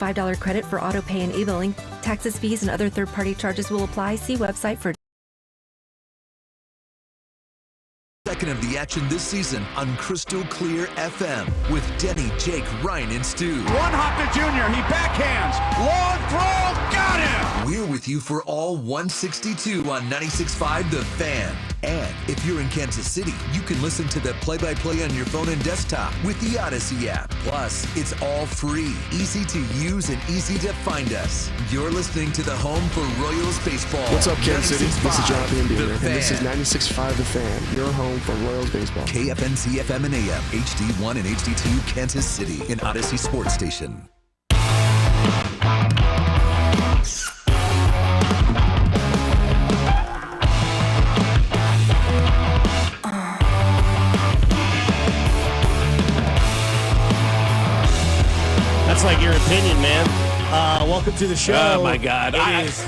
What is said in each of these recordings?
$5 credit for auto pay and e-billing. Taxes, fees, and other third-party charges will apply. See website for Second of the action this season on Crystal Clear FM with Denny, Jake, Ryan, and Stu. One hop to Junior. He backhands. Long throw. Got him. We're with you for all 162 on 96.5 The Fan. And if you're in Kansas City, you can listen to the play-by-play on your phone and desktop with the Odyssey app. Plus, it's all free, easy to use, and easy to find us. You're listening to the home for Royals baseball. What's up, Kansas City? This is John Indiana, and this is 96.5 The Fan, your home for Royals baseball. KFNC FM and AM, HD1 and HD2, Kansas City, an Odyssey sports station. That's like your opinion, man. Welcome to the show. Oh, my God. It is.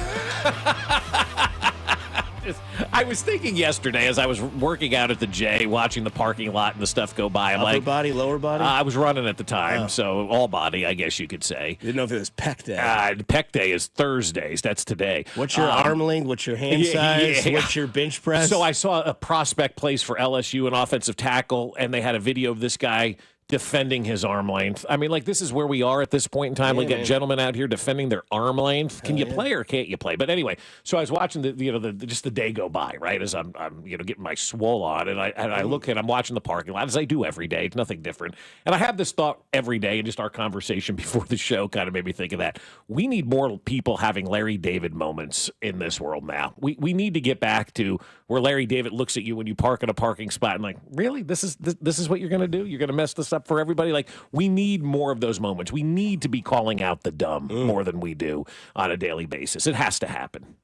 I was thinking yesterday as I was working out at the J, watching the parking lot and the stuff go by. Upper body, lower body? I was running at the time, so all body, I guess you could say. Didn't know if it was pec day. Pec day is Thursdays. That's today. What's your arm length? What's your hand size? Yeah. What's your bench press? So I saw a prospect place for LSU, an offensive tackle, and they had a video of this guy defending his arm length. I mean, like, this is where we are at this point in time. We got gentlemen out here defending their arm length. Can you play or can't you play? But anyway, so I was watching just the day go by, right, as I'm getting my swole on, and I look and I'm watching the parking lot as I do every day. It's nothing different. And I have this thought every day, and just our conversation before the show kind of made me think of that. We need more people having Larry David moments in this world now. We need to get back to where Larry David looks at you when you park in a parking spot and like, really? This is what you're going to do? You're going to mess this up for everybody? Like, we need more of those moments. We need to be calling out the dumb more than we do on a daily basis. It has to happen.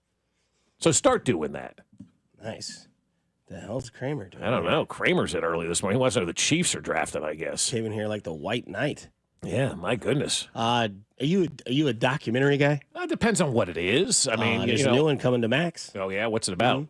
So start doing that. Nice. The hell's Kramer doing? I don't know. Kramer's in early this morning. He wants to know the Chiefs are drafted, I guess. Came in here like the White Knight. Yeah, my goodness. Are you a documentary guy? It depends on what it is. I mean, there's a new one coming to Max. Oh, yeah? What's it about?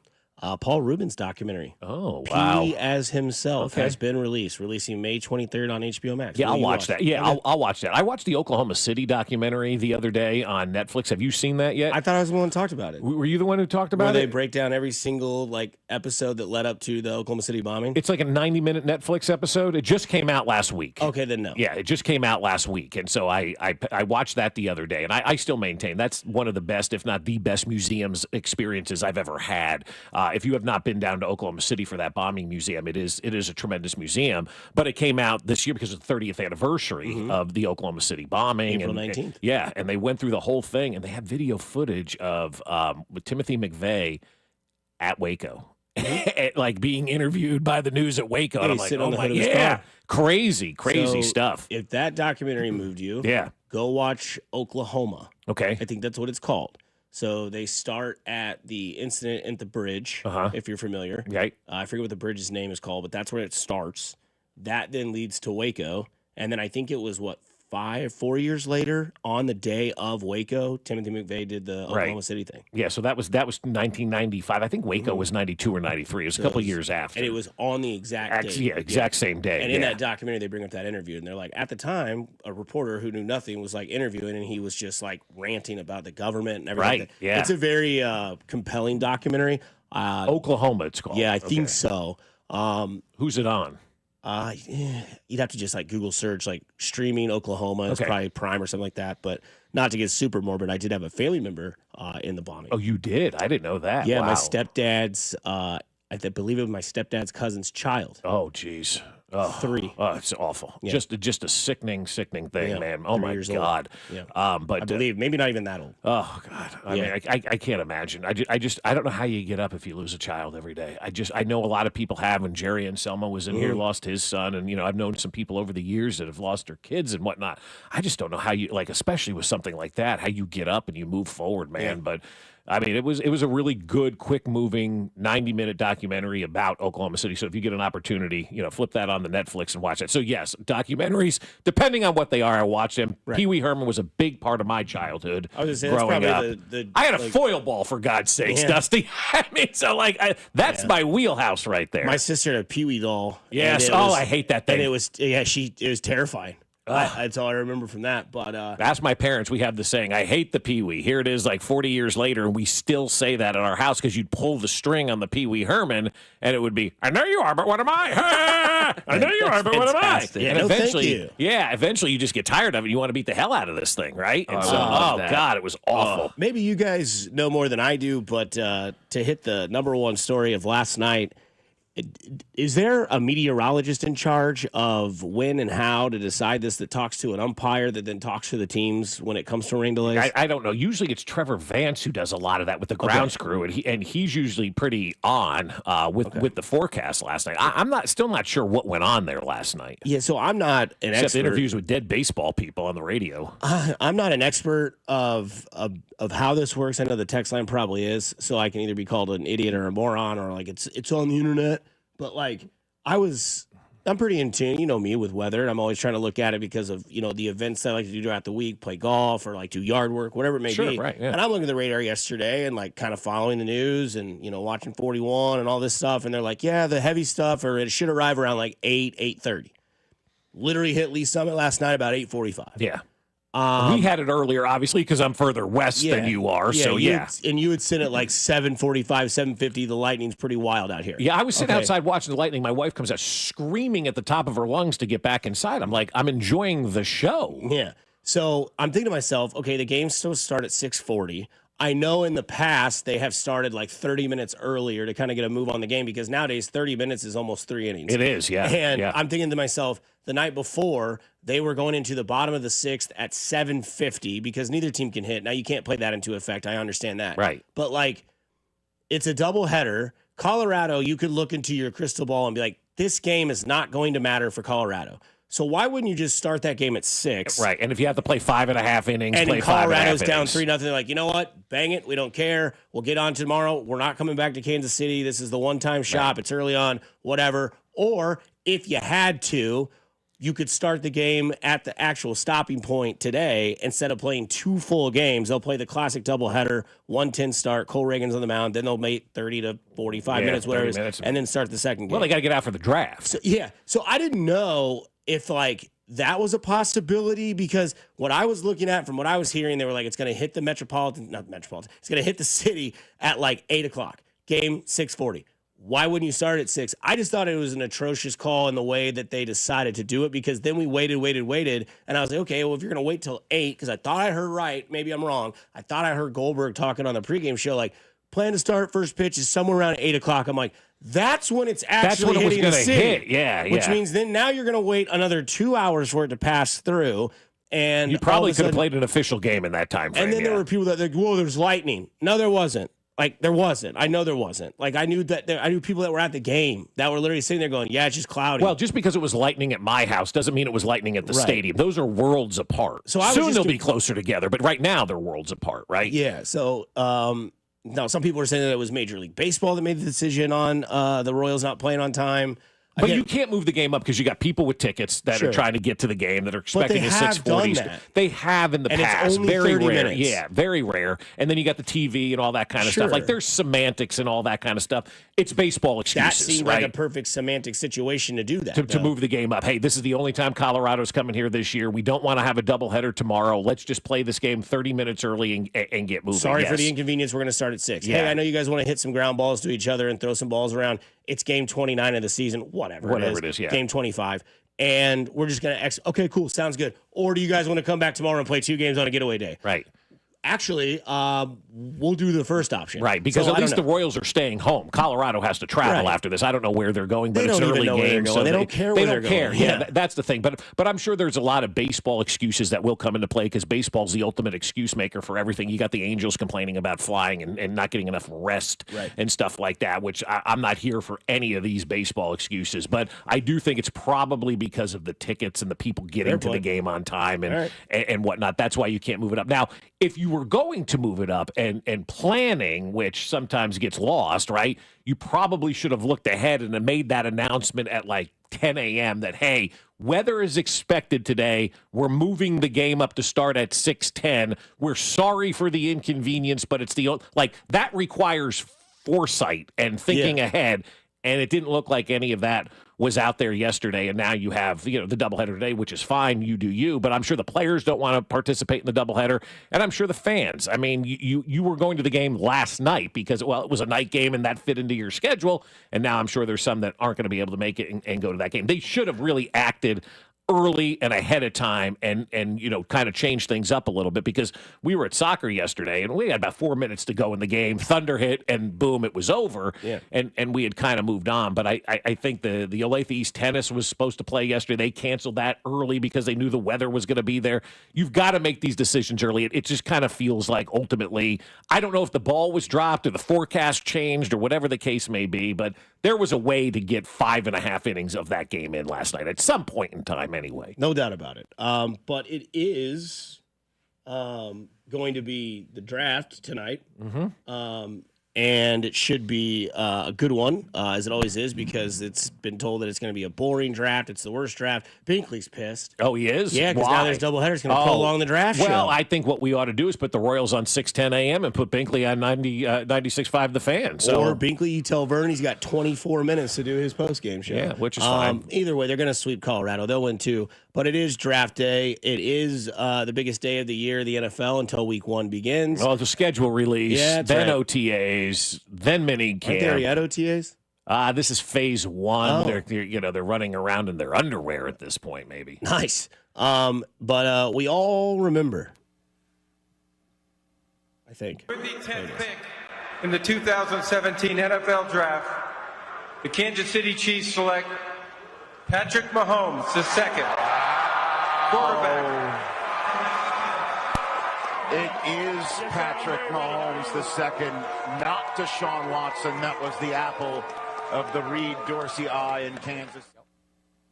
Paul Rubens' documentary. Oh, wow. Pee as himself has been releasing May 23rd on HBO Max. Yeah, I'll watch that. Yeah, I'll watch that. I watched the Oklahoma City documentary the other day on Netflix. Have you seen that yet? I thought I was the one who talked about it. Were you the one who talked about Where it? they break down every single episode that led up to the Oklahoma City bombing? It's like a 90-minute Netflix episode. It just came out last week. Okay, then no. Yeah, it just came out last week. And so I watched that the other day. And I still maintain that's one of the best, if not the best museums experiences I've ever had. If you have not been down to Oklahoma City for that bombing museum, it is a tremendous museum. But it came out this year because of the 30th anniversary of the Oklahoma City bombing. April 19th. And they went through the whole thing, and they had video footage of Timothy McVeigh at Waco. Like being interviewed by the news at Waco. And I'm like, oh my, yeah, crazy stuff. If that documentary moved you, go watch Oklahoma. Okay. I think that's what it's called. So they start at the incident at the bridge, if you're familiar. Right. I forget what the bridge's name is called, but that's where it starts. That then leads to Waco. And then I think it was, 4 years later, on the day of Waco, Timothy McVeigh did the Oklahoma City thing. Yeah, so that was 1995. I think Waco was 92 or 93. It was a couple of years after. And it was on the exact day. Yeah, exact same day. And in that documentary, they bring up that interview, and they're like, at the time, a reporter who knew nothing was interviewing, and he was just ranting about the government and everything. Right, yeah. It's a very compelling documentary. Oklahoma, it's called. Yeah, I think so. Who's it on? You'd have to just Google search streaming Oklahoma. It's probably Prime or something like that. But not to get super morbid, I did have a family member in the bombing. Oh, you did? I didn't know that. Yeah, wow. my stepdad's. I believe it was my stepdad's cousin's child. Oh, geez. Oh, 3. Oh, it's awful. Yeah. Just a sickening thing, man. Oh 3 my years God. Old. Yeah. But I believe maybe not even that old. Oh God. I mean, I can't imagine. I don't know how you get up if you lose a child every day. I know a lot of people have. When Jerry and Selma was in here, lost his son, and I've known some people over the years that have lost their kids and whatnot. I just don't know how you especially with something like that, how you get up and you move forward, man. Yeah. But I mean, it was a really good, quick-moving, 90-minute documentary about Oklahoma City. So if you get an opportunity, flip that on the Netflix and watch it. So yes, documentaries, depending on what they are, I watch them. Right. Pee Wee Herman was a big part of my childhood. I was going growing to say, up. that's probably I had a foil ball, for God's sakes, Dusty. I mean, so that's my wheelhouse right there. My sister had a Pee Wee doll. Yes. I hate that thing. And it was terrifying. That's all I remember from that. But ask my parents. We have the saying, I hate the Pee-wee. Here it is like 40 years later, and we still say that in our house because you'd pull the string on the Pee-wee Herman, and it would be, I know you are, but what am I? I know you are, but what am I? Yeah, and eventually, eventually you just get tired of it. You want to beat the hell out of this thing, right? And God, it was awful. Maybe you guys know more than I do, but to hit the number one story of last night, is there a meteorologist in charge of when and how to decide this that talks to an umpire that then talks to the teams when it comes to rain delays? I don't know. Usually it's Trevor Vance who does a lot of that with the grounds crew, and he's usually pretty on with the forecast last night. I'm still not sure what went on there last night. Yeah, so I'm not an Except expert. interviews with dead baseball people on the radio. I'm not an expert of how this works. I know the text line probably is, so I can either be called an idiot or a moron, or like it's on the internet. But like I'm pretty in tune, you know me, with weather, and I'm always trying to look at it because of, you know, the events that I like to do throughout the week, play golf or like do yard work, whatever it may be. Right, yeah. And I'm looking at the radar yesterday and like kind of following the news and, you know, watching 41 and all this stuff. And they're like, yeah, the heavy stuff, or it should arrive around like 8:30. Literally hit Lee Summit last night about 8:45. Yeah. We had it earlier, obviously, because I'm further west than you are. And you would sit at like 7:45, 7:50. The lightning's pretty wild out here. Yeah, I was sitting outside watching the lightning. My wife comes out screaming at the top of her lungs to get back inside. I'm like, I'm enjoying the show. Yeah. So I'm thinking to myself, okay, the game's supposed to start at 6:40. I know in the past they have started like 30 minutes earlier to kind of get a move on the game, because nowadays 30 minutes is almost 3 innings. It is, yeah. And yeah. I'm thinking to myself, the night before, they were going into the bottom of the sixth at 7:50 because neither team can hit. Now, you can't play that into effect. I understand that. Right. But, like, it's a doubleheader. Colorado, you could look into your crystal ball and be like, this game is not going to matter for Colorado. So why wouldn't you just start that game at 6? Right, and if you have to play 5.5 innings, and play Colorado's 5.5 down innings. 3-0, they're like, you know what? Bang it. We don't care. We'll get on tomorrow. We're not coming back to Kansas City. This is the one-time shop. Right. It's early on, whatever. Or if you had to, you could start the game at the actual stopping point today instead of playing 2 full games. They'll play the classic doubleheader, 1:10 start. Cole Reagan's on the mound. Then they'll make 30 to 45 minutes, whatever it is, and then start the second game. Well, they got to get out for the draft. So I didn't know if, like, that was a possibility, because what I was looking at, from what I was hearing, they were like, it's going to hit the it's going to hit the city at like 8 o'clock. Game 6:40. Why wouldn't you start at 6? I just thought it was an atrocious call in the way that they decided to do it, because then we waited. And I was like, okay, well, if you're going to wait till 8, because I thought I heard right, maybe I'm wrong. I thought I heard Goldberg talking on the pregame show, like, plan to start first pitch is somewhere around 8 o'clock. I'm like, that's when it's actually hitting the city. Hit. Yeah. Which means then now you're going to wait another 2 hours for it to pass through. And you probably could have played an official game in that time frame. And then there were people that like, whoa, there's lightning. No, there wasn't. Like, there wasn't. I know there wasn't. Like, I knew people that were at the game that were literally sitting there going, yeah, it's just cloudy. Well, just because it was lightning at my house doesn't mean it was lightning at the stadium. Those are worlds apart. So soon they'll be closer together, but right now they're worlds apart, right? Yeah. So, now some people are saying that it was Major League Baseball that made the decision on the Royals not playing on time. But you can't move the game up because you got people with tickets that are trying to get to the game that are expecting a 6:40. They have in the past. It's only very 30 rare. minutes. Yeah, very rare. And then you got the TV and all that kind of stuff. Like, there's semantics and all that kind of stuff. It's baseball excuses. That seemed like a perfect semantic situation to do that. To move the game up. Hey, this is the only time Colorado's coming here this year. We don't want to have a doubleheader tomorrow. Let's just play this game 30 minutes early and get moving. Sorry for the inconvenience. We're going to start at 6. Yeah. Hey, I know you guys want to hit some ground balls to each other and throw some balls around. It's game 29 of the season, whatever it is, yeah. Game 25. And we're just going to okay, cool, sounds good. Or do you guys want to come back tomorrow and play 2 games on a getaway day? Right. Actually, we'll do the first option. Right, because at least the Royals are staying home. Colorado has to travel after this. I don't know where they're going, but it's early game, so they don't care where they're going. Yeah, that's the thing. But I'm sure there's a lot of baseball excuses that will come into play, because baseball's the ultimate excuse maker for everything. You got the Angels complaining about flying and not getting enough rest and stuff like that, which I'm not here for any of these baseball excuses. But I do think it's probably because of the tickets and the people getting to the game on time and whatnot. That's why you can't move it up. Now, if you were going to move it up and planning, which sometimes gets lost, right? You probably should have looked ahead and made that announcement at like 10 a.m. that, hey, weather is expected today. We're moving the game up to start at 6:10. We're sorry for the inconvenience, but it's that requires foresight and thinking ahead. And it didn't look like any of that was out there yesterday. And now you have, the doubleheader today, which is fine. You do you. But I'm sure the players don't want to participate in the doubleheader. And I'm sure the fans. I mean, you were going to the game last night because, well, it was a night game and that fit into your schedule. And now I'm sure there's some that aren't going to be able to make it and go to that game. They should have really acted early and ahead of time and kind of change things up a little bit, because we were at soccer yesterday and we had about 4 minutes to go in the game. Thunder hit and boom, it was over. Yeah. And we had kind of moved on. But I think the Olathe East tennis was supposed to play yesterday. They canceled that early because they knew the weather was going to be there. You've got to make these decisions early. It just kind of feels like ultimately, I don't know if the ball was dropped or the forecast changed or whatever the case may be, but there was a way to get 5.5 innings of that game in last night at some point in time anyway. No doubt about it. But it is going to be the draft tonight. Mm-hmm. And it should be a good one, as it always is, because it's been told that it's going to be a boring draft. It's the worst draft. Binkley's pissed. Oh, he is? Yeah, because now there's doubleheaders. It's going to prolong the draft show. Well, I think what we ought to do is put the Royals on 6:10 a.m. and put Binkley on 96.5 The Fan. So. Or Binkley, you tell Vern he's got 24 minutes to do his postgame show. Yeah, which is fine. Either way, they're going to sweep Colorado. They'll win too. But it is draft day. It is the biggest day of the year, the NFL, until week 1 begins. Well, the schedule release, then right. OTAs, then mini camp. Aren't there yet OTAs? This is phase 1. Oh. They're running around in their underwear at this point, maybe. Nice. But we all remember, I think. With the 10th pick in the 2017 NFL Draft, the Kansas City Chiefs select Patrick Mahomes, the second quarterback. It is Patrick Mahomes, the second, not Deshaun Watson. That was the apple of the Reed-Dorsey eye in Kansas.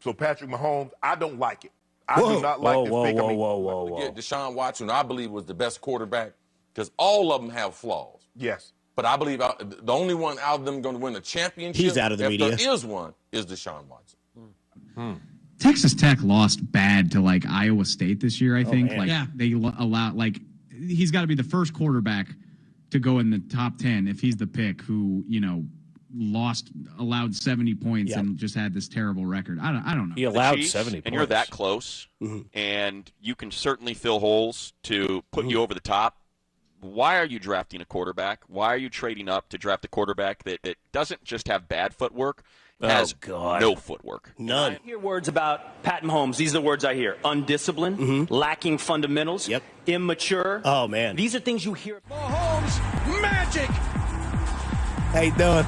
So Patrick Mahomes, I don't like it. I do not like this pick. Whoa. Deshaun Watson, I believe, was the best quarterback because all of them have flaws. Yes. But I believe the only one out of them going to win the championship, he's out of the media. If there is one, is Deshaun Watson. Texas Tech lost bad to Iowa State this year, I think. They allow he's got to be the first quarterback to go in the top 10 if he's the pick who, allowed 70 points and just had this terrible record. I don't know. He allowed 70 points. And you're that close, and you can certainly fill holes to put you over the top. Why are you drafting a quarterback? Why are you trading up to draft a quarterback that doesn't just have bad footwork, has no footwork? None. I hear words about Pat Mahomes. These are the words I hear. Undisciplined, lacking fundamentals, immature. Oh, man. These are things you hear. Mahomes, magic. How you doing?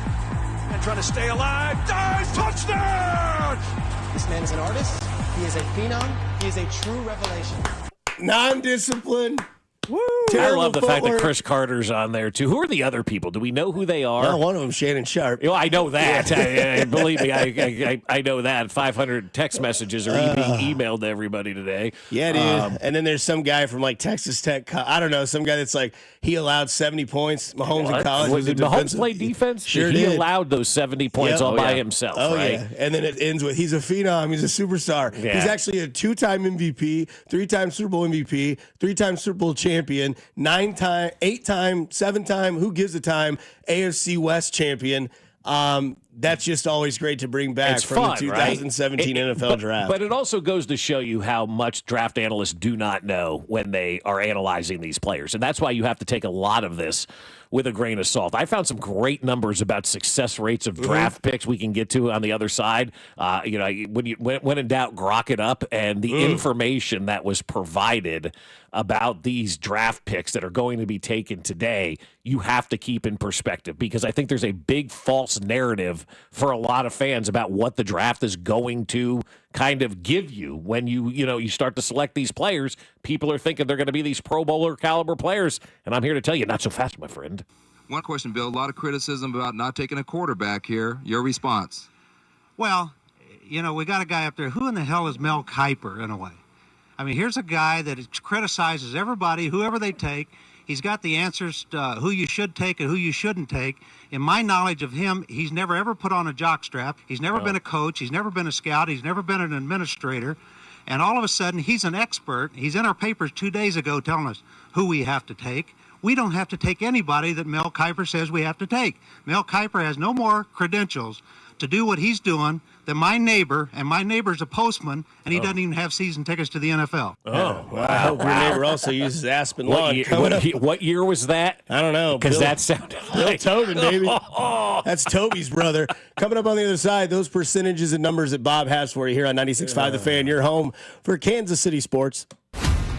And trying to stay alive. Dive, touchdown! This man is an artist. He is a phenom. He is a true revelation. Non-disciplined. Woo, I love the fact that Chris Carter's on there, too. Who are the other people? Do we know who they are? No, one of them, Shannon Sharp. I know that. Believe me, I know that. 500 text messages are being emailed to everybody today. Yeah, dude. And then there's some guy from Texas Tech. I don't know, some guy that's he allowed 70 points. Mahomes in college. Did Mahomes play defense? Sure he did. allowed those 70 points all by himself, right? Yeah. And then it ends with he's a phenom. He's a superstar. Yeah. He's actually a 2-time MVP, 3-time Super Bowl MVP, 3-time Super Bowl champion, 9-time, 8-time, 7-time, who gives a time, AFC West champion. That's just always great to bring back from the 2017 NFL draft. But it also goes to show you how much draft analysts do not know when they are analyzing these players. And that's why you have to take a lot of this with a grain of salt. I found some great numbers about success rates of draft picks we can get to on the other side. When in doubt, grok it up. And the information that was provided about these draft picks that are going to be taken today, you have to keep in perspective, because I think there's a big false narrative for a lot of fans about what the draft is going to kind of give you when you start to select these players. People are thinking they're going to be these Pro Bowler caliber players, and I'm here to tell you, not so fast, my friend. One question, Bill. A lot of criticism about not taking a quarterback here. Your response? Well, we got a guy up there. Who in the hell is Mel Kiper, in a way? I mean, here's a guy that criticizes everybody, whoever they take. He's got the answers to who you should take and who you shouldn't take. In my knowledge of him, he's never ever put on a jockstrap. He's never been a coach. He's never been a scout. He's never been an administrator. And all of a sudden, he's an expert. He's in our papers 2 days ago telling us who we have to take. We don't have to take anybody that Mel Kiper says we have to take. Mel Kiper has no more credentials to do what he's doing than my neighbor, and my neighbor's a postman, and he doesn't even have season tickets to the NFL. Oh, wow. I hope your neighbor also uses Aspen Lawn. What year was that? I don't know. Because that sounded like Bill Tobin, baby. That's Toby's brother. Coming up on the other side, those percentages and numbers that Bob has for you here on 96.5 The Fan, your home for Kansas City sports.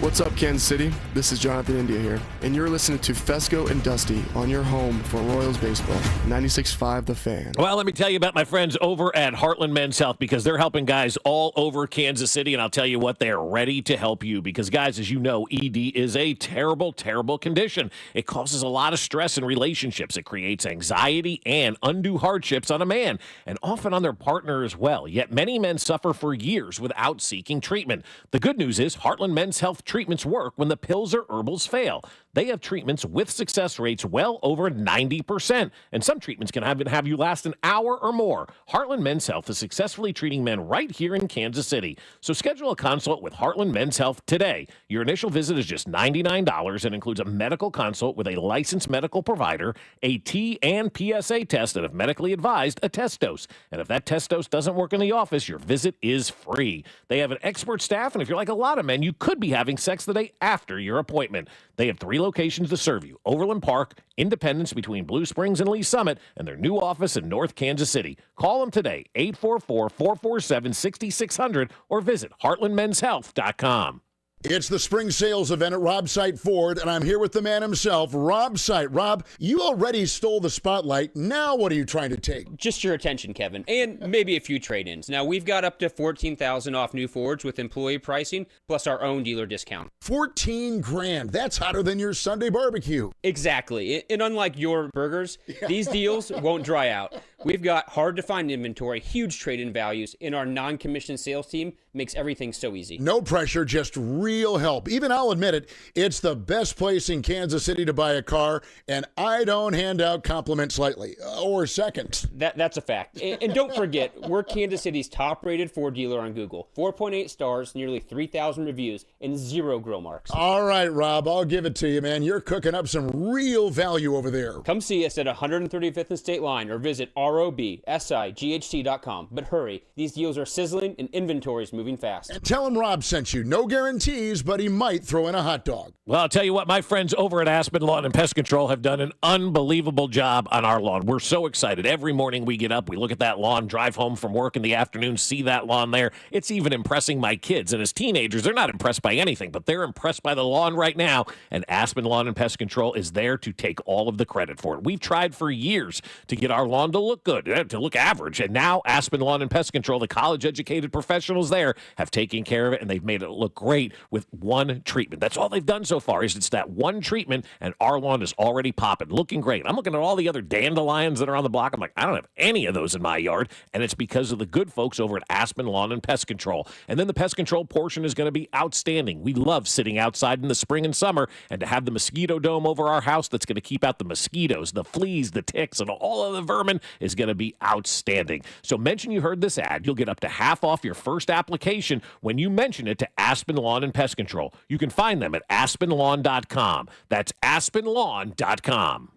What's up, Kansas City? This is Jonathan India here, and you're listening to Fescoe and Dusty on your home for Royals baseball, 96.5 The Fan. Well, let me tell you about my friends over at Heartland Men's Health, because they're helping guys all over Kansas City, and I'll tell you what, they're ready to help you because, guys, as you know, ED is a terrible, terrible condition. It causes a lot of stress in relationships. It creates anxiety and undue hardships on a man, and often on their partner as well. Yet many men suffer for years without seeking treatment. The good news is Heartland Men's Health treatments work when the pills or herbals fail. They have treatments with success rates well over 90%, and some treatments can have you last an hour or more. Heartland Men's Health is successfully treating men right here in Kansas City. So schedule a consult with Heartland Men's Health today. Your initial visit is just $99 and includes a medical consult with a licensed medical provider, a T and PSA test, and if medically advised, a test dose. And if that test dose doesn't work in the office, your visit is free. They have an expert staff, and if you're like a lot of men, you could be having sex the day after your appointment. They have 3 locations to serve you: Overland Park, Independence between Blue Springs and Lee Summit, and their new office in North Kansas City. Call them today, 844-447-6600, or visit heartlandmenshealth.com. It's the spring sales event at Rob Sight Ford, and I'm here with the man himself, Rob Sight. Rob, you already stole the spotlight. Now what are you trying to take? Just your attention, Kevin, and maybe a few trade-ins. Now, we've got up to $14,000 off new Fords with employee pricing, plus our own dealer discount. $14,000. That's hotter than your Sunday barbecue. Exactly. And unlike your burgers, these deals won't dry out. We've got hard-to-find inventory, huge trade-in values, and our non-commissioned sales team makes everything so easy. No pressure, just real help. Even I'll admit it, it's the best place in Kansas City to buy a car, and I don't hand out compliments lightly, or seconds. That's a fact. And don't forget, we're Kansas City's top-rated Ford dealer on Google. 4.8 stars, nearly 3,000 reviews, and 0 grill marks. All right, Rob, I'll give it to you, man. You're cooking up some real value over there. Come see us at 135th and State Line, or visit robsight.com. But hurry, these deals are sizzling and inventory's moving fast. And tell him Rob sent you. No guarantees, but he might throw in a hot dog. Well, I'll tell you what, my friends over at Aspen Lawn and Pest Control have done an unbelievable job on our lawn. We're so excited. Every morning we get up, we look at that lawn, drive home from work in the afternoon, see that lawn there. It's even impressing my kids. And as teenagers, they're not impressed by anything, but they're impressed by the lawn right now. And Aspen Lawn and Pest Control is there to take all of the credit for it. We've tried for years to get our lawn to look good, to look average. And now Aspen Lawn and Pest Control, the college-educated professionals there, have taken care of it, and they've made it look great with one treatment. That's all they've done so far is it's that one treatment, and our lawn is already popping, looking great. I'm looking at all the other dandelions that are on the block. I'm like, I don't have any of those in my yard, and it's because of the good folks over at Aspen Lawn and Pest Control. And then the pest control portion is going to be outstanding. We love sitting outside in the spring and summer, and to have the mosquito dome over our house that's going to keep out the mosquitoes, the fleas, the ticks, and all of the vermin is going to be outstanding. So mention you heard this ad. You'll get up to half off your first application when you mention it to Aspen Lawn and Pest Control. You can find them at aspenlawn.com. That's aspenlawn.com.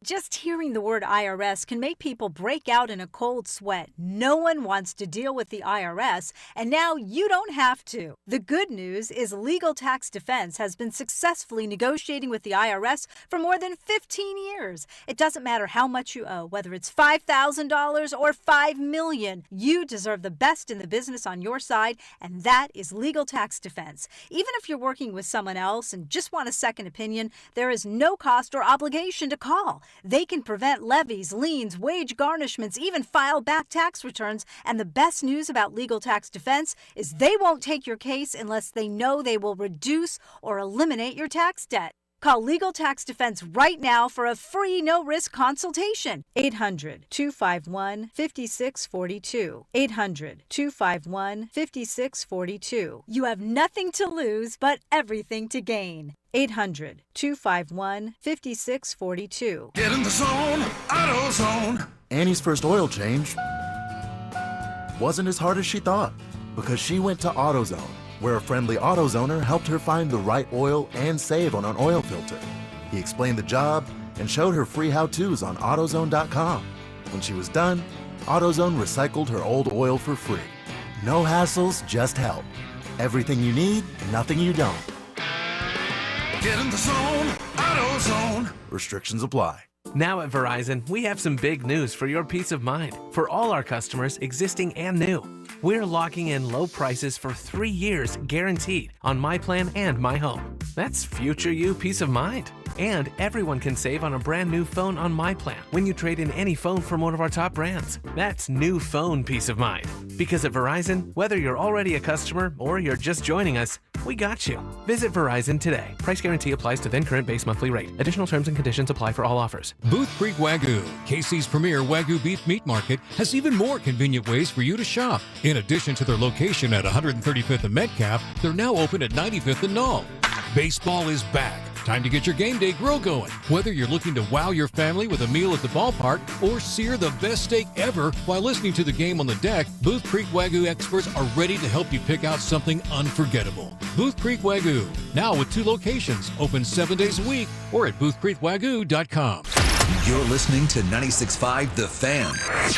Just hearing the word IRS can make people break out in a cold sweat. No one wants to deal with the IRS, and now you don't have to. The good news is Legal Tax Defense has been successfully negotiating with the IRS for more than 15 years. It doesn't matter how much you owe, whether it's $5,000 or $5 million. You deserve the best in the business on your side, and that is Legal Tax Defense. Even if you're working with someone else and just want a second opinion, there is no cost or obligation to call. They can prevent levies, liens, wage garnishments, even file back tax returns. And the best news about Legal Tax Defense is they won't take your case unless they know they will reduce or eliminate your tax debt. Call Legal Tax Defense right now for a free no-risk consultation. 800-251-5642. 800-251-5642. You have nothing to lose but everything to gain. 800-251-5642. Get in the zone, AutoZone. Annie's first oil change wasn't as hard as she thought because she went to AutoZone, where a friendly AutoZoner helped her find the right oil and save on an oil filter. He explained the job and showed her free how-tos on AutoZone.com. When she was done, AutoZone recycled her old oil for free. No hassles, just help. Everything you need, nothing you don't. Get in the zone, AutoZone. Restrictions apply. Now at Verizon, we have some big news for your peace of mind. For all our customers, existing and new, we're locking in low prices for 3 years guaranteed on My Plan and My Home. That's future you peace of mind. And everyone can save on a brand new phone on My Plan when you trade in any phone from one of our top brands. That's new phone peace of mind. Because at Verizon, whether you're already a customer or you're just joining us, we got you. Visit Verizon today. Price guarantee applies to then current base monthly rate. Additional terms and conditions apply for all offers. Booth Creek Wagyu, KC's premier Wagyu beef meat market, has even more convenient ways for you to shop. In addition to their location at 135th and Metcalf, they're now open at 95th and Knoll. Baseball is back. Time to get your game day grill going. Whether you're looking to wow your family with a meal at the ballpark or sear the best steak ever while listening to the game on the deck, Booth Creek Wagyu experts are ready to help you pick out something unforgettable. Booth Creek Wagyu, now with 2 locations, open 7 days a week or at boothcreekwagyu.com. You're listening to 96.5 The Fan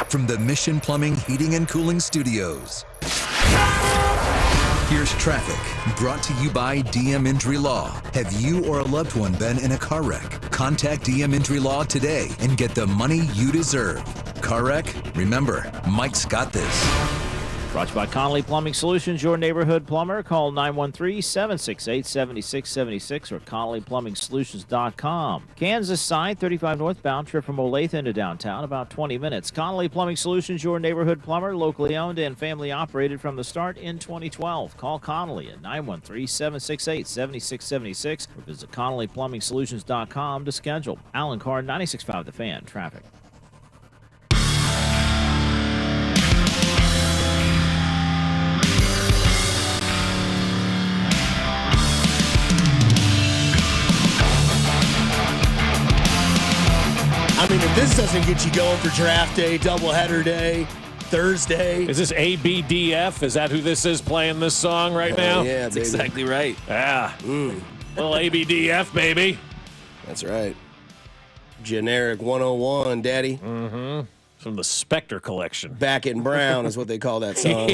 from the Mission Plumbing, Heating, and Cooling Studios. Here's traffic, brought to you by DM Injury Law. Have you or a loved one been in a car wreck? Contact DM Injury Law today and get the money you deserve. Car wreck? Remember, Mike's got this. Brought to you by Connolly Plumbing Solutions, your neighborhood plumber. Call 913-768-7676 or ConnollyPlumbingSolutions.com. Kansas side, 35 northbound, trip from Olathe into downtown, about 20 minutes. Connolly Plumbing Solutions, your neighborhood plumber, locally owned and family operated from the start in 2012. Call Connolly at 913-768-7676 or visit ConnollyPlumbingSolutions.com to schedule. Alan Carr, 96.5 The Fan, traffic. I mean, if this doesn't get you going for draft day, doubleheader day, Thursday. Is this ABDF? Is that who this is playing this song right now? Yeah, that's exactly right. Yeah. Little ABDF, baby. That's right. Generic 101, Daddy. Mm-hmm. From the Spectre collection. Back in Brown is what they call that song.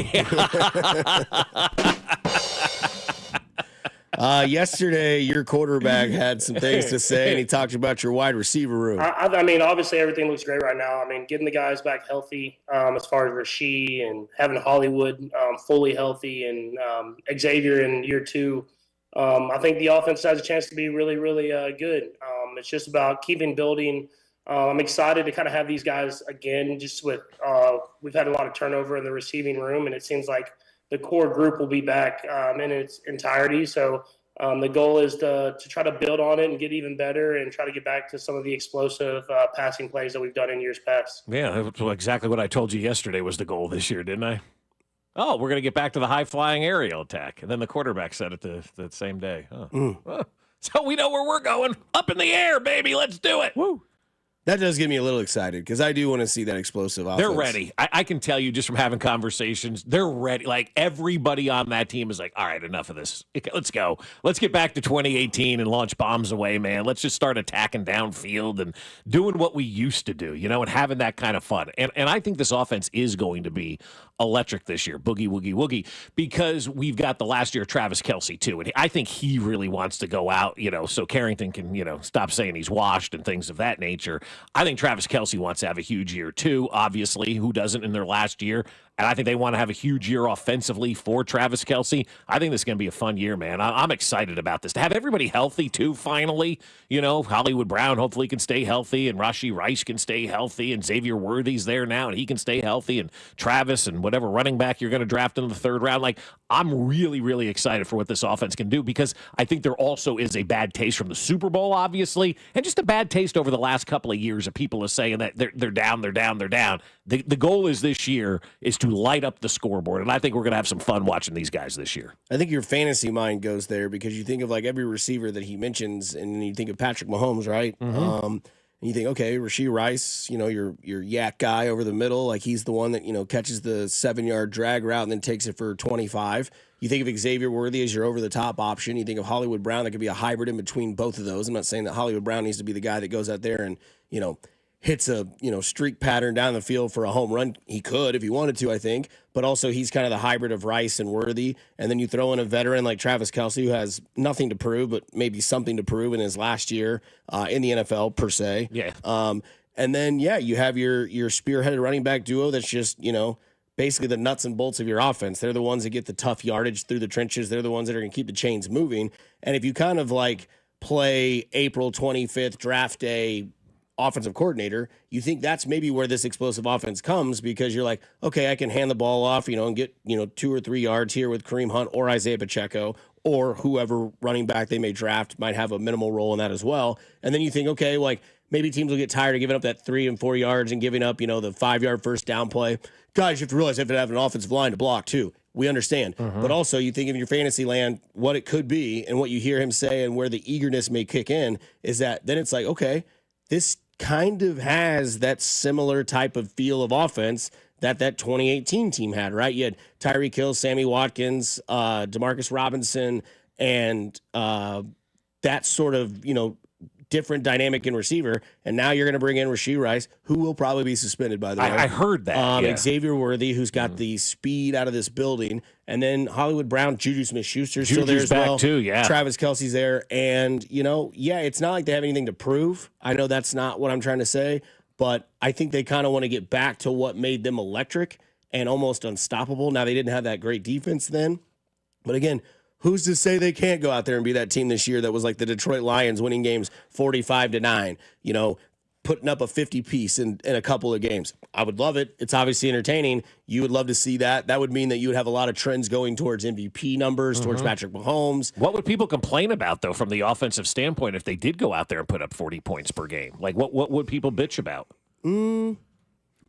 Yesterday, your quarterback had some things to say, and he talked about your wide receiver room. I mean, obviously, everything looks great right now. I mean, getting the guys back healthy as far as Rasheed and having Hollywood fully healthy and Xavier in year 2. I think the offense has a chance to be really, really good. It's just about keeping building. I'm excited to kind of have these guys again, just with we've had a lot of turnover in the receiving room, and it seems like the core group will be back in its entirety. So the goal is to try to build on it and get even better and try to get back to some of the explosive passing plays that we've done in years past. Yeah, that's exactly what I told you yesterday was the goal this year, didn't I? Oh, we're going to get back to the high-flying aerial attack. And then the quarterback said it the same day. Oh. So we know where we're going. Up in the air, baby. Let's do it. Woo. That does get me a little excited because I do want to see that explosive offense. They're ready. I can tell you just from having conversations, they're ready. Like, everybody on that team is like, all right, enough of this. Let's go. Let's get back to 2018 and launch bombs away, man. Let's just start attacking downfield and doing what we used to do, and having that kind of fun. And I think this offense is going to be electric this year, boogie, woogie, woogie, because we've got the last year of Travis Kelce, too. And I think he really wants to go out, so Carrington can, stop saying he's washed and things of that nature. I think Travis Kelce wants to have a huge year, too, obviously. Who doesn't in their last year? And I think they want to have a huge year offensively for Travis Kelce. I think this is going to be a fun year, man. I'm excited about this. To have everybody healthy, too, finally. Hollywood Brown hopefully can stay healthy, and Rashee Rice can stay healthy, and Xavier Worthy's there now, and he can stay healthy, and Travis and whatever running back you're going to draft in the 3rd round. Like, I'm really, really excited for what this offense can do because I think there also is a bad taste from the Super Bowl, obviously, and just a bad taste over the last couple of years of people are saying that they're down. The goal is this year is to light up the scoreboard, and I think we're going to have some fun watching these guys this year. I think your fantasy mind goes there because you think of like every receiver that he mentions, and you think of Patrick Mahomes, right? Mm-hmm. And you think, okay, Rashee Rice, your yak guy over the middle, like he's the one that catches the 7-yard drag route and then takes it for 25. You think of Xavier Worthy as your over-the-top option. You think of Hollywood Brown that could be a hybrid in between both of those. I'm not saying that Hollywood Brown needs to be the guy that goes out there and hits a streak pattern down the field for a home run. He could if he wanted to, I think. But also he's kind of the hybrid of Rice and Worthy. And then you throw in a veteran like Travis Kelce, who has nothing to prove, but maybe something to prove in his last year in the NFL per se. Yeah. And then, you have your spearheaded running back duo that's just, basically the nuts and bolts of your offense. They're the ones that get the tough yardage through the trenches. They're the ones that are going to keep the chains moving. And if you kind of like play April 25th draft day offensive coordinator, you think that's maybe where this explosive offense comes, because you're like, okay, I can hand the ball off, and get, 2 or 3 yards here with Kareem Hunt or Isaiah Pacheco or whoever running back they may draft might have a minimal role in that as well. And then you think, okay, like maybe teams will get tired of giving up that 3 and 4 yards and giving up, the 5-yard first down play. Guys, you have to realize you have to have an offensive line to block too. We understand. But also you think of your fantasy land, what it could be, and what you hear him say and where the eagerness may kick in is that then it's like, okay, this kind of has that similar type of feel of offense that 2018 team had, right? You had Tyreek Hill, Sammy Watkins, Demarcus Robinson, and that sort of, different dynamic in receiver. And now you're going to bring in Rashee Rice, who will probably be suspended, by the way. I heard that. Xavier Worthy, who's got the speed out of this building. And then Hollywood Brown, Juju Smith-Schuster's still there as back well. Too, yeah. Travis Kelce's there. And, it's not like they have anything to prove. I know that's not what I'm trying to say, but I think they kind of want to get back to what made them electric and almost unstoppable. Now, they didn't have that great defense then. But again, who's to say they can't go out there and be that team this year that was like the Detroit Lions winning games 45-9, putting up a 50-piece in a couple of games? I would love it. It's obviously entertaining. You would love to see that. That would mean that you would have a lot of trends going towards MVP numbers, towards Patrick Mahomes. What would people complain about, though, from the offensive standpoint if they did go out there and put up 40 points per game? Like, what would people bitch about?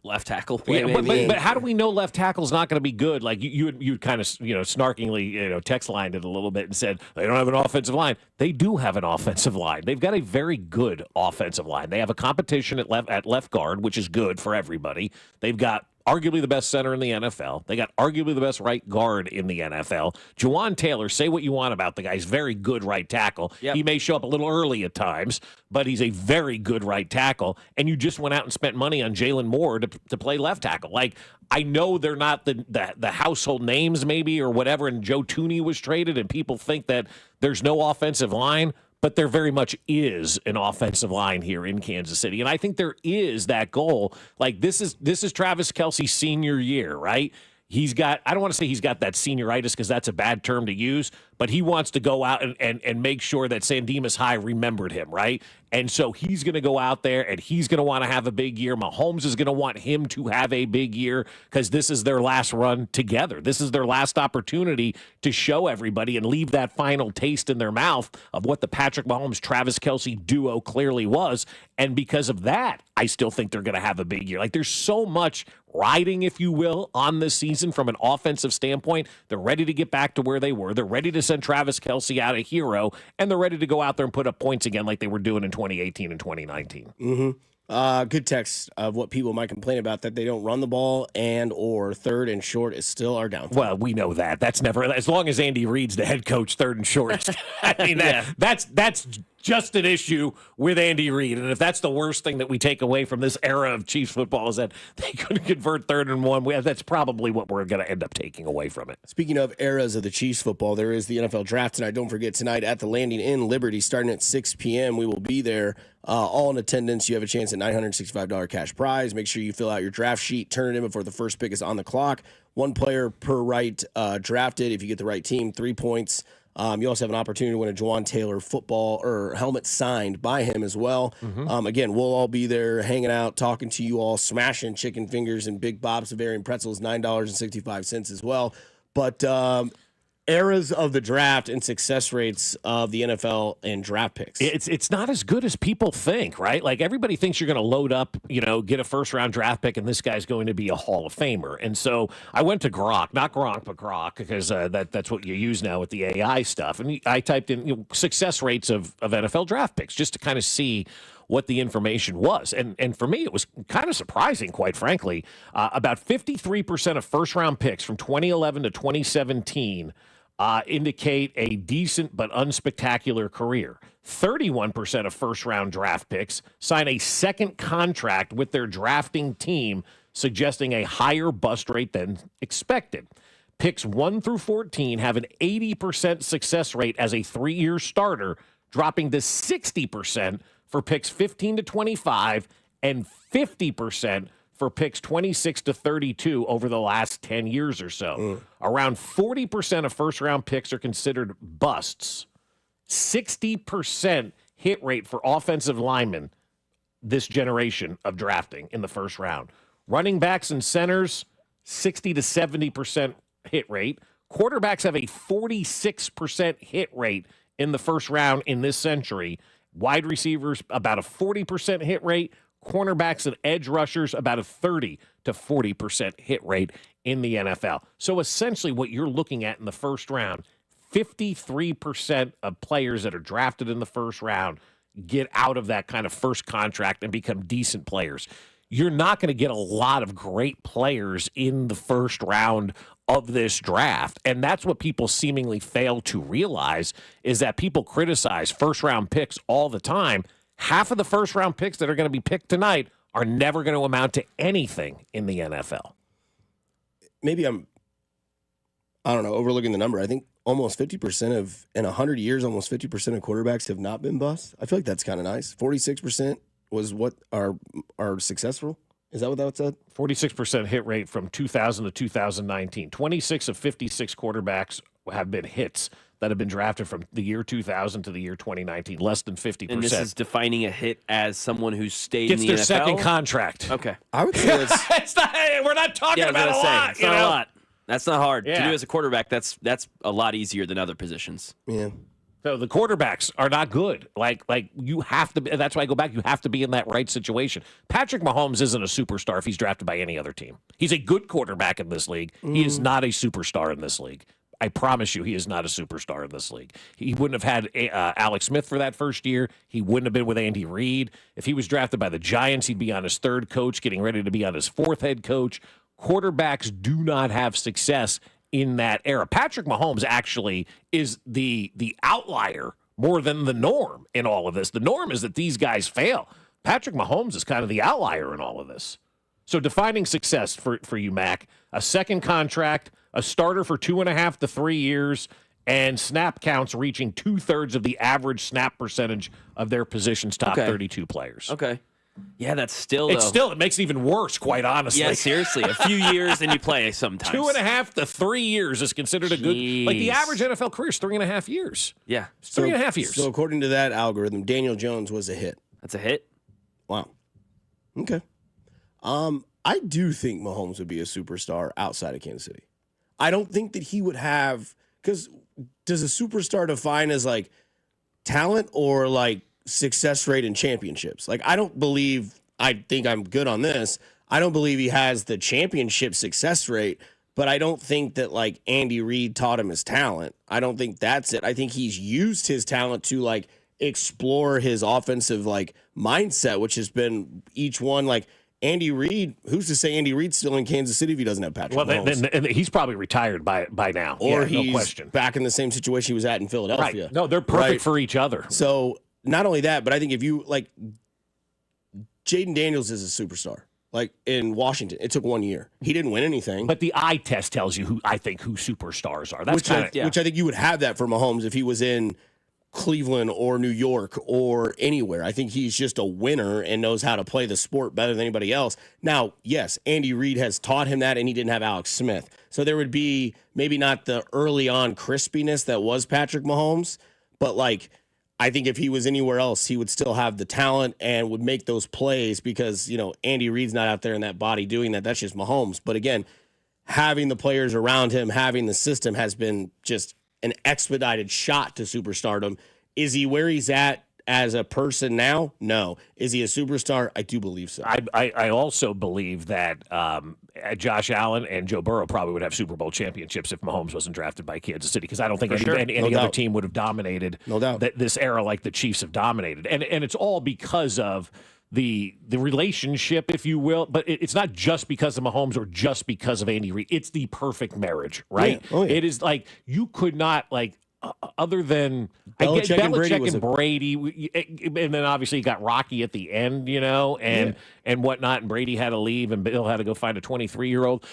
Left tackle. Yeah, but how do we know left tackle's not going to be good? Like you kind of snarkingly text lined it a little bit and said they don't have an offensive line. They do have an offensive line. They've got a very good offensive line. They have a competition at left guard, which is good for everybody. They've got arguably the best center in the NFL. They got arguably the best right guard in the NFL. Juwan Taylor, say what you want about the guy. He's very good right tackle. Yep. He may show up a little early at times, but he's a very good right tackle. And you just went out and spent money on Jalen Moore to play left tackle. Like, I know they're not the household names maybe or whatever, and Joe Tooney was traded, and people think that there's no offensive line. But there very much is an offensive line here in Kansas City. And I think there is that goal. Like, this is Travis Kelce's senior year, right? He's got, I don't want to say he's got that senioritis because that's a bad term to use, but he wants to go out and make sure that San Dimas High remembered him, right? And so he's going to go out there and he's going to want to have a big year. Mahomes is going to want him to have a big year because this is their last run together. This is their last opportunity to show everybody and leave that final taste in their mouth of what the Patrick Mahomes-Travis Kelce duo clearly was. And because of that, I still think they're going to have a big year. Like, there's so much riding, if you will, on this season from an offensive standpoint. They're ready to get back to where they were. They're ready to send Travis Kelce out a hero, and they're ready to go out there and put up points again like they were doing in 2018 and 2019. Good text of what people might complain about, that they don't run the ball and or third and short is still our downfall. Well, we know that. That's never, as long as Andy Reid's the head coach, third and short. I mean, that's just an issue with Andy Reid. And if that's the worst thing that we take away from this era of Chiefs football is that they couldn't convert 3rd and 1, that's probably what we're going to end up taking away from it. Speaking of eras of the Chiefs football, there is the NFL draft tonight. Don't forget, tonight at the Landing in Liberty, starting at 6 p.m. We will be there, all in attendance. You have a chance at $965 cash prize. Make sure you fill out your draft sheet, turn it in before the first pick is on the clock. 1 player per right drafted. If you get the right team, 3 points. You also have an opportunity to win a Juwan Taylor football or helmet signed by him as well. Again, we'll all be there hanging out, talking to you all, smashing chicken fingers and Big Bob's Bavarian pretzels, $9.65 as well. But eras of the draft and success rates of the NFL and draft picks. It's not as good as people think, right? Like, everybody thinks you're going to load up, get a first-round draft pick, and this guy's going to be a Hall of Famer. And so I went to Grok, not Gronk, but Grok, because that's what you use now with the AI stuff. And I typed in success rates of NFL draft picks just to kind of see what the information was. And for me, it was kind of surprising, quite frankly. About 53% of first-round picks from 2011 to 2017 indicate a decent but unspectacular career. 31% of first-round draft picks sign a second contract with their drafting team, suggesting a higher bust rate than expected. Picks 1 through 14 have an 80% success rate as a 3-year starter, dropping to 60% for picks 15 to 25 and 50% for picks 26 to 32 over the last 10 years or so. Around 40% of first-round picks are considered busts. 60% hit rate for offensive linemen this generation of drafting in the first round. Running backs and centers, 60 to 70% hit rate. Quarterbacks have a 46% hit rate in the first round in this century. Wide receivers, about a 40% hit rate. Cornerbacks and edge rushers, about a 30 to 40% hit rate in the NFL. So essentially what you're looking at in the first round, 53% of players that are drafted in the first round get out of that kind of first contract and become decent players. You're not going to get a lot of great players in the first round of this draft. And that's what people seemingly fail to realize, is that people criticize first-round picks all the time. Half of the first-round picks that are going to be picked tonight are never going to amount to anything in the NFL. Maybe I don't know, overlooking the number. I think almost 50% of, in 100 years, almost 50% of quarterbacks have not been busts. I feel like that's kind of nice. 46% was what are successful. Is that what that said? 46% hit rate from 2000 to 2019. 26 of 56 quarterbacks have been hits that have been drafted from the year 2000 to the year 2019. Less than 50%. And this is defining a hit as someone who's stayed Gets in the their NFL? second contract. Okay. I would say it's we're not talking about a lot. It's not a lot. That's not hard. To Yeah. do as a quarterback, that's a lot easier than other positions. Yeah. So the quarterbacks are not good. Like you have to. That's why I go back. You have to be in that right situation. Patrick Mahomes isn't a superstar if he's drafted by any other team. He's a good quarterback in this league. He is not a superstar in this league. I promise you, he is not a superstar in this league. He wouldn't have had Alex Smith for that first year. He wouldn't have been with Andy Reid. If he was drafted by the Giants, he'd be on his third coach, getting ready to be on his fourth head coach. Quarterbacks do not have success in that era. Patrick Mahomes actually is the outlier more than the norm in all of this. The norm is that these guys fail. Patrick Mahomes is kind of the outlier in all of this. So defining success for you, Mac, a second contract, a starter for 2.5 to 3 years, and snap counts reaching 2/3 of the average snap percentage of their position's top 32 players. Okay. Yeah, that's still, It makes it even worse, quite honestly. Yeah, seriously. A few years and you play sometimes. 2.5 to 3 years is considered a good, like the average NFL career is 3.5 years. Yeah. It's 3.5 years. So according to that algorithm, Daniel Jones was a hit. That's a hit? Wow. Okay. I do think Mahomes would be a superstar outside of Kansas City. I don't think that he would have, because does a superstar define as like talent or like success rate in championships? Like, I think I'm good on this. I don't believe he has the championship success rate, but I don't think that like Andy Reid taught him his talent. I don't think that's it. I think he's used his talent to like explore his offensive like mindset, which has been each one like Andy Reid. Who's to say Andy Reid's still in Kansas City if he doesn't have Patrick Mahomes? Then he's probably retired by now. Or yeah, he's no question. back in the same situation he was at in Philadelphia. Right. No, they're perfect for each other. So not only that, but I think if you like Jaden Daniels is a superstar. Like in Washington, it took 1 year. He didn't win anything. But the eye test tells you who superstars are. That's which I think you would have that for Mahomes if he was in Cleveland or New York or anywhere. I think he's just a winner and knows how to play the sport better than anybody else. Now, yes, Andy Reid has taught him that, and he didn't have Alex Smith. So there would be maybe not the early on crispiness that was Patrick Mahomes, but like I think if he was anywhere else, he would still have the talent and would make those plays because, you know, Andy Reid's not out there in that body doing that. That's just Mahomes. But again, having the players around him, having the system has been just an expedited shot to superstardom. Is he where he's at as a person now? No. Is he a superstar? I do believe so. I also believe that Josh Allen and Joe Burrow probably would have Super Bowl championships if Mahomes wasn't drafted by Kansas City, because I don't think any other team would have dominated this era like the Chiefs have dominated. And it's all because of the relationship, if you will, but it's not just because of Mahomes or just because of Andy Reid. It's the perfect marriage, right? Yeah. Oh, yeah. It is like you could not other than Belichick and Brady, and then obviously you got Rocky at the end, and whatnot, and Brady had to leave, and Bill had to go find a 23-year-old.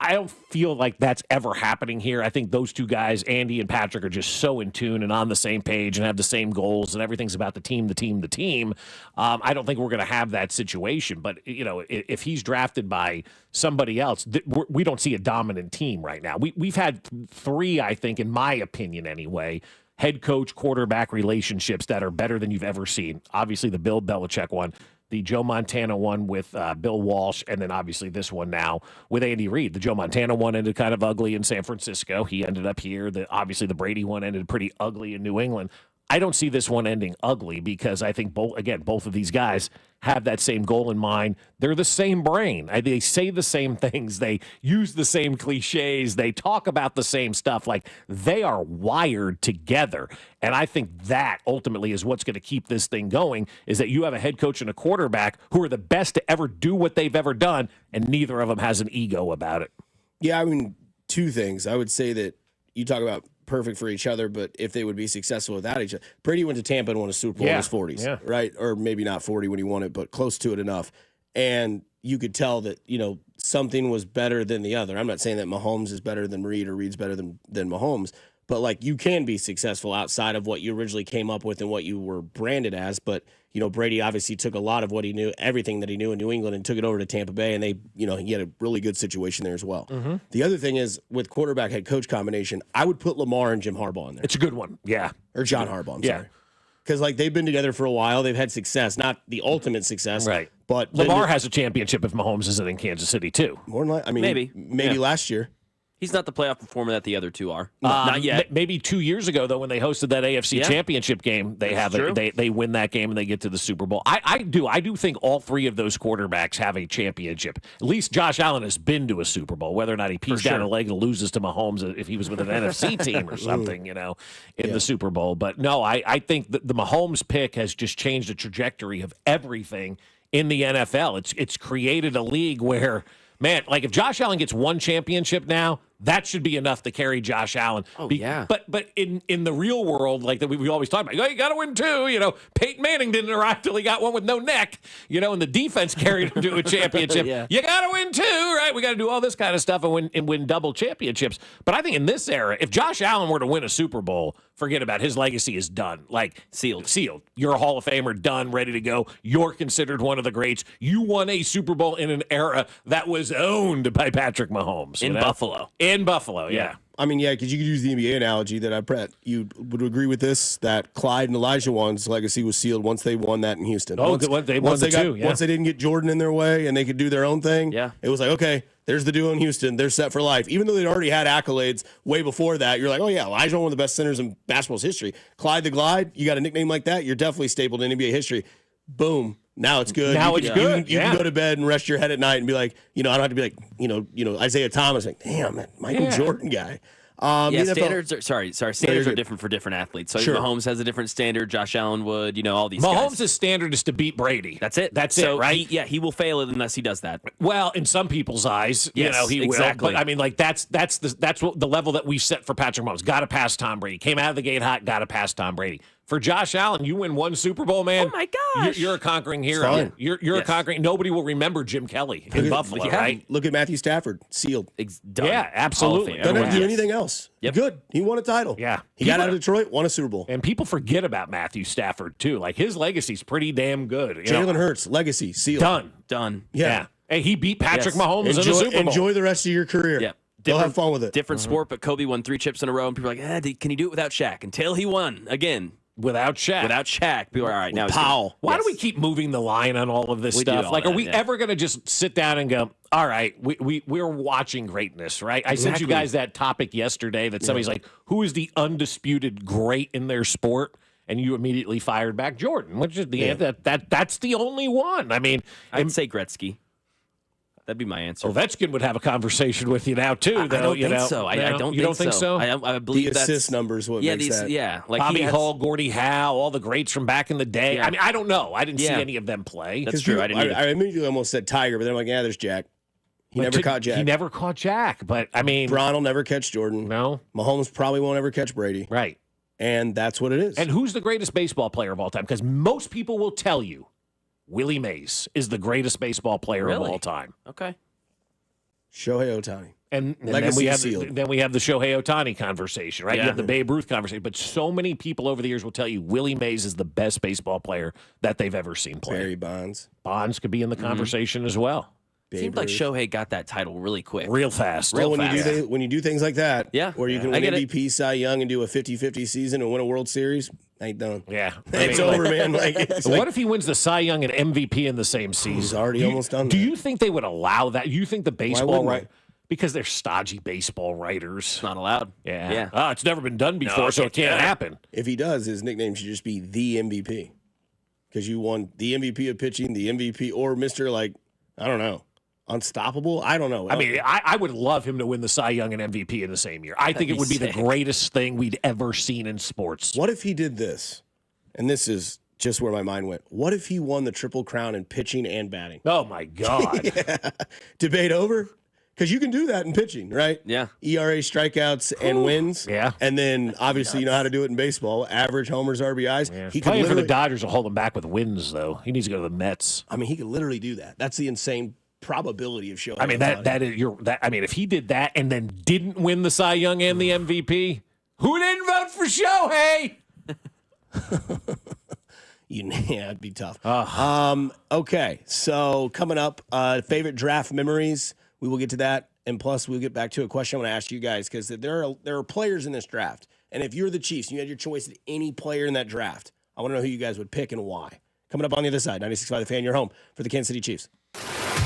I don't feel like that's ever happening here. I think those two guys, Andy and Patrick, are just so in tune and on the same page and have the same goals, and everything's about the team. I don't think we're going to have that situation. But, if he's drafted by somebody else, we don't see a dominant team right now. We've had three, I think, in my opinion anyway, head coach quarterback relationships that are better than you've ever seen. Obviously, the Bill Belichick one, the Joe Montana one with Bill Walsh, and then obviously this one now with Andy Reid. The Joe Montana one ended kind of ugly in San Francisco. He ended up here. Obviously the Brady one ended pretty ugly in New England. I don't see this one ending ugly because I think both of these guys have that same goal in mind. They're the same brain. They say the same things. They use the same cliches. They talk about the same stuff. Like, they are wired together. And I think that ultimately is what's going to keep this thing going, is that you have a head coach and a quarterback who are the best to ever do what they've ever done, and neither of them has an ego about it. Yeah, I mean, two things. I would say that you talk about perfect for each other, but if they would be successful without each other. Brady went to Tampa and won a Super Bowl in his 40s, right? Or maybe not 40 when he won it, but close to it enough. And you could tell that, something was better than the other. I'm not saying that Mahomes is better than Reid or Reid's better than Mahomes, but like, you can be successful outside of what you originally came up with and what you were branded as. But, Brady obviously took a lot of what he knew, everything that he knew in New England, and took it over to Tampa Bay, and he had a really good situation there as well. Mm-hmm. The other thing is, with quarterback head coach combination, I would put Lamar and Jim Harbaugh in there. It's a good one. Yeah. Or John Harbaugh, I'm sorry. Because, they've been together for a while. They've had success. Not the ultimate success. Right. But Lamar has a championship if Mahomes isn't in Kansas City, too. More than likely. I mean, maybe last year. He's not the playoff performer that the other two are. Not yet. Maybe 2 years ago, though, when they hosted that AFC Championship game, they win that game and they get to the Super Bowl. I do think all three of those quarterbacks have a championship. At least Josh Allen has been to a Super Bowl. Whether or not he pees down a leg and loses to Mahomes if he was with an NFC team or something, in the Super Bowl. But no, I think that the Mahomes pick has just changed the trajectory of everything in the NFL. It's created a league where, man, if Josh Allen gets one championship now, that should be enough to carry Josh Allen. Yeah. But in the real world, we always talk about, you got to win two. Peyton Manning didn't arrive till he got one with no neck. And the defense carried him to a championship. You got to win two, right? We got to do all this kind of stuff and win double championships. But I think in this era, if Josh Allen were to win a Super Bowl, forget about it. His legacy is done. Sealed. You're a Hall of Famer, done, ready to go. You're considered one of the greats. You won a Super Bowl in an era that was owned by Patrick Mahomes. In Buffalo. In Buffalo, yeah. I mean, because you could use the NBA analogy that I bet you would agree with this, that Clyde and Elijah Wan's legacy was sealed once they won that in Houston. Once they didn't get Jordan in their way and they could do their own thing, it was like, okay, there's the duo in Houston. They're set for life. Even though they'd already had accolades way before that, you're like, oh, yeah, Elijah, one of the best centers in basketball's history. Clyde the Glide, you got a nickname like that, you're definitely stapled in NBA history. Boom. Now it's good. You can go to bed and rest your head at night and be like, I don't have to be like, Isaiah Thomas, like, damn, that Michael Jordan guy. Standards are different for different athletes. So Mahomes has a different standard. Josh Allen would, all these guys. Mahomes' standard is to beat Brady. That's it. That's it, right? He will fail it unless he does that. Well, in some people's eyes, he exactly. will. But I mean, that's what the level that we've set for Patrick Mahomes. Got to pass Tom Brady. Came out of the gate hot. Got to pass Tom Brady. For Josh Allen, you win one Super Bowl, man. Oh my gosh, you're a conquering hero. You're a conquering. Nobody will remember Jim Kelly in Buffalo, right? Look at Matthew Stafford, sealed. Done. Yeah, absolutely. Doesn't have to do anything else. Yep. Good. He won a title. Yeah, he got out of Detroit, won a Super Bowl. And people forget about Matthew Stafford too. His legacy's pretty damn good. Jalen Hurts, legacy sealed. Done. Yeah. Hey, he beat Patrick Mahomes in the Super Bowl. Enjoy the rest of your career. Yeah. Go have fun with it. Different sport, but Kobe won 3 chips in a row, and people are like, can he do it without Shaq? Until he won again. Without Shaq. People are all right. Now Powell. Why do we keep moving the line on all of this stuff? Are we ever going to just sit down and go, all right, we're watching greatness, right? I sent you guys that topic yesterday that somebody's like, who is the undisputed great in their sport? And you immediately fired back Jordan, which is the answer. That's the only one. I mean, I'd say Gretzky. That'd be my answer. Ovechkin would have a conversation with you now too, though. I don't think so. I don't. You don't think so? I believe the assist numbers. What makes that? Yeah, like Bobby Hull, Gordie Howe, all the greats from back in the day. Yeah. I mean, I don't know. I didn't see any of them play. That's true. I immediately almost said Tiger, but then I'm like, yeah, there's Jack. He never caught Jack. He never caught Jack. But I mean, Bron will never catch Jordan. No. Mahomes probably won't ever catch Brady. Right. And that's what it is. And who's the greatest baseball player of all time? Because most people will tell you Willie Mays is the greatest baseball player of all time. Okay. Shohei Ohtani. And then Legacy we have sealed. then we have the Shohei Ohtani conversation, right? Yeah. You have the Babe Ruth conversation. But so many people over the years will tell you Willie Mays is the best baseball player that they've ever seen play. Barry Bonds. Bonds could be in the conversation as well. Seemed like Shohei got that title really quick. Real fast. Well, when you do things like that, where you can I win get MVP, Cy Young, and do a 50-50 season and win a World Series, ain't done. Yeah. It's over, man. What if he wins the Cy Young and MVP in the same season? He's already almost done Do you think they would allow that? You think the baseball wouldn't right? Because they're stodgy baseball writers. It's not allowed. Yeah. Oh, it's never been done before, so it can't happen. If he does, his nickname should just be the MVP. Because you won the MVP of pitching, the MVP, or Mr. I don't know. Unstoppable? I don't know. I mean, I would love him to win the Cy Young and MVP in the same year. I think it would be the greatest thing we'd ever seen in sports. What if he did this? And this is just where my mind went. What if he won the Triple Crown in pitching and batting? Oh, my God. Debate over? Because you can do that in pitching, right? Yeah. ERA, strikeouts, and wins. Yeah. And then, obviously, you know how to do it in baseball. Average homers, RBIs. Yeah. He could Playing for the literally, Dodgers will hold him back with wins, though. He needs to go to the Mets. I mean, he could literally do that. That's the insane probability of Shohei. I mean, if he did that and then didn't win the Cy Young and the MVP, who didn't vote for Shohei? Yeah, it'd be tough. Okay, so coming up, favorite draft memories. We will get to that, and plus we'll get back to a question I want to ask you guys because there are players in this draft, and if you're the Chiefs and you had your choice at any player in that draft, I want to know who you guys would pick and why. Coming up on the other side, 96.5 The Fan, your home for the Kansas City Chiefs.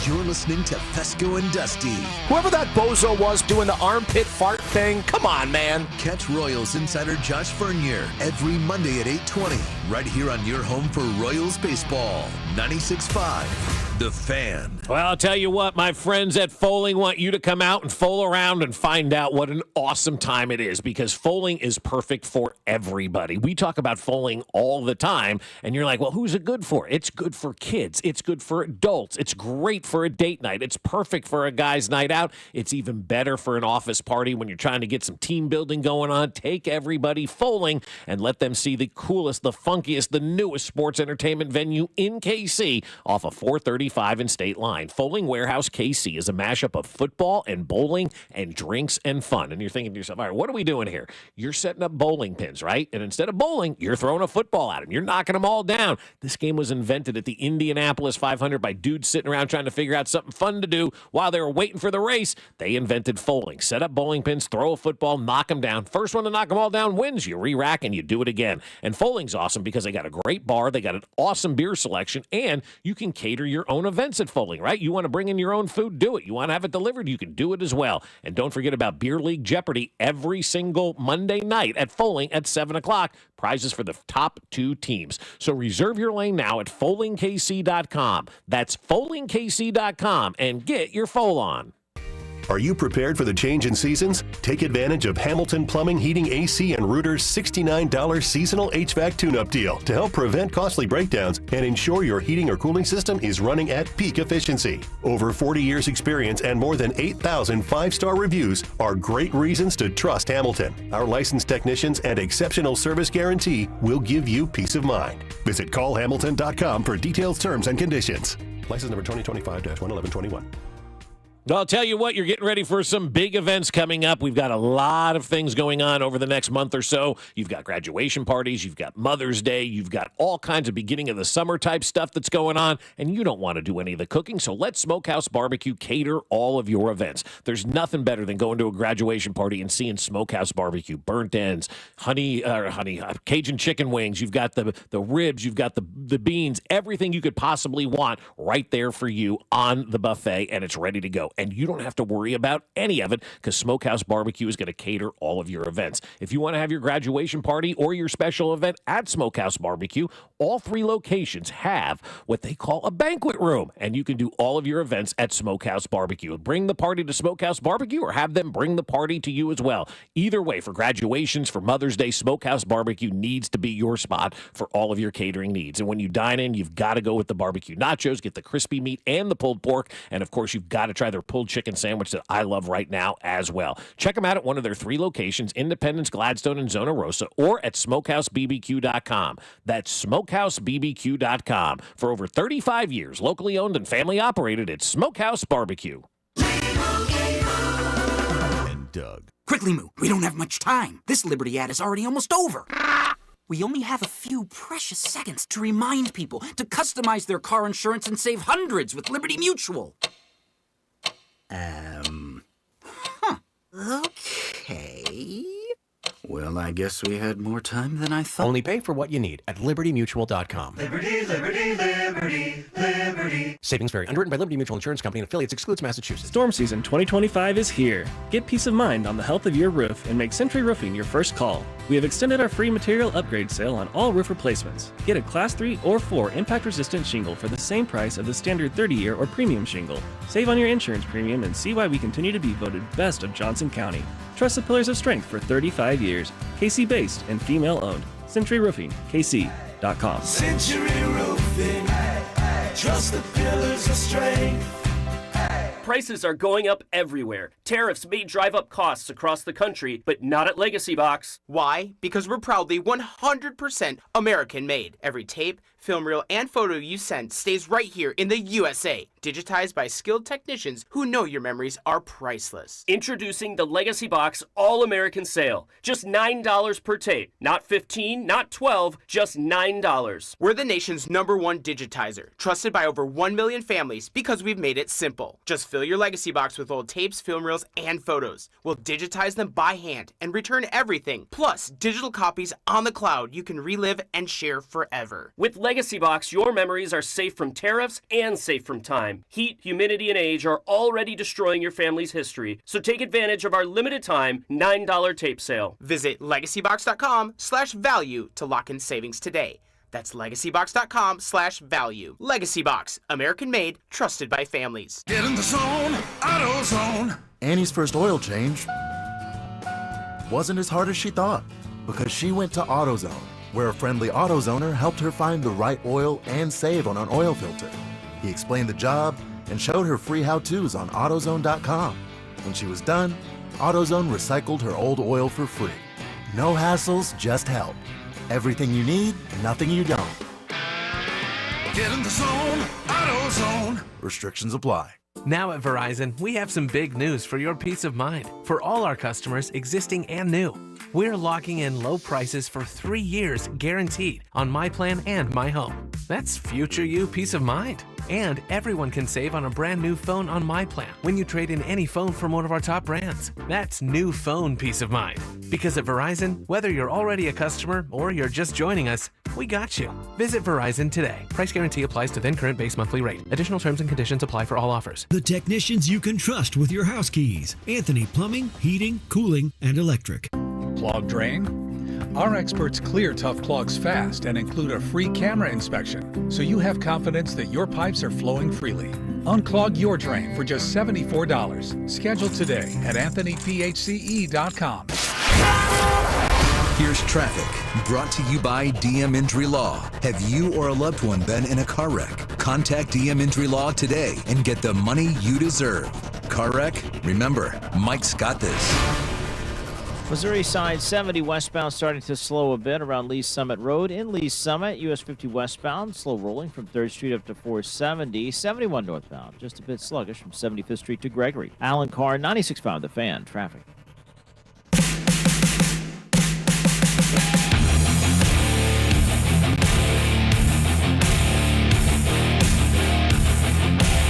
You're listening to Fescoe and Dusty. Whoever that bozo was doing the armpit fart thing, come on, man. Catch Royals insider Josh Vernier every Monday at 8:20, right here on your home for Royals baseball, 96.5 The Fan. Well, I'll tell you what, my friends at Foaling want you to come out and foal around and find out what an awesome time it is because foaling is perfect for everybody. We talk about foaling all the time, and you're like, well, who's it good for? It's good for kids. It's good for adults. It's great for a date night. It's perfect for a guy's night out. It's even better for an office party when you're trying to get some team building going on. Take everybody foaling and let them see the coolest, the funkiest, the newest sports entertainment venue in KC off of 435 and State Line. Foaling Warehouse KC is a mashup of football and bowling and drinks and fun. And you're thinking to yourself, all right, what are we doing here? You're setting up bowling pins, right? And instead of bowling, you're throwing a football at them. You're knocking them all down. This game was invented at the Indianapolis 500 by dudes sitting around trying to figure out something fun to do while they were waiting for the race. They invented foaling. Set up bowling pins, throw a football, knock them down. First one to knock them all down wins. You re-rack and you do it again. And foaling's awesome because they got a great bar, they got an awesome beer selection, and you can cater your own events at Foaling, right? You want to bring in your own food, do it. You want to have it delivered, you can do it as well. And don't forget about Beer League Jeopardy every single Monday night at Foaling at 7 o'clock. Prizes for the top 2 teams. So reserve your lane now at FoalingKC.com. That's FoalingKC.com and get your foal on. Are you prepared for the change in seasons? Take advantage of Hamilton Plumbing, Heating, AC, and Router's $69 seasonal HVAC tune-up deal to help prevent costly breakdowns and ensure your heating or cooling system is running at peak efficiency. Over 40 years experience and more than 8,000 5-star reviews are great reasons to trust Hamilton. Our licensed technicians and exceptional service guarantee will give you peace of mind. Visit callhamilton.com for details, terms, and conditions. License number 2025-11121. I'll tell you what, you're getting ready for some big events coming up. We've got a lot of things going on over the next month or so. You've got graduation parties, you've got Mother's Day, you've got all kinds of beginning of the summer type stuff that's going on, and you don't want to do any of the cooking, so let Smokehouse Barbecue cater all of your events. There's nothing better than going to a graduation party and seeing Smokehouse Barbecue, burnt ends, Cajun chicken wings, you've got the ribs, you've got the beans, everything you could possibly want right there for you on the buffet, and it's ready to go. and you don't have to worry about any of it because Smokehouse Barbecue is going to cater all of your events. If you want to have your graduation party or your special event at Smokehouse Barbecue, all 3 locations have what they call a banquet room, and you can do all of your events at Smokehouse Barbecue. Bring the party to Smokehouse Barbecue or have them bring the party to you as well. Either way, for graduations, for Mother's Day, Smokehouse Barbecue needs to be your spot for all of your catering needs. And when you dine in, you've got to go with the barbecue nachos, get the crispy meat and the pulled pork, and of course, you've got to try their pulled chicken sandwich that I love right now as well. Check them out at one of their 3 locations, Independence, Gladstone, and Zona Rosa, or at SmokehouseBBQ.com. That's SmokehouseBBQ.com. For over 35 years, locally owned and family operated, it's Smokehouse Barbecue. And Doug. Quickly, Moo. We don't have much time. This Liberty ad is already almost over. We only have a few precious seconds to remind people to customize their car insurance and save hundreds with Liberty Mutual. Okay. Well, I guess we had more time than I thought. Only pay for what you need at libertymutual.com. Liberty, liberty, liberty, liberty. Savings vary. Underwritten by Liberty Mutual Insurance Company and affiliates. Excludes Massachusetts. Storm season 2025 is here. Get peace of mind on the health of your roof and make Century Roofing your first call. We have extended our free material upgrade sale on all roof replacements. Get a Class 3 or 4 impact-resistant shingle for the same price of the standard 30-year or premium shingle. Save on your insurance premium and see why we continue to be voted best of Johnson County. Trust the pillars of strength for 35 years. KC-based and female-owned. Century Roofing, KC.com. Century Roofing. Trust the pillars of strength. Prices are going up everywhere. Tariffs may drive up costs across the country, but not at Legacy Box. Why? Because we're proudly 100% American made. Every tape, film reel, and photo you send stays right here in the USA, digitized by skilled technicians who know your memories are priceless. Introducing the Legacy Box All-American Sale. Just $9 per tape. Not $15, not $12, just $9. We're the nation's #1 digitizer, trusted by over 1 million families because we've made it simple. Just fill your Legacy Box with old tapes, film reels, and photos. We'll digitize them by hand and return everything, plus digital copies on the cloud you can relive and share forever. With Legacy Box, your memories are safe from tariffs and safe from time. Heat, humidity, and age are already destroying your family's history, so take advantage of our limited time $9 tape sale. Visit legacybox.com/value to lock in savings today. That's legacybox.com/value. Legacy Box, American made, trusted by families. Get in the zone, AutoZone. Annie's first oil change wasn't as hard as she thought because she went to AutoZone, where a friendly AutoZoner helped her find the right oil and save on an oil filter. He explained the job and showed her free how-tos on AutoZone.com. When she was done, AutoZone recycled her old oil for free. No hassles, just help. Everything you need, nothing you don't. Get in the zone, AutoZone. Restrictions apply. Now at Verizon, we have some big news for your peace of mind. For all our customers, existing and new, we're locking in low prices for 3 years guaranteed on My Plan and My Home. That's future you peace of mind. And everyone can save on a brand new phone on My Plan when you trade in any phone from one of our top brands. That's new phone peace of mind. Because at Verizon, whether you're already a customer or you're just joining us, we got you. Visit Verizon today. Price guarantee applies to then current base monthly rate. Additional terms and conditions apply for all offers. The technicians you can trust with your house keys. Anthony Plumbing, Heating, Cooling, and Electric. Clog drain? Our experts clear tough clogs fast and include a free camera inspection, so you have confidence that your pipes are flowing freely. Unclog your drain for just $74. Schedule today at anthonyphce.com. Here's traffic, brought to you by DM Injury Law. Have you or a loved one been in a car wreck? Contact DM Injury Law today and get the money you deserve. Car wreck? Remember, Mike's got this. Missouri side 70 westbound starting to slow a bit around Lee's Summit Road. In Lee's Summit, US 50 westbound, slow rolling from 3rd Street up to 470. 71 northbound, just a bit sluggish from 75th Street to Gregory. Alan Carr, 96.5 The Fan, traffic.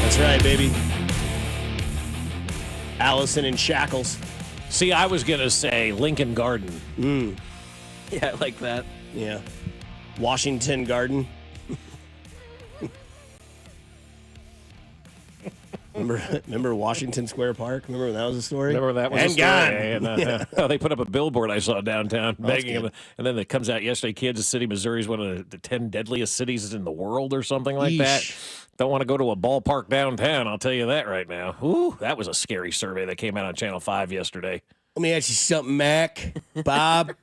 That's right, baby. Allison in shackles. See, I was going to say Lincoln Garden. Yeah, I like that. Yeah. Washington Garden. Remember Washington Square Park? Remember when that was a story? Remember that was and a story? gone. And, they put up a billboard I saw downtown begging him. And then it comes out yesterday, Kansas City, Missouri is one of the 10 deadliest cities in the world or something like that. Don't want to go to a ballpark downtown, I'll tell you that right now. Ooh, that was a scary survey that came out on Channel 5 yesterday. Let me ask you something, Mac, Bob.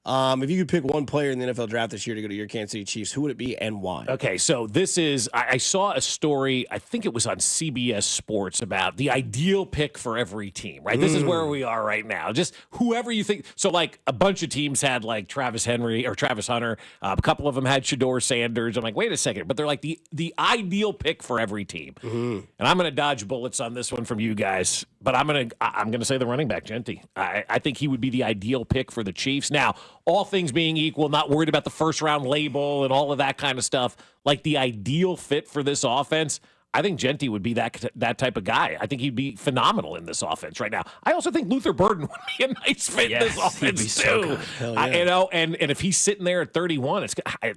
If you could pick one player in the NFL draft this year to go to your Kansas City Chiefs, who would it be and why? Okay, so this is, I saw a story, I think it was on CBS Sports, about the ideal pick for every team, right? This is where we are right now. Just whoever you think. So, like, a bunch of teams had, like, Travis Hunter. A couple of them had Shador Sanders. I'm like, wait a second. But they're like the ideal pick for every team. And I'm going to dodge bullets on this one from you guys. But I'm gonna say the running back, Genty. I think he would be the ideal pick for the Chiefs. Now, all things being equal, not worried about the first-round label and all of that kind of stuff, like the ideal fit for this offense, I think Genty would be that type of guy. I think he'd be phenomenal in this offense right now. I also think Luther Burden would be a nice fit in this offense too. So yeah. And if he's sitting there at 31, it's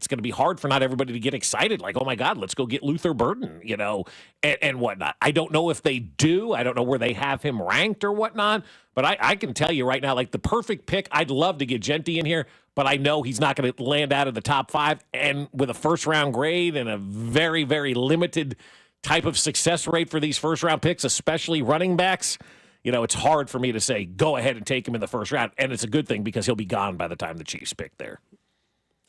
going to be hard for not everybody to get excited. Like, oh my God, let's go get Luther Burden, and whatnot. I don't know if they do. I don't know where they have him ranked or whatnot. But I can tell you right now, like the perfect pick. I'd love to get Genty in here, but I know he's not going to land out of the top 5. And with a first-round grade and a very, very limited type of success rate for these first-round picks, especially running backs, it's hard for me to say, go ahead and take him in the first round. And it's a good thing because he'll be gone by the time the Chiefs pick there.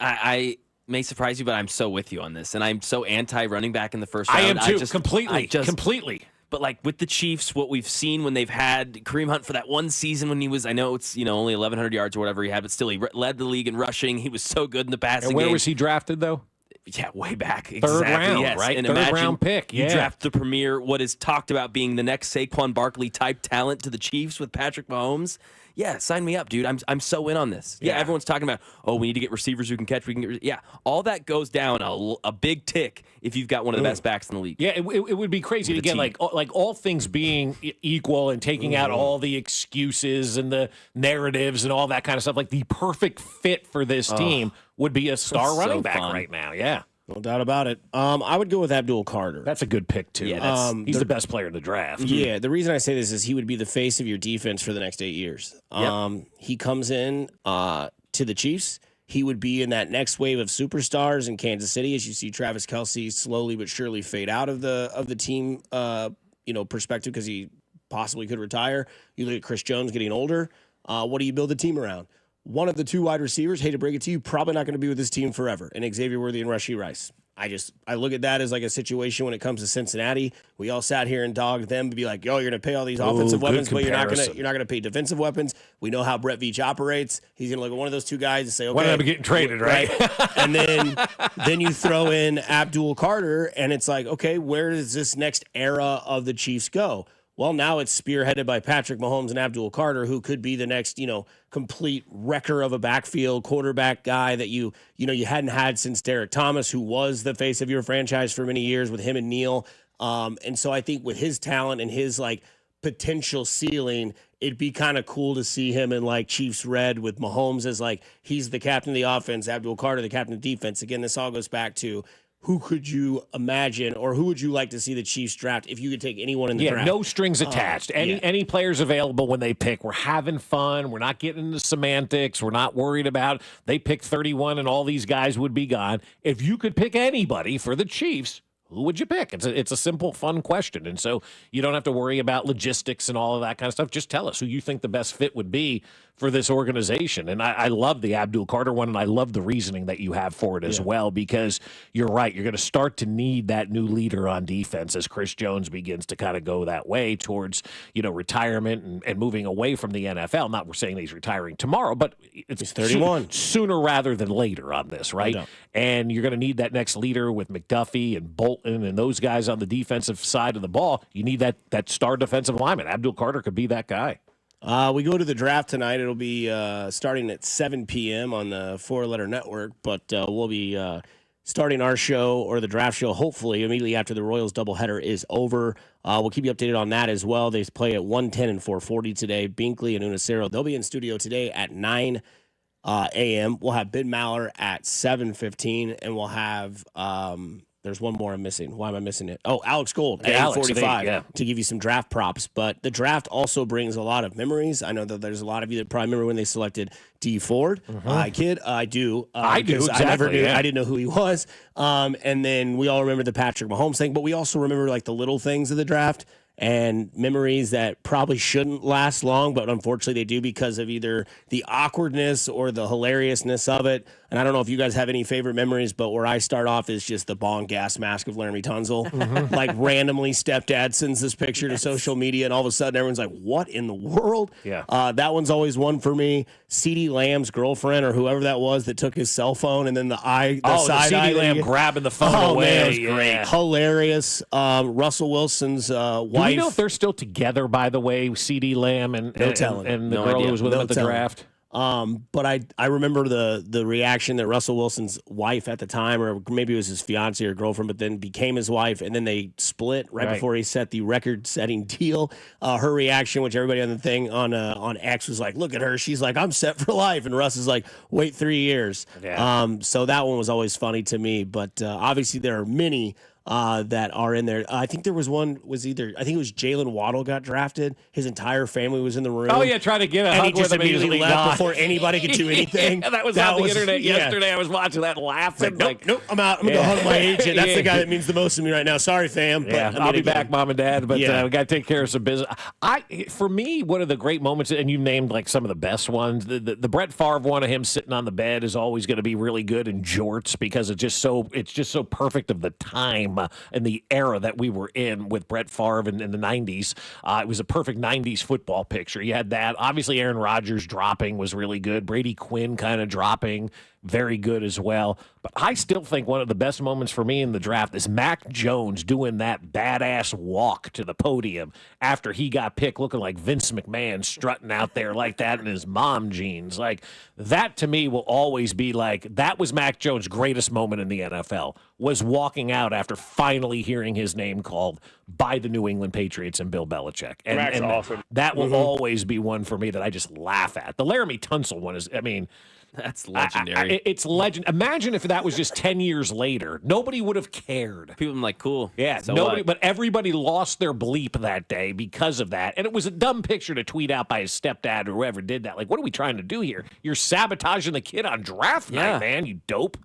I may surprise you, but I'm so with you on this. And I'm so anti-running back in the first round. I am too, completely. But like with the Chiefs, what we've seen when they've had Kareem Hunt for that one season when he was, I know it's only 1,100 yards or whatever he had, but still he led the league in rushing. He was so good in the passing game. And where was he drafted, though? Yeah, way back. Third exactly, round, yes. right? And Third round pick, You draft the premier, what is talked about being the next Saquon Barkley-type talent to the Chiefs with Patrick Mahomes. Yeah, sign me up, dude. I'm so in on this. Yeah, everyone's talking about, we need to get receivers who can catch. All that goes down a big tick if you've got one of the best backs in the league. Yeah, it would be crazy to get like all things being equal and taking out all the excuses and the narratives and all that kind of stuff. Like the perfect fit for this team would be a star running back right now. Yeah. No doubt about it. I would go with Abdul Carter. That's a good pick, too. Yeah, he's the best player in the draft. Yeah, the reason I say this is he would be the face of your defense for the next 8 years. He comes in to the Chiefs. He would be in that next wave of superstars in Kansas City as you see Travis Kelce slowly but surely fade out of the team perspective because he possibly could retire. You look at Chris Jones getting older. What do you build a team around? One of the 2 wide receivers, hate to break it to you, probably not going to be with this team forever, and Xavier Worthy and Rashee Rice. I look at that as like a situation when it comes to Cincinnati. We all sat here and dogged them to be like, you're going to pay all these offensive weapons, but you're not going to pay defensive weapons. We know how Brett Veach operates. He's going to look at one of those 2 guys and say, okay, when am I getting traded, right? And then you throw in Abdul Carter, and it's like, okay, where does this next era of the Chiefs go? Well, now it's spearheaded by Patrick Mahomes and Abdul Carter, who could be the next, complete wrecker of a backfield quarterback guy that you hadn't had since Derek Thomas, who was the face of your franchise for many years with him and Neal. And so I think with his talent and his potential ceiling, it'd be kind of cool to see him in Chiefs red with Mahomes as he's the captain of the offense, Abdul Carter the captain of defense. Again, this all goes back to who could you imagine or who would you like to see the Chiefs draft if you could take anyone in the draft? No strings attached. Any players available when they pick. We're having fun. We're not getting into semantics. We're not worried about they pick 31 and all these guys would be gone. If you could pick anybody for the Chiefs, who would you pick? It's a simple, fun question. And so you don't have to worry about logistics and all of that kind of stuff. Just tell us who you think the best fit would be for this organization. And I love the Abdul Carter one, and I love the reasoning that you have for it as well, because you're right. You're going to start to need that new leader on defense as Chris Jones begins to kind of go that way towards, retirement and moving away from the NFL. Not we're saying he's retiring tomorrow, but it's 31 sooner rather than later on this, right? And you're going to need that next leader with McDuffie and Bolton and those guys on the defensive side of the ball. You need that star defensive lineman. Abdul Carter could be that guy. We go to the draft tonight. It'll be starting at 7 p.m. on the 4-letter network, but we'll be starting our show or the draft show hopefully immediately after the Royals doubleheader is over. We'll keep you updated on that as well. They play at 1:10 and 4:40 today. Binkley and Unicero, they'll be in studio today at 9 a.m. We'll have Ben Maller at 7:15, and we'll have there's one more I'm missing. Why am I missing it? Oh, Alex Gold, Yeah, Alex, 45, to give you some draft props. But the draft also brings a lot of memories. I know that there's a lot of you that probably remember when they selected D Ford. I do. I do, Because I never exactly, knew. yeah. I didn't know who he was. And then we all remember the Patrick Mahomes thing, but we also remember like the little things of the draft and memories that probably shouldn't last long, but unfortunately they do because of either the awkwardness or the hilariousness of it. And I don't know if you guys have any favorite memories, but where I start off is just the bong gas mask of Laramie Tunsil. Like randomly stepdad sends this picture to social media and all of a sudden everyone's like, what in the world? Yeah. That one's always one for me. CeeDee Lamb's girlfriend or whoever that was that took his cell phone and then the side the eye. CeeDee Lamb grabbing the phone away. Man, it was Yeah. great. Hilarious. Russell Wilson's wife. Do we know if they're still together, by the way, CeeDee Lamb and the girl who was with him at the draft? But I remember the reaction that Russell Wilson's wife at the time, or maybe it was his fiance or girlfriend, but then became his wife, and then they split right before he set the record-setting deal. Her reaction, which everybody on the thing on X was like, "Look at her, she's like, I'm set for life," and Russ is like, "Wait 3 years." Yeah. So that one was always funny to me, but obviously there are many. That are in there. I think there was one. I think it was Jalen Waddle got drafted. His entire family was in the room. Oh yeah, trying to get a and hug he just with him immediately left before anybody could do anything. Yeah, that was on the internet yesterday. I was watching that laughing. Nope, I'm out. I'm gonna go hug my agent. That's the guy that means the most to me right now. Sorry, fam. Yeah, but I'll be back, Mom and Dad. But we got to take care of some business. For me, one of the great moments, and you named like some of the best ones. The Brett Favre one of him sitting on the bed is always going to be really good in jorts because it's just so perfect of the time and the era that we were in with Brett Favre in the 90s. It was a perfect 90s football picture. You had that. Obviously, Aaron Rodgers dropping was really good. Brady Quinn kind of dropping, very good as well. But I still think one of the best moments for me in the draft is Mac Jones doing that badass walk to the podium after he got picked, looking like Vince McMahon, strutting out there like that in his mom jeans. Like, that to me will always be like, that was Mac Jones' greatest moment in the NFL, was walking out after finally hearing his name called by the New England Patriots and Bill Belichick. And awesome. That will always be one for me that I just laugh at. The Laramie Tunsil one is, I mean, that's legendary. It's legend. Imagine if that was just 10 years later. Nobody would have cared. People have been like, cool. Yeah, so nobody. what? But everybody lost their bleep that day because of that. And it was a dumb picture to tweet out by his stepdad or whoever did that. Like, what are we trying to do here? You're sabotaging the kid on draft night, man, you dope.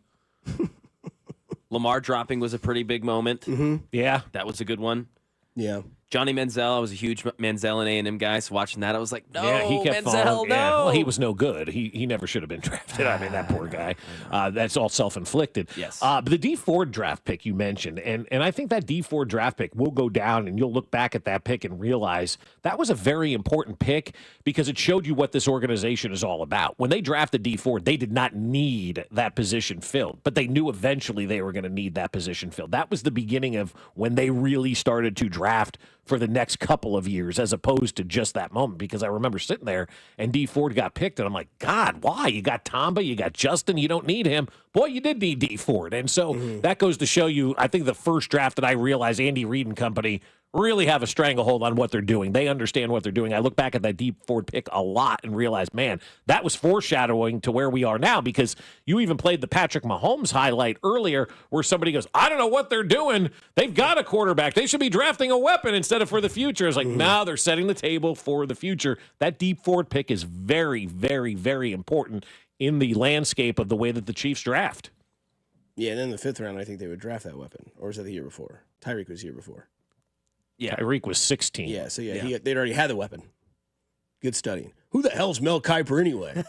Lamar dropping was a pretty big moment. Yeah. That was a good one. Yeah. Johnny Manziel, I was a huge Manziel and A&M guy, so watching that, I was like, no, Yeah, he kept Manziel, falling. no. Yeah. Well, he was no good. He never should have been drafted. I mean, that poor guy. That's all self-inflicted. Yes. But the D Ford draft pick you mentioned, and I think that D Ford draft pick will go down, and you'll look back at that pick and realize that was a very important pick because it showed you what this organization is all about. When they drafted D Ford, they did not need that position filled, but they knew eventually they were going to need that position filled. That was the beginning of when they really started to draft for the next couple of years as opposed to just that moment, because I remember sitting there and D Ford got picked and I'm like, God, why? You got Tamba, you got Justin, you don't need him. Boy, you did need D Ford. And so that goes to show you, I think the first draft that I realized Andy Reid and company really have a stranglehold on what they're doing. They understand what they're doing. I look back at that D Ford pick a lot and realize, man, that was foreshadowing to where we are now, because you even played the Patrick Mahomes highlight earlier where somebody goes, I don't know what they're doing. They've got a quarterback. They should be drafting a weapon instead of for the future. It's like, now they're setting the table for the future. That D Ford pick is very, very, very important in the landscape of the way that the Chiefs draft. Yeah, and then the 5th round, I think they would draft that weapon. Or was that the year before? Tyreek was the year before. Yeah, Tyreek was 16. Yeah, so they'd already had the weapon. Good studying. Who the hell's Mel Kiper anyway?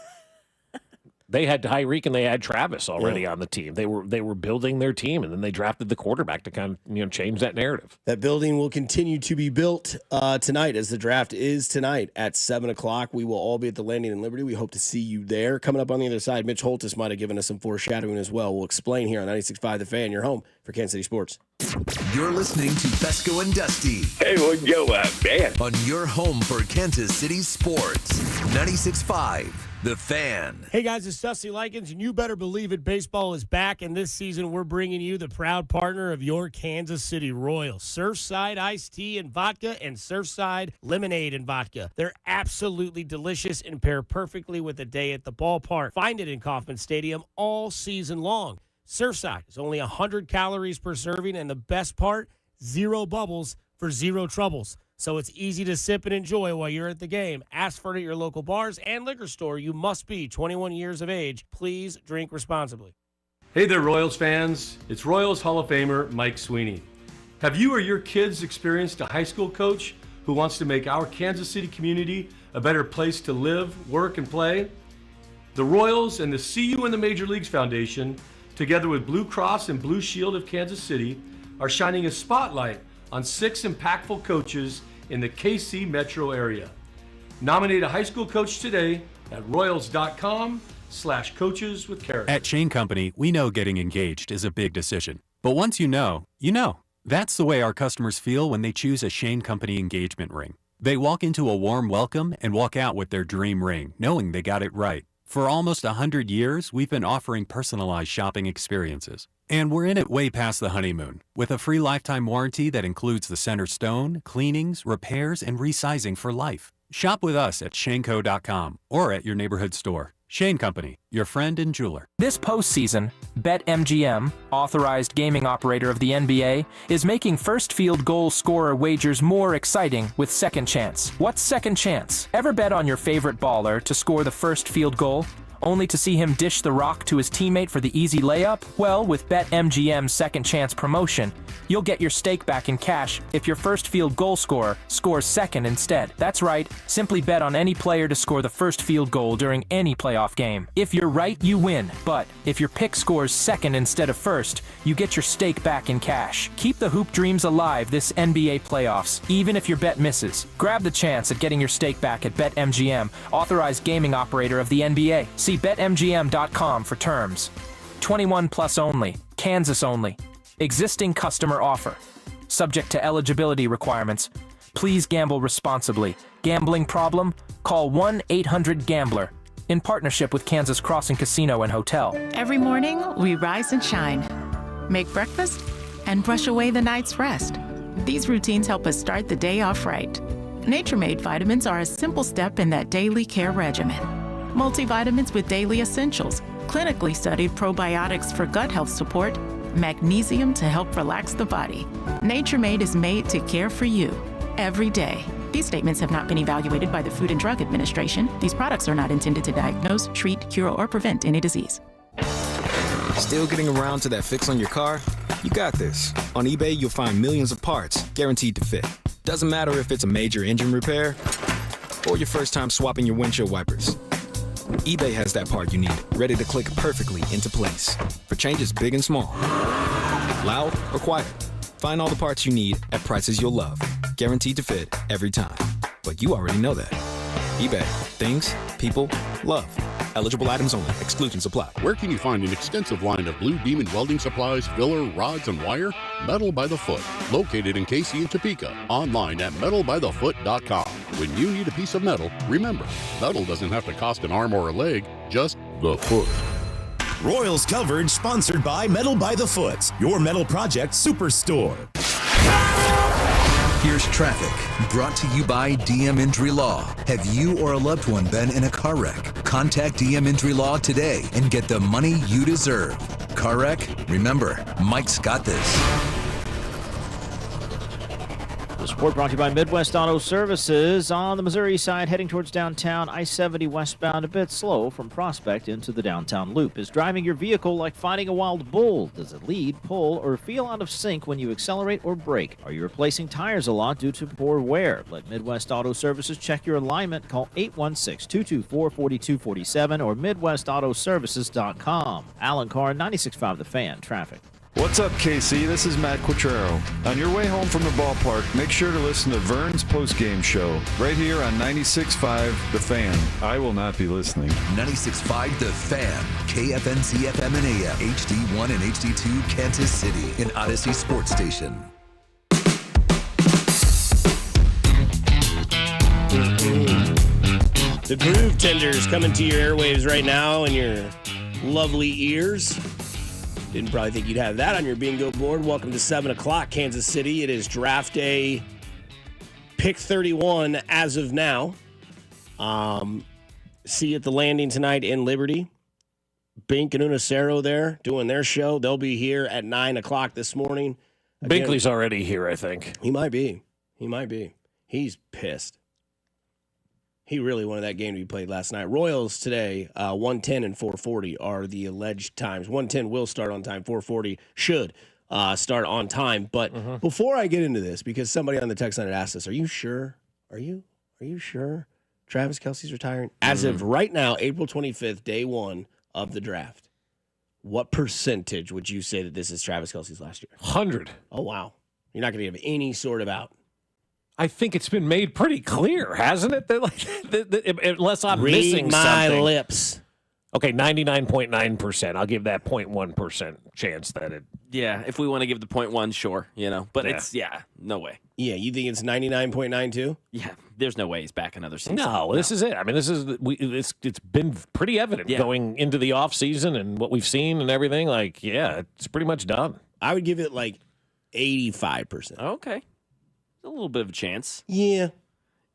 They had Tyreek and they had Travis already on the team. They were building their team, and then they drafted the quarterback to kind of change that narrative. That building will continue to be built tonight, as the draft is tonight at 7:00. We will all be at the Landing in Liberty. We hope to see you there. Coming up on the other side, Mitch Holtis might have given us some foreshadowing as well. We'll explain here on 96.5 The Fan, your home for Kansas City sports. You're listening to Fescoe and Dusty. Hey, what's going on, man? On your home for Kansas City sports. 96.5 The Fan. Hey guys, it's Dusty Likens, and you better believe it, baseball is back, and this season we're bringing you the proud partner of your Kansas City Royals, Surfside Iced Tea and Vodka and Surfside Lemonade and Vodka. They're absolutely delicious and pair perfectly with a day at the ballpark. Find it in Kauffman Stadium all season long. Surfside is only 100 calories per serving, and the best part, 0 bubbles for 0 troubles. So it's easy to sip and enjoy while you're at the game. Ask for it at your local bars and liquor store. You must be 21 years of age. Please drink responsibly. Hey there, Royals fans. It's Royals Hall of Famer Mike Sweeney. Have you or your kids experienced a high school coach who wants to make our Kansas City community a better place to live, work, and play? The Royals and the See You in the Major Leagues Foundation, together with Blue Cross and Blue Shield of Kansas City, are shining a spotlight on 6 impactful coaches in the KC metro area. Nominate a high school coach today at royals.com/coaches with character. At Chain Company, we know getting engaged is a big decision. But once you know, you know. That's the way our customers feel when they choose a Chain Company engagement ring. They walk into a warm welcome and walk out with their dream ring, knowing they got it right. For almost 100 years, we've been offering personalized shopping experiences. And we're in it way past the honeymoon, with a free lifetime warranty that includes the center stone, cleanings, repairs, and resizing for life. Shop with us at shaneco.com or at your neighborhood store. Shane Company, your friend and jeweler. This postseason, BetMGM, authorized gaming operator of the NBA, is making first field goal scorer wagers more exciting with Second Chance. What's Second Chance? Ever bet on your favorite baller to score the first field goal, only to see him dish the rock to his teammate for the easy layup? Well, with BetMGM's Second Chance promotion, you'll get your stake back in cash if your first field goal scorer scores second instead. That's right, simply bet on any player to score the first field goal during any playoff game. If you're right, you win, but if your pick scores second instead of first, you get your stake back in cash. Keep the hoop dreams alive this NBA playoffs, even if your bet misses. Grab the chance at getting your stake back at BetMGM, authorized gaming operator of the NBA. See BetMGM.com for terms. 21 plus only. Kansas only. Existing customer offer. Subject to eligibility requirements. Please gamble responsibly. Gambling problem? Call 1-800-GAMBLER. In partnership with Kansas Crossing Casino and Hotel. Every morning, we rise and shine. Make breakfast and brush away the night's rest. These routines help us start the day off right. Nature-Made vitamins are a simple step in that daily care regimen. Multivitamins with daily essentials, clinically studied probiotics for gut health support, magnesium to help relax the body. Nature-Made is made to care for you every day. These statements have not been evaluated by the Food and Drug Administration. These products are not intended to diagnose, treat, cure, or prevent any disease. Still getting around to that fix on your car? You got this. On eBay, you'll find millions of parts guaranteed to fit. Doesn't matter if it's a major engine repair or your first time swapping your windshield wipers. eBay has that part you need, ready to click perfectly into place for changes big and small, loud or quiet. Find all the parts you need at prices you'll love, guaranteed to fit every time. But you already know that. eBay, things, people, love. Eligible items only. Exclusions apply. Where can you find an extensive line of Blue Demon welding supplies, filler, rods, and wire? Metal by the Foot, located in KC and Topeka. Online at metalbythefoot.com. When you need a piece of metal, remember, metal doesn't have to cost an arm or a leg, just the foot. Royals coverage sponsored by Metal by the Foot, your metal project superstore. Here's traffic, brought to you by DM Injury Law. Have you or a loved one been in a car wreck? Contact DM Injury Law today and get the money you deserve. Car wreck? Remember, Mike's got this. The support brought to you by Midwest Auto Services. On the Missouri side, heading towards downtown, I-70 westbound, a bit slow from Prospect into the downtown loop. Is driving your vehicle like fighting a wild bull? Does it lead, pull, or feel out of sync when you accelerate or brake? Are you replacing tires a lot due to poor wear? Let Midwest Auto Services check your alignment. Call 816-224-4247 or MidwestAutoservices.com. Alan Carr, 96.5 The Fan. Traffic. What's up, KC? This is Matt Quattrero. On your way home from the ballpark, make sure to listen to Vern's postgame show right here on 96.5 The Fan. I will not be listening. 96.5 The Fan, KFNC FM and AM, HD1 and HD2 Kansas City, an Odyssey sports station. The Groove Tenders coming to your airwaves right now in your lovely ears. Didn't probably think you'd have that on your bingo board. Welcome to 7 o'clock, Kansas City. It is draft day, pick 31 as of now. See you at the Landing tonight in Liberty. Bink and Unicero there doing their show. They'll be here at 9 o'clock this morning. Again, Binkley's already here, I think. He might be. He's pissed. He really wanted that game to be played last night. Royals today, 1:10 and 4:40 are the alleged times. 1:10 will start on time. 4:40 should start on time. But before I get into this, because somebody on the text line had asked us, are you sure? Are you sure Travis Kelce's retiring? As of right now, April 25th, day one of the draft, what percentage would you say that this is Travis Kelce's last year? 100. Oh, wow. You're not going to give any sort of out. I think it's been made pretty clear, hasn't it? Unless I'm Read missing my something. lips. Okay, 99.9%. I'll give that 0.1% chance that it. Yeah, if we want to give the 0.1, sure, But it's no way. Yeah, you think it's 99.92? Yeah, there's no way he's back another season. No, this is it. I mean, it's been pretty evident going into the offseason and what we've seen and everything. Like, it's pretty much done. I would give it like 85%. Okay. A little bit of a chance. Yeah.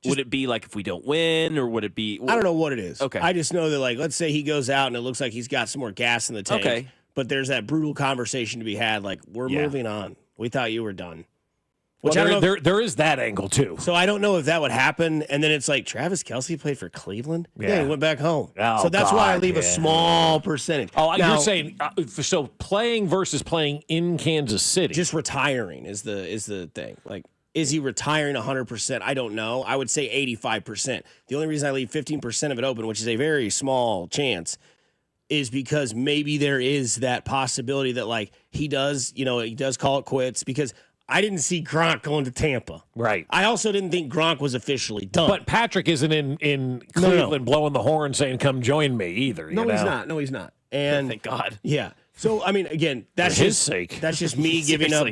Would it be like if we don't win, or would it be? I don't know what it is. Okay. I just know that, like, let's say he goes out and it looks like he's got some more gas in the tank. Okay. But there's that brutal conversation to be had. Like, we're moving on. We thought you were done. Which Well, I don't know if- there is that angle, too. So I don't know if that would happen. And then it's like, Travis Kelce played for Cleveland? Yeah, he went back home. Oh, so that's why I God, leave a small percentage. Oh, Now, you're saying so playing versus playing in Kansas City. just retiring is the thing. Like, is he retiring 100%? I don't know. I would say 85%. The only reason I leave 15% of it open, which is a very small chance, is because maybe there is that possibility that, like, he does call it quits, because I didn't see Gronk going to Tampa. Right. I also didn't think Gronk was officially done. But Patrick isn't in Cleveland blowing the horn saying, come join me either. No, you he's know? not. No, he's not. And thank God. Yeah. So, I mean, again, that's For his just sake. That's just me giving up,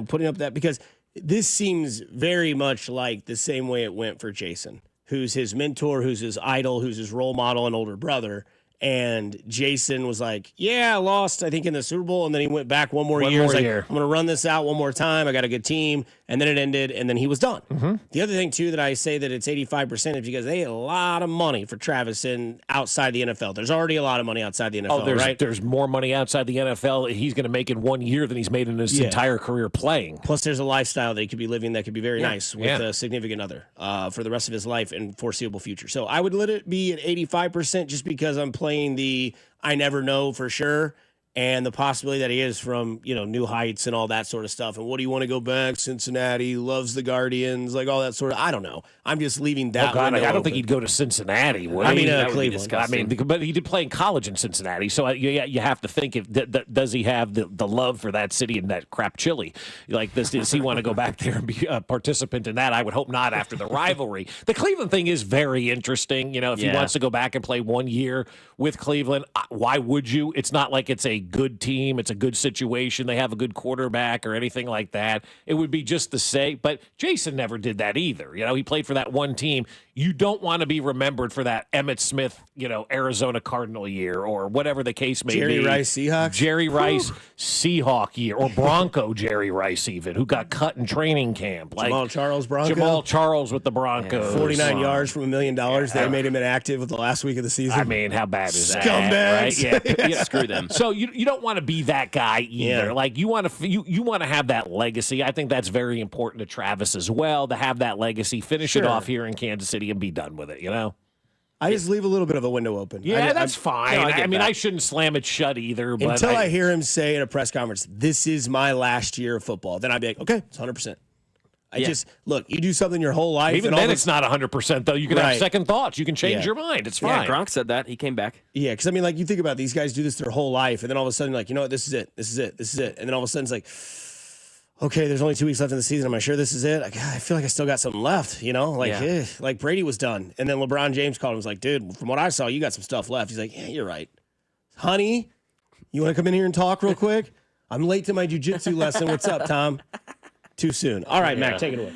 putting up that, because this seems very much like the same way it went for Jason, who's his mentor, who's his idol, who's his role model and older brother. And Jason was like, I lost, I think, in the Super Bowl. And then he went back one more year. He's like, I'm going to run this out one more time. I got a good team. And then it ended, and then he was done. Mm-hmm. The other thing, too, that I say that it's 85% is because they had a lot of money for Travis outside the NFL. There's already a lot of money outside the NFL, right? There's more money outside the NFL he's going to make in 1 year than he's made in his entire career playing. Plus, there's a lifestyle that he could be living that could be very nice with a significant other for the rest of his life and foreseeable future. So I would let it be at 85% just because I'm playing the I never know for sure, and the possibility that he is from, New Heights and all that sort of stuff. And what do you want to go back? Cincinnati, loves the Guardians, like all that sort of. I don't know. I'm just leaving that. I don't open. think he'd go to Cincinnati. Would I he? mean, Cleveland. I mean, but he did play in college in Cincinnati, so you have to think does he have the love for that city and that crap chili? Like this, does he want to go back there and be a participant in that? I would hope not after the rivalry. The Cleveland thing is very interesting. If he wants to go back and play 1 year with Cleveland, why would you? It's not like it's a good team. It's a good situation. They have a good quarterback or anything like that. It would be just the same. But Jason never did that either. He played for that one team. You don't want to be remembered for that Emmitt Smith, Arizona Cardinal year or whatever the case may be. Jerry Rice Seahawks? Jerry Rice Seahawk year, or Bronco Jerry Rice even, who got cut in training camp. Like Jamal Charles Bronco? Jamal Charles with the Broncos. 49 yards from $1 million. They made him inactive with the last week of the season. I mean, how bad is that? Scumbags. Right? Yeah. Screw them. So you don't want to be that guy either. Yeah. Like you want to have that legacy. I think that's very important to Travis as well, to have that legacy, finish it off here in Kansas City and be done with it, I just leave a little bit of a window open. Yeah, that's fine. No, I mean, I shouldn't slam it shut either. But Until I hear him say at a press conference, this is my last year of football, then I'd be like, okay, it's 100%. Look, you do something your whole life. Even then, it's not 100%, though. You can have second thoughts. You can change your mind. It's fine. Yeah, Gronk said that. He came back. Yeah, because, I mean, like, you think about it, these guys do this their whole life, and then all of a sudden, like, you know what, this is it. This is it. This is it. And then all of a sudden, it's like, okay, there's only 2 weeks left in the season. Am I sure this is it? Like, I feel like I still got something left, like Brady was done. And then LeBron James called him and was like, dude, from what I saw, you got some stuff left. He's like, yeah, you're right. Honey, you want to come in here and talk real quick? I'm late to my jiu-jitsu lesson. What's up, Tom? Too soon. All right, Mac, take it away.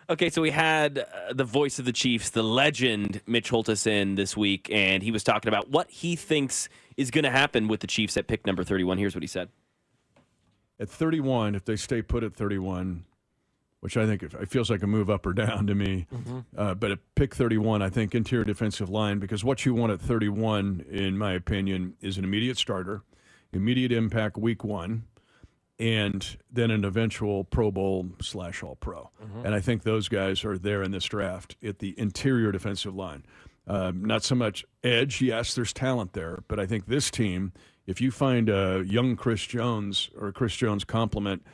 Okay, so we had the voice of the Chiefs, the legend Mitch Holthus, in this week, and he was talking about what he thinks is going to happen with the Chiefs at pick number 31. Here's what he said. At 31, if they stay put at 31, which I think it feels like a move up or down to me. But at pick 31, I think interior defensive line, because what you want at 31, in my opinion, is an immediate starter, immediate impact week 1, and then an eventual Pro Bowl / All-Pro. And I think those guys are there in this draft at the interior defensive line. Not so much edge. Yes, there's talent there. But I think this team, if you find a young Chris Jones or a Chris Jones complement.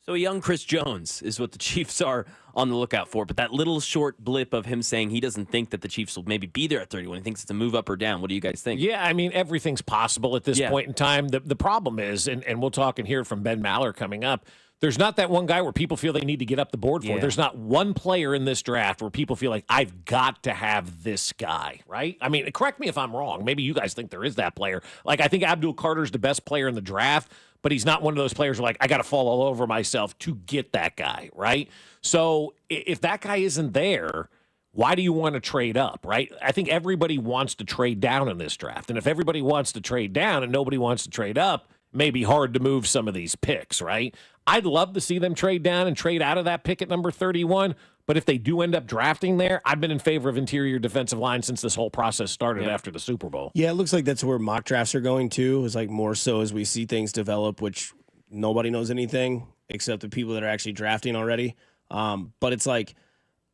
So a young Chris Jones is what the Chiefs are on the lookout for. But that little short blip of him saying he doesn't think that the Chiefs will maybe be there at 31. He thinks it's a move up or down. What do you guys think? Yeah, I mean, everything's possible at this point in time. The problem is, and we'll talk and hear from Ben Maller coming up, there's not that one guy where people feel they need to get up the board for. There's not one player in this draft where people feel like, I've got to have this guy, right? I mean, correct me if I'm wrong. Maybe you guys think there is that player. Like, I think Abdul Carter's the best player in the draft, but he's not one of those players where, like, I got to fall all over myself to get that guy, right? So if that guy isn't there, why do you want to trade up, right? I think everybody wants to trade down in this draft. And if everybody wants to trade down and nobody wants to trade up, it may be hard to move some of these picks, right? I'd love to see them trade down and trade out of that pick at number 31. But if they do end up drafting there, I've been in favor of interior defensive line since this whole process started after the Super Bowl. Yeah, it looks like that's where mock drafts are going to. It's like more so as we see things develop, which nobody knows anything except the people that are actually drafting already. But it's like,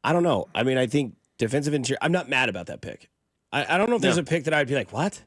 I don't know. I mean, I think defensive interior, I'm not mad about that pick. I don't know if there's a pick that I'd be like, what?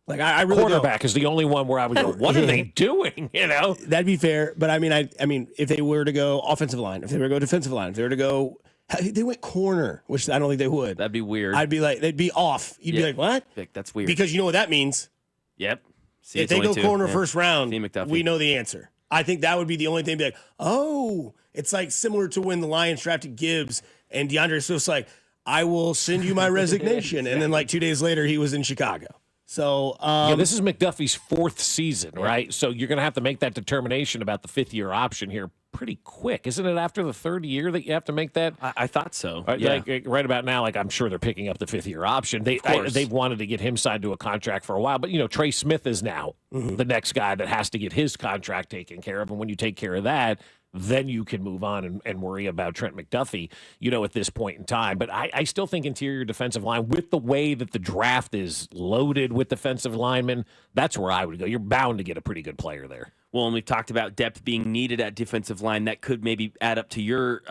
Like I really quarterback is the only one where I would go, what are they doing? You know, that'd be fair. But I mean, if they were to go offensive line, if they were to go defensive line, if they were to go, they went corner, which I don't think they would. That'd be weird. I'd be like, they'd be off. You'd be like, what? That's weird. Because you know what that means. Yep. See, if they go corner first round, we know the answer. I think that would be the only thing. Be like, oh, it's like similar to when the Lions drafted Gibbs and DeAndre Swift's like, I will send you my resignation, exactly. And then like 2 days later, he was in Chicago. So this is McDuffie's 4th season, right? So you're going to have to make that determination about the 5th-year option here pretty quick. Isn't it after the 3rd year that you have to make that? I thought so. Like, right about now, like I'm sure they're picking up the 5th-year option. They've wanted to get him signed to a contract for a while. But, you know, Trey Smith is now the next guy that has to get his contract taken care of. And when you take care of that, then you can move on and worry about Trent McDuffie, you know, at this point in time. But I still think interior defensive line, with the way that the draft is loaded with defensive linemen, that's where I would go. You're bound to get a pretty good player there. Well, and we've talked about depth being needed at defensive line. That could maybe add up to your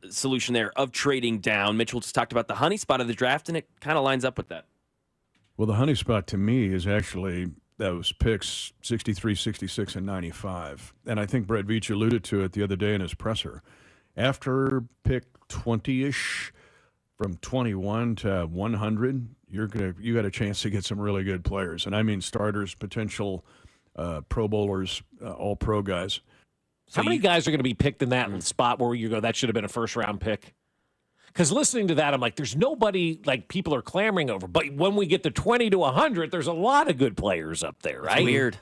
solution there of trading down. Mitchell just talked about the honey spot of the draft, and it kind of lines up with that. Well, the honey spot to me is actually those picks 63, 66, and 95. And I think Brett Veach alluded to it the other day in his presser. After pick 20-ish, from 21 to 100, you got a chance to get some really good players. And I mean starters, potential Pro Bowlers, all-pro guys. How many guys are going to be picked in that spot where you go, that should have been a first-round pick? Because listening to that, I'm like, there's nobody like people are clamoring over. But when we get to 20 to 100, there's a lot of good players up there, right? It's weird.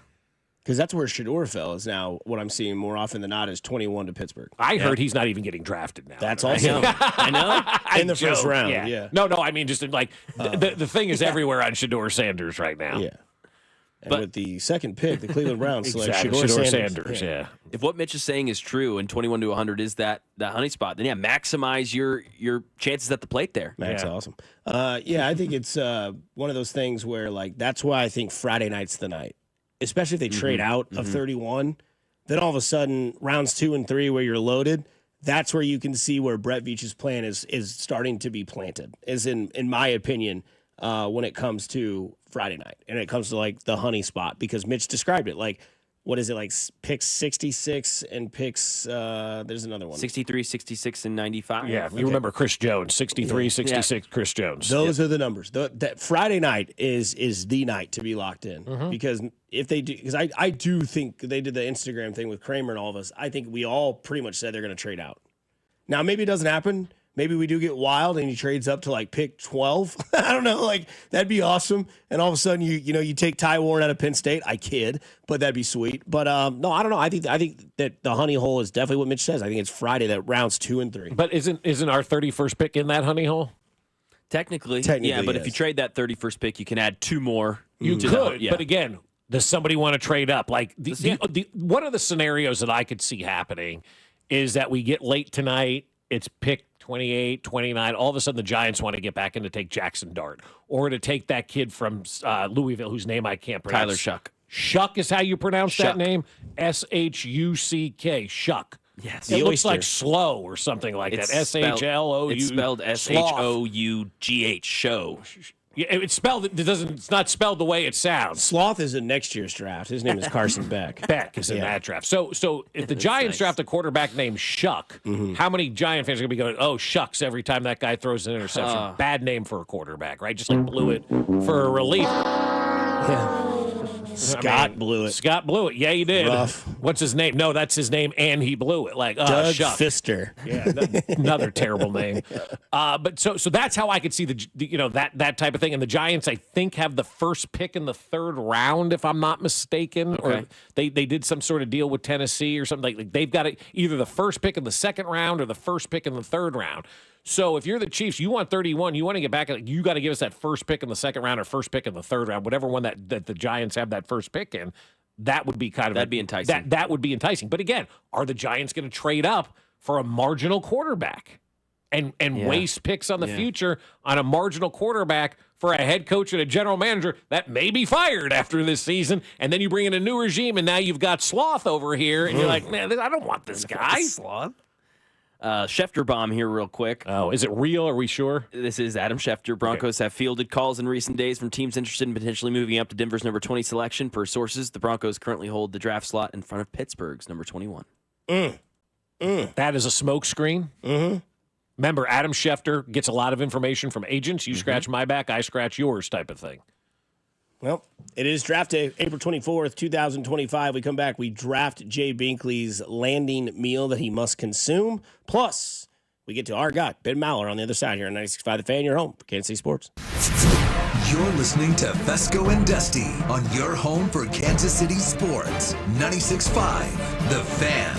Because that's where Shedeur fell is now what I'm seeing more often than not is 21 to Pittsburgh. I heard he's not even getting drafted now. That's also. I know. In the first round, yeah. No, I mean, just like the thing is everywhere on Shedeur Sanders right now. Yeah. And with the second pick, the Cleveland Browns select Shedeur Sanders. Yeah. If what Mitch is saying is true and 21 to 100 is that honey spot, then maximize your chances at the plate there. That's awesome. I think it's one of those things where like that's why I think Friday night's the night, especially if they trade out of 31. Then all of a sudden, rounds 2 and 3 where you're loaded, that's where you can see where Brett Veach's plan is starting to be planted. Is in my opinion. When it comes to Friday night and it comes to like the honey spot, because Mitch described it like, what is it, like picks 66 and picks, there's another one. 63, 66, and 95. Yeah, you remember Chris Jones, 63, 66, Chris Jones. Those are the numbers. That Friday night is the night to be locked in because if they do, because I do think they did the Instagram thing with Kramer and all of us. I think we all pretty much said they're going to trade out. Now, maybe it doesn't happen. Maybe we do get wild and he trades up to like pick 12. I don't know. Like that'd be awesome. And all of a sudden you take Ty Warren out of Penn State. I kid, but that'd be sweet. But no, I don't know. I think that the honey hole is definitely what Mitch says. I think it's Friday that rounds 2 and 3. But isn't our 31st pick in that honey hole? Technically yeah. But if you trade that 31st pick, you can add 2 more. You could, but again, does somebody want to trade up? Like one of the scenarios that I could see happening is that we get late tonight. It's pick 28, 29. All of a sudden, the Giants want to get back in to take Jackson Dart or to take that kid from Louisville, whose name I can't pronounce. Tyler Shuck. Shuck is how you pronounce Shuck. that name? S-H-U-C-K. Shuck. Yes. It looks like slow or something like that. S-H-L-O-U. It's spelled S-H-O-U-G-H. Show. Yeah, it's not spelled the way it sounds. Sloth is in next year's draft. His name is Carson Beck. Beck is in that draft. So if the Giants draft a quarterback named Shuck, how many Giant fans are going to be going, oh, shucks, every time that guy throws an interception? Bad name for a quarterback, right? Just like Blewett for a reliever. Yeah. Scott blew it. Scott blew it. Yeah, he did. Rough. What's his name? No, that's his name, and he blew it. Like Doug Shuck. Fister. Yeah, another terrible name. But so that's how I could see that type of thing. And the Giants, I think, have the first pick in the third round, if I'm not mistaken. Okay. Or they did some sort of deal with Tennessee or something. Like they've got either the first pick in the second round or the first pick in the third round. So if you're the Chiefs, you want 31, you want to get back, you got to give us that first pick in the second round or first pick in the third round, whatever one that the Giants have that first pick in. That would be That'd be enticing. That would be enticing. But again, are the Giants going to trade up for a marginal quarterback and waste picks on the future on a marginal quarterback for a head coach and a general manager that may be fired after this season? And then you bring in a new regime, and now you've got Sloth over here, and you're like, man, I don't want this guy. Sloth. Schefter bomb here real quick. Oh, is it real? Are we sure? This is Adam Schefter. Broncos have fielded calls in recent days from teams interested in potentially moving up to Denver's number 20 selection. Per sources, the Broncos currently hold the draft slot in front of Pittsburgh's number 21. That is a smokescreen. Mm-hmm. Remember, Adam Schefter gets a lot of information from agents. You scratch my back, I scratch yours type of thing. Well, it is draft day, April 24th, 2025. We come back. We draft Jay Binkley's landing meal that he must consume. Plus, we get to our guy, Ben Maller, on the other side here on 96.5 The Fan, your home for Kansas City Sports. You're listening to Fescoe and Dusty on your home for Kansas City sports. 96.5 The Fan.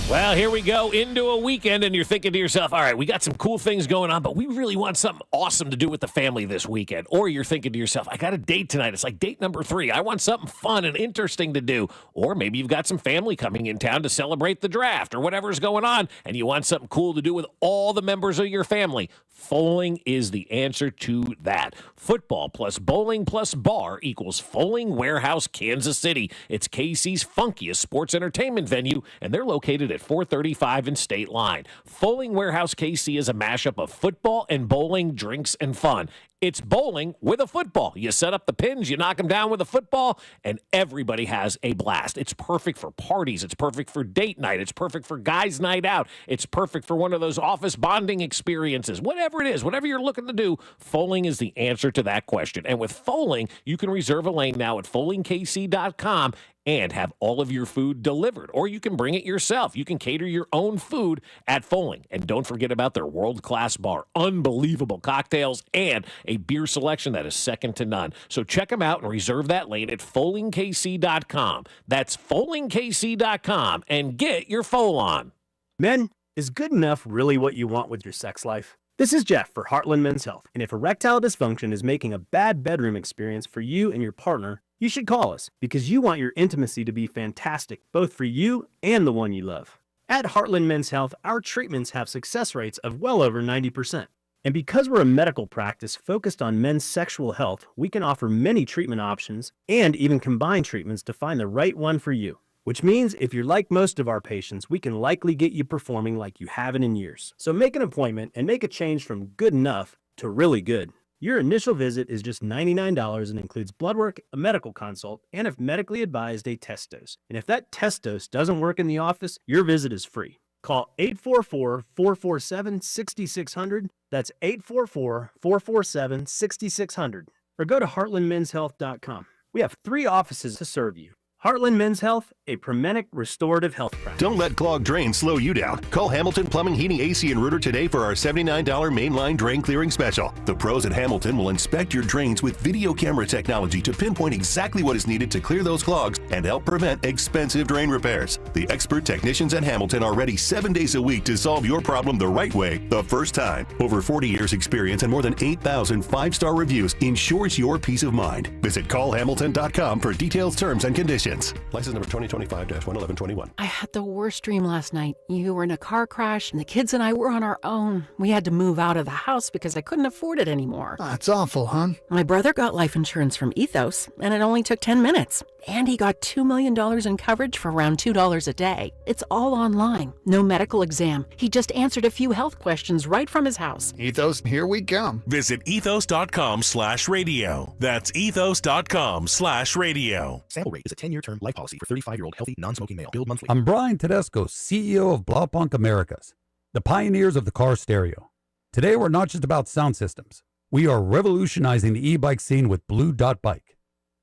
Well, here we go into a weekend, and you're thinking to yourself, all right, we got some cool things going on, but we really want something awesome to do with the family this weekend. Or you're thinking to yourself, I got a date tonight. It's like date number 3. I want something fun and interesting to do. Or maybe you've got some family coming in town to celebrate the draft or whatever's going on, and you want something cool to do with all the members of your family. Foaling is the answer to that. Football plus bowling plus bar equals Foaling Warehouse, Kansas City. It's KC's funkiest sports entertainment venue, and they're located at 435 in State Line. Foaling Warehouse KC is a mashup of football and bowling, drinks, and fun. It's bowling with a football. You set up the pins, you knock them down with a football, and everybody has a blast. It's perfect for parties. It's perfect for date night. It's perfect for guys' night out. It's perfect for one of those office bonding experiences. Whatever it is, whatever you're looking to do, Foaling is the answer to that question. And with Foaling, you can reserve a lane now at foalingkc.com and have all of your food delivered. Or you can bring it yourself. You can cater your own food at Foaling. And don't forget about their world-class bar. Unbelievable cocktails and a beer selection that is second to none. So check them out and reserve that lane at foalingkc.com. That's foalingkc.com and get your Foal on. Men, is good enough really what you want with your sex life? This is Jeff for Heartland Men's Health. And if erectile dysfunction is making a bad bedroom experience for you and your partner, you should call us because you want your intimacy to be fantastic, both for you and the one you love. At Heartland Men's Health, our treatments have success rates of well over 90%. And because we're a medical practice focused on men's sexual health, we can offer many treatment options and even combine treatments to find the right one for you. Which means if you're like most of our patients, we can likely get you performing like you haven't in years. So make an appointment and make a change from good enough to really good. Your initial visit is just $99 and includes blood work, a medical consult, and if medically advised, a test dose. And if that test dose doesn't work in the office, your visit is free. Call 844-447-6600. That's 844-447-6600. Or go to heartlandmenshealth.com. We have 3 offices to serve you. Heartland Men's Health, a Promenic restorative health practice. Don't let clogged drains slow you down. Call Hamilton Plumbing, Heating, AC, and Rooter today for our $79 mainline drain clearing special. The pros at Hamilton will inspect your drains with video camera technology to pinpoint exactly what is needed to clear those clogs and help prevent expensive drain repairs. The expert technicians at Hamilton are ready 7 days a week to solve your problem the right way, the first time. Over 40 years experience and more than 8,000 5-star reviews ensures your peace of mind. Visit callhamilton.com for details, terms, and conditions. conditions. License number 2025-11121. I had the worst dream last night. You were in a car crash, and the kids and I were on our own. We had to move out of the house because I couldn't afford it anymore. That's awful, hon. My brother got life insurance from Ethos, and it only took 10 minutes. And he got $2 million in coverage for around $2 a day. It's all online. No medical exam. He just answered a few health questions right from his house. Ethos, here we come. Visit ethos.com/radio. That's ethos.com/radio. Sample rate is a 10-year term life policy for 35-year-old healthy, non-smoking male. Billed monthly. I'm Brian Tedesco, CEO of Blaupunkt Americas, the pioneers of the car stereo. Today, we're not just about sound systems. We are revolutionizing the e-bike scene with Blue Dot Bike.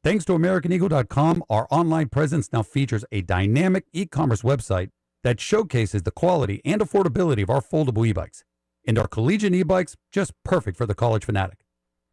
Thanks to AmericanEagle.com, our online presence now features a dynamic e-commerce website that showcases the quality and affordability of our foldable e-bikes. And our collegiate e-bikes, just perfect for the college fanatic.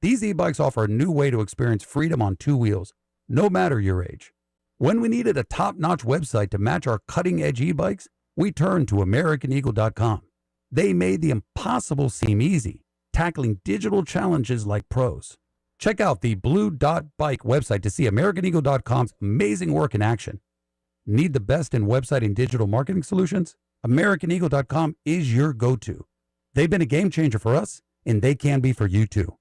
These e-bikes offer a new way to experience freedom on two wheels, no matter your age. When we needed a top-notch website to match our cutting-edge e-bikes, we turned to AmericanEagle.com. They made the impossible seem easy, tackling digital challenges like pros. Check out the Blue Dot Bike website to see AmericanEagle.com's amazing work in action. Need the best in website and digital marketing solutions? AmericanEagle.com is your go-to. They've been a game changer for us, and they can be for you too.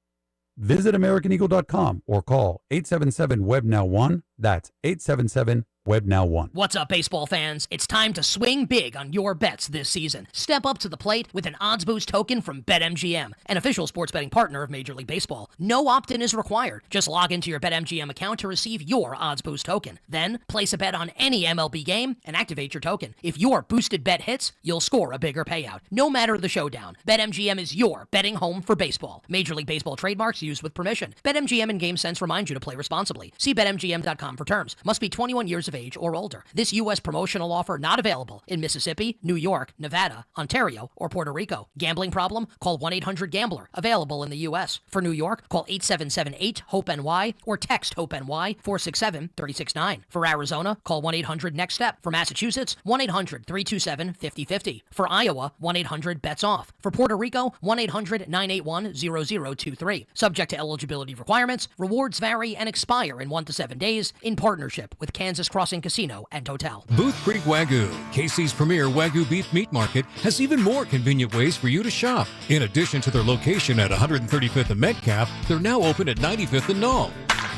Visit AmericanEagle.com or call 877-WEB-NOW-1. That's 877-WEB-NOW-1. What's up, baseball fans? It's time to swing big on your bets this season. Step up to the plate with an odds boost token from BetMGM, an official sports betting partner of Major League Baseball. No opt-in is required. Just log into your BetMGM account to receive your odds boost token. Then, place a bet on any MLB game and activate your token. If your boosted bet hits, you'll score a bigger payout. No matter the showdown, BetMGM is your betting home for baseball. Major League Baseball trademarks used with permission. BetMGM and GameSense remind you to play responsibly. See BetMGM.com for terms. Must be 21 years of age or older. This U.S. promotional offer not available in Mississippi, New York, Nevada, Ontario, or Puerto Rico. Gambling problem? Call 1-800-GAMBLER. Available in the U.S. For New York, call 877-8-HOPE-NY or text HOPE-NY 467-369. For Arizona, call 1-800-NEXT-STEP. For Massachusetts, 1-800-327-5050. For Iowa, 1-800-BETS-OFF. For Puerto Rico, 1-800-981-0023. Subject to eligibility requirements. Rewards vary and expire in 1 to 7 days in partnership with Kansas Crossing Casino and Hotel. Booth Creek Wagyu, KC's premier Wagyu beef meat market, has even more convenient ways for you to shop. In addition to their location at 135th and Metcalf, they're now open at 95th and Knoll.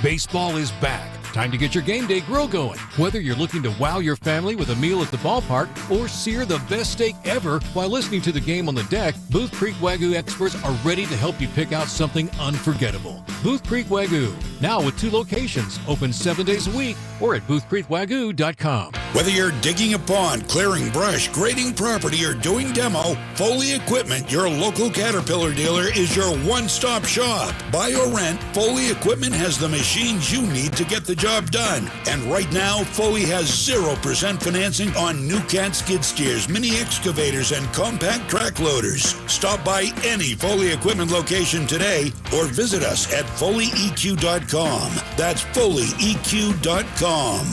Baseball is back. Time to get your game day grill going. Whether you're looking to wow your family with a meal at the ballpark or sear the best steak ever while listening to the game on the deck, Booth Creek Wagyu experts are ready to help you pick out something unforgettable. Booth Creek Wagyu, now with 2 locations, open 7 days a week or at boothcreekwagyu.com. Whether you're digging a pond, clearing brush, grading property, or doing demo, Foley Equipment, your local Caterpillar dealer, is your one-stop shop. Buy or rent, Foley Equipment has the machines you need to get the job done. And right now, Foley has 0% financing on new cat skid steers, mini excavators, and compact track loaders. Stop by any Foley Equipment location today or visit us at FoleyEQ.com. That's FoleyEQ.com.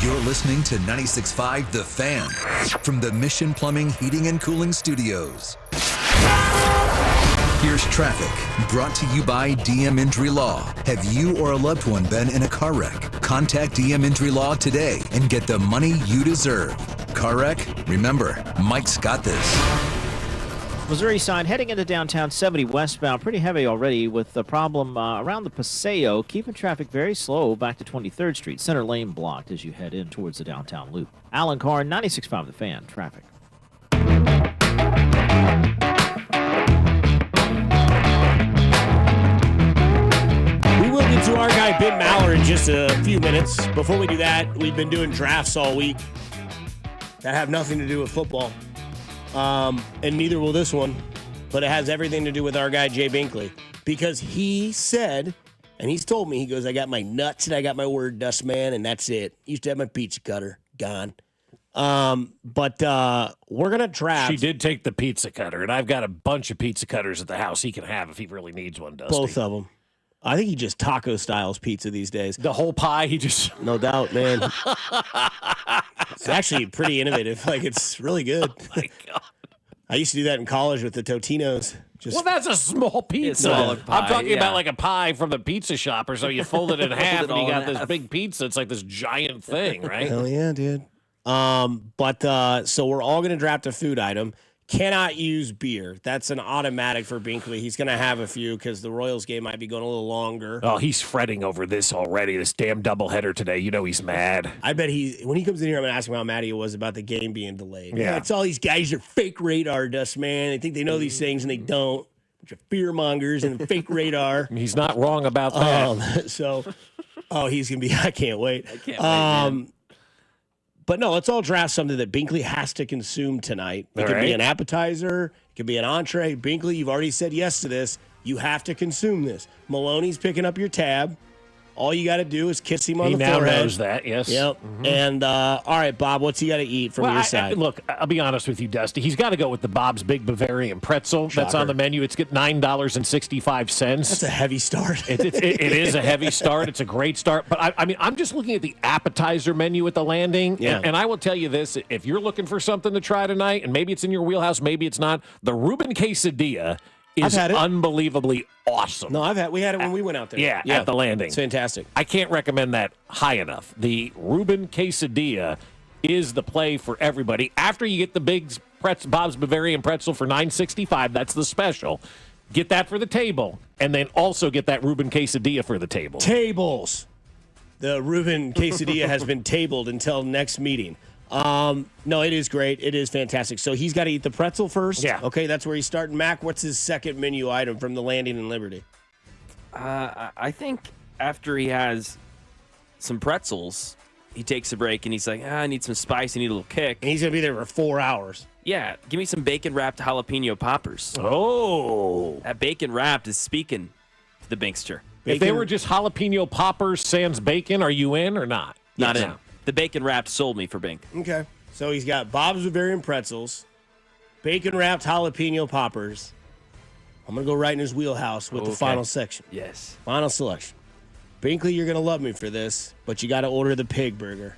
You're listening to 96.5 The Fan from the Mission Plumbing, Heating, and Cooling Studios. Here's traffic, brought to you by DM Injury Law. Have you or a loved one been in a car wreck? Contact DM Injury Law today and get the money you deserve. Car wreck? Remember, Mike's got this. Missouri side heading into downtown 70 westbound. Pretty heavy already with the problem around the Paseo. Keeping traffic very slow back to 23rd Street. Center lane blocked as you head in towards the downtown loop. Alan Carr, 96.5 The Fan. Traffic. We will get to our guy Ben Maller in just a few minutes. Before we do that, we've been doing drafts all week that have nothing to do with football. And neither will this one, but it has everything to do with our guy, Jay Binkley, because he said, and he's told me, he goes, I got my nuts and I got my word dust, man, and that's it. Used to have my pizza cutter, gone. But we're going to draft. She did take the pizza cutter, and I've got a bunch of pizza cutters at the house he can have if he really needs one, Dusty. Both of them. I think he just taco styles pizza these days. The whole pie, he just... No doubt, man. It's actually pretty innovative. Like, it's really good. Oh, my God. I used to do that in college with the Totinos. Well, that's a small pizza. Smaller pie, I'm talking yeah. about like a pie from the pizza shop or so. You fold it in half and you all got in this half. big pizza. It's like this giant thing, right? Hell yeah, dude. So we're all going to draft a food item. Cannot use beer. That's an automatic for Binkley. He's going to have a few because the Royals game might be going a little longer. Oh, he's fretting over this already. This damn doubleheader today. You know he's mad. I bet when he comes in here, I'm going to ask him how mad he was about the game being delayed. Yeah. It's all these guys are fake radar dust, man. They think they know these things and they don't. Bunch of fear mongers and fake radar. He's not wrong about that. He's going to be, I can't wait. I can't wait, man. But no, let's all draft something that Binkley has to consume tonight. It could be an appetizer. It could be an entree. Binkley, you've already said yes to this. You have to consume this. Maloney's picking up your tab. All you got to do is kiss him on the forehead. He now knows that, yes. Yep. Mm-hmm. And, all right, Bob, what's he got to eat from your side? Look, I'll be honest with you, Dusty. He's got to go with the Bob's Big Bavarian Pretzel. That's on the menu. It's $9.65. That's a heavy start. It is a heavy start. It's a great start. But, I mean, I'm just looking at the appetizer menu at the Landing. Yeah. And I will tell you this. If you're looking for something to try tonight, and maybe it's in your wheelhouse, maybe it's not, the Reuben Quesadilla is unbelievably awesome. No, we had it when we went out there. Yeah, at the Landing. It's fantastic. I can't recommend that high enough. The Reuben Quesadilla is the play for everybody. After you get the big Bob's Bavarian Pretzel for $9.65, that's the special. Get that for the table, and then also get that Reuben Quesadilla for the table. Tables. The Reuben Quesadilla has been tabled until next meeting. No, it is great. It is fantastic. So he's got to eat the pretzel first? Yeah. Okay, that's where he's starting. Mac, what's his second menu item from the Landing in Liberty? I think after he has some pretzels, he takes a break and he's like, I need some spice. I need a little kick. And he's going to be there for 4 hours. Yeah, give me some bacon-wrapped jalapeno poppers. Oh. That bacon-wrapped is speaking to the Binkster. If they were just jalapeno poppers sans bacon, are you in or not? Not in. The bacon-wrapped sold me for Bink. Okay. So he's got Bob's Bavarian Pretzels, bacon-wrapped jalapeno poppers. I'm going to go right in his wheelhouse with the final section. Yes. Final selection. Binkley, you're going to love me for this, but you got to order the pig burger.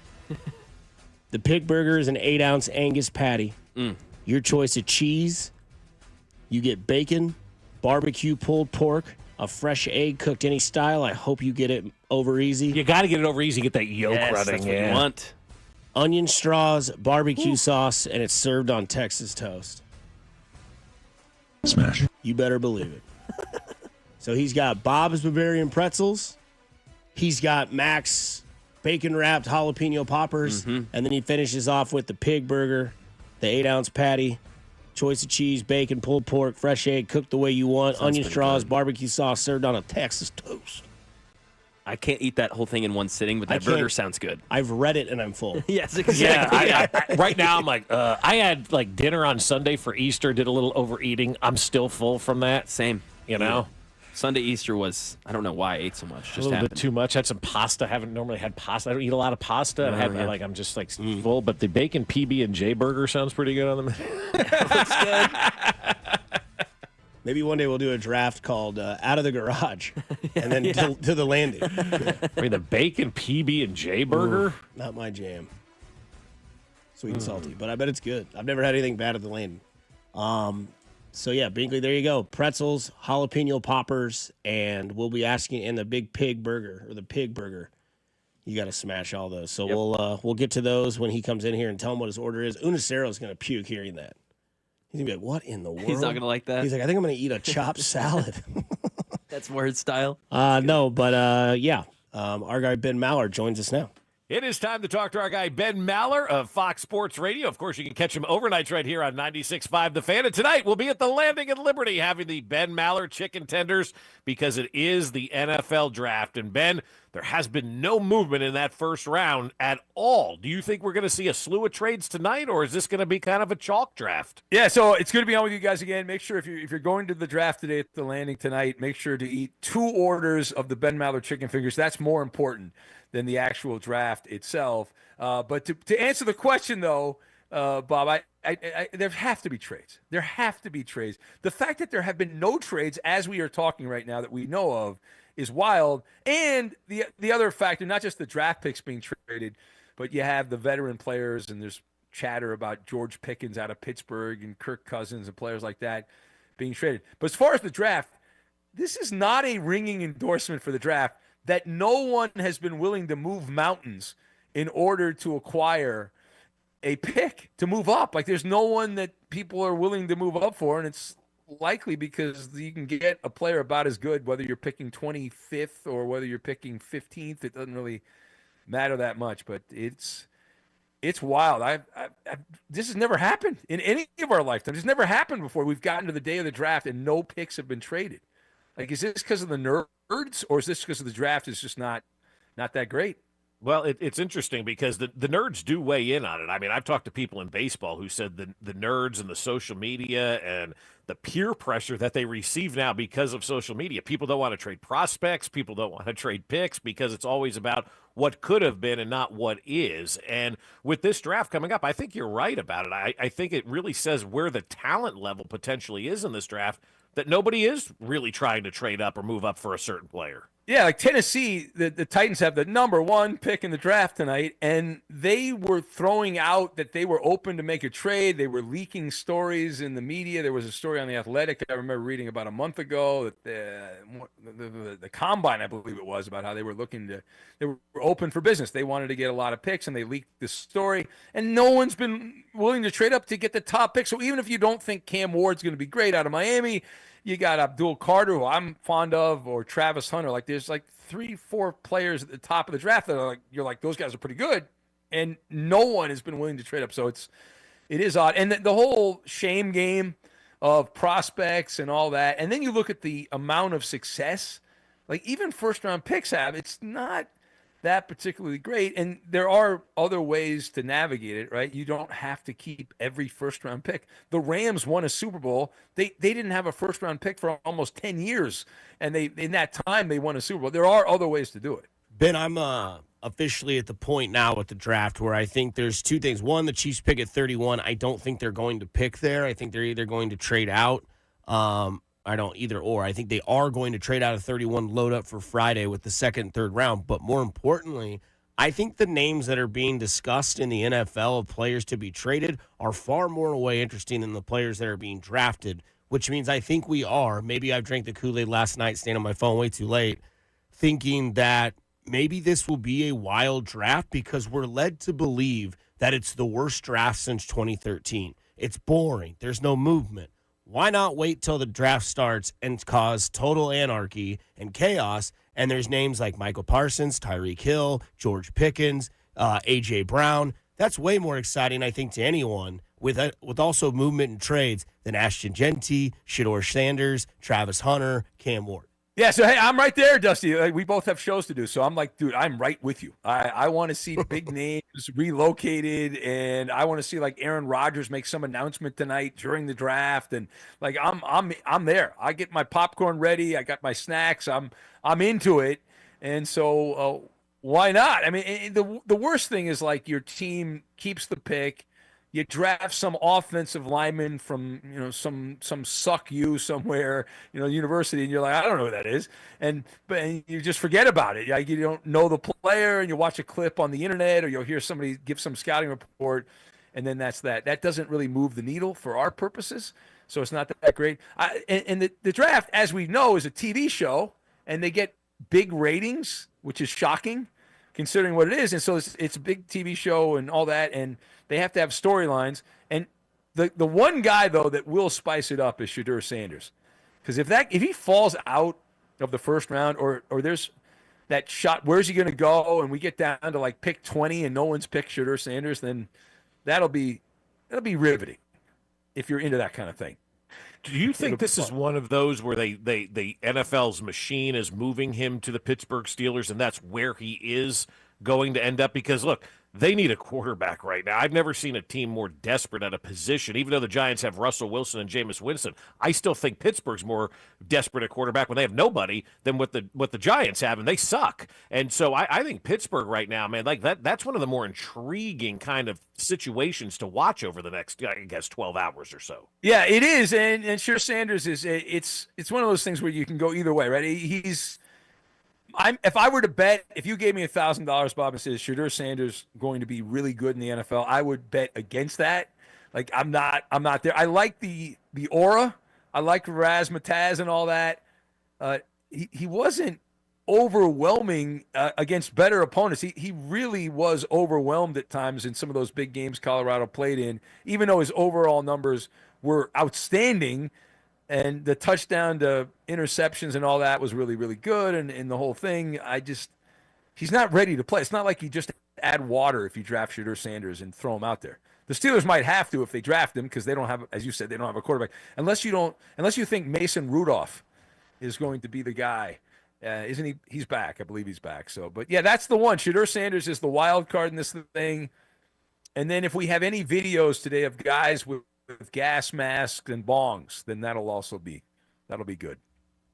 The pig burger is an 8-ounce Angus patty. Your choice of cheese. You get bacon, barbecue pulled pork, a fresh egg cooked any style. I hope you get it over easy. You got to get it over easy. Get that yolk running. That's what you want. Onion straws, barbecue sauce, and it's served on Texas toast. Smash. You better believe it. So he's got Bob's Bavarian Pretzels. He's got Mac's bacon-wrapped jalapeno poppers. And then he finishes off with the pig burger, the 8-ounce patty, choice of cheese, bacon, pulled pork, fresh egg, cooked the way you want, onion straws, barbecue sauce, served on a Texas toast. I can't eat that whole thing in one sitting, but that burger sounds good. I've read it and I'm full. Yes, exactly. Yeah, I right now I'm like, I had like dinner on Sunday for Easter, did a little overeating. I'm still full from that. Same. You know? Sunday Easter was, I don't know why I ate so much. Just a little happened. bit too much. Had some pasta. Haven't normally had pasta. I don't eat a lot of pasta. I'm just like full. But the bacon PB&J burger sounds pretty good on the menu. Looks good. Maybe one day we'll do a draft called Out of the Garage and then to the Landing. I mean, the bacon PB&J burger? Ooh, not my jam. Sweet and salty, but I bet it's good. I've never had anything bad at the Landing. So, yeah, Binkley, there you go. Pretzels, jalapeno poppers, and we'll be asking in the big pig burger or the pig burger. You got to smash all those. So we'll get to those when he comes in here and tell him what his order is. Unacero's going to puke hearing that. He's going to be like, what in the world? He's not going to like that. He's like, I think I'm going to eat a chopped salad. That's more his style. No, but yeah. Our guy Ben Maller joins us now. It is time to talk to our guy, Ben Maller of Fox Sports Radio. Of course, you can catch him overnights right here on 96.5 The Fan. And tonight, we'll be at the Landing in Liberty having the Ben Maller Chicken Tenders because it is the NFL Draft. And, Ben, there has been no movement in that first round at all. Do you think we're going to see a slew of trades tonight, or is this going to be kind of a chalk draft? Yeah, so it's good to be on with you guys again. Make sure if you're going to the draft today at the Landing tonight, make sure to eat 2 orders of the Ben Maller chicken fingers. That's more important than the actual draft itself. But to answer the question, though, Bob, there have to be trades. There have to be trades. The fact that there have been no trades as we are talking right now that we know of is wild. And the other factor, not just the draft picks being traded, but you have the veteran players, and there's chatter about George Pickens out of Pittsburgh and Kirk Cousins and players like that being traded. But as far as the draft, this is not a ringing endorsement for the draft that no one has been willing to move mountains in order to acquire a pick to move up. Like, there's no one that people are willing to move up for, and it's likely because you can get a player about as good whether you're picking 25th or whether you're picking 15th. It doesn't really matter that much, but it's wild. This has never happened in any of our lifetimes. It's never happened before. We've gotten to the day of the draft and no picks have been traded. Like, is this because of the nerds, or is this because of the draft is just not that great? Well, it's interesting because the nerds do weigh in on it. I mean, I've talked to people in baseball who said the nerds and the social media and the peer pressure that they receive now because of social media. People don't want to trade prospects. People don't want to trade picks because it's always about what could have been and not what is. And with this draft coming up, I think you're right about it. I think it really says where the talent level potentially is in this draft, that nobody is really trying to trade up or move up for a certain player. Yeah, like Tennessee, the Titans have the number 1 pick in the draft tonight, and they were throwing out that they were open to make a trade. They were leaking stories in the media. There was a story on The Athletic I remember reading about a month ago that the Combine, I believe it was, about how they were open for business. They wanted to get a lot of picks, and they leaked this story, and no one's been willing to trade up to get the top pick. So even if you don't think Cam Ward's going to be great out of Miami, you got Abdul Carter, who I'm fond of, or Travis Hunter. Like, there's like 3-4 players at the top of the draft that are like, you're like, those guys are pretty good, and no one has been willing to trade up. So it is odd. And the whole shame game of prospects and all that. And then you look at the amount of success, like even first round picks have, it's not that particularly great. And there are other ways to navigate it, right? You don't have to keep every first round pick. The Rams won a Super Bowl. They didn't have a first round pick for almost 10 years. And in that time they won a Super Bowl. There are other ways to do it. Ben, I'm officially at the point now with the draft where I think there's two things. One, the Chiefs pick at 31. I don't think they're going to pick there. I think they're either going to trade out. I don't either or. I think they are going to trade out of 31, load up for Friday with the second and third round. But more importantly, I think the names that are being discussed in the NFL of players to be traded are far more in a way interesting than the players that are being drafted, which means I think we are. Maybe I drank the Kool-Aid last night, staying on my phone way too late, thinking that maybe this will be a wild draft because we're led to believe that it's the worst draft since 2013. It's boring. There's no movement. Why not wait till the draft starts and cause total anarchy and chaos? And there's names like Michael Parsons, Tyreek Hill, George Pickens, A.J. Brown. That's way more exciting, I think, to anyone with also movement and trades than Ashton Genty, Shedeur Sanders, Travis Hunter, Cam Ward. Yeah, so hey, I'm right there, Dusty. Like, we both have shows to do, so I'm like, dude, I'm right with you. I want to see big names relocated, and I want to see like Aaron Rodgers make some announcement tonight during the draft, and like I'm there. I get my popcorn ready. I got my snacks. I'm into it, and so why not? I mean, the worst thing is like your team keeps the pick. You draft some offensive lineman from, some suck you somewhere, university, and you're like, I don't know who that is. But you just forget about it. Like, you don't know the player, and you watch a clip on the internet, or you'll hear somebody give some scouting report, and then that's that. That doesn't really move the needle for our purposes, so it's not that great. And the draft, as we know, is a TV show, and they get big ratings, which is shocking considering what it is. And so it's a big TV show and all that, and they have to have storylines. And the one guy, though, that will spice it up is Shedeur Sanders. Because if he falls out of the first round, or there's that shot, where's he going to go, and we get down to like pick 20 and no one's picked Shedeur Sanders, then that'll be riveting if you're into that kind of thing. Do you think this is one of those where the NFL's machine is moving him to the Pittsburgh Steelers, and that's where he is going to end up? Because, look, they need a quarterback right now. I've never seen a team more desperate at a position. Even though the Giants have Russell Wilson and Jameis Winston, I still think Pittsburgh's more desperate at quarterback when they have nobody than what the Giants have, and they suck. And so I think Pittsburgh right now, man, like that's one of the more intriguing kind of situations to watch over the next, I guess, 12 hours or so. Yeah, it is. And Shedeur Sanders is it's one of those things where you can go either way, right? If I were to bet, if you gave me $1,000, Bob, and said, Shedeur Sanders going to be really good in the NFL, I would bet against that. Like, I'm not there. I like the aura. I like razzmatazz and all that. He wasn't overwhelming against better opponents. He really was overwhelmed at times in some of those big games Colorado played in, even though his overall numbers were outstanding. And the touchdown to interceptions and all that was really, really good. And the whole thing, he's not ready to play. It's not like you just add water if you draft Shedeur Sanders and throw him out there. The Steelers might have to if they draft him because they don't have, as you said, they don't have a quarterback. Unless you think Mason Rudolph is going to be the guy. Isn't he? He's back. I believe he's back. So, but yeah, that's the one. Shedeur Sanders is the wild card in this thing. And then if we have any videos today of guys with gas masks and bongs, then that'll be good.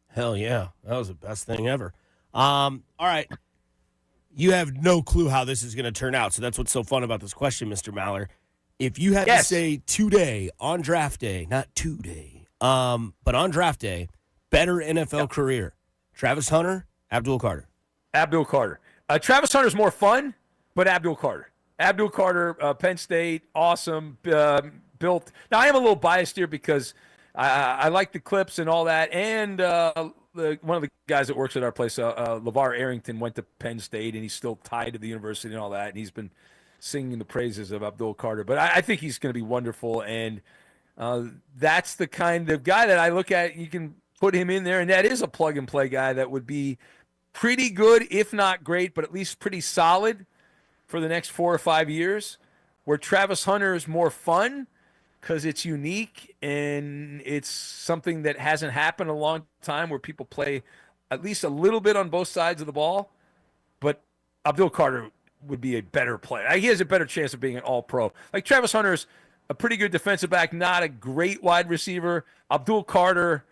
Hell yeah. That was the best thing ever. All right. You have no clue how this is going to turn out. So that's what's so fun about this question, Mr. Maller. If you had to say today on draft day, not today, but on draft day, better NFL career, Travis Hunter, Abdul Carter. Abdul Carter. Travis Hunter's more fun, but Abdul Carter. Abdul Carter, Penn State, awesome, built. Now, I am a little biased here because I like the clips and all that. And one of the guys that works at our place, LeVar Arrington, went to Penn State, and he's still tied to the university and all that. And he's been singing the praises of Abdul Carter. But I think he's going to be wonderful. And that's the kind of guy that I look at. You can put him in there, and that is a plug-and-play guy that would be pretty good, if not great, but at least pretty solid for the next 4 or 5 years, where Travis Hunter is more fun because it's unique and it's something that hasn't happened in a long time, where people play at least a little bit on both sides of the ball. But Abdul Carter would be a better player. He has a better chance of being an all-pro. Like, Travis Hunter's a pretty good defensive back, not a great wide receiver. Abdul Carter,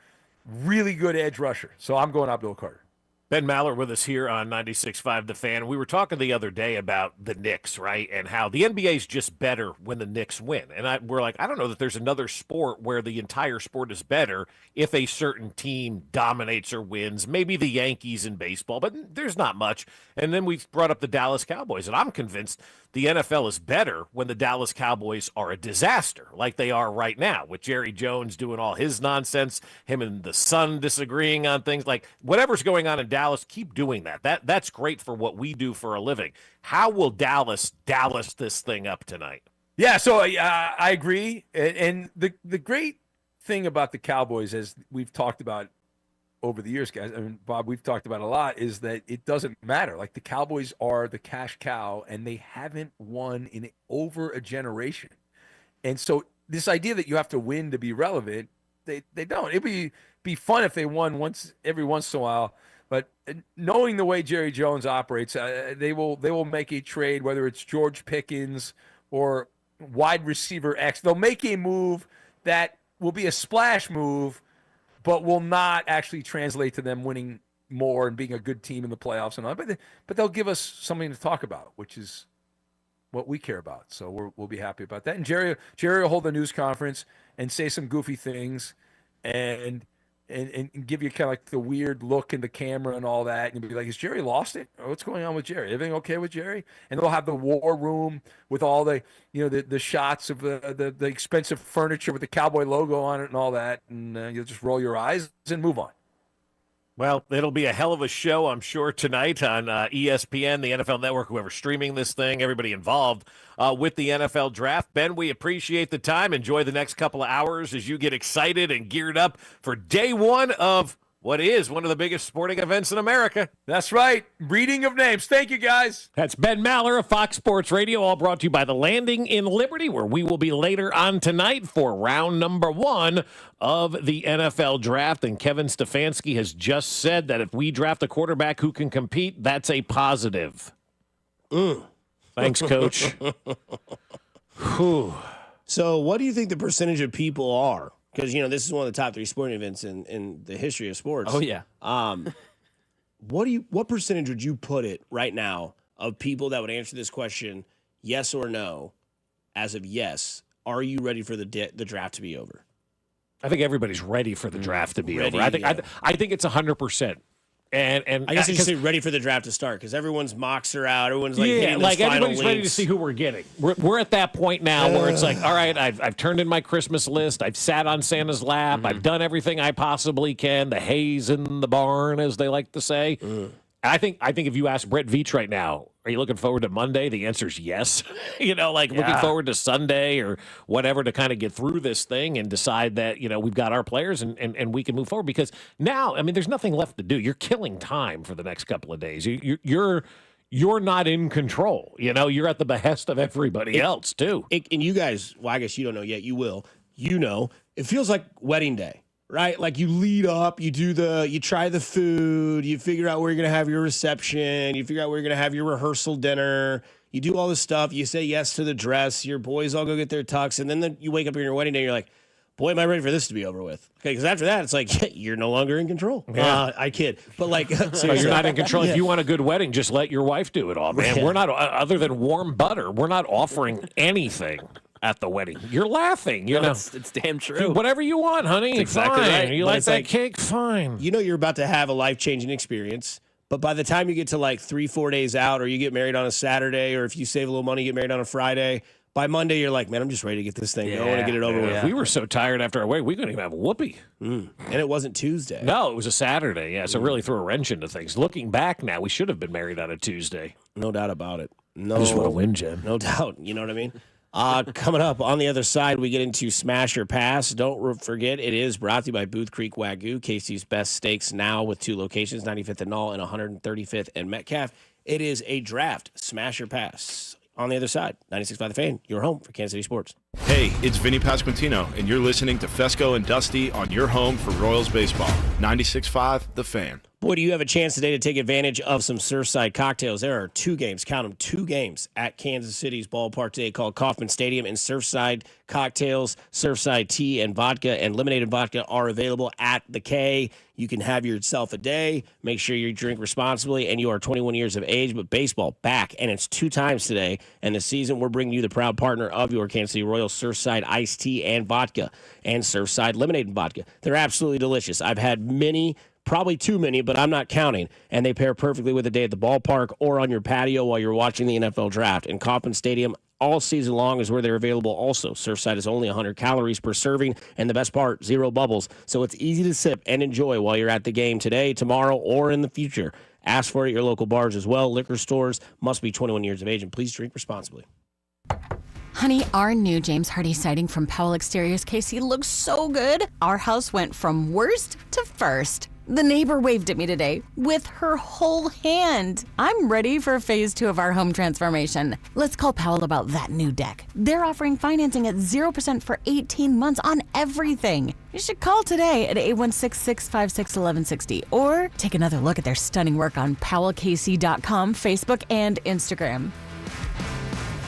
really good edge rusher. So I'm going Abdul Carter. Ben Maller with us here on 96.5 The Fan. We were talking the other day about the Knicks, right, and how the NBA is just better when the Knicks win. And we're like, I don't know that there's another sport where the entire sport is better if a certain team dominates or wins. Maybe the Yankees in baseball, but there's not much. And then we brought up the Dallas Cowboys, and I'm convinced the NFL is better when the Dallas Cowboys are a disaster, like they are right now, with Jerry Jones doing all his nonsense, him and the Sun disagreeing on things. Like, whatever's going on in Dallas, keep doing that. That's great for what we do for a living. How will Dallas this thing up tonight? Yeah, so I agree. And the great thing about the Cowboys, as we've talked about over the years, guys, I mean, Bob, we've talked about a lot, is that it doesn't matter. Like, the Cowboys are the cash cow, and they haven't won in over a generation. And so this idea that you have to win to be relevant, they don't. It'd be fun if they won every once in a while. But knowing the way Jerry Jones operates, they will make a trade, whether it's George Pickens or wide receiver X. They'll make a move that will be a splash move, but will not actually translate to them winning more and being a good team in the playoffs and all. But they'll give us something to talk about, which is what we care about. So we'll be happy about that. And Jerry will hold a news conference and say some goofy things and give you kind of like the weird look in the camera and all that. And you'll be like, is Jerry lost it? Or what's going on with Jerry? Everything okay with Jerry? And they'll have the war room with all the, the shots of the expensive furniture with the Cowboy logo on it and all that. And you'll just roll your eyes and move on. Well, it'll be a hell of a show, I'm sure, tonight on ESPN, the NFL Network, whoever's streaming this thing, everybody involved with the NFL Draft. Ben, we appreciate the time. Enjoy the next couple of hours as you get excited and geared up for day one of what is one of the biggest sporting events in America. That's right. Reading of names. Thank you, guys. That's Ben Maller of Fox Sports Radio, all brought to you by The Landing in Liberty, where we will be later on tonight for round number 1 of the NFL Draft. And Kevin Stefanski has just said that if we draft a quarterback who can compete, that's a positive. Thanks, Coach. So what do you think the percentage of people are? Because, this is one of the top 3 sporting events in the history of sports. Oh, yeah. What percentage would you put it right now of people that would answer this question, yes or no? As of yes, are you ready for the draft to be over? I think everybody's ready for the draft to be over. I think it's 100%. And I guess I should say ready for the draft to start because everyone's mocks are out. Everyone's like, hitting like those everybody's final ready to see who we're getting. We're at that point now where it's like, all right, I've turned in my Christmas list. I've sat on Santa's lap. I've done everything I possibly can. The hay's in the barn, as they like to say. I think if you ask Brett Veach right now, are you looking forward to Monday? The answer is yes. Looking forward to Sunday or whatever to kind of get through this thing and decide that, we've got our players and we can move forward. Because now, there's nothing left to do. You're killing time for the next couple of days. You're not in control. You're at the behest of everybody else, too. And you guys, well, I guess you don't know yet. You will. It feels like wedding day. Right? Like you lead up, you try the food, you figure out where you're going to have your reception, you figure out where you're going to have your rehearsal dinner, you do all this stuff, you say yes to the dress, your boys all go get their tux, and then you wake up on your wedding day and you're like, boy, am I ready for this to be over with. Okay, because after that, it's like, you're no longer in control. Yeah. I kid. But like, so you're not in control. If you want a good wedding, just let your wife do it all, man. We're not, other than warm butter, we're not offering anything at the wedding. You're laughing. It's damn true. Whatever you want, honey. That's exactly fine. right. You But like it's that like- cake? Fine. you're about to have a life-changing experience. But by the time you get to like 3-4 days out, or you get married on a Saturday, or if you save a little money, you get married on a Friday, by Monday, you're like, man, I'm just ready to get this thing going and get it over with. We were so tired after our wedding, we couldn't even have a whoopee. And it wasn't Tuesday. No, it was a Saturday. Yeah, so really threw a wrench into things. Looking back now, we should have been married on a Tuesday. No doubt about it. No, I just want to win, Jen. No doubt. You know what I mean? Coming up on the other side, we get into Smash or Pass. Don't forget, it is brought to you by Booth Creek Wagyu, Casey's best steaks now with 2 locations, 95th and Knoll and 135th and Metcalf. It is a draft, Smash or Pass. On the other side, 96.5 The Fan, your home for Kansas City sports. Hey, it's Vinny Pasquantino, and you're listening to Fescoe and Dusty on your home for Royals baseball. 96.5 The Fan. Boy, do you have a chance today to take advantage of some Surfside cocktails. There are 2 games, count them, 2 games at Kansas City's ballpark today called Kauffman Stadium, and Surfside cocktails, Surfside tea and vodka and lemonade and vodka are available at the K. You can have yourself a day. Make sure you drink responsibly, and you are 21 years of age. But baseball back, and it's 2 times today. And this season, we're bringing you the proud partner of your Kansas City Royals, Surfside iced tea and vodka, and Surfside lemonade and vodka. They're absolutely delicious. I've had many. Probably too many, but I'm not counting. And they pair perfectly with a day at the ballpark or on your patio while you're watching the NFL draft. And Kauffman Stadium all season long is where they're available also. Surfside is only 100 calories per serving, and the best part, 0 bubbles. So it's easy to sip and enjoy while you're at the game today, tomorrow, or in the future. Ask for it at your local bars as well. Liquor stores must be 21 years of age, and please drink responsibly. Honey, our new James Hardy siding from Powell Exteriors KC looks so good. Our house went from worst to first. The neighbor waved at me today with her whole hand. I'm ready for phase 2 of our home transformation. Let's call Powell about that new deck. They're offering financing at 0% for 18 months on everything. You should call today at 816-656-1160 or take another look at their stunning work on powellkc.com, Facebook, and Instagram.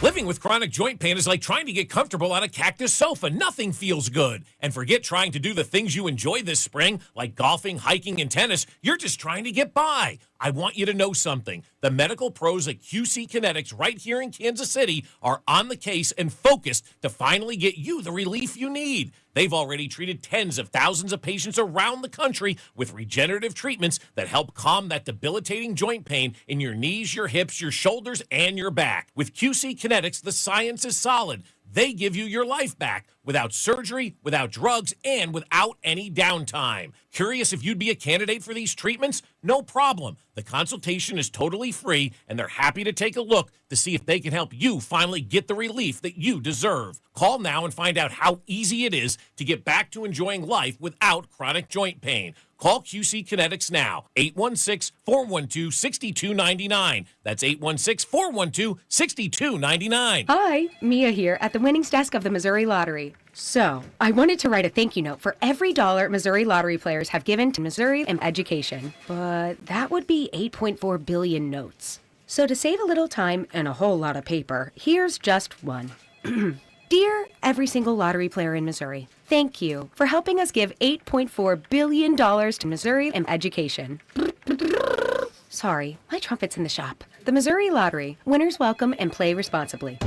Living with chronic joint pain is like trying to get comfortable on a cactus sofa. Nothing feels good. And forget trying to do the things you enjoy this spring, like golfing, hiking, and tennis. You're just trying to get by. I want you to know something. The medical pros at QC Kinetics right here in Kansas City are on the case and focused to finally get you the relief you need. They've already treated tens of thousands of patients around the country with regenerative treatments that help calm that debilitating joint pain in your knees, your hips, your shoulders, and your back. With QC Kinetics, the science is solid. They give you your life back without surgery, without drugs, and without any downtime. Curious if you'd be a candidate for these treatments? No problem. The consultation is totally free, and they're happy to take a look to see if they can help you finally get the relief that you deserve. Call now and find out how easy it is to get back to enjoying life without chronic joint pain. Call QC Kinetics now, 816-412-6299. That's 816-412-6299. Hi, Mia here at the winnings desk of the Missouri Lottery. So, I wanted to write a thank you note for every dollar Missouri Lottery players have given to Missouri and education, but that would be 8.4 billion notes. So to save a little time and a whole lot of paper, here's just one. Dear every single lottery player in Missouri, thank you for helping us give $8.4 billion to Missouri and education. Sorry, my trumpet's in the shop. The Missouri Lottery. Winners welcome and play responsibly.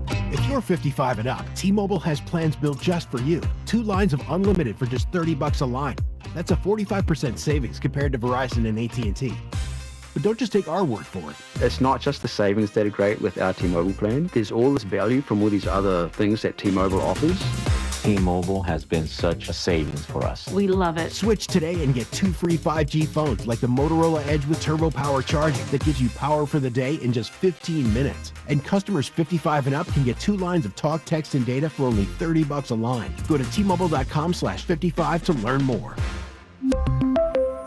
If you're 55 and up, T-Mobile has plans built just for you. 2 lines of unlimited for just $30 a line. That's a 45% savings compared to Verizon and AT&T. But don't just take our word for it. It's not just the savings that are great with our T-Mobile plan. There's all this value from all these other things that T-Mobile offers. T-Mobile has been such a savings for us. We love it. Switch today and get 2 free 5G phones like the Motorola Edge with Turbo Power charging that gives you power for the day in just 15 minutes. And customers 55 and up can get 2 lines of talk, text, and data for only $30 a line. Go to T-Mobile.com/55 to learn more.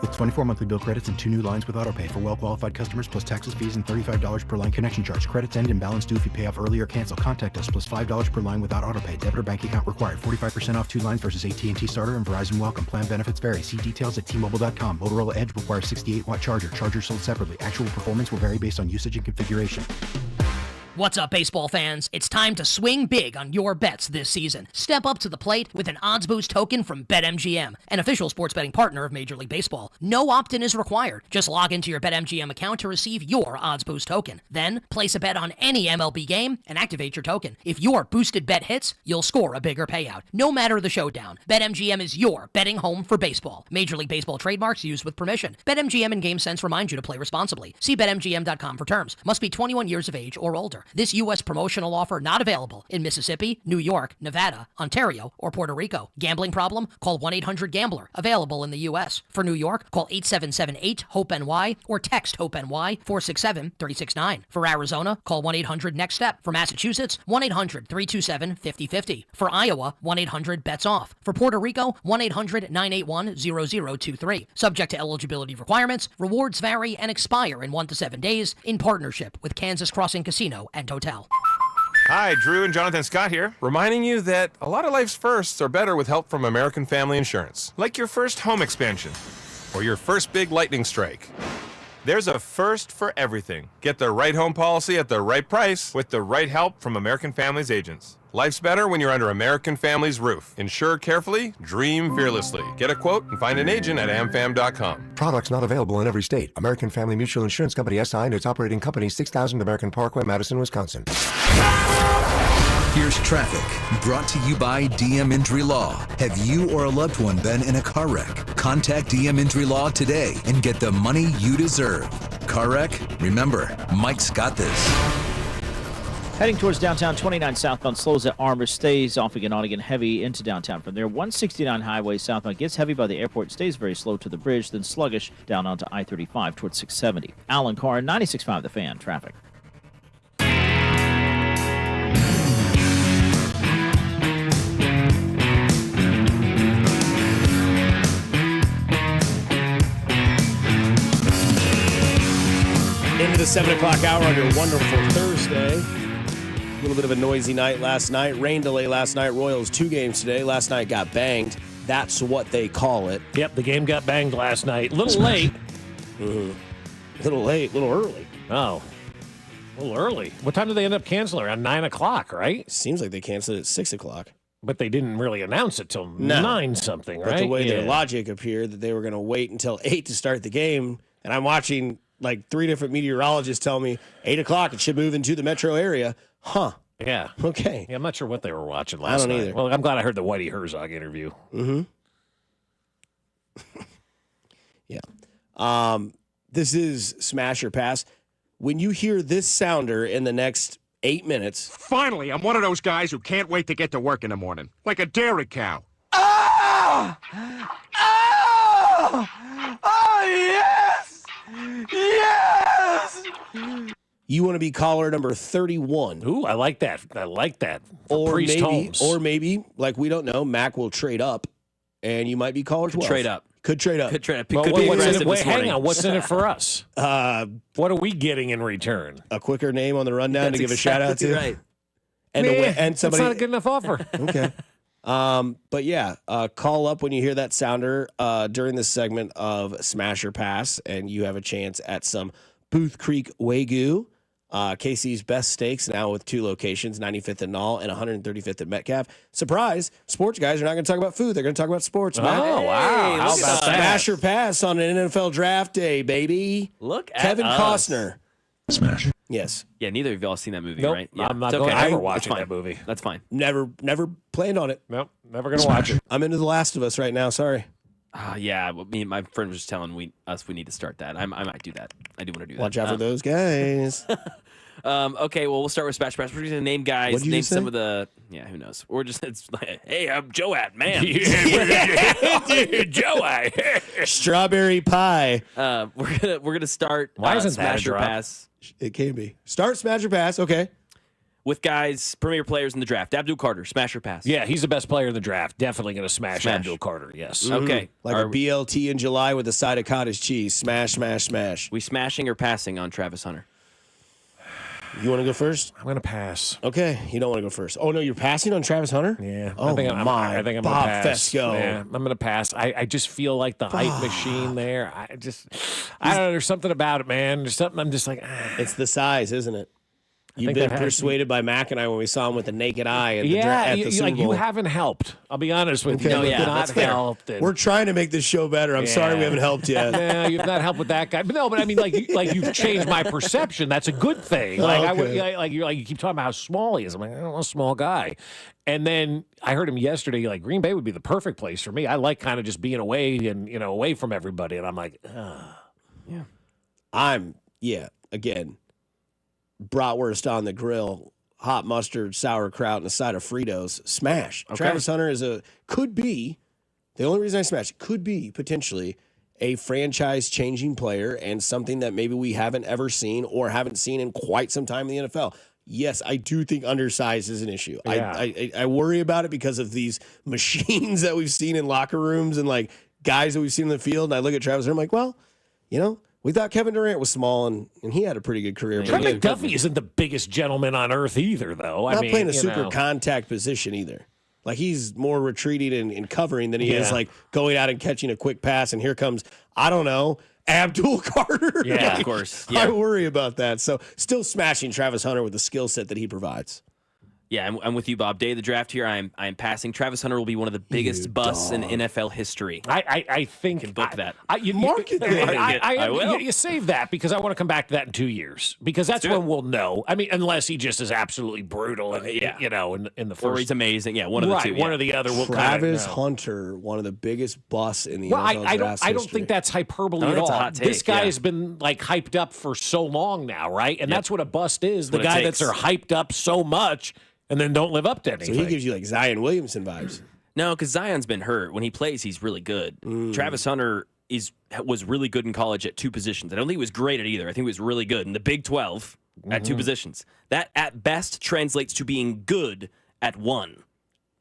With 24 monthly bill credits and 2 new lines with autopay for well-qualified customers plus taxes, fees, and $35 per line connection charge. Credits end and balance due if you pay off early or cancel. Contact us plus $5 per line without autopay. Debit or bank account required. 45% off 2 lines versus AT&T Starter and Verizon Welcome. Plan benefits vary. See details at T-Mobile.com. Motorola Edge requires 68-watt charger. Charger sold separately. Actual performance will vary based on usage and configuration. What's up, baseball fans? It's time to swing big on your bets this season. Step up to the plate with an odds boost token from BetMGM, an official sports betting partner of Major League Baseball. No opt-in is required. Just log into your BetMGM account to receive your odds boost token. Then, place a bet on any MLB game and activate your token. If your boosted bet hits, you'll score a bigger payout. No matter the showdown, BetMGM is your betting home for baseball. Major League Baseball trademarks used with permission. BetMGM and GameSense remind you to play responsibly. See BetMGM.com for terms. Must be 21 years of age or older. This U.S. promotional offer not available in Mississippi, New York, Nevada, Ontario, or Puerto Rico. Gambling problem? Call 1-800-GAMBLER. Available in the U.S. For New York, call 877-8-HOPE-NY or text HOPE-NY 467-369. For Arizona, call 1-800-NEXT-STEP. For Massachusetts, 1-800-327-5050. For Iowa, 1-800-BETS-OFF. For Puerto Rico, 1-800-981-0023. Subject to eligibility requirements. Rewards vary and expire in 1 to 7 days in partnership with Kansas Crossing Casino and Hotel. Hi, Drew and Jonathan Scott here, reminding you that a lot of life's firsts are better with help from American Family Insurance, like your first home expansion or your first big lightning strike. There's a first for everything. Get the right home policy at the right price with the right help from American Family's agents. Life's better when you're under American Family's roof. Insure carefully, dream fearlessly. Get a quote and find an agent at amfam.com. Products not available in every state. American Family Mutual Insurance Company SI and its operating company 6000 American Parkway, Madison, Wisconsin. Here's traffic, brought to you by DM Injury Law. Have you or a loved one been in a car wreck? Contact DM Injury Law today and get the money you deserve. Car wreck? Remember, Mike's got this. Heading towards downtown, 29 southbound slows at Armour, stays off again on again, heavy into downtown. From there, 169 highway southbound gets heavy by the airport, stays very slow to the bridge, then sluggish down onto I-35 towards 670. Alan Carr, 96.5 The Fan, traffic. Into the 7 o'clock hour on your wonderful Thursday. A little bit of a noisy night last night. Rain delay last night. Royals 2 games today. Last night got banged. That's what they call it. Yep, the game got banged last night. A little late. A little late, a little early. Oh, a little early. What time did they end up canceling? Around 9 o'clock, right? Seems like they canceled it at 6 o'clock. But they didn't really announce it till 9 something, right? But the way their logic appeared that they were going to wait until 8 to start the game, and I'm watching like 3 different meteorologists tell me 8 o'clock it should move into the metro area. Huh. Yeah. Okay. Yeah, I'm not sure what they were watching last night. I don't either. Well, I'm glad I heard the Whitey Herzog interview. Mm-hmm. Yeah. This is Smash or Pass. When you hear this sounder in the next 8 minutes. Finally, I'm one of those guys who can't wait to get to work in the morning. Like a dairy cow. Ah! Oh! Oh, yes! Yes! You want to be caller number 31. Ooh, I like that. I like that. Or maybe, like we don't know, Mac will trade up, and you might be caller 12. Trade up. Could trade up. Could trade up. Well, Could be aggressive this hang morning. on. What's in it for us? What are we getting in return? A quicker name on the rundown to give a shout out to. Right. And somebody. That's not a good enough offer. Okay. But yeah, call up when you hear that sounder during this segment of Smash or Pass, and you have a chance at some Booth Creek Wagyu. KC's best steaks now with 2 locations, 95th and Knoll and 135th at Metcalf. Surprise, sports guys are not going to talk about food. They're going to talk about sports. Oh, Matt. wow. How about that? Smash or Pass on an NFL draft day, baby. Look at Kevin us. Costner. Smash. Yes. Yeah, neither of y'all seen that movie, Nope, right? Yeah. I'm not It's going okay. ever watching That's that movie. That's fine. Never planned on it. Nope, never going to watch it. I'm into The Last of Us right now. Sorry. Yeah, my friend was just telling us we need to start that. I might do that. I do want to do that. Watch out for those guys. Okay, well, we'll start with Smash Pass. We're going to name guys, What'd you name say? some of the, who knows. We're just, it's like, hey, I'm Joat, man. Joat. Strawberry pie. We're gonna start Why isn't that a Smash or drop? Pass It can be. Start Smash or Pass. Okay. with guys, premier players in the draft. Abdul Carter, Smash or Pass? Yeah, he's the best player in the draft. Definitely going to smash Abdul Carter. Yes. Okay. Like a BLT in July with a side of cottage cheese. Smash, smash, smash. We smashing or passing on Travis Hunter? You want to go first? I'm going to pass. Okay. You don't want to go first. Oh, no, you're passing on Travis Hunter? Yeah. Oh, I think I'm Bob going to pass. Fescoe. Yeah, I'm going to pass. I just feel like the hype machine there. I don't know. There's something about it, man. There's something I'm just like, It's the size, isn't it? You've think been that has- persuaded by Mac and I when we saw him with the naked eye at the, yeah, at the Super Bowl. you haven't helped. I'll be honest with you. Okay. You've Yeah, not that's fair. helped. And- We're trying to make this show better. I'm sorry we haven't helped yet. Yeah, you've not helped with that guy. But no, but I mean, like you've changed my perception. That's a good thing. Like you keep talking about how small he is. I'm like, I don't want a small guy. And then I heard him yesterday. Like Green Bay would be the perfect place for me. I like kind of just being away and away from everybody. And I'm like, Again, bratwurst on the grill, hot mustard, sauerkraut, and a side of Fritos. Smash. Okay. Travis Hunter could be, the only reason I smash it, could be potentially a franchise-changing player and something that maybe we haven't ever seen or haven't seen in quite some time in the NFL. Yes, I do think undersize is an issue. Yeah. I worry about it because of these machines that we've seen in locker rooms and like guys that we've seen in the field. And I look at Travis Hunter, I'm like, well, we thought Kevin Durant was small, and he had a pretty good career. Trent McDuffie isn't the biggest gentleman on earth either, though. Not playing a super contact position either. Like he's more retreating and covering than he is like going out and catching a quick pass. And here comes, I don't know, Abdul Carter. Yeah, of course. Yeah. I worry about that. So still smashing Travis Hunter with the skill set that he provides. Yeah, I'm with you, Bob. Day of the draft here. I'm passing. Travis Hunter will be one of the biggest busts in NFL history. I think can book that. You mark it. I will. You save that because I want to come back to that in 2 years because that's when we'll know. I mean, unless he just is absolutely brutal and in the first. Or he's amazing. Yeah, one of the two. One or the other. Will Travis Hunter, one of the biggest busts in the NFL I draft don't history. think that's hyperbole No, at that's a all. hot take, This guy has been like hyped up for so long now, right? And that's what a bust is. The What it guy takes. that's hyped up so much and then don't live up to So anything. he gives you like Zion Williamson vibes. No, because Zion's been hurt. When he plays, he's really good. Travis Hunter was really good in college at two positions. I don't think he was great at either. I think he was really good in the Big 12 at two positions. That at best translates to being good at one.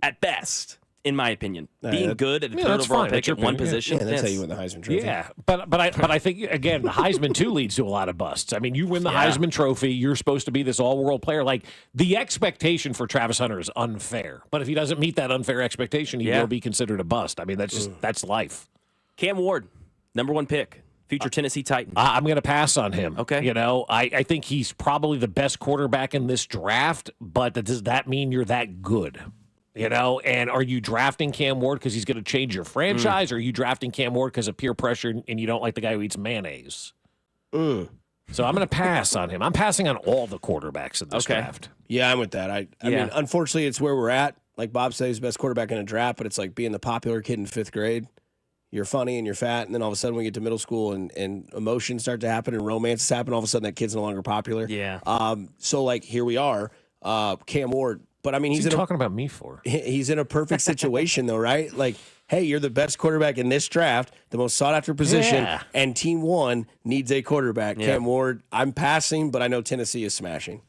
At best, in my opinion, being good at the third that's overall fine. pick That's your at one opinion. position. Yeah, that's how yes. you win the Heisman Trophy. Yeah, but I think again the Heisman too leads to a lot of busts. I mean, you win the Heisman Trophy, you're supposed to be this all-world player. Like the expectation for Travis Hunter is unfair, but if he doesn't meet that unfair expectation, he will be considered a bust. I mean, that's life. Cam Ward, number one pick, future Tennessee Titan. I'm going to pass on him. Okay. I think he's probably the best quarterback in this draft, but does that mean you're that good? And are you drafting Cam Ward because he's going to change your franchise, or are you drafting Cam Ward because of peer pressure and you don't like the guy who eats mayonnaise? So I'm going to pass on him. I'm passing on all the quarterbacks in this draft. Yeah, I'm with that. I mean, unfortunately, it's where we're at. Like Bob said, he's the best quarterback in a draft, but it's like being the popular kid in fifth grade. You're funny and you're fat, and then all of a sudden we get to middle school and emotions start to happen and romances happen. All of a sudden that kid's no longer popular. Yeah. So like here we are, Cam Ward. But I mean, What's he talking about me for? He's in a perfect situation though, right? Like, hey, you're the best quarterback in this draft, the most sought after position, and Team 1 needs a quarterback. Cam Ward, I'm passing, but I know Tennessee is smashing.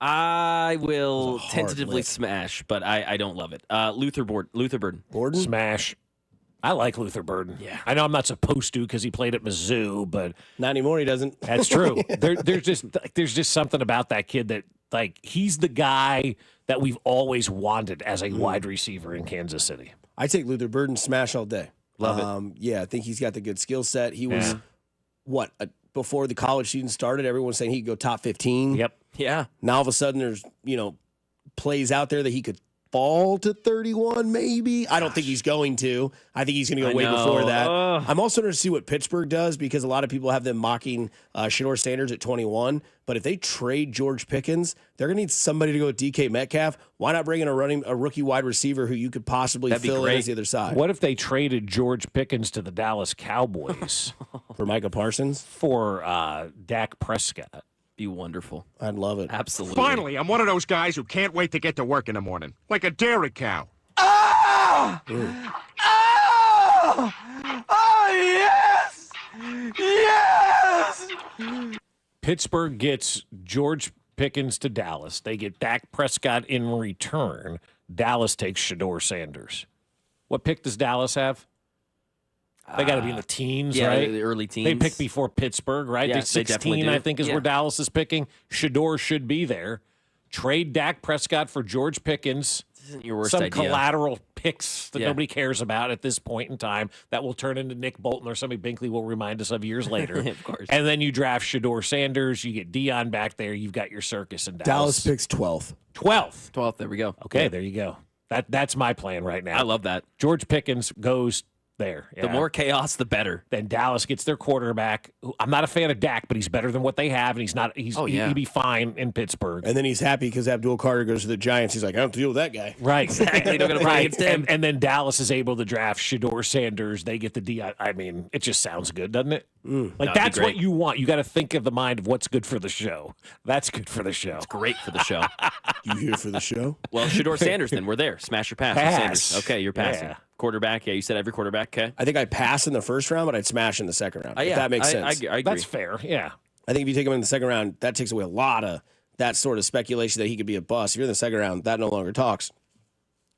I will tentatively smash, but I don't love it. Luther Burden. Smash. I like Luther Burden. Yeah. I know I'm not supposed to because he played at Mizzou, but not anymore. He doesn't. That's true. There's just something about that kid that like he's the guy that we've always wanted as a wide receiver in Kansas City. I take Luther Burden smash all day. Love it. Yeah, I think he's got the good skill set. He was before the college season started, everyone was saying he could go top 15. Yep. Yeah. Now all of a sudden there's plays out there that he could fall to 31, maybe. I don't think he's going to. I think he's going to go way before that. I'm also going to see what Pittsburgh does because a lot of people have them mocking Shedeur Sanders at 21. But if they trade George Pickens, they're going to need somebody to go with DK Metcalf. Why not bring in a rookie wide receiver who you could possibly fill in as the other side? What if they traded George Pickens to the Dallas Cowboys for Micah Parsons? For Dak Prescott. Be wonderful. I'd love it. Absolutely. Finally, I'm one of those guys who can't wait to get to work in the morning. Like a dairy cow. Ah! Ah! Oh, yes! Yes! Pittsburgh gets George Pickens to Dallas. They get Dak Prescott in return. Dallas takes Shedeur Sanders. What pick does Dallas have? They got to be in the teens, right? The early teens. They picked before Pittsburgh, right? Yeah, They they definitely 16, do. I think, is where Dallas is picking. Shedeur should be there. Trade Dak Prescott for George Pickens. This isn't your worst Some idea. collateral picks that Yeah. nobody cares about at this point in time that will turn into Nick Bolton or somebody Binkley will remind us of years later. Of course. And then you draft Shedeur Sanders. You get Dion back there. You've got your circus in Dallas picks 12th. 12th. 12th. There we go. Okay, there you go. That's my plan right now. I love that. George Pickens goes there. The more chaos, the better. Then Dallas gets their quarterback. I'm not a fan of Dak, but he's better than what they have, and he'd be fine in Pittsburgh. And then he's happy because Abdul Carter goes to the Giants. He's like, I don't have to deal with that guy. Right. Exactly. They're going to play against him. And then Dallas is able to draft Shedeur Sanders. They get the Dion. I mean, it just sounds good, doesn't it? Like, that's what you want. You got to think of the mind of what's good for the show. That's good for the show. It's great for the show. You here for the show? Well, Shedeur Sanders, then. We're there. Smash or pass. with Pass. Sanders. Okay, you're passing. Yeah. Quarterback. Yeah, you said every quarterback. Okay. I think I'd pass in the first round, but I'd smash in the second round. If Yeah, that makes I sense. agree. That's fair. Yeah. I think if you take him in the second round, that takes away a lot of that sort of speculation that he could be a bust. If you're in the second round, that no longer talks.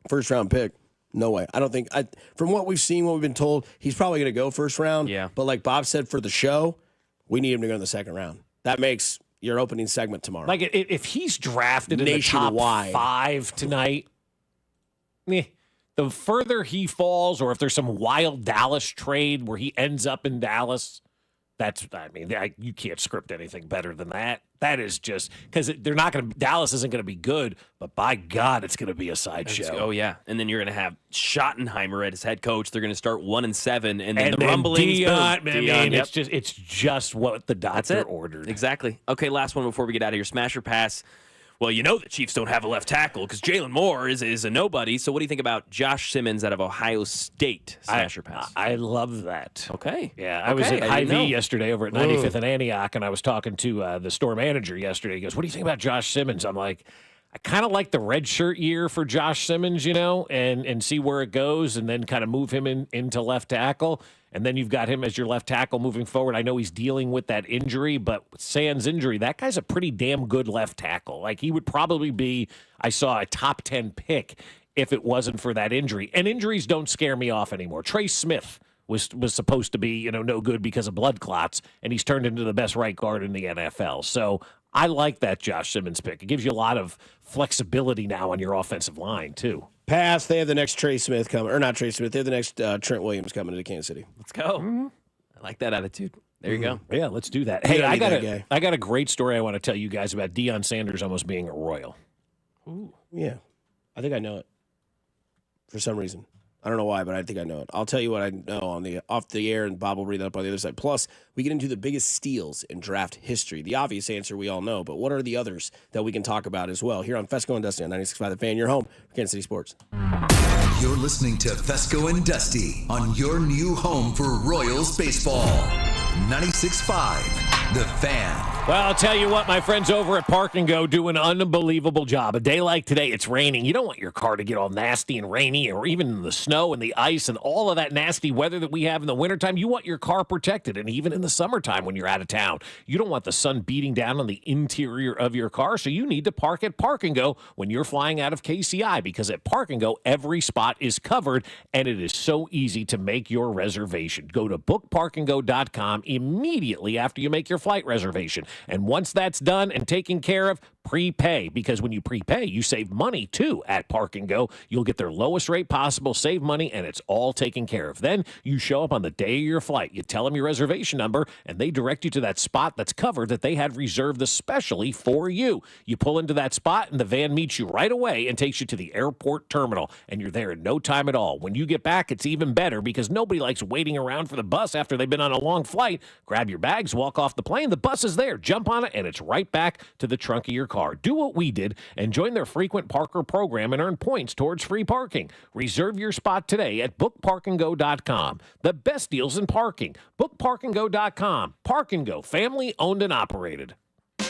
First round pick, no way. I don't think, from what we've seen, what we've been told, he's probably going to go first round. Yeah. But like Bob said, for the show, we need him to go in the second round. That makes your opening segment tomorrow. Like, if he's drafted in the top Nationwide. 5 tonight, the further he falls, or if there's some wild Dallas trade where he ends up in Dallas, you can't script anything better than that. That is just because Dallas isn't going to be good, but by God, it's going to be a sideshow. Oh, yeah. And then you're going to have Schottenheimer as head coach. They're going to start 1-7, and then the rumblings. Dion, Dion, yep. it's just what the doctor ordered. Exactly. Okay, last one before we get out of here. Smash or pass. Well, you know the Chiefs don't have a left tackle because Jalen Moore is a nobody. So what do you think about Josh Simmons out of Ohio State? Smash or pass? I love that. Okay. Yeah, I was at I didn't know. IV yesterday over at 95th and Antioch, and I was talking to the store manager yesterday. He goes, what do you think about Josh Simmons? I'm like, I kind of like the redshirt year for Josh Simmons, and see where it goes, and then kind of move him into left tackle. And then you've got him as your left tackle moving forward. I know he's dealing with that injury, but with Sans injury, that guy's a pretty damn good left tackle. Like, he would probably be, I saw, a top 10 pick if it wasn't for that injury. And injuries don't scare me off anymore. Trey Smith was supposed to be, no good because of blood clots, and he's turned into the best right guard in the NFL. So I like that Josh Simmons pick. It gives you a lot of flexibility now on your offensive line, too. Pass. They have the next Trey Smith coming, or not Trey Smith. They have the next Trent Williams coming to Kansas City. Let's go. I like that attitude. There you go. Yeah, let's do that. You Hey, don't I need got that guy. I got a great story I want to tell you guys about Dion Sanders almost being a Royal. Ooh, yeah. I think I know it. For some reason. I don't know why, but I think I know it. I'll tell you what I know off the air, and Bob will read that up on the other side. Plus, we get into the biggest steals in draft history. The obvious answer we all know, but what are the others that we can talk about as well? Here on Fescoe and Dusty on 96.5 The Fan, your home for Kansas City Sports. You're listening to Fescoe and Dusty on your new home for Royals baseball. 96.5 The Fan. Well, I'll tell you what, my friends over at Park and Go do an unbelievable job. A day like today, it's raining. You don't want your car to get all nasty and rainy, or even in the snow and the ice and all of that nasty weather that we have in the wintertime. You want your car protected, and even in the summertime when you're out of town. You don't want the sun beating down on the interior of your car, so you need to park at Park and Go when you're flying out of KCI, because at Park and Go, every spot is covered, and it is so easy to make your reservation. Go to bookparkandgo.com immediately after you make your flight reservation. And once that's done and taken care of, prepay, because when you prepay, you save money too at Park and Go. You'll get their lowest rate possible, save money, and it's all taken care of. Then you show up on the day of your flight. You tell them your reservation number, and they direct you to that spot that's covered that they had reserved especially for you. You pull into that spot, and the van meets you right away and takes you to the airport terminal, and you're there in no time at all. When you get back, it's even better because nobody likes waiting around for the bus after they've been on a long flight. Grab your bags, walk off the plane, the bus is there, jump on it, and it's right back to the trunk of your car. Do what we did and join their frequent Parker program and earn points towards free parking. Reserve your spot today at bookparkandgo.com. The best deals in parking. Bookparkandgo.com. Park and Go, family owned and operated.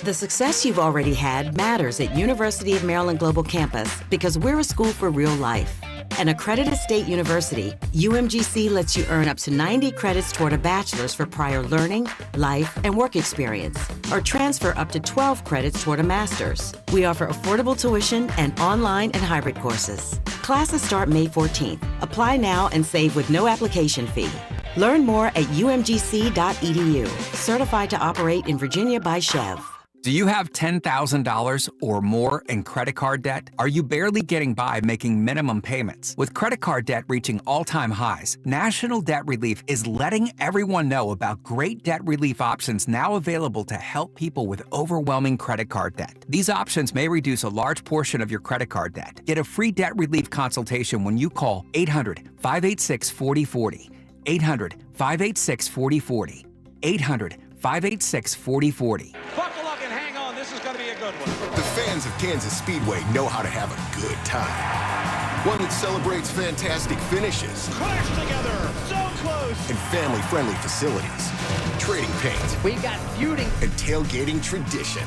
The success you've already had matters at University of Maryland Global Campus because we're a school for real life. An accredited state university, UMGC lets you earn up to 90 credits toward a bachelor's for prior learning, life, and work experience, or transfer up to 12 credits toward a master's. We offer affordable tuition and online and hybrid courses. Classes start May 14th. Apply now and save with no application fee. Learn more at umgc.edu. Certified to operate in Virginia by Chev. Do you have $10,000 or more in credit card debt? Are you barely getting by making minimum payments? With credit card debt reaching all-time highs, National Debt Relief is letting everyone know about great debt relief options now available to help people with overwhelming credit card debt. These options may reduce a large portion of your credit card debt. Get a free debt relief consultation when you call 800-586-4040. 800-586-4040. 800-586-4040. Buckle up and hang on. This is going to be a good one. The fans of Kansas Speedway know how to have a good time. One that celebrates fantastic finishes. Crash together. So close. And family-friendly facilities. Trading paint. We've got feuding. And tailgating tradition.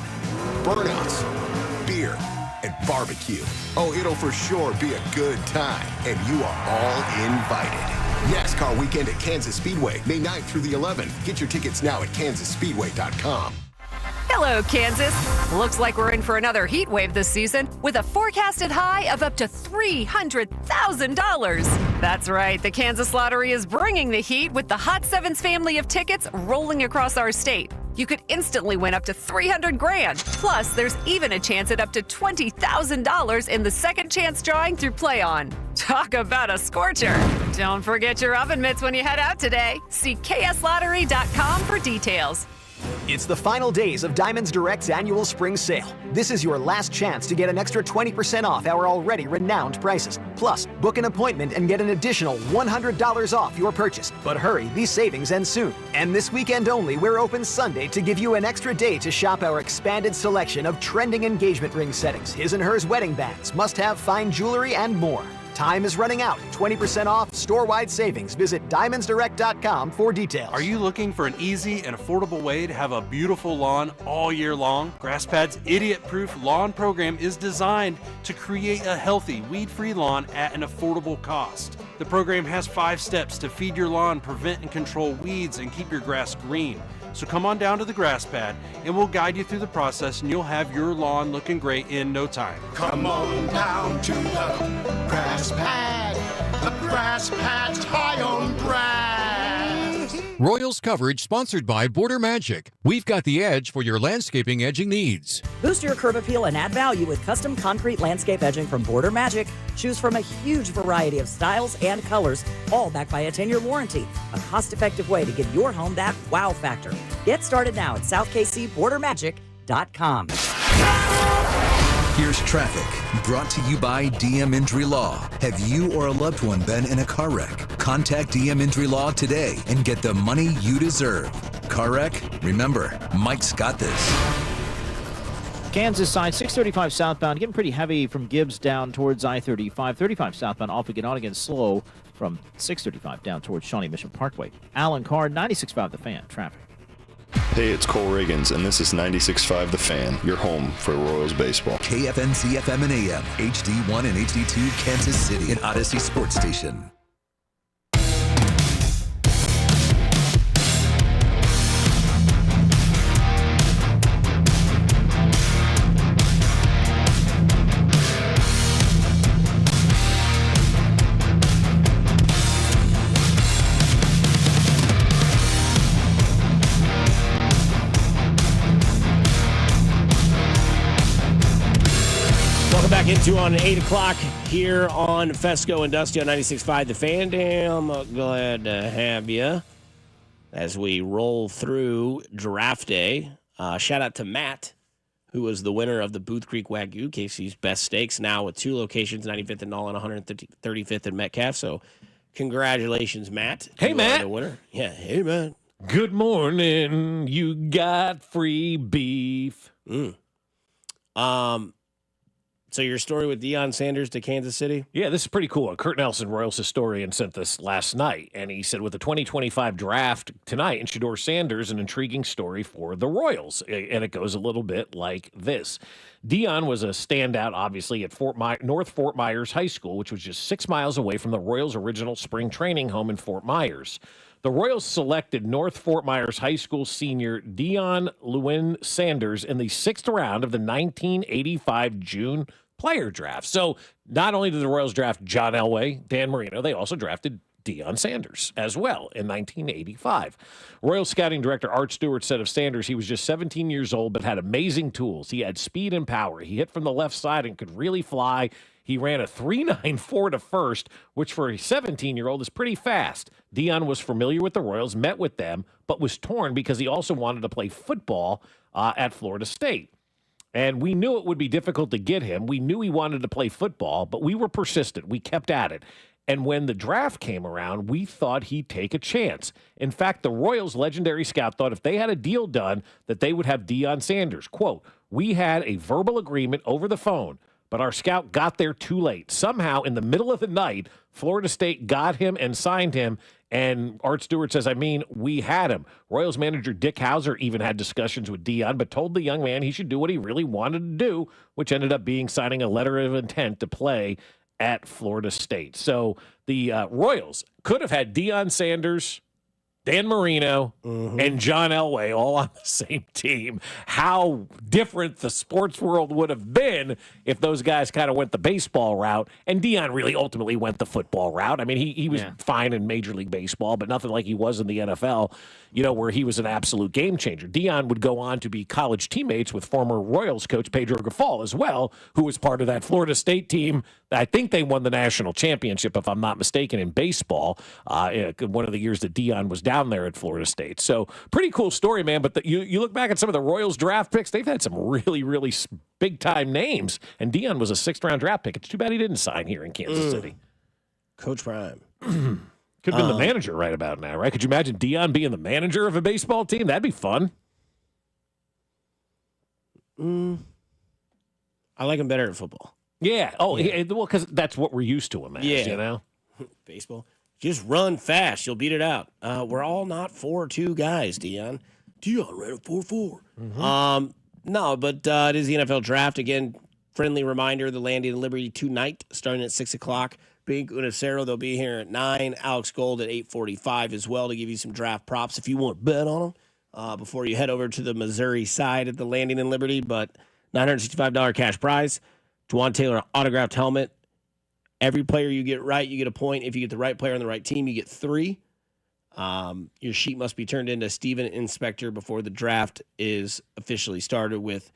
Burnouts. Beer. And barbecue. Oh, it'll for sure be a good time. And you are all invited. NASCAR weekend at Kansas Speedway, May 9th through the 11th. Get your tickets now at kansasspeedway.com. Hello, Kansas. Looks like we're in for another heat wave this season with a forecasted high of up to $300,000. That's right. The Kansas Lottery is bringing the heat with the Hot Sevens family of tickets rolling across our state. You could instantly win up to $300,000. Plus, there's even a chance at up to $20,000 in the second chance drawing through Play On. Talk about a scorcher. Don't forget your oven mitts when you head out today. See kslottery.com for details. It's the final days of Diamonds Direct's annual spring sale. This is your last chance to get an extra 20% off our already renowned prices. Plus, book an appointment and get an additional $100 off your purchase. But hurry, these savings end soon. And this weekend only, we're open Sunday to give you an extra day to shop our expanded selection of trending engagement ring settings, his and hers wedding bands, must-have fine jewelry, and more. Time is running out. 20% off, store-wide savings. Visit diamondsdirect.com for details. Are you looking for an easy and affordable way to have a beautiful lawn all year long? GrassPad's idiot-proof lawn program is designed to create a healthy, weed-free lawn at an affordable cost. The program has 5 steps to feed your lawn, prevent and control weeds, and keep your grass green. So come on down to the Grass Pad and we'll guide you through the process and you'll have your lawn looking great in no time. Come on down to the Grass Pad. The Grass Pad's high on grass. Royals coverage sponsored by Border Magic. We've got the edge for your landscaping edging needs. Boost your curb appeal and add value with custom concrete landscape edging from Border Magic. Choose from a huge variety of styles and colors, all backed by a 10-year warranty. A cost-effective way to give your home that wow factor. Get started now at southkcbordermagic.com. Here's traffic, brought to you by DM Injury Law. Have you or a loved one been in a car wreck? Contact DM Injury Law today and get the money you deserve. Car wreck? Remember, Mike's got this. Kansas side, 635 southbound, getting pretty heavy from Gibbs down towards I-35. 35 southbound, off again, on again, slow from 635 down towards Shawnee Mission Parkway. Alan Carr, 96.5 The Fan, traffic. Hey, it's Cole Riggins, and this is 96.5 The Fan, your home for Royals baseball. KFNC FM and AM, HD1 and HD2, Kansas City, and Odyssey Sports Station. Get to on 8 o'clock here on Fescoe and Dusty on 96.5 The Fan. Damn glad to have you as we roll through draft day. Shout out to Matt, who was the winner of the Booth Creek Wagyu, Casey's Best Steaks, now with 2 locations, 95th and Null and 135th and Metcalf. So congratulations, Matt. Hey, You Matt. are the winner. Yeah, hey, Matt. Good morning. You got free beef. So your story with Dion Sanders to Kansas City? Yeah, this is pretty cool. Kurt Nelson, Royals historian, sent this last night, and he said with the 2025 draft tonight, and Shedeur Sanders, an intriguing story for the Royals, and it goes a little bit like this. Dion was a standout, obviously, at North Fort Myers High School, which was just 6 miles away from the Royals' original spring training home in Fort Myers. The Royals selected North Fort Myers High School senior Dion Sanders in the 6th round of the 1985 June player draft. So not only did the Royals draft John Elway, Dan Marino, they also drafted Dion Sanders as well in 1985. Royals scouting director Art Stewart said of Sanders, he was just 17 years old but had amazing tools. He had speed and power. He hit from the left side and could really fly. He ran a 3.94 to first, which for a 17-year-old is pretty fast. Dion was familiar with the Royals, met with them, but was torn because he also wanted to play football at Florida State. And we knew it would be difficult to get him. We knew he wanted to play football, but we were persistent. We kept at it. And when the draft came around, we thought he'd take a chance. In fact, the Royals' legendary scout thought if they had a deal done, that they would have Dion Sanders. Quote, "We had a verbal agreement over the phone, but our scout got there too late. Somehow, in the middle of the night, Florida State got him and signed him." And Art Stewart says, we had him. Royals manager Dick Hauser even had discussions with Dion, but told the young man he should do what he really wanted to do, which ended up being signing a letter of intent to play at Florida State. So the Royals could have had Dion Sanders, Dan Marino, and John Elway all on the same team. How different the sports world would have been if those guys kind of went the baseball route, and Dion really ultimately went the football route. I mean, he was fine in Major League Baseball, but nothing like he was in the NFL, where he was an absolute game changer. Dion would go on to be college teammates with former Royals coach Pedro Grifol as well, who was part of that Florida State team. I think they won the national championship, if I'm not mistaken, in baseball, one of the years that Dion was down there at Florida State. So pretty cool story, man. But you look back at some of the Royals draft picks, they've had some really, really big-time names, and Dion was a 6th-round draft pick. It's too bad he didn't sign here in Kansas City. Coach Prime. Could have been the manager right about now, right? Could you imagine Dion being the manager of a baseball team? That'd be fun. I like him better at football. Yeah. Oh, yeah. Well, because that's what we're used to him as, Baseball. Just run fast. You'll beat it out. We're all not 4-2 guys, Dion. Dion ran a 4-4. No, but it is the NFL draft. Again, friendly reminder, the Landing and Liberty tonight, starting at 6 o'clock. Big Unicero, they'll be here at 9. Alex Gold at 8:45 as well to give you some draft props if you want to bet on them before you head over to the Missouri side at the Landing and Liberty. But $965 cash prize. Juwan Taylor autographed helmet. Every player you get right, you get a point. If you get the right player on the right team, you get 3. Your sheet must be turned into Steven Inspector before the draft is officially started. With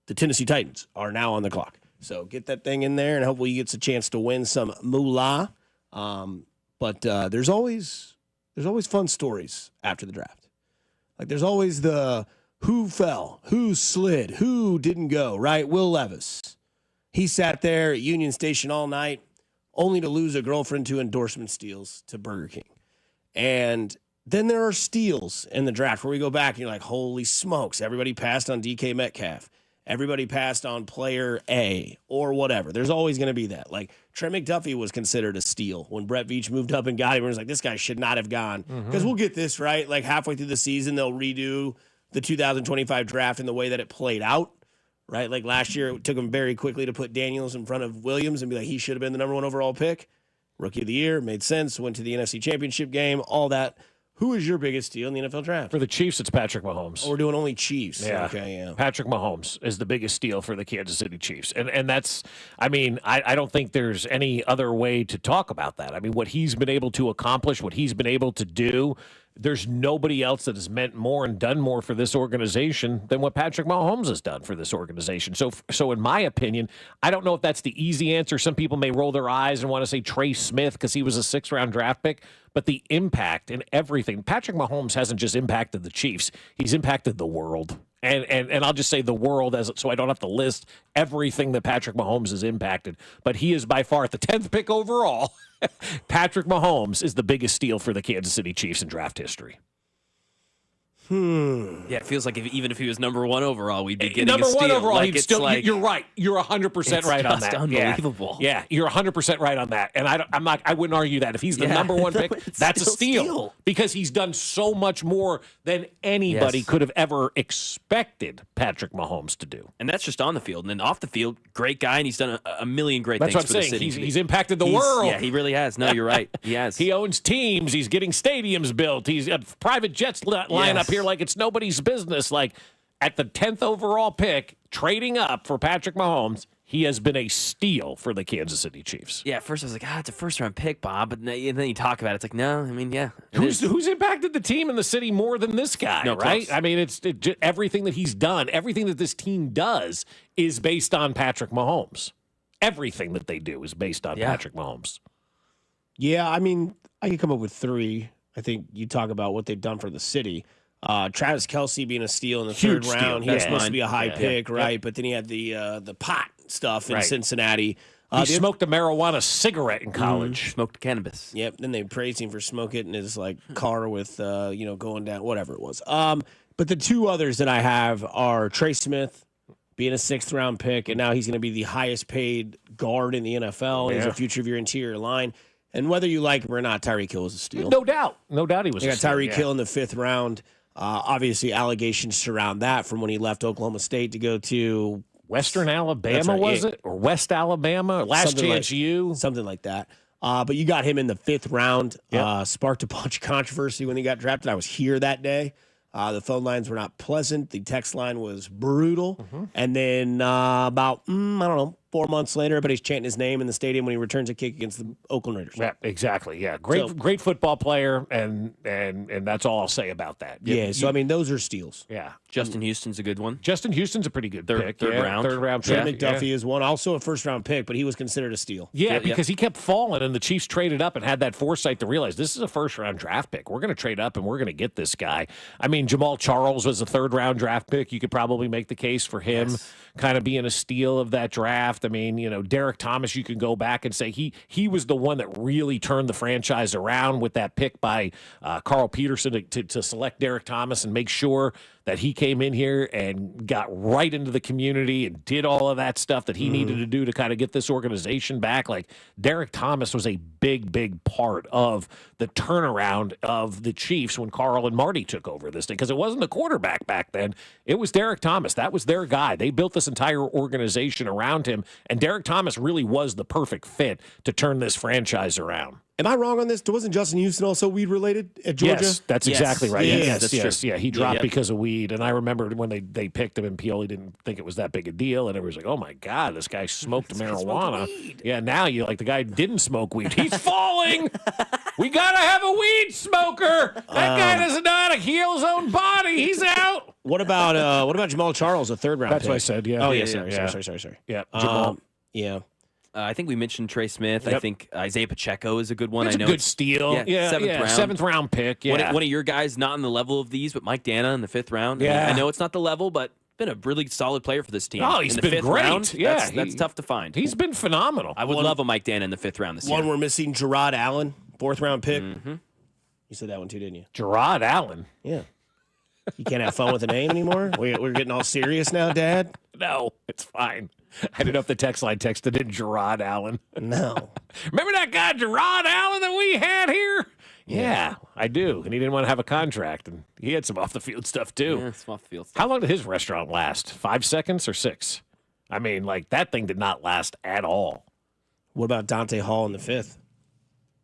the Tennessee Titans are now on the clock. So get that thing in there, and hopefully you get a chance to win some moolah. But there's always fun stories after the draft. Like there's always the who fell, who slid, who didn't go, right? Will Levis. He sat there at Union Station all night only to lose a girlfriend to endorsement steals to Burger King. And then there are steals in the draft where we go back and you're like, holy smokes, everybody passed on DK Metcalf. Everybody passed on player A or whatever. There's always going to be that. Like Trent McDuffie was considered a steal when Brett Veach moved up and got him. It was like, this guy should not have gone. Because we'll get this, right? Like halfway through the season, they'll redo the 2025 draft in the way that it played out, right? Like last year, it took them very quickly to put Daniels in front of Williams and be like, he should have been the number 1 overall pick. Rookie of the year, made sense, went to the NFC Championship game, all that. Who is your biggest steal in the NFL draft? For the Chiefs, it's Patrick Mahomes. Oh, we're doing only Chiefs. Yeah. Okay, yeah. Patrick Mahomes is the biggest steal for the Kansas City Chiefs. And that's, I don't think there's any other way to talk about that. I mean, what he's been able to accomplish, what he's been able to do, there's nobody else that has meant more and done more for this organization than what Patrick Mahomes has done for this organization. So in my opinion, I don't know if that's the easy answer. Some people may roll their eyes and want to say Trey Smith because he was a 6th-round draft pick, but the impact and everything, Patrick Mahomes hasn't just impacted the Chiefs, he's impacted the world. And I'll just say the world so I don't have to list everything that Patrick Mahomes has impacted. But he is by far at the 10th pick overall. Patrick Mahomes is the biggest steal for the Kansas City Chiefs in draft history. Yeah, it feels like even if he was number 1 overall, we'd be getting number a steal. 1 overall. Like, he'd still. You're right. You're 100% right on that. Unbelievable. Yeah, you're 100% right on that. And I wouldn't argue that if he's the number 1 pick, that's a steal because he's done so much more than anybody could have ever expected Patrick Mahomes to do. And that's just on the field. And then off the field, great guy, and he's done a million great that's things what for I'm the saying. city. He's impacted the world. Yeah, he really has. No, you're right. He has. He owns teams. He's getting stadiums built. He's got private jets line up here like it's nobody's business. Like at the 10th overall pick, trading up for Patrick Mahomes, he has been a steal for the Kansas City Chiefs. Yeah, at first I was like, it's a 1st-round pick, Bob. But then you talk about it, it's like, no, I mean, yeah. Who's impacted the team and the city more than this guy, right? Close. I mean, everything that he's done, everything that this team does is based on Patrick Mahomes. Everything that they do is based on Patrick Mahomes. Yeah, I mean, I could come up with 3. I think you talk about what they've done for the city. Travis Kelce being a steal in the Huge 3rd round. He was supposed to be a high pick, right? Yeah. But then he had the pot stuff in Cincinnati. He smoked a marijuana cigarette in college. Smoked cannabis. Yep. Then they praised him for smoking it in his car with going down, whatever it was. But the 2 others that I have are Trey Smith being a 6th-round pick, and now he's going to be the highest paid guard in the NFL. Yeah. He's the future of your interior line. And whether you like him or not, Tyreek Hill was a steal. No doubt he was. You a got steal, Tyreek Hill in the 5th round. Obviously, allegations surround that from when he left Oklahoma State to go to Western Alabama, was it? Or West Alabama? Last Chance U? Something like that. But you got him in the 5th round. Sparked a bunch of controversy when he got drafted. I was here that day. The phone lines were not pleasant. The text line was brutal. And then about, 4 months later, everybody's chanting his name in the stadium when he returns a kick against the Oakland Raiders. Yeah, exactly. Yeah, great football player, and that's all I'll say about that. I mean, those are steals. Yeah, Justin Houston's a good one. Justin Houston's a pretty good pick. Third round. Third round Trent pick. McDuffie is one, also a 1st-round pick, but he was considered a steal. Yeah, because he kept falling, and the Chiefs traded up and had that foresight to realize this is a 1st-round draft pick. We're going to trade up, and we're going to get this guy. I mean, Jamal Charles was a 3rd-round draft pick. You could probably make the case for him kind of being a steal of that draft. I mean, Derek Thomas, you can go back and say he was the one that really turned the franchise around with that pick by Carl Peterson to select Derek Thomas and make sure that he came in here and got right into the community and did all of that stuff that he needed to do to kind of get this organization back. Like, Derek Thomas was a big, big part of the turnaround of the Chiefs when Carl and Marty took over this thing, because it wasn't the quarterback back then. It was Derek Thomas. That was their guy. They built this entire organization around him, and Derek Thomas really was the perfect fit to turn this franchise around. Am I wrong on this? Wasn't Justin Houston also weed-related at Georgia? Yes, that's exactly right. Yes. Yeah, he dropped because of weed. And I remember when they picked him, and Pioli didn't think it was that big a deal. And everybody's like, oh, my God, this guy smoked marijuana. Yeah, now you like the guy didn't smoke weed. He's falling. We got to have a weed smoker. That guy doesn't know how to heal his own body. He's out. What about Jamal Charles, a 3rd-round That's pick? what I said, yeah. Oh, yeah, Yeah. sorry. Yeah, Jamal. Yeah. I think we mentioned Trey Smith. Yep. I think Isaiah Pacheco is a good one. It's I know a good steal. Yeah, 7th round. 7th round pick. Yeah. One of your guys not on the level of these, but Mike Dana in the 5th round. Yeah. I know it's not the level, but been a really solid player for this team. Oh, he's in the been 5th great. round, Yeah, that's tough to find. He's been phenomenal. I would love a Mike Dana in the 5th round this year. One we're missing, Gerard Allen, 4th-round pick. You said that one too, didn't you? Gerard Allen. Yeah. You can't have fun with the name anymore? We're getting all serious now, Dad? No, it's fine. I didn't know if the text line texted in Gerard Allen. No. Remember that guy, Gerard Allen, that we had here? Yeah, I do. And he didn't want to have a contract. And he had some off-the-field stuff, too. Yeah, some off-the-field stuff. How long did his restaurant last? 5 seconds or 6? I mean, like, that thing did not last at all. What about Dante Hall in the 5th?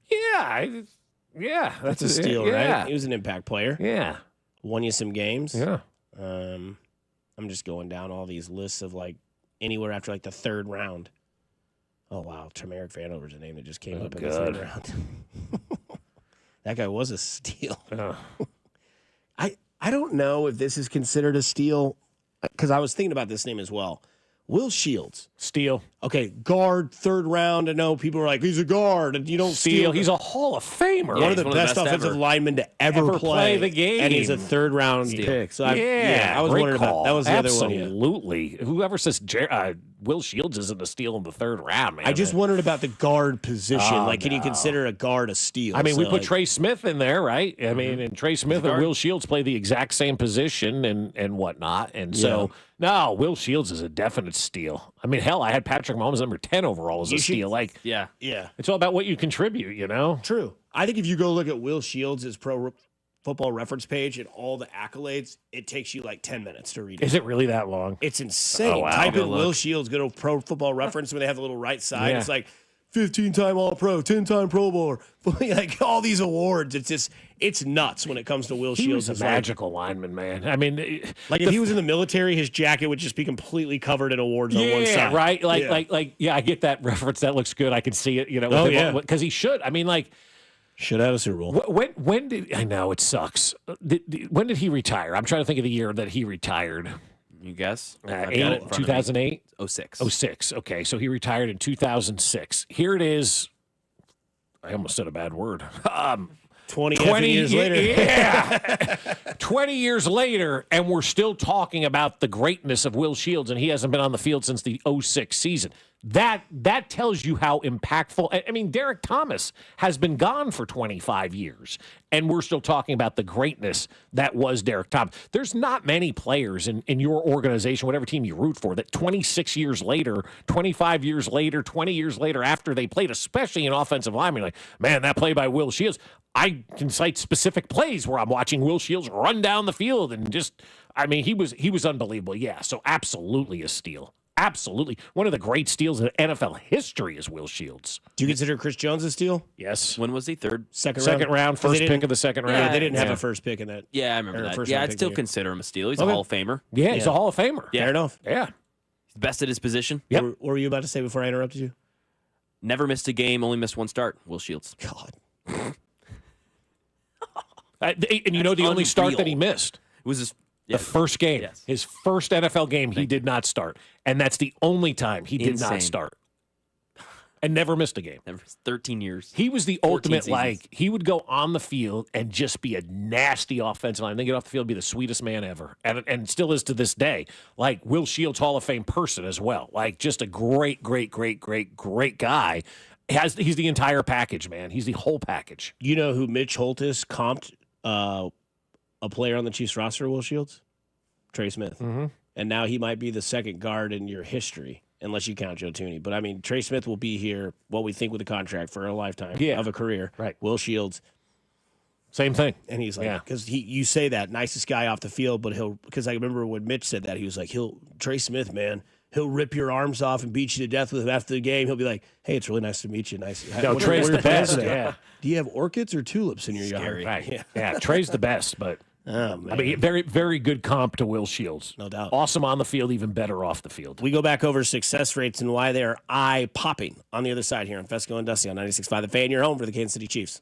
Yeah. That's a steal, right? He was an impact player. Yeah. Won you some games. Yeah. I'm just going down all these lists of, like, anywhere after, like, the 3rd round. Oh, wow. Turmeric Vanover's a name that just came up in the 3rd round. That guy was a steal. I don't know if this is considered a steal because I was thinking about this name as well. Will Shields. Steal. Okay, guard, third round. I know people are like, he's a guard, and you don't steal. He's a Hall of Famer. One of the best offensive linemen to ever play the game. And he's a third round pick. So I was wondering about that. Was the other one. Absolutely. Whoever says Will Shields isn't a steal in the third round, man. I just wondered about the guard position. Can you consider a guard a steal? I mean, we put Trey Smith in there, right? I mean, and Trey Smith and Will Shields play the exact same position and whatnot. And so, no, Will Shields is a definite steal. I mean, hell, I had Patrick Mahomes number 10 overall as a steal. Yeah. It's all about what you contribute, you know? True. I think if you go look at Will Shields' Pro Football Reference page and all the accolades, it takes you like 10 minutes to read it. Is it really that long? It's insane. Oh, wow. Type in Will Shields, go to Pro Football Reference where they have the little right side. It's like 15-time All-Pro, 10-time Pro Bowler, like all these awards. It's nuts when it comes to Will Shields. He was a magical lineman, man. I mean, if he was in the military, his jacket would just be completely covered in awards on one side. Right? I get that reference. That looks good. I can see it, you know. Because he should. I mean, should have a Super Bowl. When did I know it sucks? When did he retire? I'm trying to think of the year that he retired. You guess? 2008? 06. 06. Okay, so he retired in 2006. Here it is. I almost said a bad word. 20 years later. Yeah. 20 years later, and we're still talking about the greatness of Will Shields, and he hasn't been on the field since the 06 season. That tells you how impactful. I mean, Derek Thomas has been gone for 25 years, and we're still talking about the greatness that was Derek Thomas. There's not many players in your organization, whatever team you root for, that 26 years later, 25 years later, 20 years later after they played, especially in offensive lineman, like, man, that play by Will Shields. I can cite specific plays where I'm watching Will Shields run down the field and just, I mean, he was unbelievable. Yeah, so absolutely a steal. Absolutely. One of the great steals in NFL history is Will Shields. Do you consider Chris Jones a steal? Yes. When was he? Second round, first pick of the second round. Yeah, they didn't have a first pick in that. Yeah, I remember that. Yeah, I'd still consider him a steal. He's a Hall of Famer. Yeah, he's a Hall of Famer. Yeah. Fair enough. Yeah. He's best at his position. Yep. What were you about to say before I interrupted you? Never missed a game, only missed one start. Will Shields. God. And you know the only start that he missed? It was the first game. Yes. His first NFL game, he did not start. And that's the only time he did not start. And never missed a game. Never 13 years. He was the ultimate, seasons. he would go on the field and just be a nasty offensive line. Then get off the field, be the sweetest man ever. And still is to this day. Like Will Shields, Hall of Fame person as well. Like just a great guy. He's the entire package, man. He's the whole package. You know who Mitch Holtis comped a player on the Chiefs roster, Will Shields? Trey Smith. Mm-hmm. And now he might be the second guard in your history, unless you count Joe Thuney. But, I mean, Trey Smith will be here, what we think with a contract for a lifetime of a career. Right. Will Shields. Same thing. And he's like, because you say that, nicest guy off the field, but because I remember when Mitch said that, he was like, Trey Smith, man, he'll rip your arms off and beat you to death with him after the game. He'll be like, hey, it's really nice to meet you. Nice. No, Trey's the best. Yeah. Do you have orchids or tulips in your yard? Right. Yeah, Trey's the best, but oh, man. I mean, very, very good comp to Will Shields. No doubt. Awesome on the field, even better off the field. We go back over success rates and why they're eye-popping on the other side here on Fescoe and Dusty on 96.5 The Fan. You're home for the Kansas City Chiefs.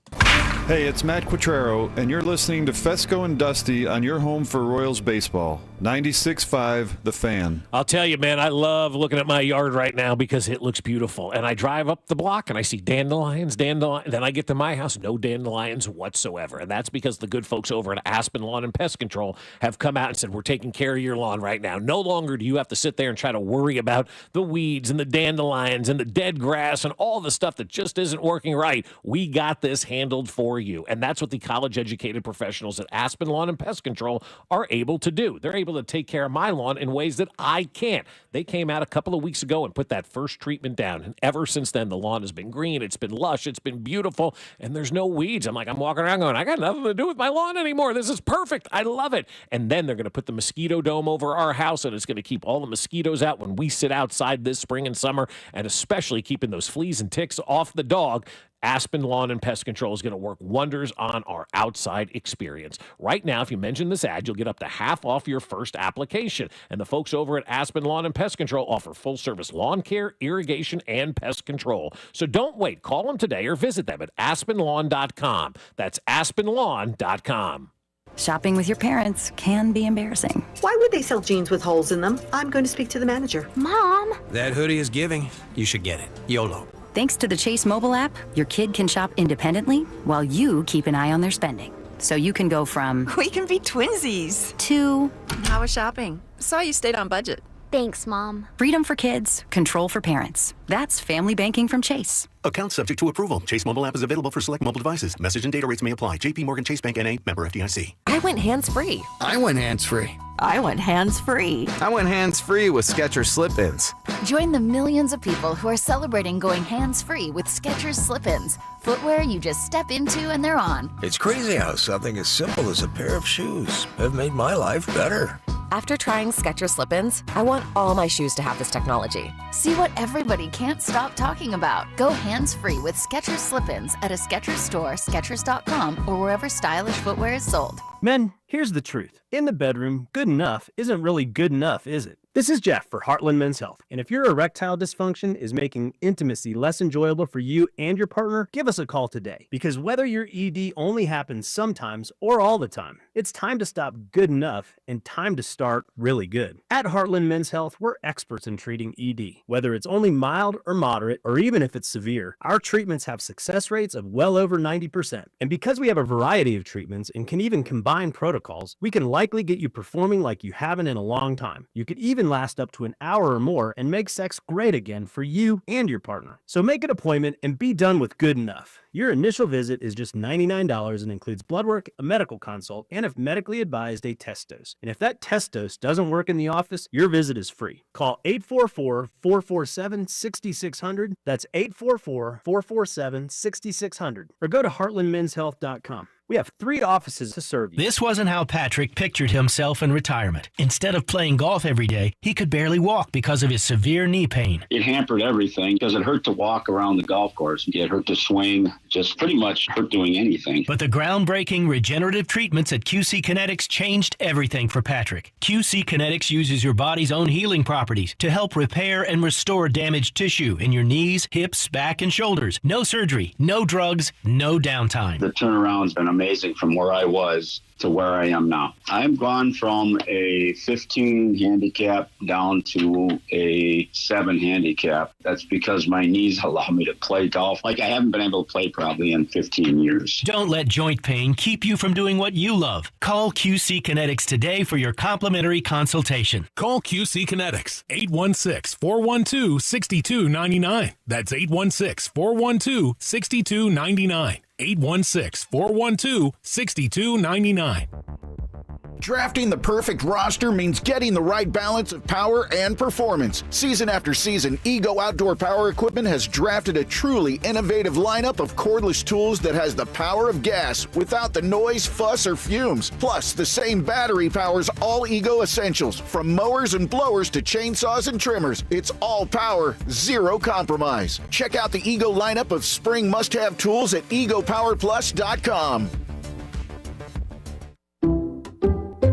Hey, it's Matt Quattrero, and you're listening to Fescoe and Dusty on your home for Royals baseball. 96.5 The Fan. I'll tell you, man, I love looking at my yard right now because it looks beautiful. And I drive up the block and I see dandelions. Then I get to my house, no dandelions whatsoever. And that's because the good folks over at Aspen Lawn and Pest Control have come out and said, we're taking care of your lawn right now. No longer do you have to sit there and try to worry about the weeds and the dandelions and the dead grass and all the stuff that just isn't working right. We got this handled for you. And that's what the college-educated professionals at Aspen Lawn and Pest Control are able to do. They're able to take care of my lawn in ways that I can't. They came out a couple of weeks ago and put that first treatment down. And ever since then, the lawn has been green. It's been lush. It's been beautiful. And there's no weeds. I'm walking around going, I got nothing to do with my lawn anymore. This is perfect. I love it. And then they're going to put the mosquito dome over our house, and it's going to keep all the mosquitoes out when we sit outside this spring and summer, and especially keeping those fleas and ticks off the dog. Aspen Lawn and Pest Control is going to work wonders on our outside experience. Right now, if you mention this ad, you'll get up to half off your first application. And the folks over at Aspen Lawn and Pest Control offer full-service lawn care, irrigation, and pest control. So don't wait. Call them today or visit them at aspenlawn.com. That's aspenlawn.com. Shopping with your parents can be embarrassing. Why would they sell jeans with holes in them? I'm going to speak to the manager. Mom! That hoodie is giving. You should get it. YOLO. Thanks to the Chase mobile app, your kid can shop independently while you keep an eye on their spending. So you can go from We can be twinsies. To How was shopping? Saw you stayed on budget. Thanks, Mom. Freedom for kids, control for parents. That's family banking from Chase. Account subject to approval. Chase mobile app is available for select mobile devices. Message and data rates may apply. JP Morgan Chase Bank N.A. member FDIC. I went hands-free. I went hands-free. I went hands-free. I went hands-free with Skechers Slip-ins. Join the millions of people who are celebrating going hands-free with Skechers Slip-ins. Footwear you just step into and they're on. It's crazy how something as simple as a pair of shoes have made my life better. After trying Skechers Slip-ins, I want all my shoes to have this technology. See what everybody can't stop talking about. Go hands-free with Skechers Slip-ins at a Skechers store, Skechers.com, or wherever stylish footwear is sold. Men, here's the truth. In the bedroom, good enough isn't really good enough, is it? This is Jeff for Heartland Men's Health. And if your erectile dysfunction is making intimacy less enjoyable for you and your partner, give us a call today. Because whether your ED only happens sometimes or all the time, it's time to stop good enough and time to start really good. At Heartland Men's Health, we're experts in treating ED. Whether it's only mild or moderate, or even if it's severe, our treatments have success rates of well over 90%. And because we have a variety of treatments and can even combine protocols, we can likely get you performing like you haven't in a long time. You could even last up to an hour or more and make sex great again for you and your partner. So make an appointment and be done with good enough. Your initial visit is just $99 and includes blood work, a medical consult, and if medically advised, a test dose. And if that test dose doesn't work in the office, your visit is free. Call 844-447-6600. That's 844-447-6600. Or go to heartlandmenshealth.com. We have 3 offices to serve you. This wasn't how Patrick pictured himself in retirement. Instead of playing golf every day, he could barely walk because of his severe knee pain. It hampered everything because it hurt to walk around the golf course. It hurt to swing, just pretty much hurt doing anything. But the groundbreaking regenerative treatments at QC Kinetics changed everything for Patrick. QC Kinetics uses your body's own healing properties to help repair and restore damaged tissue in your knees, hips, back, and shoulders. No surgery, no drugs, no downtime. The turnaround's been amazing from where I was to where I am now. I've gone from a 15 handicap down to a 7 handicap. That's because my knees allow me to play golf like I haven't been able to play probably in 15 years. Don't let joint pain keep you from doing what you love. Call QC Kinetics today for your complimentary consultation. Call QC Kinetics, 816-412-6299. That's 816-412-6299. 816-412-6299. Drafting the perfect roster means getting the right balance of power and performance. Season after season, Ego Outdoor Power Equipment has drafted a truly innovative lineup of cordless tools that has the power of gas without the noise, fuss, or fumes. Plus, the same battery powers all Ego essentials, from mowers and blowers to chainsaws and trimmers. It's all power, zero compromise. Check out the Ego lineup of spring must-have tools at egopowerplus.com.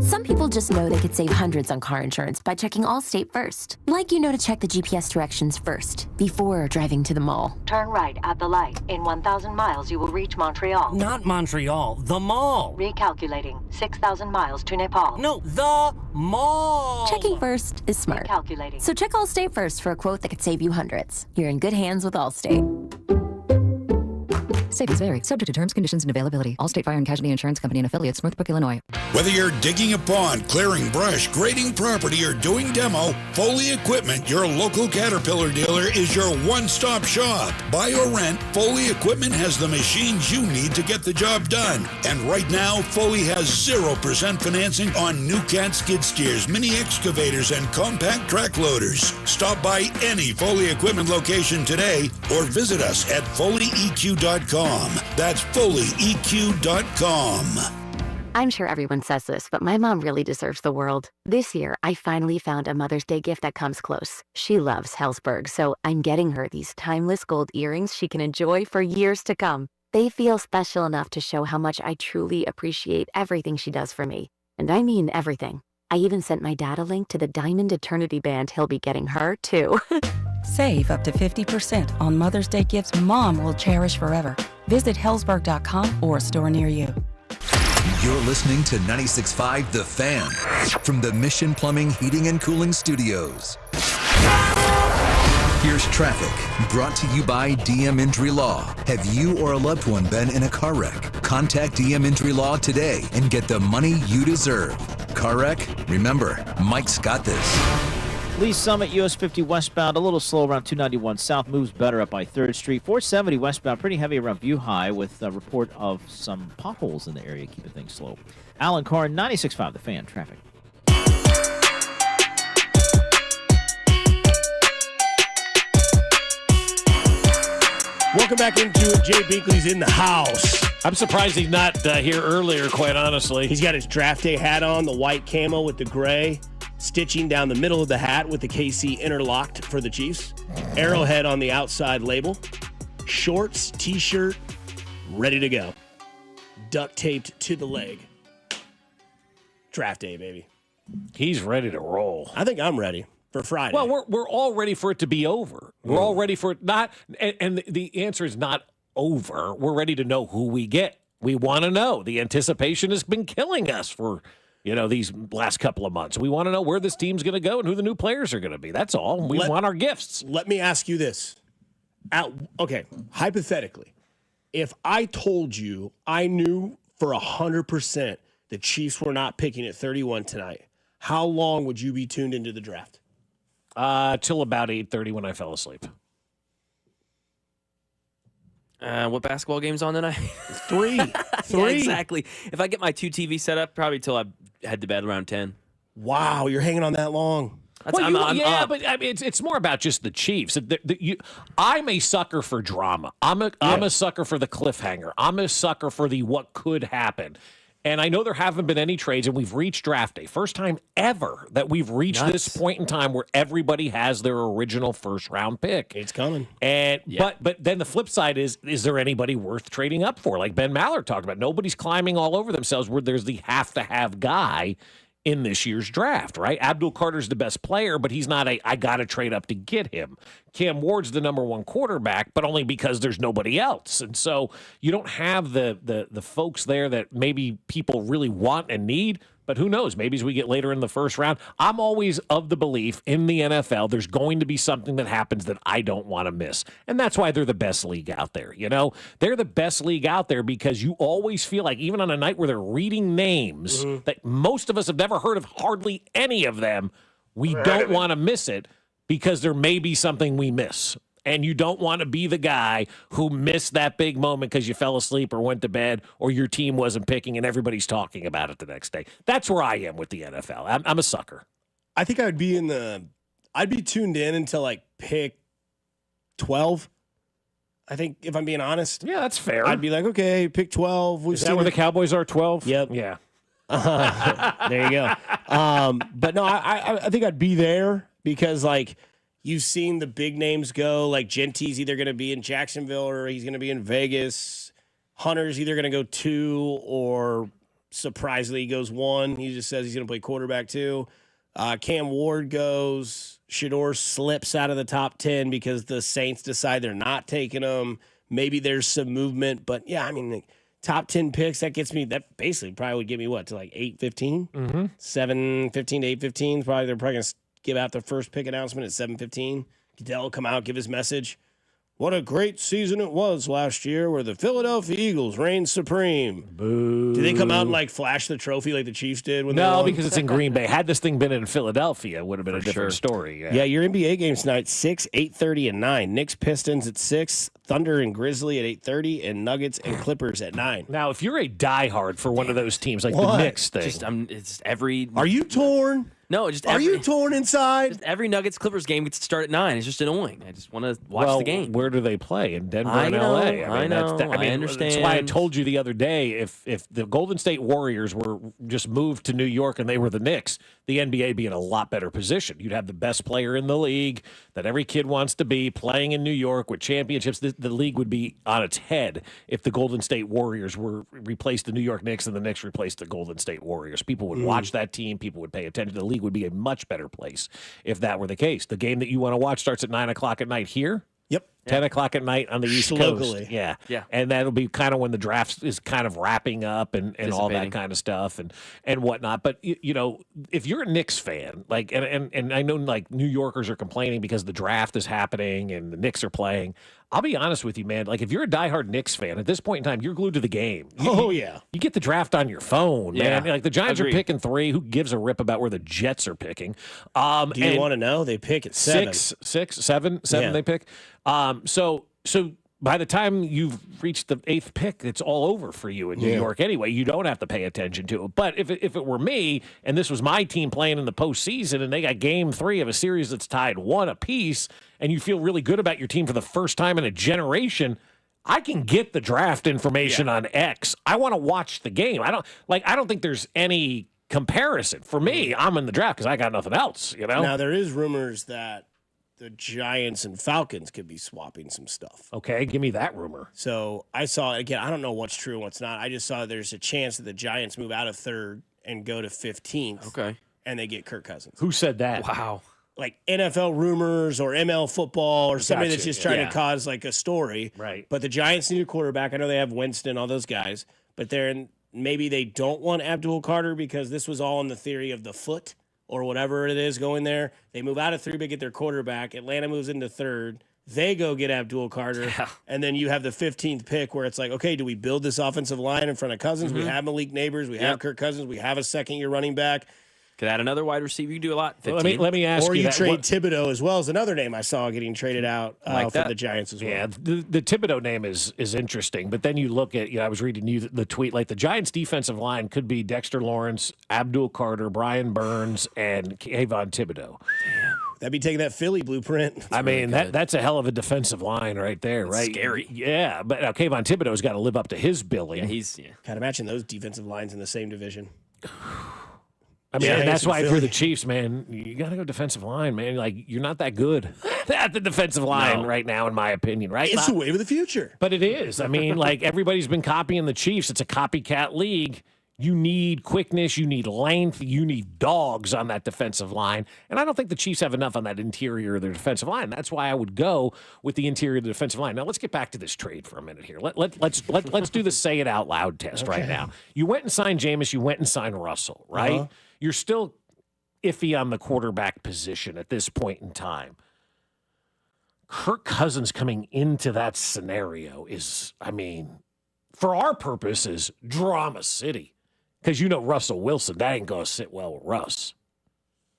Some people just know they could save hundreds on car insurance by checking Allstate first. Like you know to check the GPS directions first, before driving to the mall. Turn right at the light. In 1,000 miles, you will reach Montreal. Not Montreal, the mall. Recalculating. 6,000 miles to Nepal. No, the mall. Checking first is smart. Recalculating. So check Allstate first for a quote that could save you hundreds. You're in good hands with Allstate. Savings vary. Subject to terms, conditions, and availability. Allstate Fire and Casualty Insurance Company and affiliates, Northbrook, Illinois. Whether you're digging a pond, clearing brush, grading property, or doing demo, Foley Equipment, your local Caterpillar dealer, is your one-stop shop. Buy or rent, Foley Equipment has the machines you need to get the job done. And right now, Foley has 0% financing on new cat skid steers, mini excavators, and compact track loaders. Stop by any Foley Equipment location today or visit us at FoleyEQ.com. That's FoleyEQ.com. I'm sure everyone says this, but my mom really deserves the world. This year, I finally found a Mother's Day gift that comes close. She loves Hellsberg, so I'm getting her these timeless gold earrings she can enjoy for years to come. They feel special enough to show how much I truly appreciate everything she does for me. And I mean everything. I even sent my dad a link to the Diamond Eternity band he'll be getting her, too. Save up to 50% on Mother's Day gifts Mom will cherish forever. Visit Hellsberg.com or a store near you. You're listening to 96.5 The Fan from the Mission Plumbing, Heating, and Cooling Studios. Here's traffic, brought to you by DM Injury Law. Have you or a loved one been in a car wreck? Contact DM Injury Law today and get the money you deserve. Car wreck? Remember, Mike's got this. Lee Summit, US 50 westbound, a little slow around 291 south, moves better up by 3rd Street. 470 westbound, pretty heavy around View High with a report of some potholes in the area, keeping things slow. Alan Corn, 96.5 The Fan, traffic. Welcome back into it. Jay Binkley's in the house. I'm surprised he's not here earlier, quite honestly. He's got his draft day hat on, the white camo with the gray. Stitching down the middle of the hat with the KC interlocked for the Chiefs. Arrowhead on the outside label. Shorts, t-shirt, ready to go. Duct taped to the leg. Draft day, baby. He's ready to roll. I think I'm ready for Friday. Well, we're all ready for it to be over. We're all ready for it not, and the answer is not over. We're ready to know who we get. We want to know. The anticipation has been killing us for these last couple of months. We want to know where this team's going to go and who the new players are going to be. That's all. We want our gifts. Let me ask you this. Okay, hypothetically, if I told you I knew for 100% the Chiefs were not picking at 31 tonight, how long would you be tuned into the draft? Till about 8:30 when I fell asleep. What basketball game's on tonight? Three. Yeah, exactly. If I get my 2 TV set up, probably till I head to bed around 10. Wow, you're hanging on that long. But I mean, it's more about just the Chiefs. I'm a sucker for drama. I'm a sucker for the cliffhanger. I'm a sucker for the what could happen. And I know there haven't been any trades, and we've reached draft day. First time ever that we've reached this point in time where everybody has their original first-round pick. It's coming. And but then the flip side is there anybody worth trading up for? Like Ben Maller talked about, nobody's climbing all over themselves where there's the have-to-have guy in this year's draft, right? Abdul Carter's the best player, but he's not I got to trade up to get him. Cam Ward's the number one quarterback, but only because there's nobody else. And so you don't have the folks there that maybe people really want and need, but who knows? Maybe as we get later in the first round. I'm always of the belief in the NFL, there's going to be something that happens that I don't want to miss. And that's why they're the best league out there, They're the best league out there because you always feel like, even on a night where they're reading names that most of us have never heard of, hardly any of them, we don't want to miss it because there may be something we miss. And you don't want to be the guy who missed that big moment because you fell asleep or went to bed or your team wasn't picking and everybody's talking about it the next day. That's where I am with the NFL. I'm a sucker. I think I'd be tuned in until like pick 12. I think if I'm being honest. Yeah, that's fair. I'd be like, okay, pick 12. Is that where the Cowboys are, 12? Yep. Yeah. There you go. But no, I think I'd be there because you've seen the big names go, like Genty's either going to be in Jacksonville or he's going to be in Vegas. Hunter's either going to go 2 or surprisingly he goes 1. He just says he's going to play quarterback 2. Cam Ward goes. Shador slips out of the top 10 because the Saints decide they're not taking him. Maybe there's some movement. But, yeah, I mean, top 10 picks, that basically probably would get me to like 8:15? 7:15 to 8:15. They're probably going to give out the first pick announcement at 7:15. Goodell come out, give his message. What a great season it was last year where the Philadelphia Eagles reigned supreme. Boo. Do they come out and flash the trophy like the Chiefs did when they No, won? because it's in Green Bay. Had this thing been in Philadelphia, it would have been a different story. Yeah, your NBA games tonight, 6, 8:30, and 9. Knicks, Pistons at 6, Thunder and Grizzly at 8:30, and Nuggets and Clippers at 9. Now, if you're a diehard for one of those teams, like the Knicks thing. It's every... Are you torn? No, just Are you torn inside? Just every Nuggets Clippers game gets to start at 9. It's just annoying. I just want to watch the game. Where do they play? In Denver I and know, LA? I know. I understand. That's why I told you the other day, if the Golden State Warriors were just moved to New York and they were the Knicks, the NBA would be in a lot better position. You'd have the best player in the league that every kid wants to be playing in New York with championships. The league would be on its head if the Golden State Warriors were replaced the New York Knicks and the Knicks replaced the Golden State Warriors. People would watch that team. People would pay attention. The league would be a much better place if that were the case. The game that you want to watch starts at 9 o'clock at night here. Yep. 10 o'clock at night on the East Locally. Coast. Yeah. Yeah. And that'll be kind of when the draft is kind of wrapping up and all that kind of stuff and whatnot. But, you know, if you're a Knicks fan, like, and I know, like, New Yorkers are complaining because the draft is happening and the Knicks are playing. I'll be honest with you, man. Like, if you're a diehard Knicks fan, at this point in time, you're glued to the game. Yeah. You get the draft on your phone, man. Yeah. Like, the Giants Agreed. are picking 3. Who gives a rip about where the Jets are picking? Do you want to know? They pick at 7. 7 Yeah. they pick. So by the time you've reached the 8th pick, it's all over for you in New York anyway. You don't have to pay attention to it. But if it were me and this was my team playing in the postseason and they got game 3 of a series that's tied 1 apiece and you feel really good about your team for the first time in a generation, I can get the draft information on X. I want to watch the game. I don't think there's any comparison. For me, I'm in the draft because I got nothing else, you know? Now, there is rumors that the Giants and Falcons could be swapping some stuff. Okay, give me that rumor. So I saw, again, I don't know what's true and what's not. I just saw there's a chance that the Giants move out of 3rd and go to 15th. Okay. And they get Kirk Cousins. Who said that? Wow. Like NFL rumors or ML football or somebody that's just trying to cause like a story. Right. But the Giants need a quarterback. I know they have Winston, all those guys. But maybe they don't want Abdul Carter because this was all in the theory of the foot or whatever it is going there. They move out of 3 to get their quarterback. Atlanta moves into 3rd. They go get Abdul Carter. Yeah. And then you have the 15th pick where it's like, okay, do we build this offensive line in front of Cousins? We have Malik Neighbors. We have Kirk Cousins. We have a second-year running back. Could add another wide receiver. You can do a lot. 15. Well, let me ask you. Or you that. trade Thibodeau as well as another name I saw getting traded out for the Giants as well. Yeah, the Thibodeau name is interesting, but then you look at, I was reading you the tweet, like the Giants' defensive line could be Dexter Lawrence, Abdul Carter, Brian Burns, and Kayvon Thibodeau. Damn. That'd be taking that Philly blueprint. I mean, that's a hell of a defensive line right there, right? Scary. Yeah, but Kayvon Thibodeau's got to live up to his billing. Yeah, Can't imagine those defensive lines in the same division. I mean, and that's why for the Chiefs, man, you got to go defensive line, man. Like, you're not that good at the defensive line right now, in my opinion, right? It's the wave of the future. But it is. I mean, like, everybody's been copying the Chiefs. It's a copycat league. You need quickness. You need length. You need dogs on that defensive line. And I don't think the Chiefs have enough on that interior of their defensive line. That's why I would go with the interior of the defensive line. Now, let's get back to this trade for a minute here. Let's do the say it out loud test right now. You went and signed Jameis. You went and signed Russell, right? You're still iffy on the quarterback position at this point in time. Kirk Cousins coming into that scenario is, I mean, for our purposes, drama city. Because Russell Wilson, that ain't going to sit well with Russ.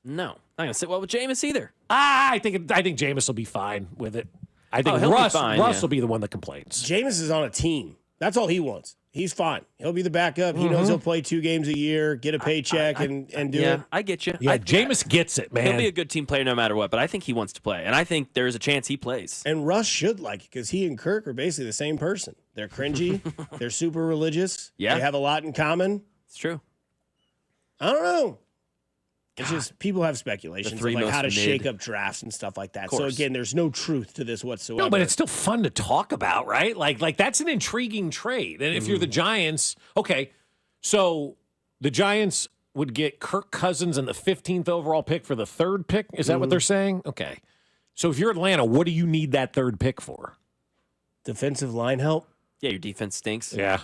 No, not going to sit well with Jameis either. I think Jameis will be fine with it. I think Russ will be the one that complains. Jameis is on a team. That's all he wants. He's fine. He'll be the backup. He knows he'll play 2 games a year, get a paycheck, and do it. I get you. Yeah, Jameis gets it, man. He'll be a good team player no matter what, but I think he wants to play, and I think there's a chance he plays. And Russ should like it because he and Kirk are basically the same person. They're cringy. They're super religious. Yeah. They have a lot in common. It's true. I don't know. It's just people have speculations of like how to mid. shake up drafts and stuff like that. So again, there's no truth to this whatsoever. No, but it's still fun to talk about, right? Like that's an intriguing trade. And if you're the Giants, okay, so the Giants would get Kirk Cousins and the 15th overall pick for the 3rd pick. Is that what they're saying? Okay. So if you're Atlanta, what do you need that 3rd pick for? Defensive line help. Yeah, your defense stinks. Yeah.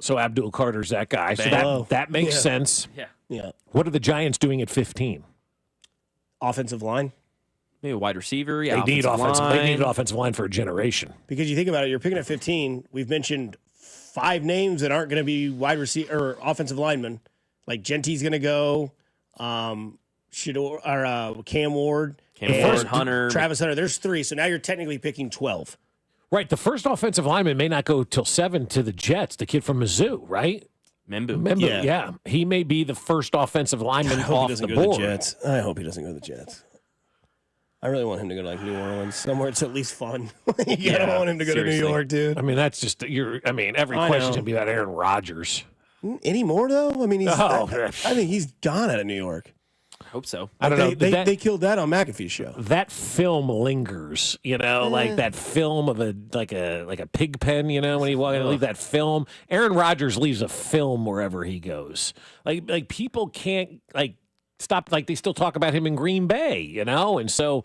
So Abdul Carter's that guy. So that makes sense. Yeah. What are the Giants doing at 15? Offensive line. Maybe a wide receiver. Yeah, They need offensive. line. They need an offensive line for a generation. Because you think about it, you're picking at 15. We've mentioned 5 names that aren't going to be wide receiver or offensive linemen. Like Genty's going to go. Cam Ward. Hunter. Travis Hunter. There's 3. So now you're technically picking 12. Right. The first offensive lineman may not go till 7 to the Jets, the kid from Mizzou, right? Membu. Yeah. He may be the first offensive lineman off the board. I hope he doesn't go to the Jets. I really want him to go to like New Orleans, somewhere it's at least fun. I don't want him to go to New York, dude. I mean, that's just every question should be about Aaron Rodgers. Anymore though? I mean, I think he's gone out of New York. Hope so. I don't know. They killed that on McAfee's show. That film lingers, like that film of a pig pen, when he wanted to leave that film. Aaron Rodgers leaves a film wherever he goes. Like people can't stop. They still talk about him in Green Bay, and so.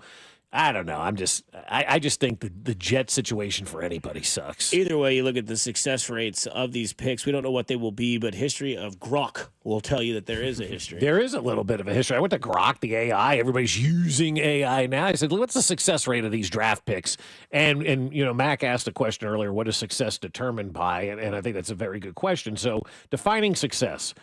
I don't know. I just think the Jet situation for anybody sucks. Either way, you look at the success rates of these picks. We don't know what they will be, but history of Grok will tell you that there is a history. There is a little bit of a history. I went to Grok, the AI. Everybody's using AI now. I said, what's the success rate of these draft picks? And Mac asked a question earlier, what is success determined by? And I think that's a very good question. So defining success,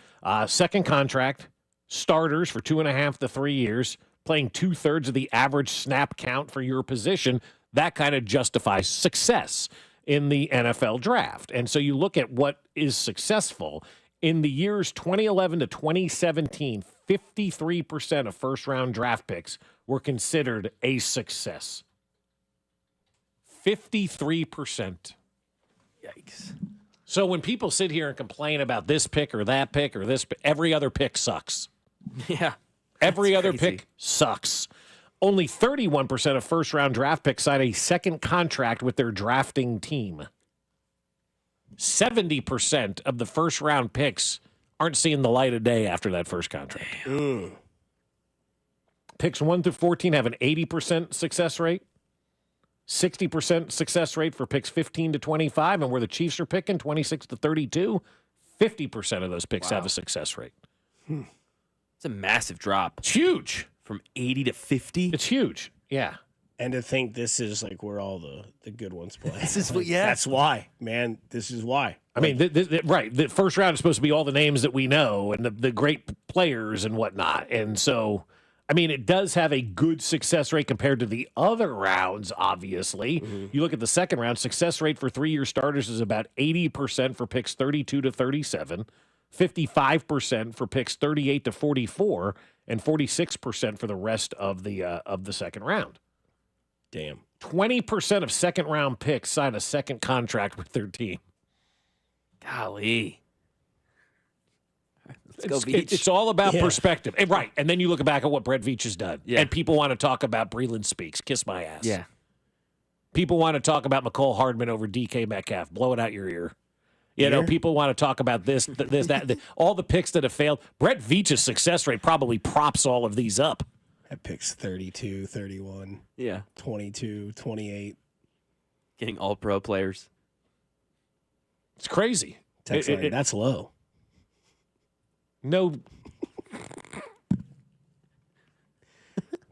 second contract, starters for 2.5 to 3 years, playing 2/3 of the average snap count for your position, that kind of justifies success in the NFL draft. And so you look at what is successful. In the years 2011 to 2017, 53% of first-round draft picks were considered a success. 53%. Yikes. So when people sit here and complain about this pick or that pick or this, every other pick sucks. Yeah. Every other pick sucks. Only 31% of first-round draft picks sign a second contract with their drafting team. 70% of the first-round picks aren't seeing the light of day after that first contract. Picks 1 through 14 have an 80% success rate. 60% success rate for picks 15 to 25, and where the Chiefs are picking 26 to 32, 50% of those picks have a success rate. It's a massive drop. It's huge. From 80 to 50? It's huge. Yeah. And to think this is where all the good ones play. This is That's why, man. This is why. I mean, right. The first round is supposed to be all the names that we know and the great players and whatnot. And so, I mean, it does have a good success rate compared to the other rounds, obviously. You look at the second round, success rate for 3-year starters is about 80% for picks 32 to 37. 55% for picks 38 to 44, and 46% for the rest of the second round. Damn. 20% of second-round picks sign a second contract with their team. Golly. Let's go Veach. It's all about perspective. And, right, and then you look back at what Brett Veach has done. Yeah. And people want to talk about Breland Speaks. Kiss my ass. Yeah. People want to talk about McCole Hardman over DK Metcalf. Blow it out your ear. People want to talk about this, that, all the picks that have failed. Brett Veach's success rate probably props all of these up. That picks 32, 31, 22, 28. Getting all pro players. It's crazy. That's low. No.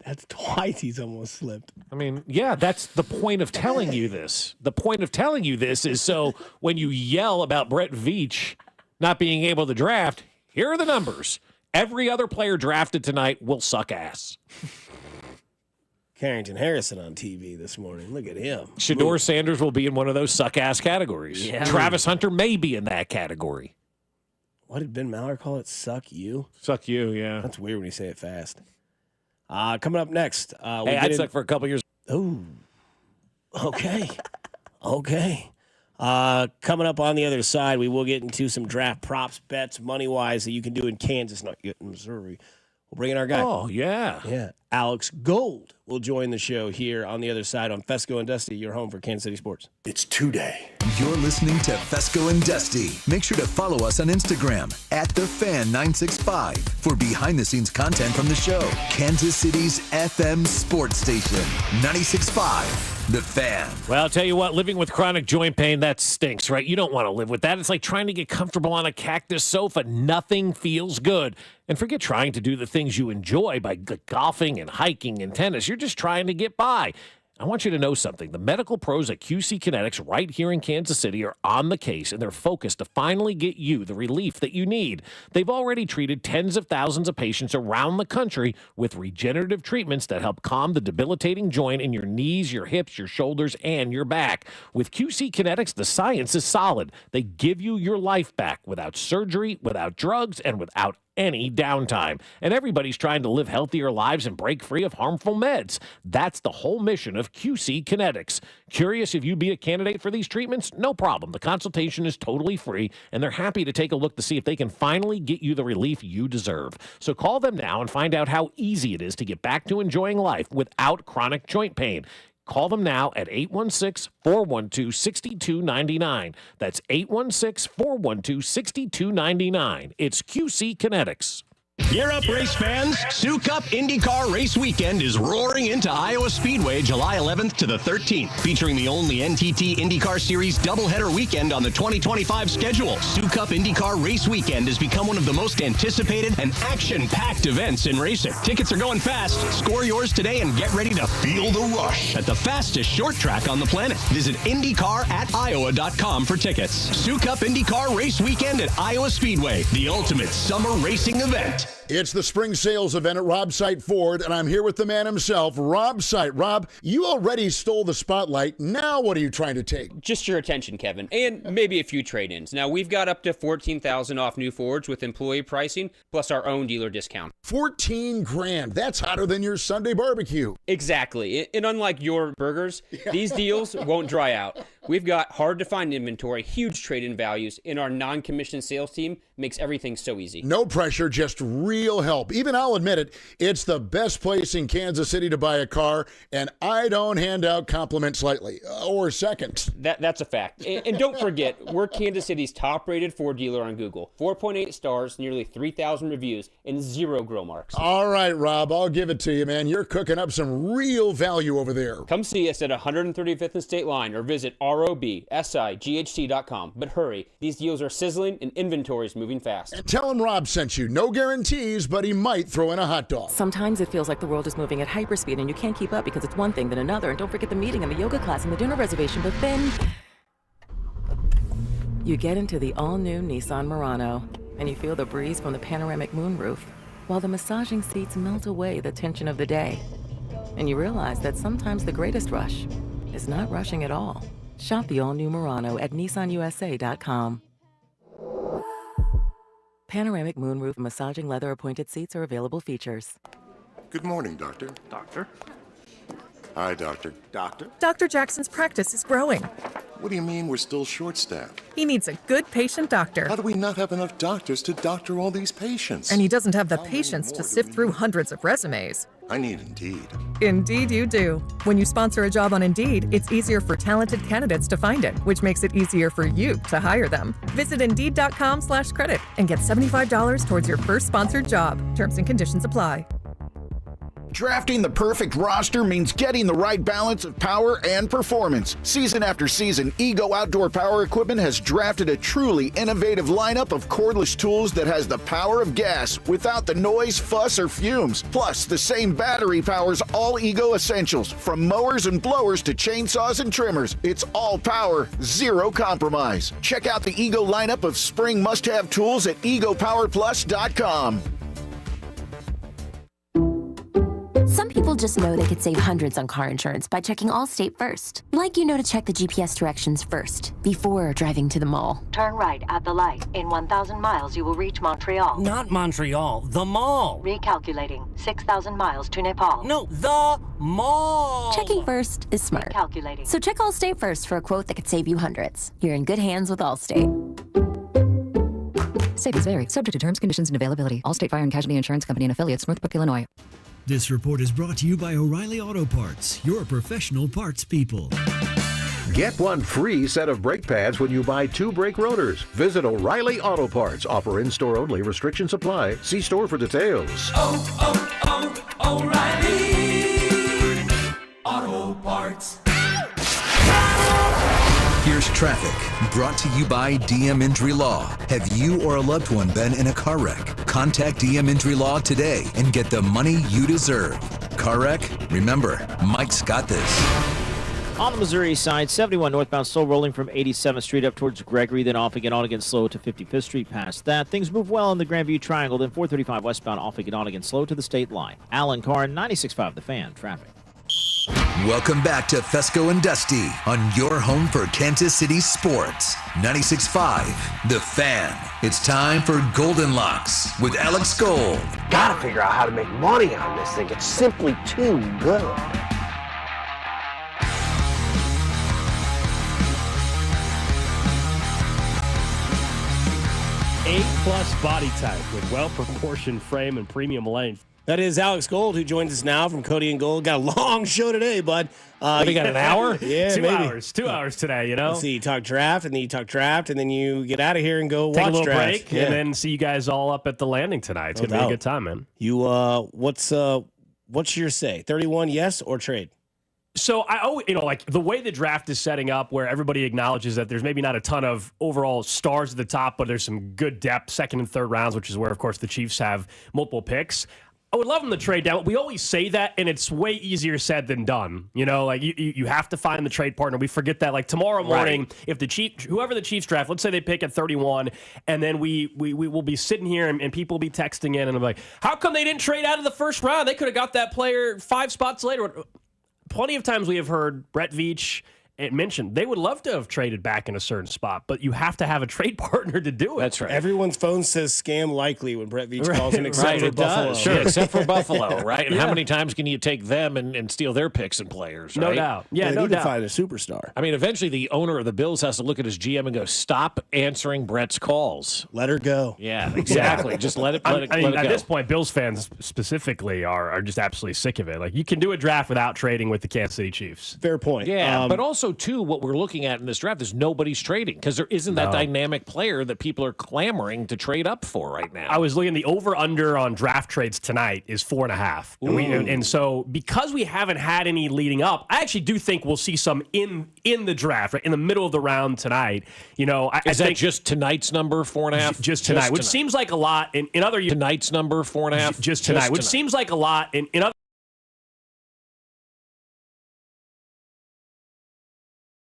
That's twice he's almost slipped. I mean, yeah, that's the point of telling you this. The point of telling you this is so when you yell about Brett Veach not being able to draft, here are the numbers. Every other player drafted tonight will suck ass. Carrington Harrison on TV this morning. Look at him. Shador Sanders will be in one of those suck ass categories. Yeah. Travis Hunter may be in that category. What did Ben Maller call it? Suck you? Suck you, yeah. That's weird when you say it fast. Coming up next. Hey, I'd suck for a couple years. Oh, okay. Okay. Coming up on the other side, we will get into some draft props, bets, money-wise that you can do in Kansas, not yet in Missouri. We'll bring in our guy. Oh, yeah. Yeah. Alex Gold will join the show here on the other side on Fescoe and Dusty, your home for Kansas City sports. It's today. You're listening to Fescoe and Dusty. Make sure to follow us on Instagram @TheFan965 for behind-the-scenes content from the show. Kansas City's FM sports station, 96.5. The Fan. Well, I'll tell you what, living with chronic joint pain, that stinks, right? You don't want to live with that. It's like trying to get comfortable on a cactus sofa. Nothing feels good. And forget trying to do the things you enjoy by golfing and hiking and tennis. You're just trying to get by. I want you to know something. The medical pros at QC Kinetics right here in Kansas City are on the case, and they're focused to finally get you the relief that you need. They've already treated tens of thousands of patients around the country with regenerative treatments that help calm the debilitating joint in your knees, your hips, your shoulders, and your back. With QC Kinetics, the science is solid. They give you your life back without surgery, without drugs, and without any downtime. And everybody's trying to live healthier lives and break free of harmful meds. That's the whole mission of QC Kinetics. Curious if you'd be a candidate for these treatments? No problem. The consultation is totally free, and they're happy to take a look to see if they can finally get you the relief you deserve. So call them now and find out how easy it is to get back to enjoying life without chronic joint pain. Call them now at 816-412-6299. That's 816-412-6299. It's QC Kinetics. Gear up, race fans. Sioux Cup IndyCar Race Weekend is roaring into Iowa Speedway July 11th to the 13th, featuring the only NTT IndyCar Series doubleheader weekend on the 2025 schedule. Sioux Cup IndyCar Race Weekend has become one of the most anticipated and action-packed events in racing. Tickets are going fast. Score yours today and get ready to feel the rush at the fastest short track on the planet. Visit IndyCar@Iowa.com for tickets. Sioux Cup IndyCar Race Weekend at Iowa Speedway, the ultimate summer racing event. It's the spring sales event at Rob Sight Ford, and I'm here with the man himself, Rob Sight. Rob, you already stole the spotlight. Now what are you trying to take? Just your attention, Kevin, and maybe a few trade-ins. Now, we've got up to $14,000 off new Fords with employee pricing, plus our own dealer discount. $14,000. That's hotter than your Sunday barbecue. Exactly. And unlike your burgers, these deals won't dry out. We've got hard-to-find inventory, huge trade-in values, and our non-commissioned sales team makes everything so easy. No pressure, just real help. Even I'll admit it, it's the best place in Kansas City to buy a car, and I don't hand out compliments lightly, or seconds. That's a fact. And don't forget, we're Kansas City's top-rated Ford dealer on Google. 4.8 stars, nearly 3,000 reviews, and 0 grill marks. All right, Rob, I'll give it to you, man. You're cooking up some real value over there. Come see us at 135th and State Line, or visit robsight.com. But hurry, these deals are sizzling and inventory is moving fast. And tell him Rob sent you. No guarantees, but he might throw in a hot dog. Sometimes it feels like the world is moving at hyperspeed and you can't keep up because it's one thing then another. And don't forget the meeting and the yoga class and the dinner reservation. But then you get into the all-new Nissan Murano and you feel the breeze from the panoramic moonroof while the massaging seats melt away the tension of the day. And you realize that sometimes the greatest rush is not rushing at all. Shop the all-new Murano at nissanusa.com. Panoramic moonroof massaging leather appointed seats are available features. Good morning, Doctor. Doctor? Hi, Doctor. Doctor? Dr. Jackson's practice is growing. What do you mean we're still short-staffed? He needs a good patient doctor. How do we not have enough doctors to doctor all these patients? And he doesn't have the patience to sift through hundreds of resumes. I need Indeed. Indeed you do. When you sponsor a job on Indeed, it's easier for talented candidates to find it, which makes it easier for you to hire them. Visit Indeed.com/credit and get $75 towards your first sponsored job. Terms and conditions apply. Drafting the perfect roster means getting the right balance of power and performance. Season after season, Ego Outdoor Power Equipment has drafted a truly innovative lineup of cordless tools that has the power of gas without the noise, fuss, or fumes. Plus, the same battery powers all Ego essentials, from mowers and blowers to chainsaws and trimmers. It's all power, zero compromise. Check out the Ego lineup of spring must-have tools at egopowerplus.com. Some people just know they could save hundreds on car insurance by checking Allstate first. Like you know to check the GPS directions first, before driving to the mall. Turn right at the light. In 1,000 miles, you will reach Montreal. Not Montreal, the mall. Recalculating. 6,000 miles to Nepal. No, the mall. Checking first is smart. Calculating. So check Allstate first for a quote that could save you hundreds. You're in good hands with Allstate. Savings vary. Subject to terms, conditions, and availability. Allstate Fire and Casualty Insurance Company and affiliates, Northbrook, Illinois. This report is brought to you by O'Reilly Auto Parts, your professional parts people. Get one free set of brake pads when you buy 2 brake rotors. Visit O'Reilly Auto Parts. Offer in-store only. Restrictions apply. See store for details. O'Reilly Auto Parts. Here's traffic, brought to you by DM Injury Law. Have you or a loved one been in a car wreck? Contact DM Injury Law today and get the money you deserve. Car wreck? Remember, Mike's got this. On the Missouri side, 71 northbound slow rolling from 87th Street up towards Gregory, then off again on again slow to 55th Street past that. Things move well in the Grandview Triangle, then 435 westbound off again on again slow to the state line. Alan Carr, 96.5 The Fan, traffic. Welcome back to Fescoe and Dusty on your home for Kansas City sports. 96.5 The Fan. It's time for Golden Locks with Alex Gold. Gotta figure out how to make money on this thing. It's simply too good. 8+ body type with well-proportioned frame and premium length. That is Alex Gold, who joins us now from Cody and Gold. Got a long show today, bud. We got an hour? Yeah, 2 maybe. hours. 2 hours today, you know? Let's see, you talk draft, and then you talk draft, and then you get out of here and go Take watch a little draft. break, and then see you guys all up at the landing tonight. It's going to be a good time, man. You, what's your say? 31, yes or trade? So I always, like the way the draft is setting up, where everybody acknowledges that there's maybe not a ton of overall stars at the top, but there's some good depth, second and third rounds, which is where, of course, the Chiefs have multiple picks. I would love them to trade down. We always say that, and it's way easier said than done. Like you have to find the trade partner. We forget that. Like tomorrow morning, if the Chiefs, whoever the Chiefs draft, let's say they pick at 31, and then we will be sitting here and people will be texting in, and I'm like, how come they didn't trade out of the first round? They could have got that player 5 spots later. Plenty of times we have heard Brett Veach mentioned they would love to have traded back in a certain spot, but you have to have a trade partner to do it. That's right. Everyone's phone says scam likely when Brett Veach calls him, except for it Buffalo. does. Sure, except for Buffalo, right? And how many times can you take them and steal their picks and players, right? No doubt. Yeah, they no need doubt. to find a superstar. I mean, eventually the owner of the Bills has to look at his GM and go, stop answering Brett's calls. Let her go. Yeah, exactly. Just let it go. At this point, Bills fans specifically are just absolutely sick of it. Like, you can do a draft without trading with the Kansas City Chiefs. Fair point. Yeah, but also, too, what we're looking at in this draft is nobody's trading because there isn't that dynamic player that people are clamoring to trade up for right now. I was looking, the over-under on draft trades tonight is 4.5. And so because we haven't had any leading up, I actually do think we'll see some in the draft, right, in the middle of the round tonight. I Is think that just tonight's number, 4.5? Just tonight, which seems like a lot in other years. Tonight's number, 4.5? Just tonight, which seems like a lot in other.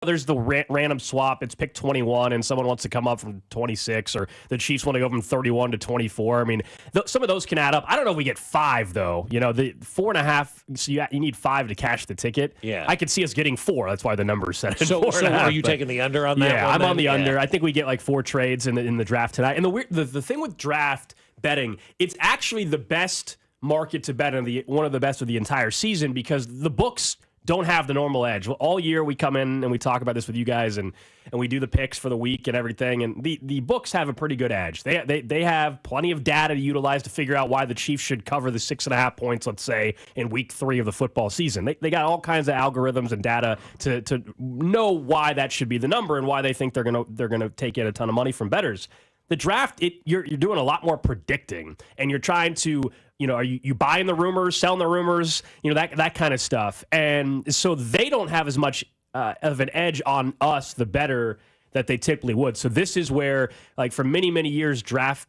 There's the random swap. It's pick 21, and someone wants to come up from 26, or the Chiefs want to go from 31 to 24. I mean, some of those can add up. I don't know if we get 5, though. The 4.5, so you need 5 to cash the ticket. Yeah. I could see us getting 4. That's why the number is set at So 4.5. are you taking the under on that? Yeah, one I'm then? on the under. I think we get like 4 trades in the draft tonight. And the thing with draft betting, it's actually the best market to bet on, one of the best of the entire season, because the books don't have the normal edge. All year we come in and we talk about this with you guys, and we do the picks for the week and everything, and the books have a pretty good edge. They have plenty of data to utilize to figure out why the Chiefs should cover the 6.5 points, let's say, in week 3 of the football season. They got all kinds of algorithms and data to know why that should be the number and why they think they're gonna take in a ton of money from bettors. The draft, you're doing a lot more predicting, and you're trying to, are you buying the rumors, selling the rumors, that kind of stuff. And so they don't have as much of an edge on us, the bettor, that they typically would. So this is where, like, for many, many years, draft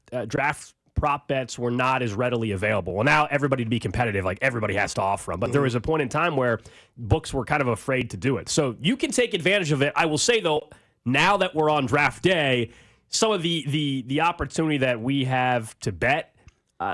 prop bets were not as readily available. Well, now everybody to be competitive, like, everybody has to offer them. But there was a point in time where books were kind of afraid to do it. So you can take advantage of it. I will say, though, now that we're on draft day, some of the opportunity that we have to bet,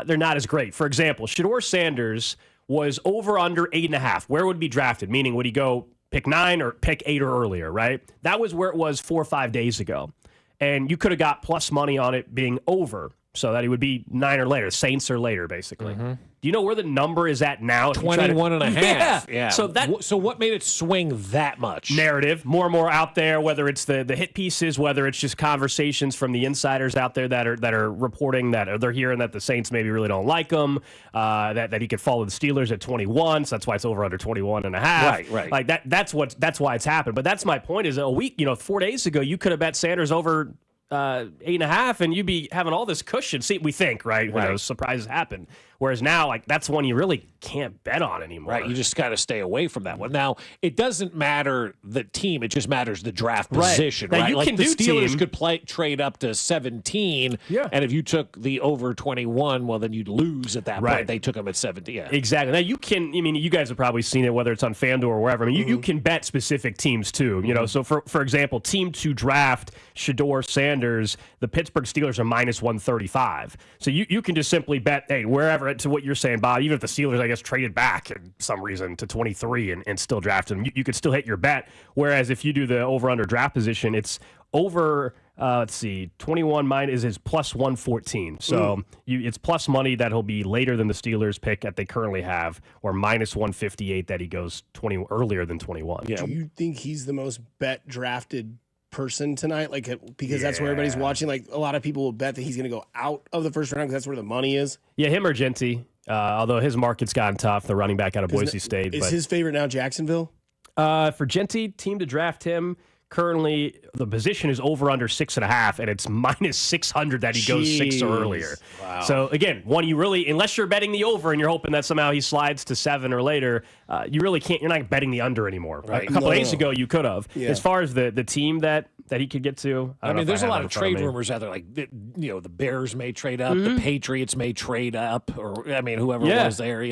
they're not as great. For example, Dion Sanders was over under 8.5. Where would he be drafted? Meaning, would he go pick 9 or pick 8 or earlier, right? That was where it was 4 or 5 days ago. And you could have got plus money on it being over, so that he would be 9 or later, Saints or later, basically. Mm-hmm. Do you know where the number is at now? 21.5. Yeah. So what made it swing that much? Narrative, more and more out there, whether it's the hit pieces, whether it's just conversations from the insiders out there that are reporting that they're hearing that the Saints maybe really don't like him, that he could follow the Steelers at 21, so that's why it's over under 21.5. Right. Like that's why it's happened. But that's my point, is a week, 4 days ago, you could have bet Sanders over 8.5, and you'd be having all this cushion. See, we think, right? Who knows? Surprises happen. Whereas now, like, that's one you really can't bet on anymore. Right, you just got to stay away from that one. Now, it doesn't matter the team; it just matters the draft position, Now, right? you Like can the do Steelers team. could trade up to 17, Yeah. and if you took the over 21, well, then you'd lose at that Right. point. They took them at 17. Yeah. Exactly. Now you can. I mean, you guys have probably seen it, whether it's on FanDuel or wherever. I mean, you can bet specific teams too. You know, so for example, team to draft Shedeur Sanders, the Pittsburgh Steelers are minus 135. So you can just simply bet, hey, wherever, to what you're saying, Bob. Even if the Steelers, I guess, traded back in some reason to 23 and still draft them, you could still hit your bet. Whereas if you do the over/under draft position, it's over. Let's see, 21 is plus 114. So it's plus money that he'll be later than the Steelers pick that they currently have, or minus 158 that he goes 20 earlier than 21. Do you think he's the most bet drafted person tonight? Like, because that's where everybody's watching. Like, a lot of people will bet that he's going to go out of the first round because that's where the money is. Yeah, him or Genty. Although his market's gotten tough, the running back out of Boise State. Is his favorite now Jacksonville? For Genty, team to draft him. Currently, the position is over under 6.5, and it's minus 600 that he goes 6 or earlier. Wow. So again, one you really, unless you're betting the over and you're hoping that somehow he slides to 7 or later, you really can't. You're not betting the under anymore. Right. A couple days ago, you could have. Yeah. As far as the team that he could get to, I mean, there's a lot of trade rumors out there. Like, the Bears may trade up, the Patriots may trade up, or I mean, whoever was there,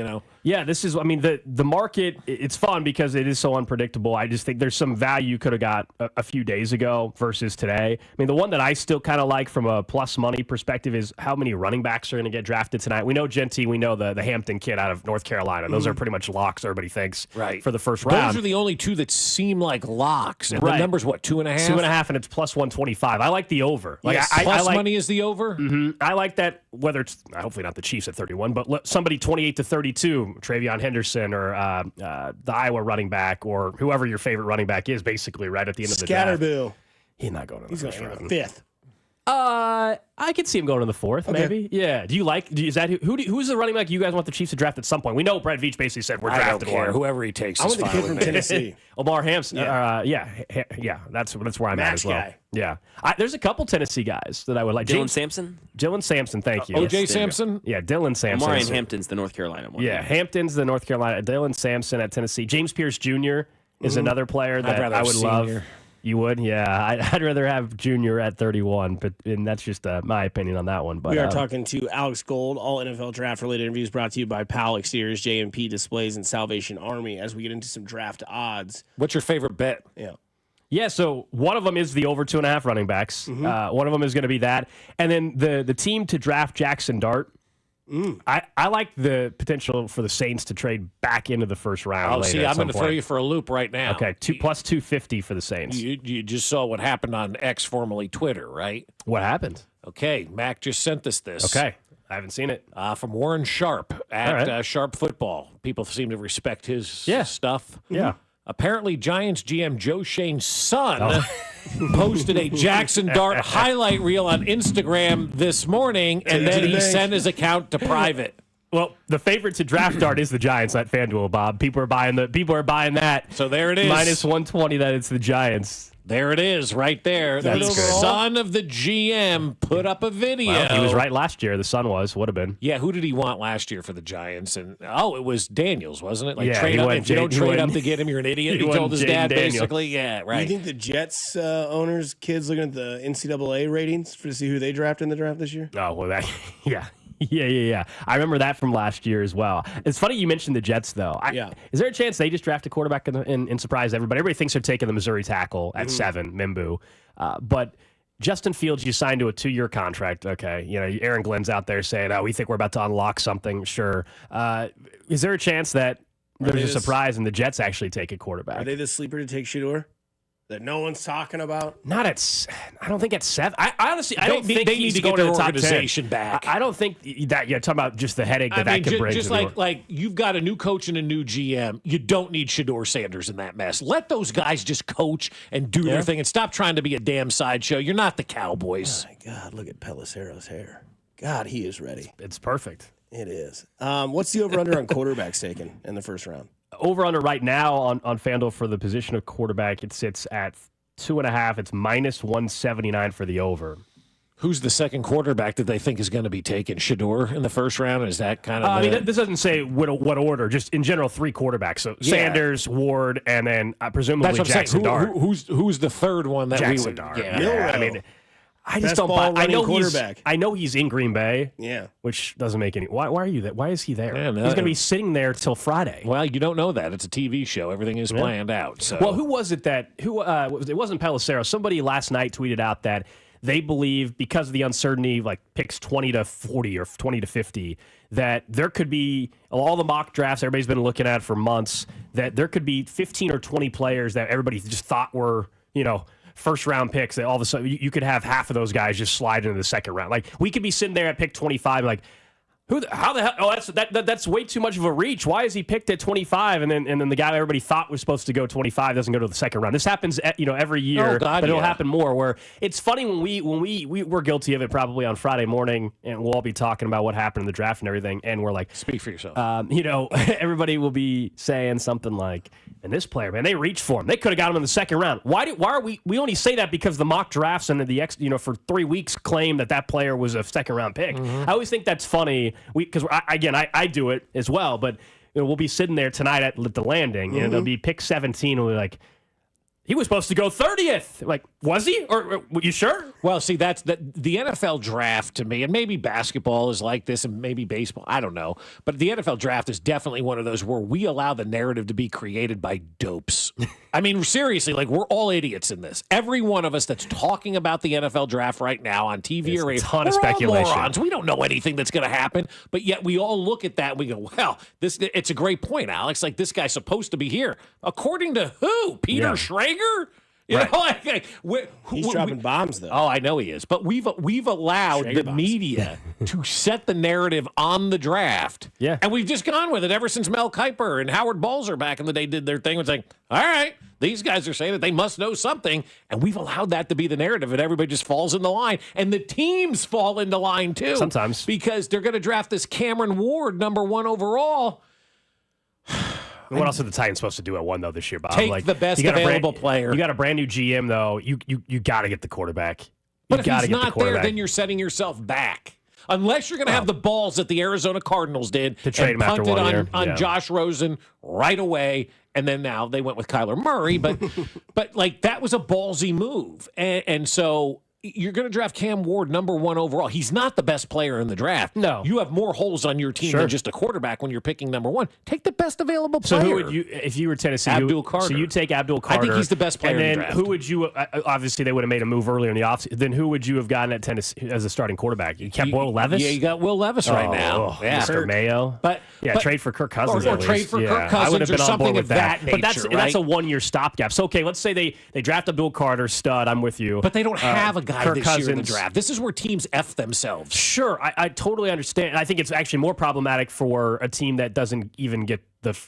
Yeah, this is. I mean, the market. It's fun because it is so unpredictable. I just think there's some value you could have got a few days ago versus today. I mean, the one that I still kind of like from a plus money perspective is how many running backs are going to get drafted tonight. We know Genty. We know the Hampton kid out of North Carolina. Those are pretty much locks. Everybody thinks for the first round. Those are the only two that seem like locks. And the number's what, 2.5? 2.5, and it's plus 125. I like the over. Like plus I money is the over. I like that. Whether it's hopefully not the Chiefs at 31, but somebody 28 to 32, Travion Henderson or the Iowa running back or whoever your favorite running back is, basically right at the end of the draft. Scatterbill. He's not going to the first round. 5th. I could see him going to the 4th, maybe. Yeah. Do you like? Is that who's the running back you guys want the Chiefs to draft at some point? We know Brett Veach basically said we're drafting I don't care. one. Whoever he takes I is want the fine kid with from me. Tennessee. Omar Hampson. Yeah. That's where I'm at as well. Guy. Yeah. There's a couple Tennessee guys that I would like. Dylan Sampson? Dylan Sampson, thank you. O.J. Sampson? Yeah, Dylan Sampson. Omar Hampton's the North Carolina one. Yeah, Hampton's the North Carolina. Dylan Sampson at Tennessee. James Pierce Jr. is another player that I would love. You would? Yeah. I'd rather have Jr. at 31, and that's just my opinion on that one. But we are talking to Alex Gold. All NFL draft-related interviews brought to you by PAL Exteriors, JMP Displays, and Salvation Army as we get into some draft odds. What's your favorite bet? Yeah, so one of them is the over 2.5 running backs. One of them is going to be that. And then the team to draft Jackson Dart. I like the potential for the Saints to trade back into the first round. See, I'm going to throw you for a loop right now. Okay, plus 250 for the Saints. You just saw what happened on X, formerly Twitter, right? What happened? Okay, Mac just sent us this. Okay, I haven't seen it. From Warren Sharp at Sharp Football. People seem to respect his stuff. Yeah. Apparently, Giants GM Joe Shane's son posted a Jackson Dart highlight reel on Instagram this morning, and then he sent his account to private. Well, the favorite to draft Dart is the Giants at FanDuel, Bob. People are buying that. So there it is. Minus 120 that it's the Giants. There it is, right there. The son of the GM put up a video. Well, he was right last year. The son would have been. Yeah, who did he want last year for the Giants? And it was Daniels, wasn't it? Like, yeah, trade up. If you don't trade up to get him, you're an idiot. He told his dad basically. Yeah, right. Do you think the Jets owners' kids looking at the NCAA ratings to see who they drafted in the draft this year? Oh, well, yeah. Yeah. I remember that from last year as well. It's funny you mentioned the Jets, though. Is there a chance they just draft a quarterback and surprise everybody? Everybody thinks they're taking the Missouri tackle at 7, Mimbu. But Justin Fields, you signed to a 2-year contract. Okay. Aaron Glenn's out there saying, we think we're about to unlock something. Sure. Is there a chance that there's a surprise and the Jets actually take a quarterback? Are they the sleeper to take Shedeur that no one's talking about? I don't think at 7. I honestly don't think they he's need to going get to their the top organization 10. back. I don't think that you're talking about just the headache that could bring. Just like you've got a new coach and a new GM. You don't need Shedeur Sanders in that mess. Let those guys just coach and do their thing and stop trying to be a damn sideshow. You're not the Cowboys. Oh my God, look at Pelissero's hair. God, he is ready. It's perfect. It is. What's the over-under on quarterbacks taken in the first round? Over-under right now on FanDuel for the position of quarterback, it sits at 2.5. It's minus 179 for the over. Who's the second quarterback that they think is going to be taken? Shador in the first round? Is that kind of I mean, this doesn't say what order, just in general, 3 quarterbacks. So Sanders, Ward, and then presumably Jackson Dart. Who's the third one that Jackson we would? Dart. Yeah. I mean, I Best just don't ball buy. running quarterback. I know he's in Green Bay. Yeah. Which doesn't make any. Why are you there? Why is he there? Yeah, he's going to be sitting there till Friday. Well, you don't know that. It's a TV show. Everything is planned out. So. Well, who was it that it wasn't Pelissero. Somebody last night tweeted out that they believe because of the uncertainty, like picks 20 to 40 or 20 to 50, that there could be all the mock drafts everybody's been looking at for months, that there could be 15 or 20 players that everybody just thought were, first round picks, that all of a sudden you could have half of those guys just slide into the second round. Like, we could be sitting there at pick 25 like, how the hell? Oh, that's way too much of a reach. Why is he picked at 25 and then the guy everybody thought was supposed to go 25 doesn't go to the second round? This happens every year, but it'll happen more. Where it's funny when we're guilty of it probably on Friday morning, and we'll all be talking about what happened in the draft and everything, and we're like, speak for yourself. Everybody will be saying something like, and this player, man, they reached for him. They could have got him in the second round. Why are we only say that because the mock drafts and for 3 weeks claim that player was a second round pick. Mm-hmm. I always think that's funny because I do it as well, but we'll be sitting there tonight at the landing, and it'll be pick 17, and we're like, he was supposed to go 30th. Like, was he? Or you sure? Well, see, that's the NFL draft to me, and maybe basketball is like this, and maybe baseball. I don't know. But the NFL draft is definitely one of those where we allow the narrative to be created by dopes. I mean, seriously, like, we're all idiots in this. Every one of us that's talking about the NFL draft right now on TV or radio, a ton of speculation. all morons. We don't know anything that's going to happen, but yet we all look at that and we go, well, it's a great point, Alex. Like, this guy's supposed to be here. According to who? Peter Schrager? You know, he's dropping bombs, though. Oh, I know he is. But we've allowed Schrager the bombs. media to set the narrative on the draft. Yeah. And we've just gone with it ever since Mel Kiper and Howard Balzer back in the day did their thing. It's like, all right, these guys are saying that they must know something. And we've allowed that to be the narrative, and everybody just falls in the line. And the teams fall into line, too. Sometimes. Because they're going to draft this Cameron Ward, number 1 overall. What else are the Titans supposed to do at 1 though this year, Bob? Take the best available player. You got a brand new GM though. You got to get the quarterback. But if he's not there, then you're setting yourself back. Unless you're going to have the balls that the Arizona Cardinals did to trade him after 1 year on Josh Rosen right away, and then now they went with Kyler Murray. But but like that was a ballsy move, and so. You're going to draft Cam Ward number 1 overall. He's not the best player in the draft. No. You have more holes on your team than just a quarterback when you're picking number 1. Take the best available player. So who would you, if you were Tennessee? Abdul Carter. So you take Abdul Carter. I think he's the best player and then in the draft. Who would you, obviously they would have made a move earlier in the offseason. Then who would you have gotten at Tennessee as a starting quarterback? You kept Will Levis? Yeah, you got Will Levis right now. Yeah. Mr. Mayo. But trade for Kirk Cousins. Or trade for Kirk Cousins I would have been or on board something with of that. nature, But that's a 1-year stopgap. So, okay, let's say they draft Abdul Carter, stud, I'm with you. But they don't have a guy Kirk this Cousins. year in the draft. This is where teams F themselves. Sure, I totally understand. I think it's actually more problematic for a team that doesn't even get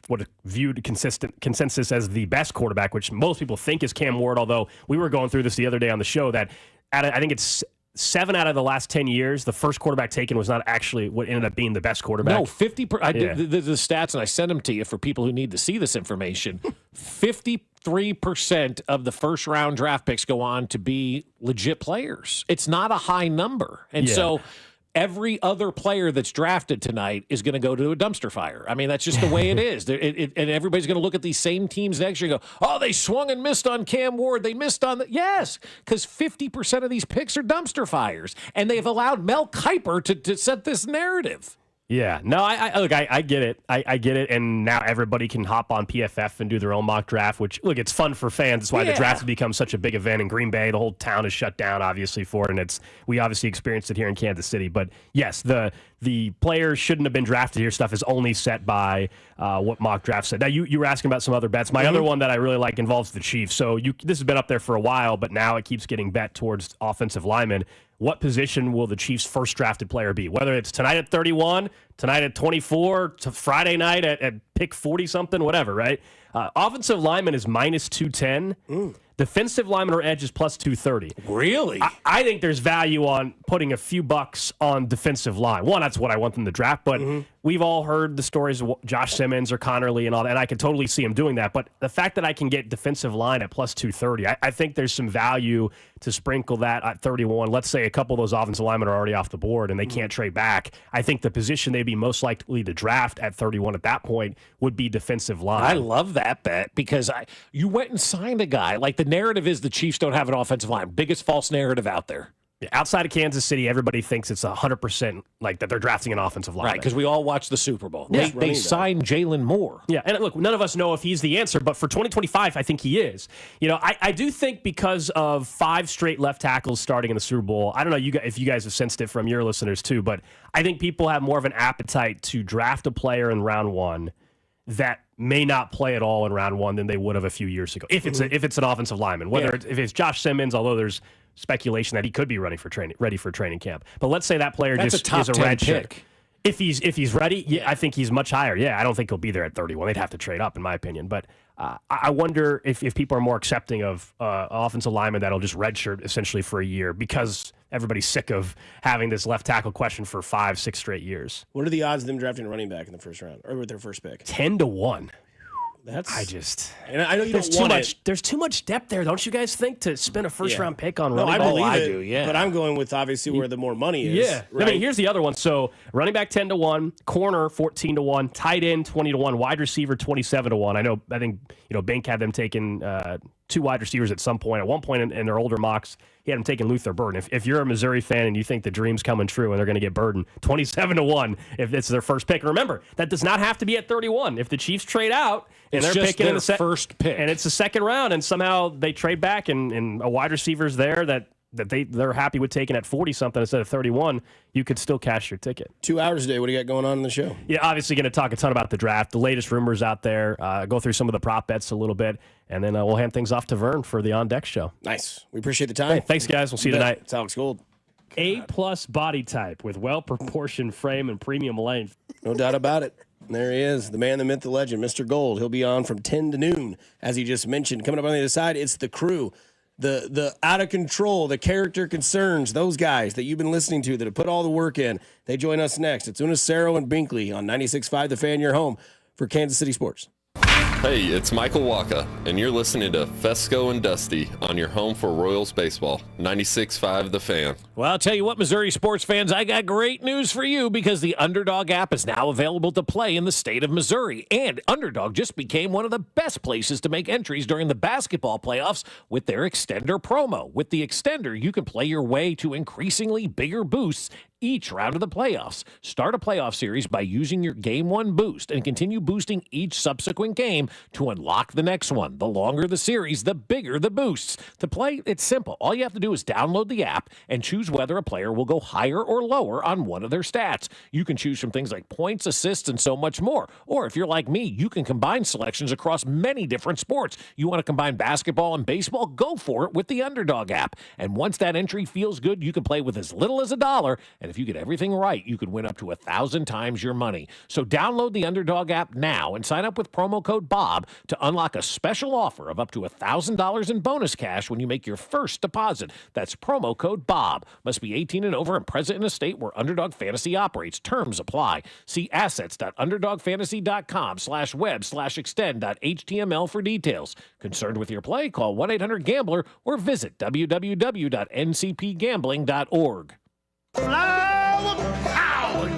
what viewed consensus as the best quarterback, which most people think is Cam Ward, although we were going through this the other day on the show that I think it's 7 out of the last 10 years, the first quarterback taken was not actually what ended up being the best quarterback. No, 50%. I did the stats, and I sent them to you for people who need to see this information. 53% of the first-round draft picks go on to be legit players. It's not a high number. And so every other player that's drafted tonight is going to go to a dumpster fire. I mean, that's just the way it is. And everybody's going to look at these same teams next year and go, oh, they swung and missed on Cam Ward. They missed on yes, because 50% of these picks are dumpster fires. And they've allowed Mel Kiper to set this narrative. Yeah, no, I get it. I get it, and now everybody can hop on PFF and do their own mock draft, which, look, it's fun for fans. That's why the draft has become such a big event in Green Bay. The whole town is shut down, obviously, for it, and we obviously experienced it here in Kansas City. But, yes, the players shouldn't have been drafted here stuff is only set by what mock draft said. Now, you were asking about some other bets. My other one that I really like involves the Chiefs. So this has been up there for a while, but now it keeps getting bet towards offensive linemen. What position will the Chiefs' first drafted player be? Whether it's tonight at 31, tonight at 24, to Friday night at pick 40-something, whatever, right? Offensive lineman is minus 210. Defensive lineman or edge is plus 230. Really? I think there's value on putting a few bucks on defensive line. One, that's what I want them to draft, but we've all heard the stories of Josh Simmons or Connerly and all that, and I can totally see him doing that. But the fact that I can get defensive line at plus 230, I think there's some value to sprinkle that at 31. Let's say a couple of those offensive linemen are already off the board and they can't trade back. I think the position they'd be most likely to draft at 31 at that point would be defensive line. I love that bet because you went and signed a guy. Like, the narrative is the Chiefs don't have an offensive line. Biggest false narrative out there. Outside of Kansas City, everybody thinks it's 100% like that they're drafting an offensive lineman. Right, because we all watch the Super Bowl. Yeah. They signed Jalen Moore. Yeah, and look, none of us know if he's the answer, but for 2025, I think he is. You know, I do think because of 5 straight left tackles starting in the Super Bowl, I don't know if you guys have sensed it from your listeners too, but I think people have more of an appetite to draft a player in round 1 that may not play at all in round 1 than they would have a few years ago. If it's an offensive lineman, if it's Josh Simmons, although there's speculation that he could be ready for training camp. But let's say that player That's just a top is a 10 red pick. shirt. If he's ready, yeah, I think he's much higher. Yeah, I don't think he'll be there at 31. They'd have to trade up, in my opinion. But I wonder if people are more accepting of offensive linemen that'll just redshirt essentially for a year because everybody's sick of having this left tackle question for 5-6 straight years. What are the odds of them drafting a running back in the first round or with their first pick? 10-1. And I know there's too much. There's too much depth there, don't you guys think, to spend a first round pick on running back? I believe I it, do. Yeah, but I'm going with obviously where the more money is. Yeah, right? I mean, here's the other one. So running back 10-1, corner 14-1, tight end 20-1, wide receiver 27-1. I think Bink had them taking 2 wide receivers at some point. At one point in their older mocks, he had them taking Luther Burden. If you're a Missouri fan and you think the dream's coming true and they're going to get Burden, 27-1 if it's their first pick. And remember, that does not have to be at 31. If the Chiefs trade out and It's they're just picking in their the first pick, and it's the second round, and somehow they trade back and a wide receiver's there that they're happy with taking at 40-something instead of 31, you could still cash your ticket. 2 hours today. What do you got going on in the show? Yeah, obviously going to talk a ton about the draft, the latest rumors out there, go through some of the prop bets a little bit, and then we'll hand things off to Vern for the On Deck show. Nice. We appreciate the time. Hey, thanks, guys. We'll see you tonight. It's Alex Gold. A-plus body type with well-proportioned frame and premium length. No doubt about it. There he is, the man, the myth, the legend, Mr. Gold. He'll be on from 10 to noon, as he just mentioned. Coming up on the other side, it's the crew. The out of control, the character concerns, those guys that you've been listening to that have put all the work in. They join us next. It's Unicero and Binkley on 96.5 The Fan, your home for Kansas City Sports. Hey, it's Michael Waka, and you're listening to Fescoe and Dusty on your home for Royals baseball, 96.5 The Fan. Well, I'll tell you what, Missouri sports fans, I got great news for you because the Underdog app is now available to play in the state of Missouri. And Underdog just became one of the best places to make entries during the basketball playoffs with their Extender promo. With the Extender, you can play your way to increasingly bigger boosts each round of the playoffs. Start a playoff series by using your Game 1 boost and continue boosting each subsequent game to unlock the next one. The longer the series, the bigger the boosts. To play, it's simple. All you have to do is download the app and choose whether a player will go higher or lower on one of their stats. You can choose from things like points, assists, and so much more. Or if you're like me, you can combine selections across many different sports. You want to combine basketball and baseball? Go for it with the Underdog app. And once that entry feels good, you can play with as little as $1. And if you get everything right, you could win up to 1,000 times your money. So download the Underdog app now and sign up with promo code BOB to unlock a special offer of up to $1,000 in bonus cash when you make your first deposit. That's promo code BOB. Must be 18 and over and present in a state where Underdog Fantasy operates. Terms apply. See assets.underdogfantasy.com/web/extend.html for details. Concerned with your play? Call 1-800-GAMBLER or visit www.ncpgambling.org. Flower power,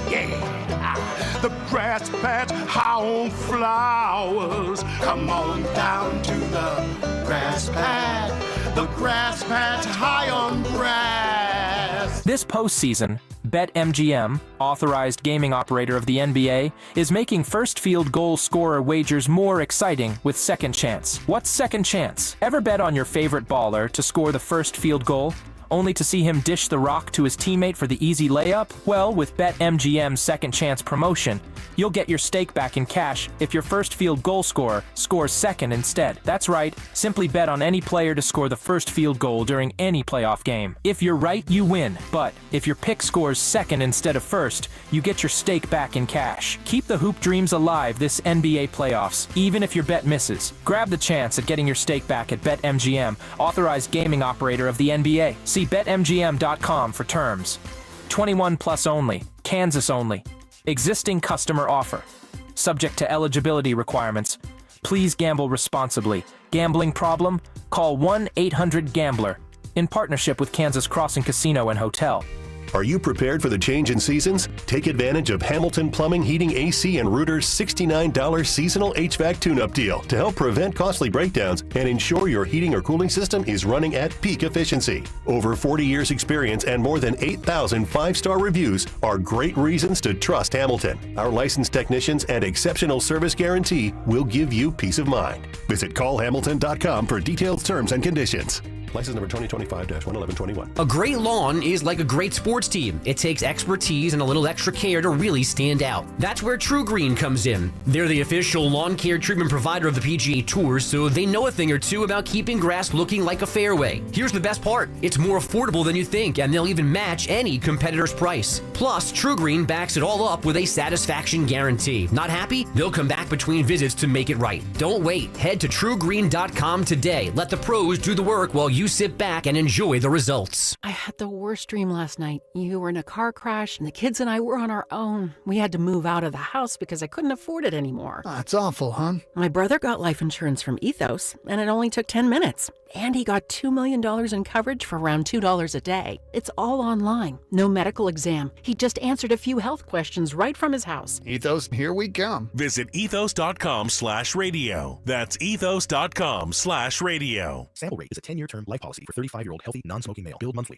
yeah. The grass patch high on flowers. Come on down to the grass patch. The grass patch high on grass. This postseason, BetMGM, authorized gaming operator of the NBA, is making first field goal scorer wagers more exciting with Second Chance. What's Second Chance? Ever bet on your favorite baller to score the first field goal, only to see him dish the rock to his teammate for the easy layup? Well, with BetMGM's Second Chance promotion, you'll get your stake back in cash if your first field goal scorer scores second instead. That's right, simply bet on any player to score the first field goal during any playoff game. If you're right, you win, but if your pick scores second instead of first, you get your stake back in cash. Keep the hoop dreams alive this NBA playoffs, even if your bet misses. Grab the chance at getting your stake back at BetMGM, authorized gaming operator of the NBA. See BetMGM.com for terms. 21 plus only. Kansas only. Existing customer offer. Subject to eligibility requirements. Please gamble responsibly. Gambling problem? Call 1-800-GAMBLER. In partnership with Kansas Crossing Casino and Hotel. Are you prepared for the change in seasons? Take advantage of Hamilton Plumbing, Heating, AC, and Router's $69 seasonal HVAC tune-up deal to help prevent costly breakdowns and ensure your heating or cooling system is running at peak efficiency. Over 40 years experience and more than 8,000 five-star reviews are great reasons to trust Hamilton. Our licensed technicians and exceptional service guarantee will give you peace of mind. Visit callhamilton.com for detailed terms and conditions. License number 2025-11121. A great lawn is like a great sports team. It takes expertise and a little extra care to really stand out. That's where True Green comes in. They're the official lawn care treatment provider of the PGA Tour, so they know a thing or two about keeping grass looking like a fairway. Here's the best part. It's more affordable than you think, and they'll even match any competitor's price. Plus, True Green backs it all up with a satisfaction guarantee. Not happy? They'll come back between visits to make it right. Don't wait. Head to truegreen.com today. Let the pros do the work while you sit back and enjoy the results. I had the worst dream last night. You were in a car crash, and the kids and I were on our own. We had to move out of the house because I couldn't afford it anymore. That's awful, hon. My brother got life insurance from Ethos, and it only took 10 minutes. And he got $2 million in coverage for around $2 a day. It's all online. No medical exam. He just answered a few health questions right from his house. Ethos, here we come. Visit ethos.com/radio. That's ethos.com/radio. Sample rate is a 10-year term life policy for 35-year-old healthy, non-smoking male. Billed monthly.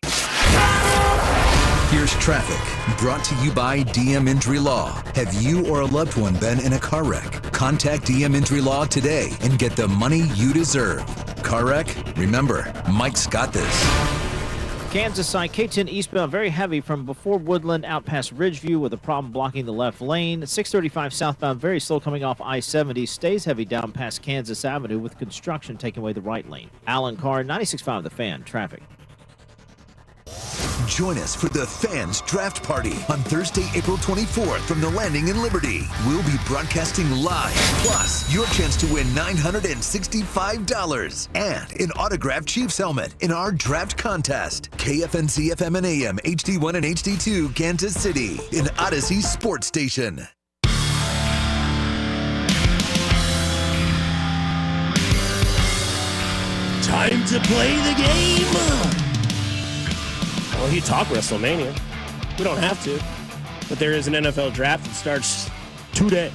Here's traffic, brought to you by DM Injury Law. Have you or a loved one been in a car wreck? Contact DM Injury Law today and get the money you deserve. Car wreck? Remember, Mike's got this. Kansas side, K10 eastbound, very heavy from before Woodland out past Ridgeview with a problem blocking the left lane. 635 southbound, very slow coming off I-70. Stays heavy down past Kansas Avenue with construction taking away the right lane. Alan Carr, 96.5 The Fan, traffic. Join us for the Fans Draft Party on Thursday, April 24th from the Landing in Liberty. We'll be broadcasting live, plus your chance to win $965 and an autographed Chiefs helmet in our draft contest. KFNC FM and AM, HD1 and HD2, Kansas City, in Odyssey Sports Station. Time to play the game. Well, you talk WrestleMania. We don't have to. But there is an NFL draft that starts today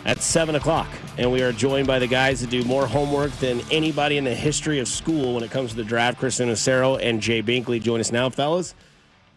at 7 o'clock. And we are joined by the guys that do more homework than anybody in the history of school when it comes to the draft. Chris Unicero and Jay Binkley join us now, fellas.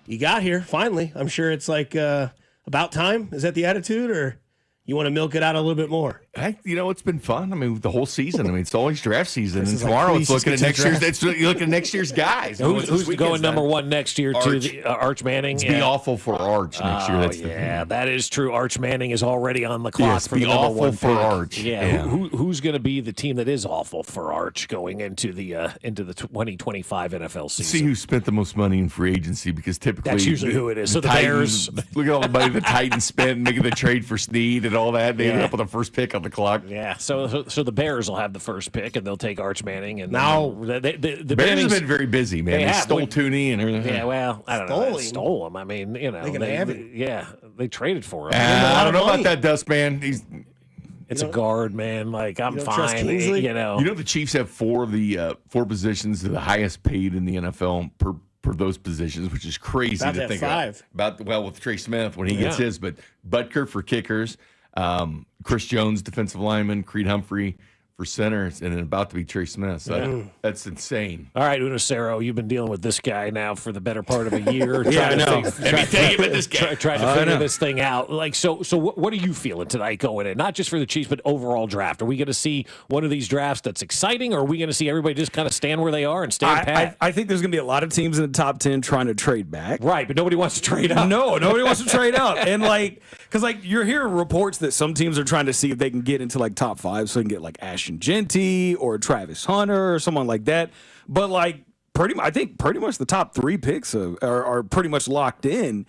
You got here, finally. I'm sure it's like about time. Is that the attitude, or you want to milk it out a little bit more? It's been fun. I mean, the whole season. I mean, it's always draft season, and Like, tomorrow please it's looking at just next year's. It's looking at next year's guys. Who's going number one next year? To the, Arch Manning. It's be awful for Arch next year. That's that is true. Arch Manning is already on the clock Yes, for be the number awful one for pick. Arch. Yeah. Who's going to be the team that is awful for Arch going into the 2025 NFL season? See who spent the most money in free agency, because typically That's usually who it is. So the Titans, Bears. Look at all the money the Titans spent making the trade for Snead and all that. They ended up with the first pick on the clock. Yeah. So the Bears will have the first pick, and they'll take Arch Manning. And No. the Bears Mannings have been very busy, man. They stole Tooney and everything. Yeah, well, I don't know. They stole him. I mean, They can have it. They traded for him. I don't know about that, Dust, man. It's a guard, man. Like, I'm fine. You know the Chiefs have four positions that are the highest paid in the NFL per those positions, which is crazy About to that think five. about. With Trey Smith when he gets his, but Butker for kickers, Chris Jones defensive lineman, Creed Humphrey for centers, and then about to be Trey Smith. So that's insane. All right, Unicero, you've been dealing with this guy now for the better part of a year. Yeah, I know. Trying to figure this thing out. Like, so what are you feeling tonight going in? Not just for the Chiefs, but overall draft. Are we going to see one of these drafts that's exciting, or are we going to see everybody just kind of stand where they are and stand pat? I think there's going to be a lot of teams in the top 10 trying to trade back. Right, but nobody wants to trade out. No, nobody wants to trade out. And because you're hearing reports that some teams are trying to see if they can get into top 5 so they can get Ashton Genty or Travis Hunter or someone like that. But I think pretty much the top 3 picks are pretty much locked in.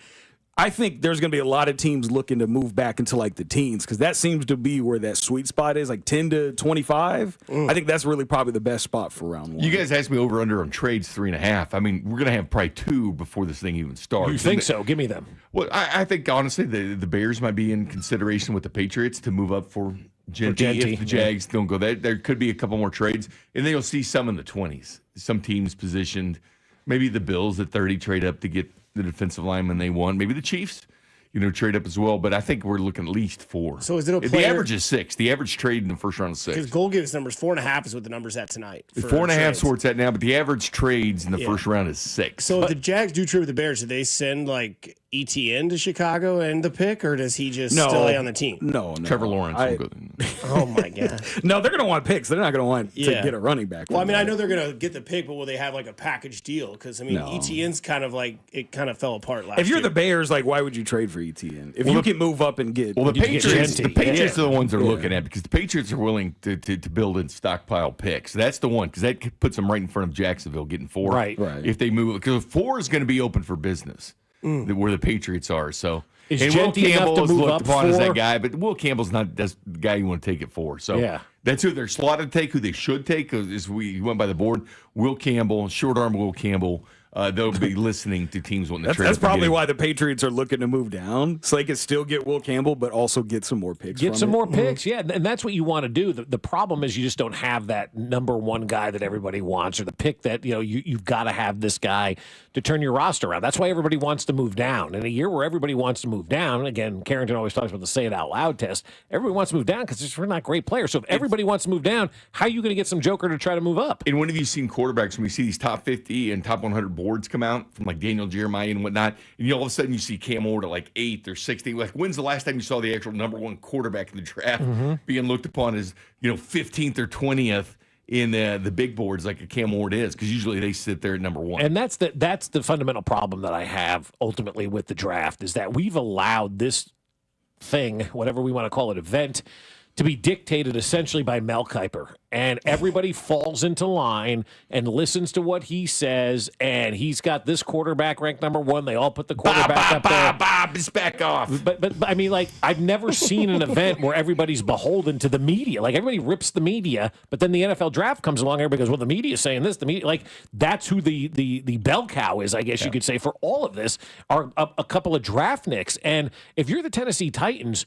I think there's going to be a lot of teams looking to move back into like the teens because that seems to be where that sweet spot is, like 10 to 25. I think that's really probably the best spot for round one. You guys asked me over under on trades 3.5. I mean, we're going to have probably 2 before this thing even starts. You think so? Give me them. Well, I think honestly the Bears might be in consideration with the Patriots to move up for Genty if the Jags don't go. There could be a couple more trades, and then you'll see some in the 20s. Some teams positioned, maybe the Bills at 30 trade up to get the defensive lineman they want. Maybe the Chiefs, trade up as well. But I think we're looking at least 4. So is it a The player? average is 6. The average trade in the first round is 6. Because goal gives numbers 4.5 is what the number's at tonight. 4.5 is where it's at now, but the average trades in the first round is 6. So if the Jags do trade with the Bears, do they send like ETN to Chicago and the pick, or does he just stay on the team? No. Trevor Lawrence will go. Oh my god. No, they're going to want picks. They're not going to want to get a running back. Well, I mean, I know they're going to get the pick, but will they have like a package deal? Because I mean, ETN's kind of like it kind of fell apart last year. If you're the Bears, like, why would you trade for ETN? If you can move up and get the Patriots are the ones they're Yeah. looking at because the Patriots are willing to build and stockpile picks. That's the one because that puts them right in front of Jacksonville getting 4. Right. If they move, because 4 is going to be open for business where the Patriots are. So Is and Will Genty enough Campbell to is move looked up upon as 4? that guy, but Will Campbell's not that's the guy you want to take it for. So Yeah. that's who they're slotted to take. Who they should take is we went by the board. Will Campbell, short arm Will Campbell. They'll be listening to teams wanting to trade. That's probably why the Patriots are looking to move down, so they can still get Will Campbell, but also get some more picks. Get from some it. more picks, yeah, and that's what you want to do. The problem is you just don't have that number one guy that everybody wants, or the pick that you've got to have this guy to turn your roster around. That's why everybody wants to move down. In a year where everybody wants to move down, again, Carrington always talks about the say it out loud test. Everybody wants to move down because we're not great players. So if everybody wants to move down, how are you going to get some joker to try to move up? And when have you seen quarterbacks when we see these top 50 and top 100 boards come out from like Daniel Jeremiah and whatnot, and all of a sudden you see Cam Ward at like 8th or 16th? Like, when's the last time you saw the actual number one quarterback in the draft being looked upon as 15th or 20th in the big boards like a Cam Ward is? Because usually they sit there at number 1. And that's the fundamental problem that I have ultimately with the draft is that we've allowed this thing, whatever we want to call it, event, to be dictated essentially by Mel Kiper. And everybody falls into line and listens to what he says, and he's got this quarterback ranked number 1. They all put the quarterback up there. Bob, just back off. But I mean, like, I've never seen an event where everybody's beholden to the media. Like, everybody rips the media, but then the NFL draft comes along, everybody goes, well, the media's saying this. The media, like, that's who the bell cow is, I guess you could say, for all of this, are a couple of draft nicks. And if you're the Tennessee Titans,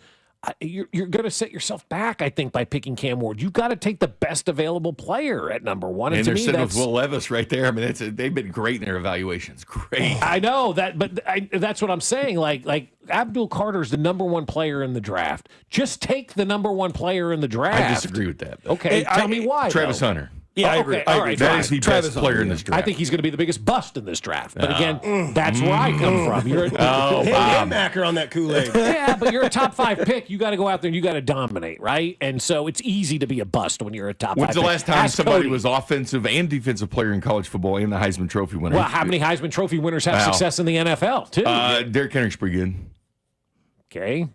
you're going to set yourself back, I think, by picking Cam Ward. You've got to take the best available player at number 1. And to they're me, sitting with Will Levis right there. I mean, they've been great in their evaluations. Great. I know that, but that's what I'm saying. Like Abdul Carter's the number 1 player in the draft. Just take the number 1 player in the draft. I disagree with that. Okay, tell me why. Travis Hunter. Yeah, I Oh, agree. okay, I all agree. right, That fine. is the Travis best player Hunter, in this draft. I think he's going to be the biggest bust in this draft. But again, that's where I come from. You're Macker on that Kool-Aid. yeah, but you're a top 5 pick. You got to go out there and you got to dominate, right? And so it's easy to be a bust when you're a top 5 When's the pick. last time Ask somebody Cody. was offensive and defensive player in college football and the Heisman Trophy winner? Well, how many Heisman Trophy winners have success in the NFL, too? Derrick Henry's pretty good. Okay.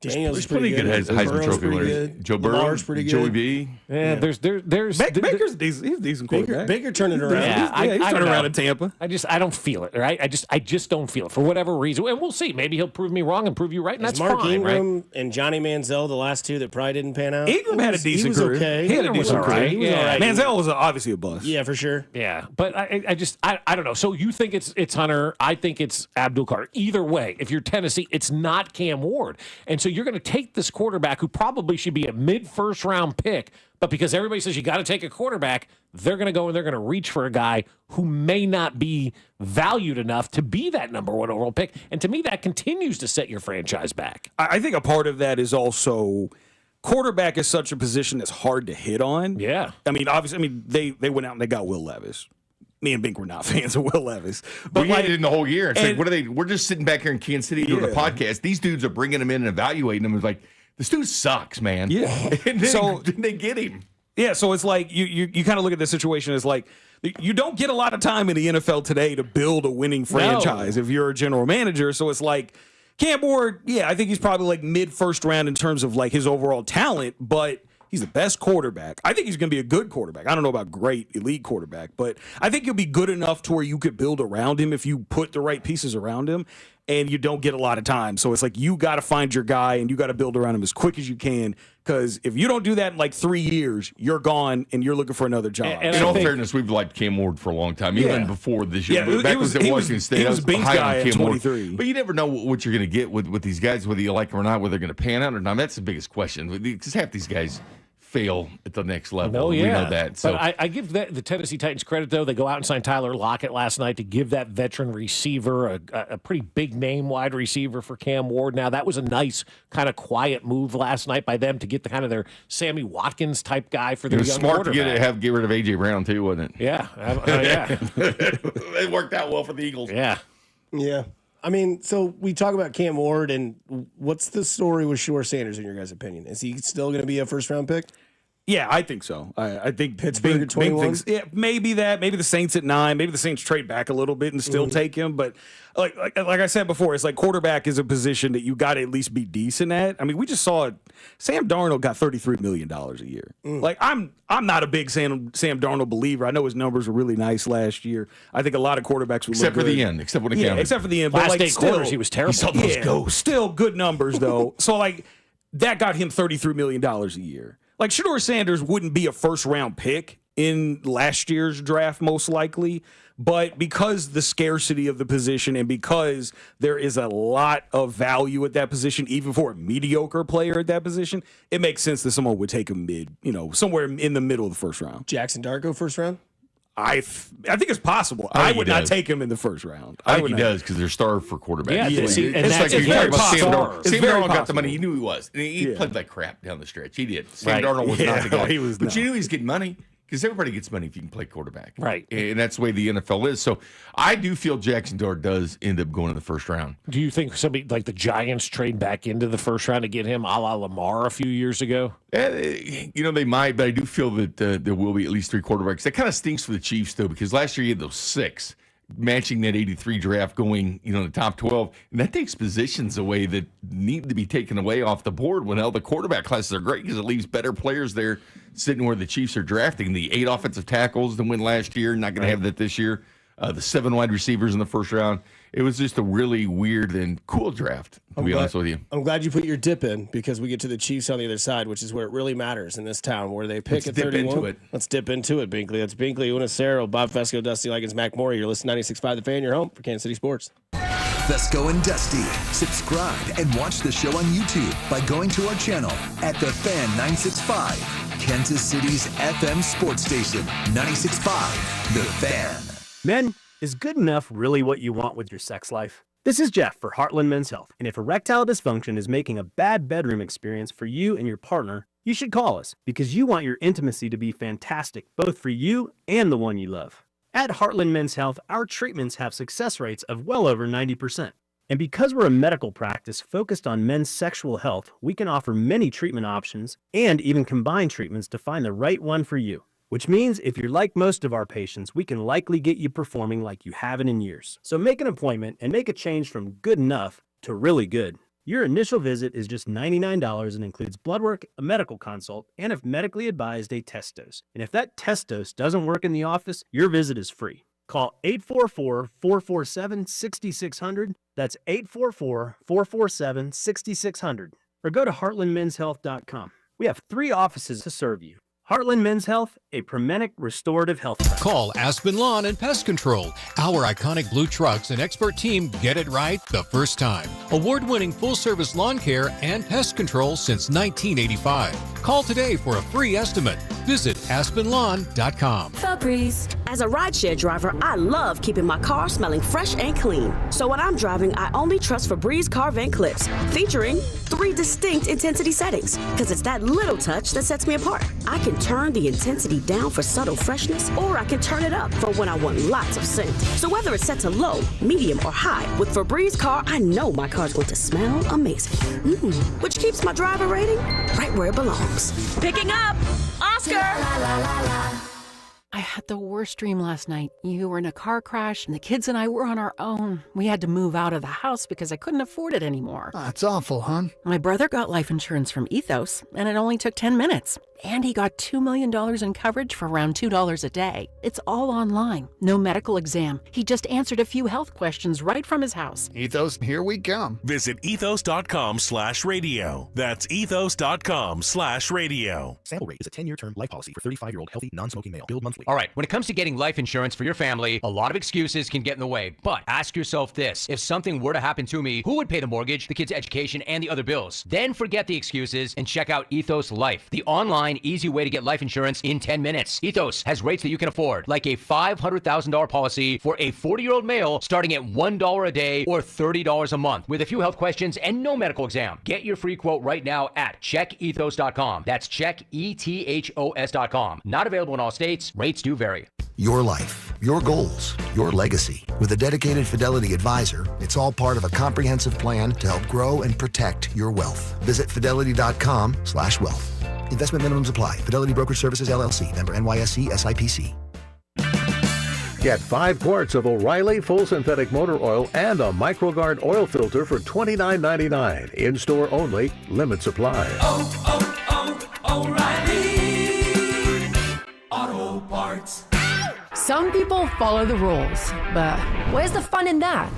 Daniel's He's pretty good. Heisman Burrow's Trophy pretty winners. good. Joe Burrow, Lamar's pretty good. Joey B. Yeah, there's Baker's decent. He's a decent quarterback. Baker turned it around. Yeah, he's I turned don't around know. in Tampa. I don't feel it, right? I just don't feel it for whatever reason. And we'll see. Maybe he'll prove me wrong and prove you right, and that's Mark fine, Ingram right? and Johnny Manziel, the last 2 that probably didn't pan out. Ingram had a decent He was career. okay. He had a Ingram was decent all career. right. He was Yeah. all right. Manziel was obviously a bust. Yeah, for sure. Yeah, but I don't know. So you think it's Hunter? I think it's Abdul Carter. Either way, if you're Tennessee, it's not Cam Ward, and so you're going to take this quarterback who probably should be a mid-first round pick, but because everybody says you got to take a quarterback, they're going to go and they're going to reach for a guy who may not be valued enough to be that number 1 overall pick. And to me, that continues to set your franchise back. I think a part of that is also quarterback is such a position that's hard to hit on. Yeah. I mean, obviously, they went out and they got Will Levis. Me and Bink were not fans of Will Levis. But But we hated it in the whole year. It's like, and- what are they? We're just sitting back here in Kansas City doing a podcast. These dudes are bringing him in and evaluating him. It's like, this dude sucks, man. Yeah. And then, So- then they get him. Yeah, so it's like you kind of look at this situation as like you don't get a lot of time in the NFL today to build a winning franchise if you're a general manager. So it's like Cam Ward, yeah, I think he's probably like mid-first round in terms of like his overall talent, but He's the best quarterback. I think he's going to be a good quarterback. I don't know about great elite quarterback, but I think he'll be good enough to where you could build around him if you put the right pieces around him, and you don't get a lot of time. So it's like you got to find your guy and you got to build around him as quick as you can, because if you don't do that in like 3 years, you're gone and you're looking for another job. And in all fairness, we've liked Cam Ward for a long time, even before this year. Yeah, back when Washington State, I was Bink's high guy on at Cam 23. Ward. But you never know what you're going to get with these guys, whether you like them or not, whether they're going to pan out or not. That's the biggest question, because half these guys fail at the next level. Oh, yeah. We know that. So but I give the Tennessee Titans credit, though. They go out and sign Tyler Lockett last night to give that veteran receiver a pretty big name wide receiver for Cam Ward. Now, that was a nice kind of quiet move last night by them to get the kind of their Sammy Watkins type guy for their it was young smart to quarterback. get rid of A.J. Brown, too, wasn't it? Yeah. Yeah. It worked out well for the Eagles. Yeah. Yeah. I mean, so we talk about Cam Ward, and what's the story with Shore Sanders in your guys' opinion? Is he still going to be a first-round pick? Yeah, I think so. I think Pittsburgh at 21? thinks, yeah, maybe that. Maybe the Saints at 9. Maybe the Saints trade back a little bit and still take him. But like I said before, it's like quarterback is a position that you got to at least be decent at. I mean, we just saw it. Sam Darnold got $33 million a year. Like I'm not a big Sam Darnold believer. I know his numbers were really nice last year. I think a lot of quarterbacks would Except look for good. the end. Except when it yeah, counted. except for the end. Last but like 8 quarters, he was terrible. He saw those ghosts. Still good numbers though. So like that got him $33 million a year. Like Shedeur Sanders wouldn't be a first-round pick in last year's draft, most likely. But because the scarcity of the position and because there is a lot of value at that position, even for a mediocre player at that position, it makes sense that someone would take him somewhere in the middle of the first round. Jackson Darko first round? I think it's possible. I would not take him in the first round. I think he does because they're starved for quarterback. Yeah, it's and like that's you're talking about Sam possible. Darnold. Sam Darnold got the money. He knew he was. And he played like crap down the stretch. He did. Sam Darnold was not the guy. He was but not. you knew he's getting money because everybody gets money if you can play quarterback. Right. And that's the way the NFL is. So I do feel Jackson Dart does end up going in the first round. Do you think somebody like the Giants trade back into the first round to get him a la Lamar a few years ago? They might, but I do feel that there will be at least 3 quarterbacks. That kind of stinks for the Chiefs, though, because last year you had those 6 matching that 83 draft going, in the top 12. And that takes positions away that need to be taken away off the board when all the quarterback classes are great because it leaves better players there sitting where the Chiefs are drafting. The 8 offensive tackles that went last year, not going to have that this year. The 7 wide receivers in the first round. It was just a really weird and cool draft, to be honest with you. I'm glad you put your dip in because we get to the Chiefs on the other side, which is where it really matters in this town, where they pick at 31. Let's dip into it, Binkley. That's Binkley, Unicero, Bob Fescoe, Dusty Likens, Mac Morey. You're listening to 96.5 The Fan, your home for Kansas City Sports. Fescoe and Dusty. Subscribe and watch the show on YouTube by going to our channel at The Fan 965, Kansas City's FM sports station, 96.5 The Fan. Men, is good enough really what you want with your sex life? This is Jeff for Heartland Men's Health, and if erectile dysfunction is making a bad bedroom experience for you and your partner, you should call us because you want your intimacy to be fantastic, both for you and the one you love. At Heartland Men's Health, our treatments have success rates of well over 90%. And because we're a medical practice focused on men's sexual health, we can offer many treatment options and even combine treatments to find the right one for you. Which means if you're like most of our patients, we can likely get you performing like you haven't in years. So make an appointment and make a change from good enough to really good. Your initial visit is just $99 and includes blood work, a medical consult, and if medically advised, a test dose. And if that test dose doesn't work in the office, your visit is free. Call 844-447-6600. That's 844-447-6600. Or go to heartlandmenshealth.com. We have 3 offices to serve you. Heartland Men's Health, a Promenic restorative health practice. Call Aspen Lawn and Pest Control. Our iconic blue trucks and expert team get it right the first time. Award-winning full-service lawn care and pest control since 1985. Call today for a free estimate. Visit aspenlawn.com. Febreze. As a rideshare driver, I love keeping my car smelling fresh and clean. So when I'm driving, I only trust Febreze car vent clips, featuring 3 distinct intensity settings, because it's that little touch that sets me apart. I can turn the intensity down for subtle freshness, or I can turn it up for when I want lots of scent. So whether it's set to low, medium, or high, with Febreze car, I know my car's going to smell amazing. Which keeps my driver rating right where it belongs. Picking up Oscar! I I had the worst dream last night. You were in a car crash, and the kids and I were on our own. We had to move out of the house because I couldn't afford it anymore. That's awful, hon. My brother got life insurance from Ethos, and it only took 10 minutes. And he got $2 million in coverage for around $2 a day. It's all online. No medical exam. He just answered a few health questions right from his house. Ethos, here we come. Visit ethos.com/radio. That's ethos.com/radio. Sample rate is a 10-year term life policy for 35-year-old healthy, non-smoking male. Billed monthly. All right, when it comes to getting life insurance for your family, a lot of excuses can get in the way. But ask yourself this. If something were to happen to me, who would pay the mortgage, the kids' education, and the other bills? Then forget the excuses and check out Ethos Life, the online easy way to get life insurance in 10 minutes. Ethos has rates that you can afford, like a $500,000 policy for a 40-year-old male starting at $1 a day or $30 a month with a few health questions and no medical exam. Get your free quote right now at checkethos.com. That's checkethos.com. Not available in all states. Rates do vary. Your life, your goals, your legacy. With a dedicated Fidelity advisor, it's all part of a comprehensive plan to help grow and protect your wealth. Visit fidelity.com/wealth. Investment minimums apply. Fidelity Brokerage Services, LLC. Member NYSE SIPC. Get 5 quarts of O'Reilly full synthetic motor oil and a MicroGuard oil filter for $29.99. In-store only. Limit supply. O'Reilly Auto Parts. Some people follow the rules, but where's the fun in that?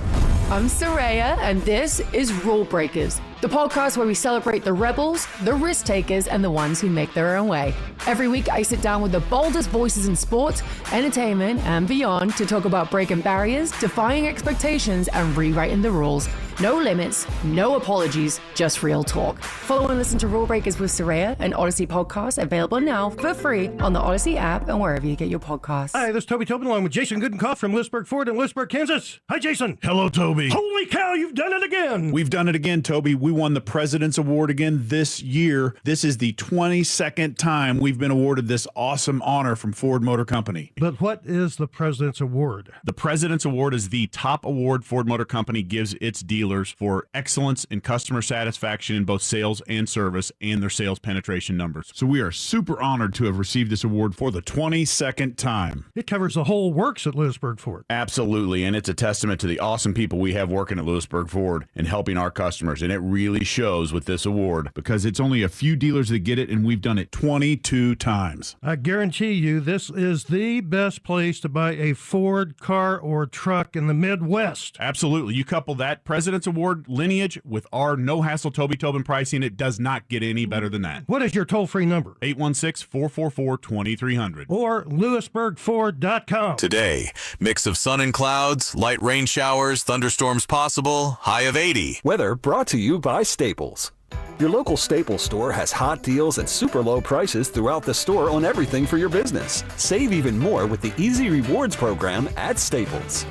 I'm Saraya, and this is Rule Breakers, the podcast where we celebrate the rebels, the risk takers, and the ones who make their own way. Every week, I sit down with the boldest voices in sports, entertainment, and beyond to talk about breaking barriers, defying expectations, and rewriting the rules. No limits, no apologies, just real talk. Follow and listen to Rule Breakers with Saraya, an Odyssey podcast, available now for free on the Odyssey app and wherever you get your podcasts. Hi, this is Toby Tobin along with Jason Goodenkoff from Lewisburg Ford in Lewisburg, Kansas. Hi, Jason. Hello, Toby. Holy cow, you've done it again. We've done it again, Toby. We won the President's Award again this year. This is the 22nd time we've been awarded this awesome honor from Ford Motor Company. But what is the President's Award? The President's Award is the top award Ford Motor Company gives its dealers for excellence in customer satisfaction in both sales and service and their sales penetration numbers. So we are super honored to have received this award for the 22nd time. It covers the whole works at Lewisburg Ford. Absolutely, and it's a testament to the awesome people we have working at Lewisburg Ford and helping our customers, and it really shows with this award because it's only a few dealers that get it, and we've done it 22 times. I guarantee you this is the best place to buy a Ford car or truck in the Midwest. Absolutely. You couple that President's Award lineage with our no-hassle Toby Tobin pricing, it does not get any better than that. What is your toll-free number? 816-444-2300. Or LewisburgFord.com. Today, mix of sun and clouds, light rain showers, thunderstorms possible, high of 80. Weather brought to you by Staples. Your local Staples store has hot deals and super low prices throughout the store on everything for your business. Save even more with the Easy Rewards program at Staples.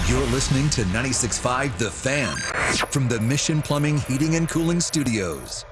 You're listening to 96.5 The Fan from the Mission Plumbing, Heating, and Cooling Studios.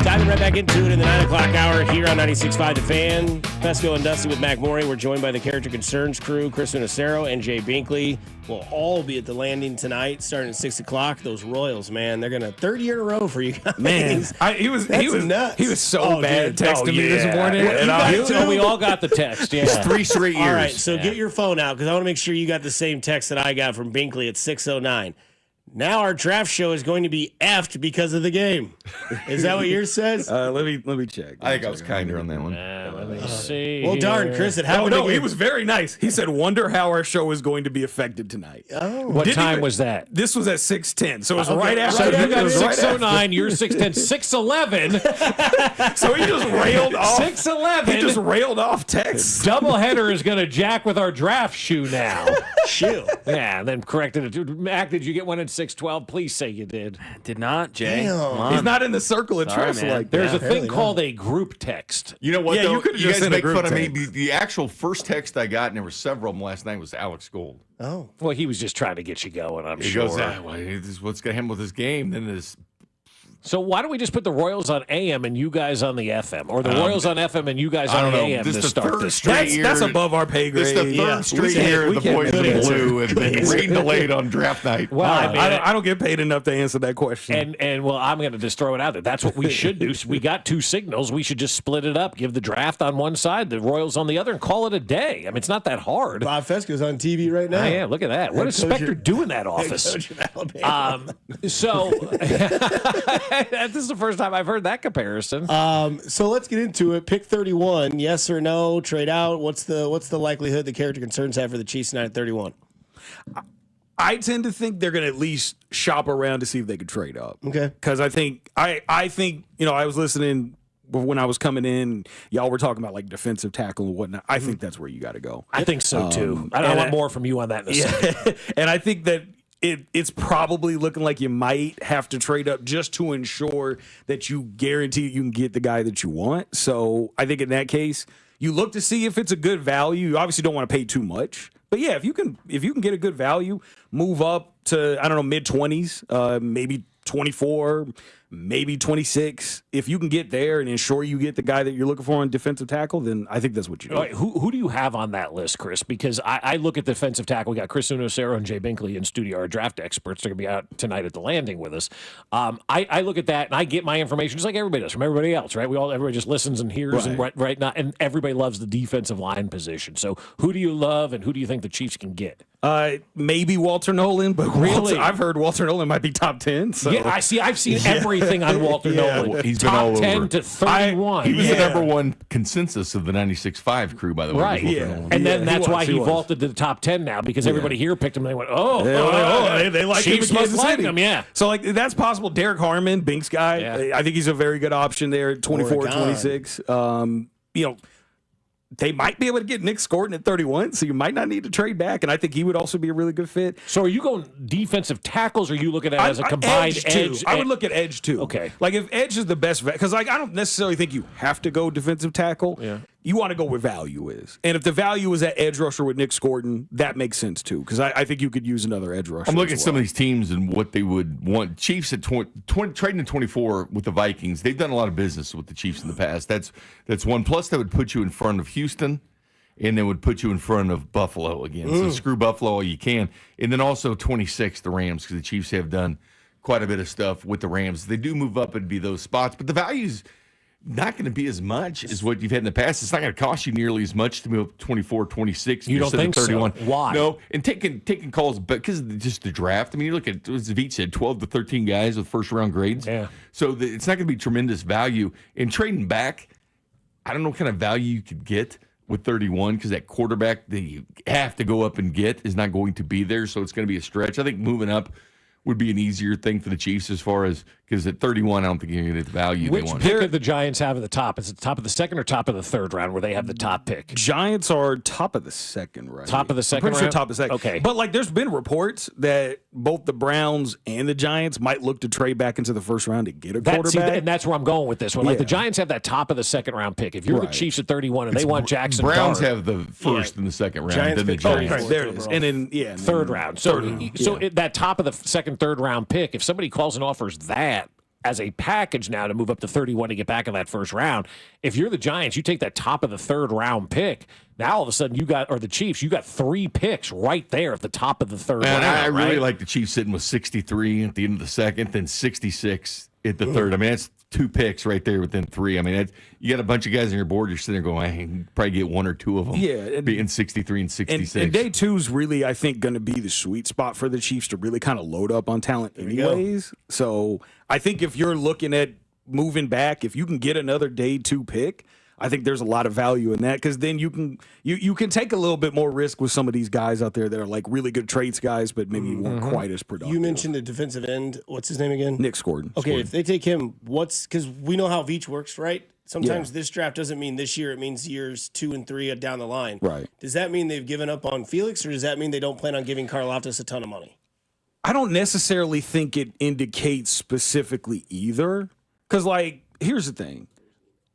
Diving right back into it in the 9 o'clock hour here on 96.5 The Fan. Fescoe and Dusty with Mac Morey. We're joined by the Character Concerns crew, Kristen Acero and Jay Binkley. We'll all be at the Landing tonight, starting at 6 o'clock. Those Royals, man, they're going to third year in a row for you guys. Man, he was nuts. He was so bad texting me this morning. And we all got the text. Yeah, 3 straight years. All right, so get your phone out because I want to make sure you got the same text that I got from Binkley at 6:09. Now our draft show is going to be effed because of the game. Is that what yours says? Let me check. I think I was kinder on that one. Let me see. Well, darn, Chris, it happened. No, he was very nice. He said, "Wonder how our show is going to be affected tonight." Oh, what time was that? This was at 6:10, so it was right after. So you got 6:09. Right you're 6:10. 6:11. So he just railed off. 6:11. He just railed off text. Doubleheader is going to jack with our draft shoe now. Shoe. Yeah, and then corrected it. Mac, did you get one at 6:12? Please say you did. Did not, Jay. He's not in the circle of trust like There's that. a thing called a group text. You know what, Yeah, though? you could've You just guys sent a make group fun of me. text. The actual first text I got, and there were several of them last night, was Alex Gold. Oh. Well, he was just trying to get you going, I'm He sure. goes, this is what's going to happen with this game. Then this So why don't we just put the Royals on AM and you guys on the FM, or the Royals on FM and you guys on AM to start this? That's above our pay grade. This is the third straight year the boys in blue have been rain delayed on draft night. Well, I don't get paid enough to answer that question. And well, I'm going to just throw it out there. That's what we should do. So we got two signals. We should just split it up. Give the draft on one side, the Royals on the other, and call it a day. I mean, it's not that hard. Bob Fescoe's on TV right now. Oh, yeah, look at that. What does Spectre do in that office? So this is the first time I've heard that comparison. So let's get into it. Pick 31. Yes or no? Trade out. What's the likelihood the character concerns have for the Chiefs tonight at 31? I tend to think they're going to at least shop around to see if they could trade up. Okay. Because I think I was listening when I was coming in. Y'all were talking about like defensive tackle and whatnot. I think that's where you got to go. I think so too. I want more from you on that in a second. And I think that it's probably looking like you might have to trade up just to ensure that you guarantee you can get the guy that you want. So I think in that case, you look to see if it's a good value. You obviously don't want to pay too much. But yeah, if you can get a good value, move up to, I don't know, mid-20s, maybe 24, maybe 26. If you can get there and ensure you get the guy that you're looking for on defensive tackle, then I think that's what you do. Right, who do you have on that list, Chris? Because I look at defensive tackle. We got Chris Unocero and Jay Binkley in studio, our draft experts. They're going to be out tonight at the Landing with us. I look at that and I get my information just like everybody does from everybody else, right? Everybody just listens and hears and right now, and everybody loves the defensive line position. So who do you love and who do you think the Chiefs can get? Maybe Walter Nolan, but really, I've heard Walter Nolan might be top 10. So. Yeah, I've seen everything on Walter Nolan. He's been top all 10 over. to 31. He was the number one consensus of the 96.5 crew, by the way. Right, and then that's why he vaulted to the top 10 now, because everybody here picked him and they went, they like Chiefs him in must Kansas like City. him, yeah. So like that's possible. Derek Harmon, Binks guy, I think he's a very good option there at 24, 26. They might be able to get Nick Scorton at 31, so you might not need to trade back, and I think he would also be a really good fit. So are you going defensive tackles, or are you looking at it as a combined edge? I would look at edge, too. Okay. Like, if edge is the best, because like I don't necessarily think you have to go defensive tackle. Yeah. You want to go where value is. And if the value is at edge rusher with Nick Scorton, that makes sense, too, because I think you could use another edge rusher. I'm looking at some of these teams and what they would want. Chiefs at 20 trading at 24 with the Vikings. They've done a lot of business with the Chiefs in the past. That's one. Plus, that would put you in front of Houston, and they would put you in front of Buffalo again. So screw Buffalo all you can. And then also 26, the Rams, because the Chiefs have done quite a bit of stuff with the Rams. They do move up and be those spots, but the value's not going to be as much as what you've had in the past. It's not going to cost you nearly as much to move up 24, 26. You don't think 31. So? Why? No, and taking calls, but because of just the draft. I mean, you look at, as Veach said, 12 to 13 guys with first-round grades. Yeah. So it's not going to be tremendous value. And trading back, I don't know what kind of value you could get with 31, because that quarterback that you have to go up and get is not going to be there, so it's going to be a stretch. I think moving up would be an easier thing for the Chiefs as far as, because at 31, I don't think you're going to get the value they want. Which pick did the Giants have at the top? Is it the top of the second or top of the third round where they have the top pick? Giants are top of the second, right? Top of the second I'm pretty round? sure top of the second. Okay. But, like, there's been reports that both the Browns and the Giants might look to trade back into the first round to get a quarterback. And that's where I'm going with this one. Like, the Giants have that top of the second round pick. If you're the Chiefs at 31 and they want Jackson Browns Dart, have the first and the second round, Giants then the pick Giants. Right, there it is. And then, third round. So, that top of the second, third round pick, if somebody calls and offers that as a package now to move up to 31 to get back in that first round, if you're the Giants, you take that top of the third round pick. Now all of a sudden the Chiefs, you got 3 picks right there at the top of the third round. I really like the Chiefs sitting with 63 at the end of the second, then 66 at the third. I mean, that's 2 picks right there within 3. I mean, you got a bunch of guys on your board. You're sitting there going, I can probably get 1 or 2 of them. Yeah, being 63 and 66. And day 2 is really, I think, going to be the sweet spot for the Chiefs to really kind of load up on talent anyways. So I think if you're looking at moving back, if you can get another day 2 pick, I think there's a lot of value in that, because then you can take a little bit more risk with some of these guys out there that are like really good traits guys, but maybe weren't quite as productive. You mentioned the defensive end. What's his name again? Nick Scorton. Okay, if they take him, because we know how Veach works, right? Sometimes this draft doesn't mean this year; it means years 2 and 3 down the line. Right. Does that mean they've given up on Felix, or does that mean they don't plan on giving Karlaftis a ton of money? I don't necessarily think it indicates specifically either, because like here's the thing.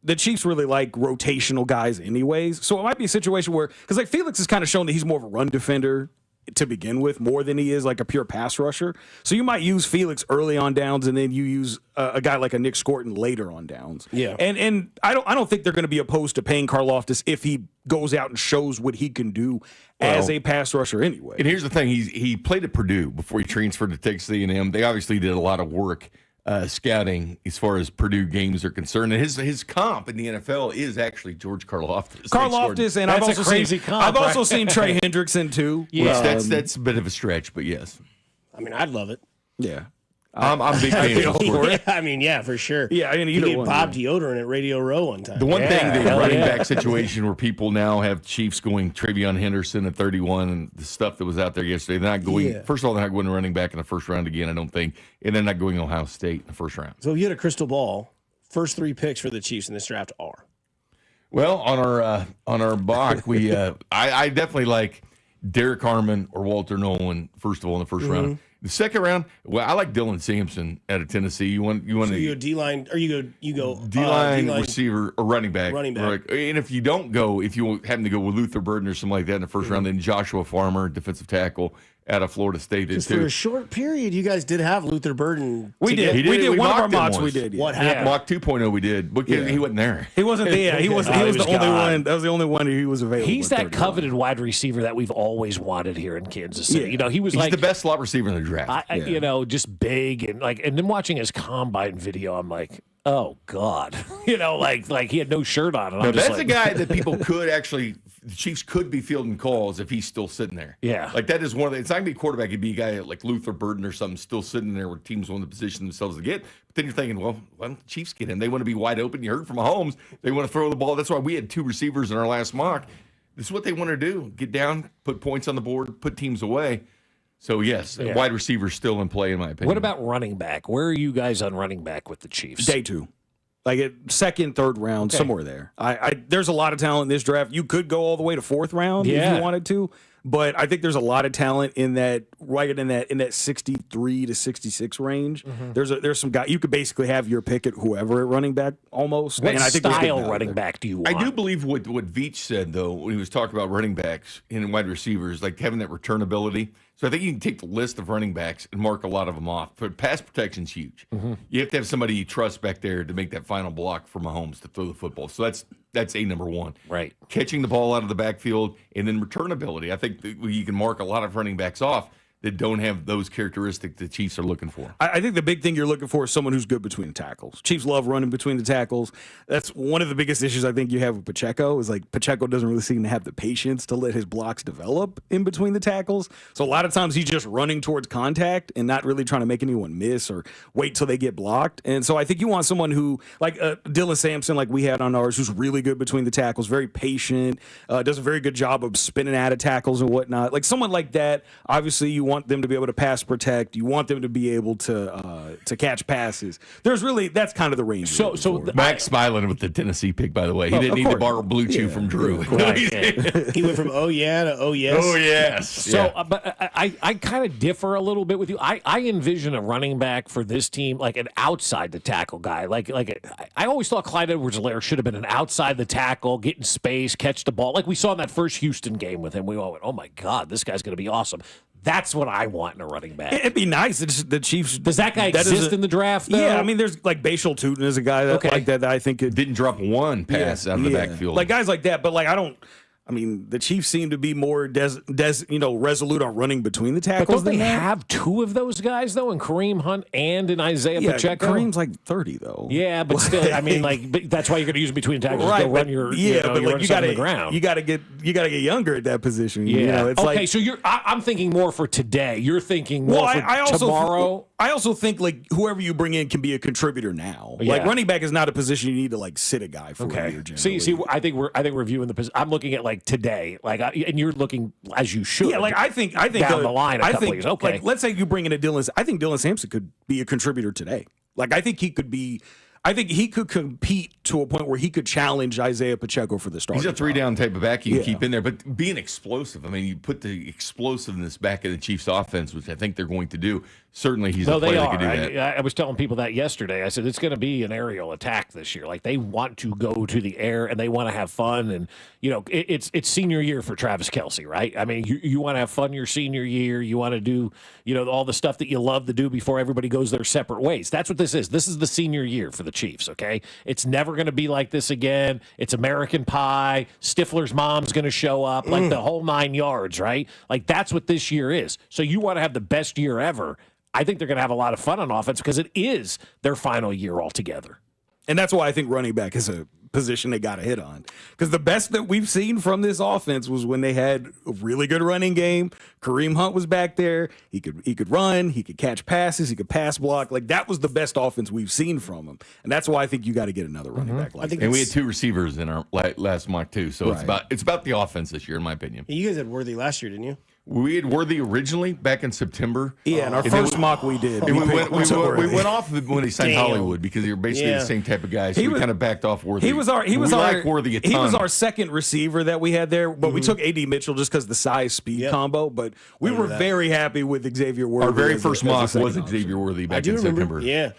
The Chiefs really like rotational guys anyways. So it might be a situation where, because like Felix has kind of shown that he's more of a run defender to begin with, more than he is like a pure pass rusher. So you might use Felix early on downs, and then you use a guy like a Nick Scorton later on downs. Yeah. And I don't think they're going to be opposed to paying Karlaftis if he goes out and shows what he can do as a pass rusher anyway. And here's the thing: he played at Purdue before he transferred to Texas A&M. They obviously did a lot of work scouting as far as Purdue games are concerned. And his comp in the NFL is actually George Karlaftis. Karlaftis, and I've also seen Trey Hendrickson too. Yeah, that's a bit of a stretch, but yes. I mean, I'd love it. Yeah. I'm a big fan of it. I mean, yeah, for sure. Yeah, I mean, he gave Bob Deodorant at Radio Row one time. The one thing, the running back situation where people now have Chiefs going Travion Henderson at 31 and the stuff that was out there yesterday, they're not going, first of all, they're not going to running back in the first round again, I don't think, and they're not going Ohio State in the first round. So if you had a crystal ball, first 3 picks for the Chiefs in this draft are? Well, on our block, we I definitely like Derek Herman or Walter Nolan, first of all, in the first round. The second round, well, I like Dylan Sampson out of Tennessee. You want So to you go D-line, or you go D-line, receiver, or running back. Running back. Right. And if you don't go, if you happen to go with Luther Burden or something like that in the first round, then Joshua Farmer, defensive tackle out of Florida State, did too. For a short period, you guys did have Luther Burden. We did. We did. One of our mocks we did. What happened? Mock 2.0 we did, because he wasn't there. He wasn't there. He was the only one. That was the only one who was available. He's that coveted wide receiver that we've always wanted here in Kansas City. Yeah. You know, he's the best slot receiver in the draft. You know, just big and then watching his combine video, I'm like, oh God, you know, like he had no shirt on. And No, that's a guy that people could actually, the Chiefs could be fielding calls if he's still sitting there. Yeah. Like that is one of the, it's not going to be a quarterback. It'd be a guy like Luther Burden or something still sitting there where teams want to position themselves to get. But then you're thinking, well, why don't the Chiefs get him? They want to be wide open. You heard from Mahomes. They want to throw the ball. That's why we had 2 receivers in our last mock. This is what they want to do. Get down, put points on the board, put teams away. So, yes, wide receiver still in play, in my opinion. What about running back? Where are you guys on running back with the Chiefs? Day 2. Like at second, third round, somewhere there. There's a lot of talent in this draft. You could go all the way to 4th round if you wanted to, but I think there's a lot of talent in that 63 to 66 range. There's some guy you could basically have your pick at whoever at running back almost. What and I think style running back do you want? I do believe what Veach said, though, when he was talking about running backs and wide receivers, like having that return ability. So I think you can take the list of running backs and mark a lot of them off. But pass protection's huge. You have to have somebody you trust back there to make that final block for Mahomes to throw the football. So that's a number one. Right. Catching the ball out of the backfield and then return ability. I think that you can mark a lot of running backs off that don't have those characteristics the Chiefs are looking for. I think the big thing you're looking for is someone who's good between the tackles. Chiefs love running between the tackles. That's one of the biggest issues I think you have with Pacheco is like Pacheco doesn't really seem to have the patience to let his blocks develop in between the tackles. So a lot of times he's just running towards contact and not really trying to make anyone miss or wait till they get blocked. And so I think you want someone who, like Dylan Sampson, like we had on ours, who's really good between the tackles, very patient, does a very good job of spinning out of tackles and whatnot. Like someone like that, obviously you want them to be able to pass protect. You want them to be able to catch passes. That's kind of the range. So Max smiling with the Tennessee pick, by the way. He didn't need to borrow Blue Chew from Drew. He went from oh yeah to oh yes. Oh yes. So, but I kind of differ a little bit with you. I envision a running back for this team like an outside the tackle guy. I always thought Clyde Edwards-Helaire should have been an outside the tackle, get in space, catch the ball. Like we saw in that first Houston game with him. We all went, oh my God, this guy's going to be awesome. That's what I want in a running back. It'd be nice. The Chiefs. Does that guy exist in the draft, though? Yeah, I mean, there's like Bashal Tootin is a guy like that I think didn't drop one pass out of the backfield. Like guys like that, but like I mean, the Chiefs seem to be more resolute on running between the tackles. But don't they have 2 of those guys though, in Kareem Hunt and in Isaiah Pacheco? Kareem's like 30 though. Yeah, but still, I mean, but that's why you're going to use them between tackles. Right, to run your but like you got to the ground. You got to get younger at that position. Yeah. You know, it's okay, so I'm thinking more for today. You're thinking more for tomorrow. I also think like whoever you bring in can be a contributor now. Yeah. Like running back is not a position you need to like sit a guy for. Okay. See, I think we're viewing the position. I'm looking at like today, and you're looking as you should. Yeah, like I think down the line a couple years. Okay, like, let's say you bring in a Dylan. I think Dylan Sampson could be a contributor today. Like I think he could be. I think he could compete to a point where he could challenge Isaiah Pacheco for the start. He's a 3-down type of back you can keep in there, but being explosive. I mean, you put the explosiveness back in the Chiefs' offense, which I think they're going to do. Certainly, he's a player that can do that. I was telling people that yesterday. I said it's going to be an aerial attack this year. Like they want to go to the air and they want to have fun. And it's senior year for Travis Kelce, right? I mean, you want to have fun your senior year. You want to do all the stuff that you love to do before everybody goes their separate ways. That's what this is. This is the senior year for the Chiefs. Okay, it's never going to be like this again. It's American Pie. Stifler's mom's going to show up, like the whole 9 yards, right? Like that's what this year is. So you want to have the best year ever. I think they're going to have a lot of fun on offense because it is their final year altogether. And that's why I think running back is a position they got to hit on. Because the best that we've seen from this offense was when they had a really good running game. Kareem Hunt was back there. He could run. He could catch passes. He could pass block. Like, that was the best offense we've seen from him. And that's why I think you got to get another running back like that. And we had 2 receivers in our last mock, too. So it's about the offense this year, in my opinion. You guys had Worthy last year, didn't you? We had Worthy originally back in September. Yeah, and our first mock we did. We went off when he signed Hollywood because you're basically the same type of guy. So we kind of backed off Worthy. He was our Worthy a ton. He was our second receiver that we had there, but we took A.D. Mitchell just because the size speed combo. But we were very happy with Xavier Worthy. Our very first mock was Xavier Worthy back in September. Yeah.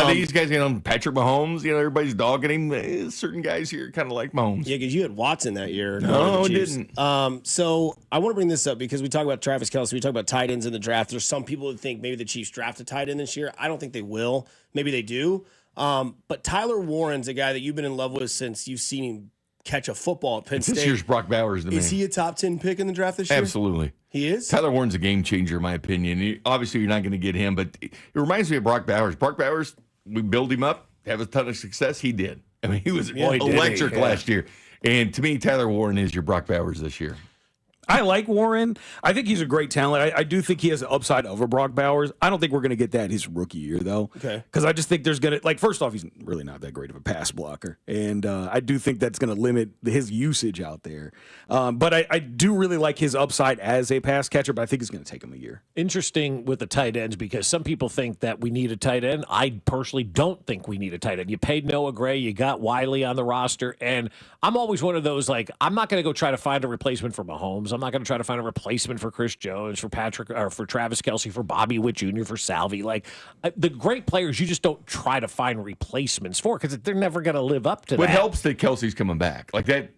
These guys, Patrick Mahomes, everybody's dogging him. Certain guys here kind of like Mahomes. Yeah, because you had Watson that year. No, I didn't. So I want to bring this up because we talk about Travis Kelce. We talk about tight ends in the draft. There's some people that think maybe the Chiefs draft a tight end this year. I don't think they will. Maybe they do. But Tyler Warren's a guy that you've been in love with since you've seen him catch a football at Penn State. This year's Brock Bowers to me. Is he a top 10 pick in the draft this year? Absolutely. He is? Tyler Warren's a game changer, in my opinion. Obviously, you're not going to get him, but it reminds me of Brock Bowers. Brock Bowers, we build him up, have a ton of success. He did. I mean, he was electric last year. And to me, Tyler Warren is your Brock Bowers this year. I like Warren. I think he's a great talent. I do think he has the upside over Brock Bowers. I don't think we're going to get that his rookie year, though. Okay. Because I just think there's going to, first off, he's really not that great of a pass blocker. And I do think that's going to limit his usage out there. But I do really like his upside as a pass catcher, but I think it's going to take him a year. Interesting with the tight ends because some people think that we need a tight end. I personally don't think we need a tight end. You paid Noah Gray. You got Wiley on the roster. And I'm always one of those, I'm not going to go try to find a replacement for Mahomes. I'm not going to try to find a replacement for Chris Jones, for Patrick, or for Travis Kelce, for Bobby Witt Jr., for Salvi. The great players, you just don't try to find replacements for because they're never going to live up to that. What helps that Kelce's coming back. That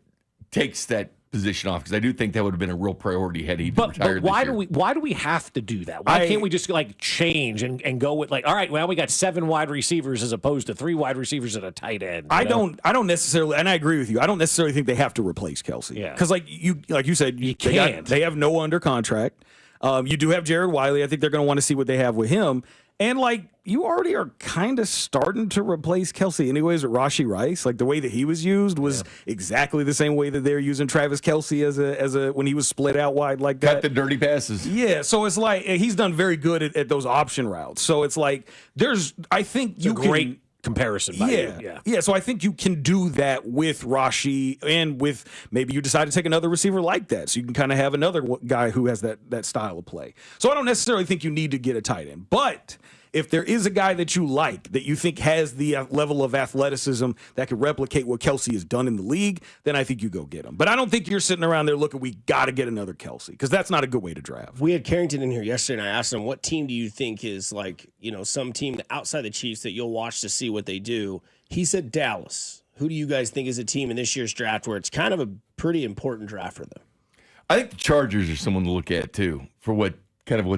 takes that position off because I do think that would have been a real priority had he retired. But why do we have to do that? Why can't we just change and go with all right, well, we got 7 wide receivers as opposed to 3 wide receivers and a tight end. I don't necessarily, and I agree with you. I don't necessarily think they have to replace Kelce. Yeah, because you said, you can't. They have Noah under contract. You do have Jared Wiley. I think they're going to want to see what they have with him. And you already are kind of starting to replace Kelce anyways with Rashee Rice. The way that he was used was exactly the same way that they're using Travis Kelce as a when he was split out wide like that. Got the dirty passes. Yeah, so it's he's done very good at those option routes. So it's I think it's a great comparison by you. Yeah, so I think you can do that with Rashee and with maybe you decide to take another receiver like that. So you can kind of have another guy who has that style of play. So I don't necessarily think you need to get a tight end. But if there is a guy that you like, that you think has the level of athleticism that could replicate what Kelce has done in the league, then I think you go get him. But I don't think you're sitting around there looking, we got to get another Kelce, because that's not a good way to draft. We had Carrington in here yesterday, and I asked him, what team do you think is some team outside the Chiefs that you'll watch to see what they do? He said Dallas. Who do you guys think is a team in this year's draft where it's kind of a pretty important draft for them? I think the Chargers are someone to look at, too, for what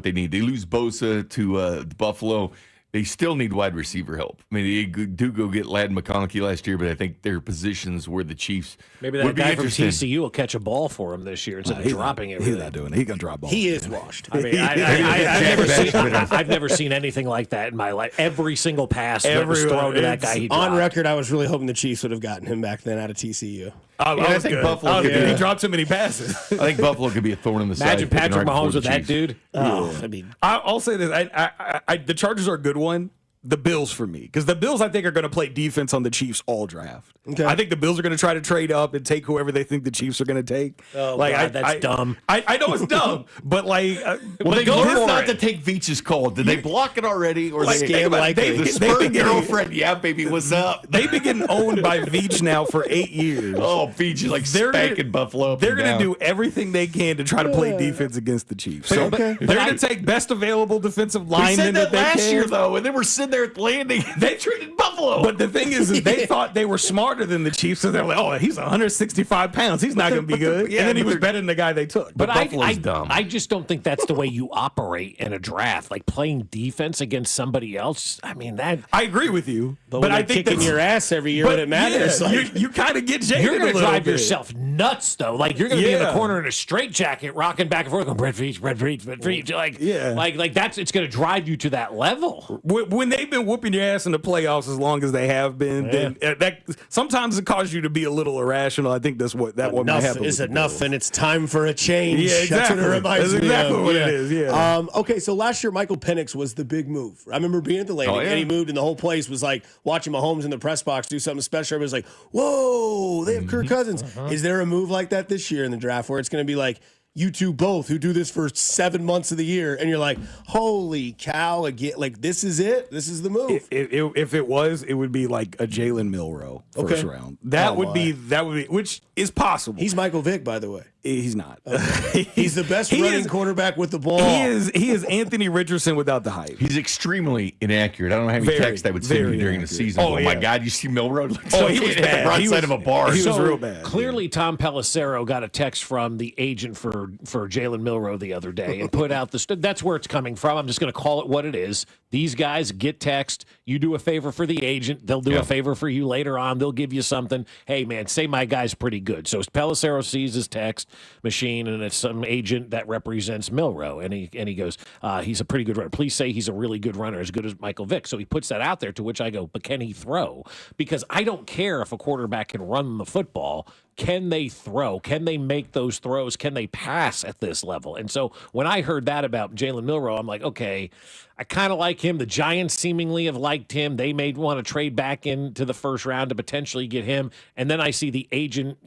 they need. They lose Bosa to Buffalo. They still need wide receiver help. I mean, they do go get Ladd McConkey last year, but I think there are positions where the Chiefs maybe that guy from TCU will catch a ball for him this year instead of dropping it. He's not doing it. He's going to drop balls. He is washed. I mean, I've never seen anything like that in my life. Every single pass that was thrown to that guy, he dropped. On record, I was really hoping the Chiefs would have gotten him back then out of TCU. I think Buffalo. He dropped too many passes. I think Buffalo could be a thorn in the side. Imagine Patrick Mahomes with that dude. I'll say this: the Chargers are a good one. the Bills for me, because the Bills, I think, are going to play defense on the Chiefs all draft. Okay. I think the Bills are going to try to trade up and take whoever they think the Chiefs are going to take. Oh, God, that's dumb. I know it's dumb, but like, well, they go learned for not it. to take Veach's call. Did they block it already, or Like, they think about it. the They Spurs been getting- girlfriend? Yeah, baby, what's up? They've been getting owned by Veach now for 8 years. Oh, Veach is like spanking Buffalo. They're going to do everything they can to try to play defense against the Chiefs. So Okay. they're going to take best available defensive We said linemen that they last can. year, though, and they were sitting there at the landing. They treated Buffalo. But the thing is they thought they were smarter than the Chiefs, so they're like, "Oh, he's 165 pounds. He's not going to be good." Yeah, and then he but was they're- better than the guy they took. But Buffalo's dumb. I just don't think that's the way you operate in a draft. Like playing defense against somebody else. I mean, that. I agree with you, But, but when I they're think kicking that's your ass every year when it matters. Yeah, like, you kind of get jaded You're a going to little drive bit. yourself nuts, though. Like you're going to be in the Yeah. corner in a straitjacket, rocking back and forth, going Brett Veach, Brett Veach, Brett Veach. Like that's it's going to drive you to that level. When they've been whooping your ass in the playoffs as long as they have been, then that sometimes it causes you to be a little irrational. I think that's what might enough happen. is with the enough, Bills. and it's time for a change. Yeah, That's what exactly. it reminds That's me exactly of. what it is, yeah. Okay, so last year Michael Penix was the big move. I remember being at the landing, Oh, yeah. and he moved, and the whole place was like watching Mahomes in the press box do something special. Everybody's like, "Whoa, they have Kirk Cousins." Is there a move like that this year in the draft where it's going to be like, you two both who do this for 7 months of the year, and you're like, holy cow, again, like this is it? This is the move. If it was, it would be like a Jalen Milroe first Okay. round. That Oh, would be which is possible. He's Michael Vick, by the way. He's not. He's the best He running is- quarterback with the ball. He is Anthony Richardson without the hype. He's extremely inaccurate. I don't know how many Very, texts I would send you very during the inaccurate. season. Oh, My yeah. God, you see Milroe? Oh, he was Hit the bad. broadside He was- of a bar. he was So real bad. Clearly, Tom Pelissero got a text from the agent for Jalen Milroe the other day and put out the. That's where it's coming from. I'm just going to call it what it is. These guys get text. You do a favor for the agent. They'll do a favor for you later on. They'll give you something. Hey, man, say my guy's pretty good. So Pelissero sees his text machine, and it's some agent that represents Milroe, and he goes, he's a pretty good runner. Please say he's a really good runner, as good as Michael Vick. So he puts that out there, to which I go, but can he throw? Because I don't care if a quarterback can run the football. Can they throw? Can they make those throws? Can they pass at this level? And so when I heard that about Jalen Milroe, I'm like, okay, I kind of like him. The Giants seemingly have liked him. They may want to trade back into the first round to potentially get him. And then I see the agent,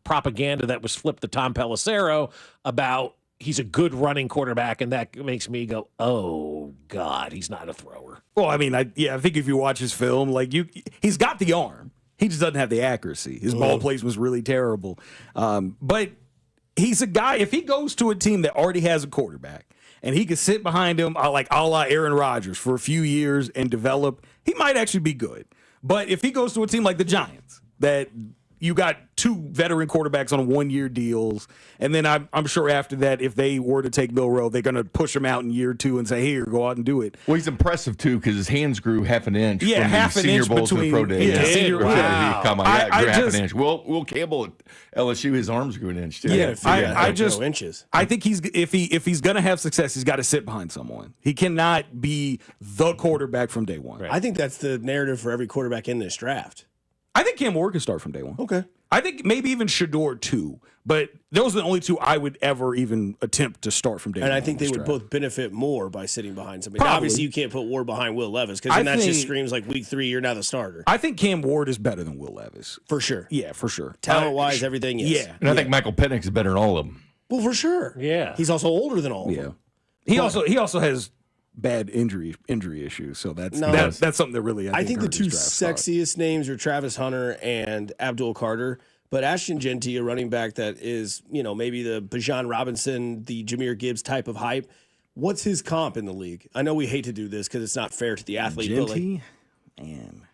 propaganda that was flipped to Tom Pelissero about he's a good running quarterback, and that makes me go, oh, God, he's not a thrower. Well, I mean, I think if you watch his film, he's got the arm. He just doesn't have the accuracy. His ball placement was really terrible. But he's a guy, if he goes to a team that already has a quarterback and he can sit behind him a la Aaron Rodgers for a few years and develop, he might actually be good. But if he goes to a team like the Giants, that you got two veteran quarterbacks on 1-year deals, and then I'm sure after that, if they were to take Milroe, they're going to push him out in year 2 and say, here, go out and do it. Well, he's impressive, too, because his hands grew half an inch Yeah, from half the an Senior inch Bowl to the between- Pro Day. yeah, senior- wow. Come on, I grew half just- an inch. Will Campbell at LSU, his arms grew an inch, too. Yeah, I just inches. I think if he's going to have success, he's got to sit behind someone. He cannot be the quarterback from day one. I think that's the narrative for every quarterback in this draft. I think Cam Ward can start from day one. Okay. I think maybe even Shador too, but those are the only two I would ever even attempt to start from day one. And I think in they this would draft. both benefit more by sitting behind somebody. Probably. Obviously, you can't put Ward behind Will Levis because then that just screams like week 3, you're now the starter. I think Cam Ward is better than Will Levis. For sure. Yeah, for sure. Talent-wise, everything, yes. Yeah. And I think Michael Penix is better than all of them. Well, for sure. Yeah. He's also older than all of them. He also has bad injury issues, so that's something that really I think the hurt two his draft stock. sexiest names are Travis Hunter and Abdul Carter. But Ashton Genty, a running back that is, maybe the Bijan Robinson, the Jahmyr Gibbs type of hype. What's his comp in the league? I know we hate to do this because it's not fair to the athlete. Genty, man,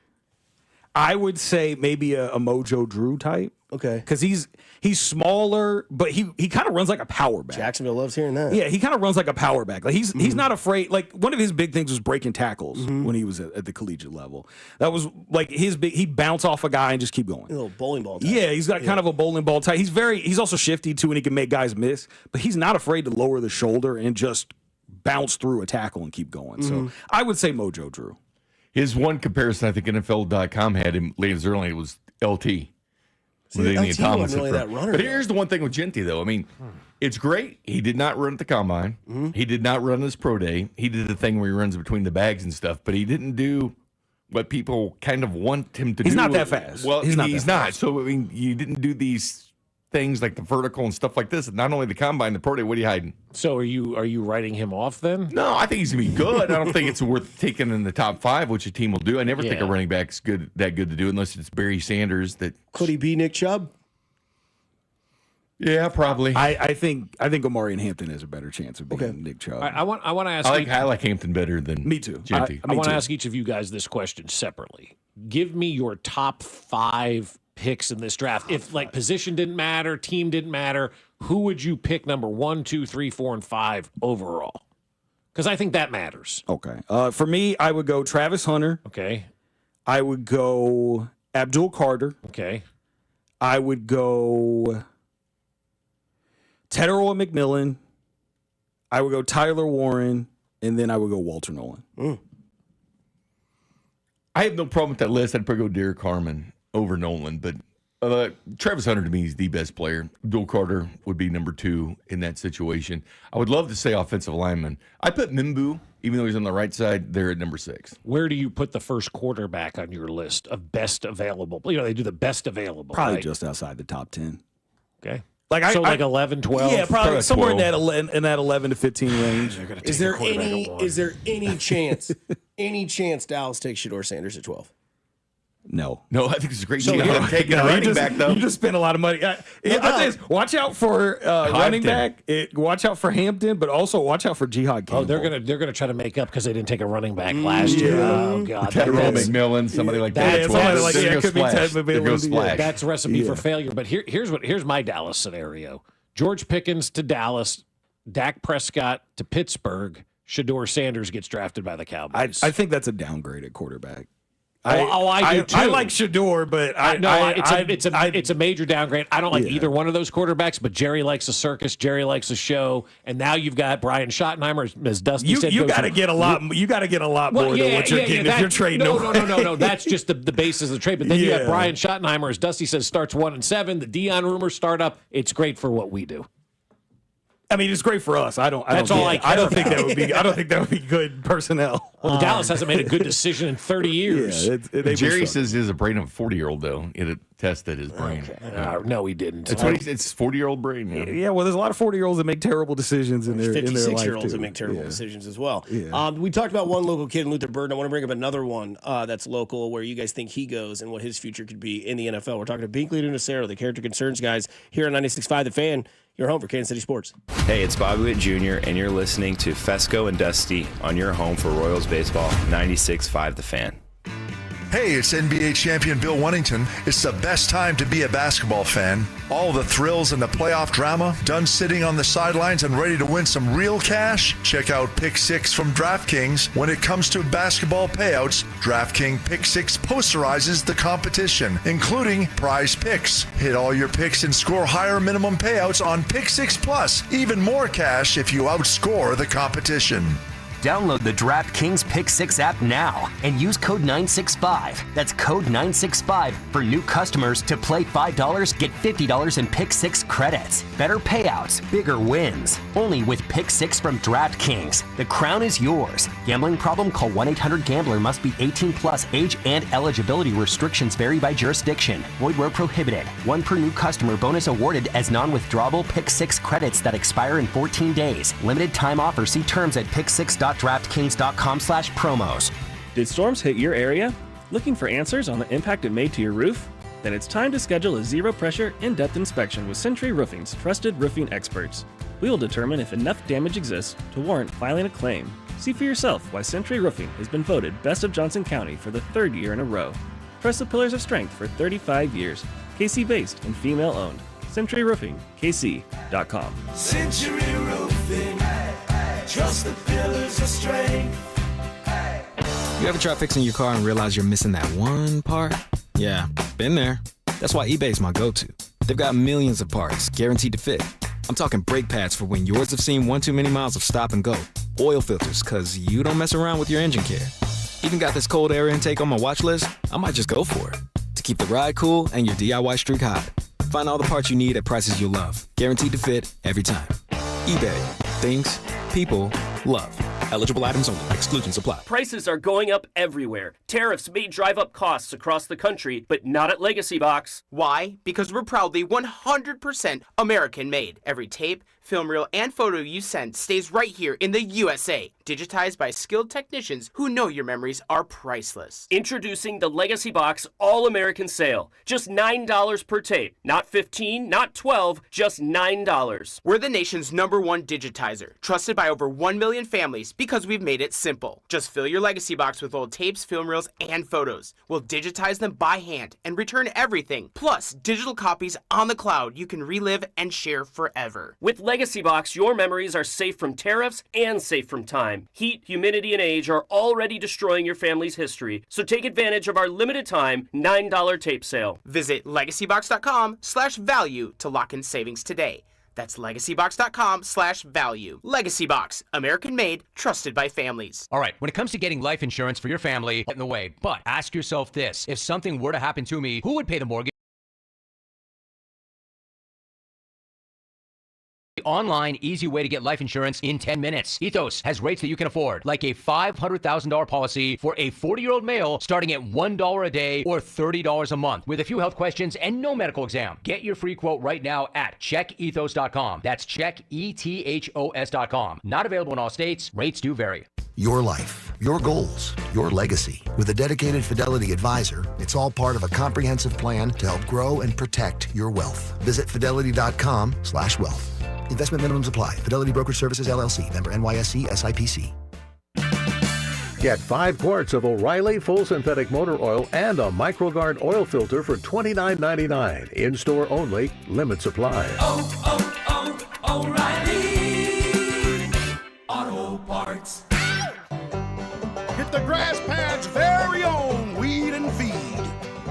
I would say maybe a Mojo Drew type. Okay, because he's smaller, but he kind of runs like a power back. Jacksonville loves hearing that. Yeah, he kind of runs like a power back. Like he's not afraid. Like one of his big things was breaking tackles when he was at the collegiate level. That was like his big. He bounce off a guy and just keep going. A little bowling ball type. Yeah, he's got kind of a bowling ball type. He's also shifty too, and he can make guys miss. But he's not afraid to lower the shoulder and just bounce through a tackle and keep going. So I would say Mojo Drew. His one comparison, I think NFL.com had him late as early, it was LT. See, LT wasn't really that runner, But though. here's the one thing with Genty, though. I mean, It's great. He did not run at the combine. Mm-hmm. He did not run his pro day. He did the thing where he runs between the bags and stuff, but he didn't do what people kind of want him to do. He's not that fast. Well, he's not. So, I mean, you didn't do these things like the vertical and stuff like this. Not only the combine, the pro day, what are you hiding? So are you writing him off then? No, I think he's going to be good. I don't think it's worth taking in the top 5, which a team will do. I never think a running back's that good to do unless it's Barry Sanders. Could he be Nick Chubb? Yeah, probably. I think Omarion Hampton has a better chance of being Nick Chubb. I want to ask. I like Hampton better than me too. Genty. I want to ask each of you guys this question separately. Give me your top 5 picks in this draft. If like position didn't matter, team didn't matter, who would you pick number 1, 2, 3, 4, and 5 overall? Because I think that matters. Okay. For me, I would go Travis Hunter. Okay. I would go Abdul Carter. Okay. I would go Teteroa McMillan. I would go Tyler Warren, and then I would go Walter Nolan. I have no problem with that list. I'd probably go Derek Harmon over Nolan, but Travis Hunter to me is the best player. Abdul Carter would be number 2 in that situation. I would love to say offensive lineman. I put Mimbu, even though he's on the right side, there at number 6. Where do you put the first quarterback on your list of best available? You know, they do the best available. Probably right? just outside the top 10. Okay. Like 11, 12? Yeah, probably somewhere 12. in that 11 to 15 range. Is there any chance Dallas takes Shedeur Sanders at 12? No, I think it's a great chance. I'm taking a running back though. You just spent a lot of money. I tell you this, watch out for running back. Watch out for Hampton, but also watch out for Jihad Campbell. Oh, they're gonna try to make up because they didn't take a running back last year. Oh God, Teteroa McMillan, somebody like that. That's a recipe for failure. But here's my Dallas scenario: George Pickens to Dallas, Dak Prescott to Pittsburgh, Shedeur Sanders gets drafted by the Cowboys. I think that's a downgrade at quarterback. I do too. I like Shedeur, but it's a major downgrade. I don't like either one of those quarterbacks, but Jerry likes a circus. Jerry likes a show, and now you've got Brian Schottenheimer, as Dusty said. You got to get a lot. You got to get a lot more than what you're getting if you're trading. No. That's just the basis of the trade. But then you got Brian Schottenheimer, as Dusty says, starts 1-7. The Dion rumors start up. It's great for what we do. I mean, it's great for us. I don't think that would be good personnel. Well, Dallas hasn't made a good decision in 30 years. Jerry says he has a brain of a 40-year-old though. It tested his brain. Okay. No, he didn't. It's 40-year-old brain. Yeah, well, there's a lot of 40-year-olds that make terrible decisions in their life. 56-year-olds that make terrible decisions as well. Yeah. We talked about one local kid in Luther Burden. I want to bring up another one that's local, where you guys think he goes and what his future could be in the NFL. We're talking to Binkley to Nacero, the Character Concerns guys here on 96.5 The Fan. Your home for Kansas City sports. Hey, it's Bobby Witt Jr., and you're listening to Fescoe and Dusty on your home for Royals baseball, 96.5 The Fan. Hey, it's NBA champion Bill Wennington. It's the best time to be a basketball fan. All the thrills and the playoff drama, done sitting on the sidelines and ready to win some real cash? Check out Pick 6 from DraftKings. When it comes to basketball payouts, DraftKings Pick 6 posterizes the competition, including prize picks. Hit all your picks and score higher minimum payouts on Pick 6 Plus. Even more cash if you outscore the competition. Download the DraftKings Pick 6 app now and use code 965. That's code 965 for new customers to play $5, get $50 in Pick 6 credits. Better payouts, bigger wins. Only with Pick 6 from DraftKings. The crown is yours. Gambling problem? Call 1-800-GAMBLER. Must be 18 plus. Age and eligibility restrictions vary by jurisdiction. Void where prohibited. One per new customer. Bonus awarded as non-withdrawable Pick 6 credits that expire in 14 days. Limited time offer. See terms at pick6.draftkings.com/promos. Did storms hit your area? Looking for answers on the impact it made to your roof? Then it's time to schedule a zero-pressure, in-depth inspection with Century Roofing's trusted roofing experts. We will determine if enough damage exists to warrant filing a claim. See for yourself why Century Roofing has been voted Best of Johnson County for the 3rd year in a row. Trust the pillars of strength for 35 years. KC-based and female-owned. CenturyRoofingKC.com. Century Roofing. Trust the pillars of strength. You ever try fixing your car and realize you're missing that one part? Yeah, been there. That's why eBay's my go-to. They've got millions of parts, guaranteed to fit. I'm talking brake pads for when yours have seen one too many miles of stop and go. Oil filters, cause you don't mess around with your engine care. Even got this cold air intake on my watch list. I might just go for it. To keep the ride cool and your DIY streak hot. Find all the parts you need at prices you'll love. Guaranteed to fit every time. eBay. Things, people, love. Eligible items only. Exclusions apply. Prices are going up everywhere. Tariffs may drive up costs across the country, but not at Legacy Box. Why? Because we're proudly 100% American made. Every tape, film reel, and photo you send stays right here in the USA, digitized by skilled technicians who know your memories are priceless. Introducing the Legacy Box All-American Sale. Just $9 per tape. Not $15, not $12, just $9. We're the nation's #1 digitizer, trusted by over 1 million families because we've made it simple. Just fill your Legacy Box with old tapes, film reels, and photos. We'll digitize them by hand and return everything. Plus, digital copies on the cloud you can relive and share forever. With Legacy Box, your memories are safe from tariffs and safe from time. Heat, humidity, and age are already destroying your family's history, so take advantage of our limited time $9 tape sale. Visit legacybox.com/value to lock in savings today. That's legacybox.com/value. Legacy Box, American made, trusted by families. All right, when it comes to getting life insurance for your family, get in the way. But ask yourself this: if something were to happen to me, who would pay the mortgage? Online, easy way to get life insurance in 10 minutes. Ethos has rates that you can afford, like a $500,000 policy for a 40-year-old male starting at $1 a day or $30 a month with a few health questions and no medical exam. Get your free quote right now at checkethos.com. That's checkethos.com. Not available in all states. Rates do vary. Your life, your goals, your legacy. With a dedicated Fidelity advisor, it's all part of a comprehensive plan to help grow and protect your wealth. Visit fidelity.com/wealth. Investment minimums apply. Fidelity Brokerage Services, LLC. Member NYSE, SIPC. Get 5 quarts of O'Reilly Full Synthetic Motor Oil and a MicroGuard oil filter for $29.99. In-store only. Limit supply. O'Reilly Auto Parts. Get the grass pad's very own weed and feed.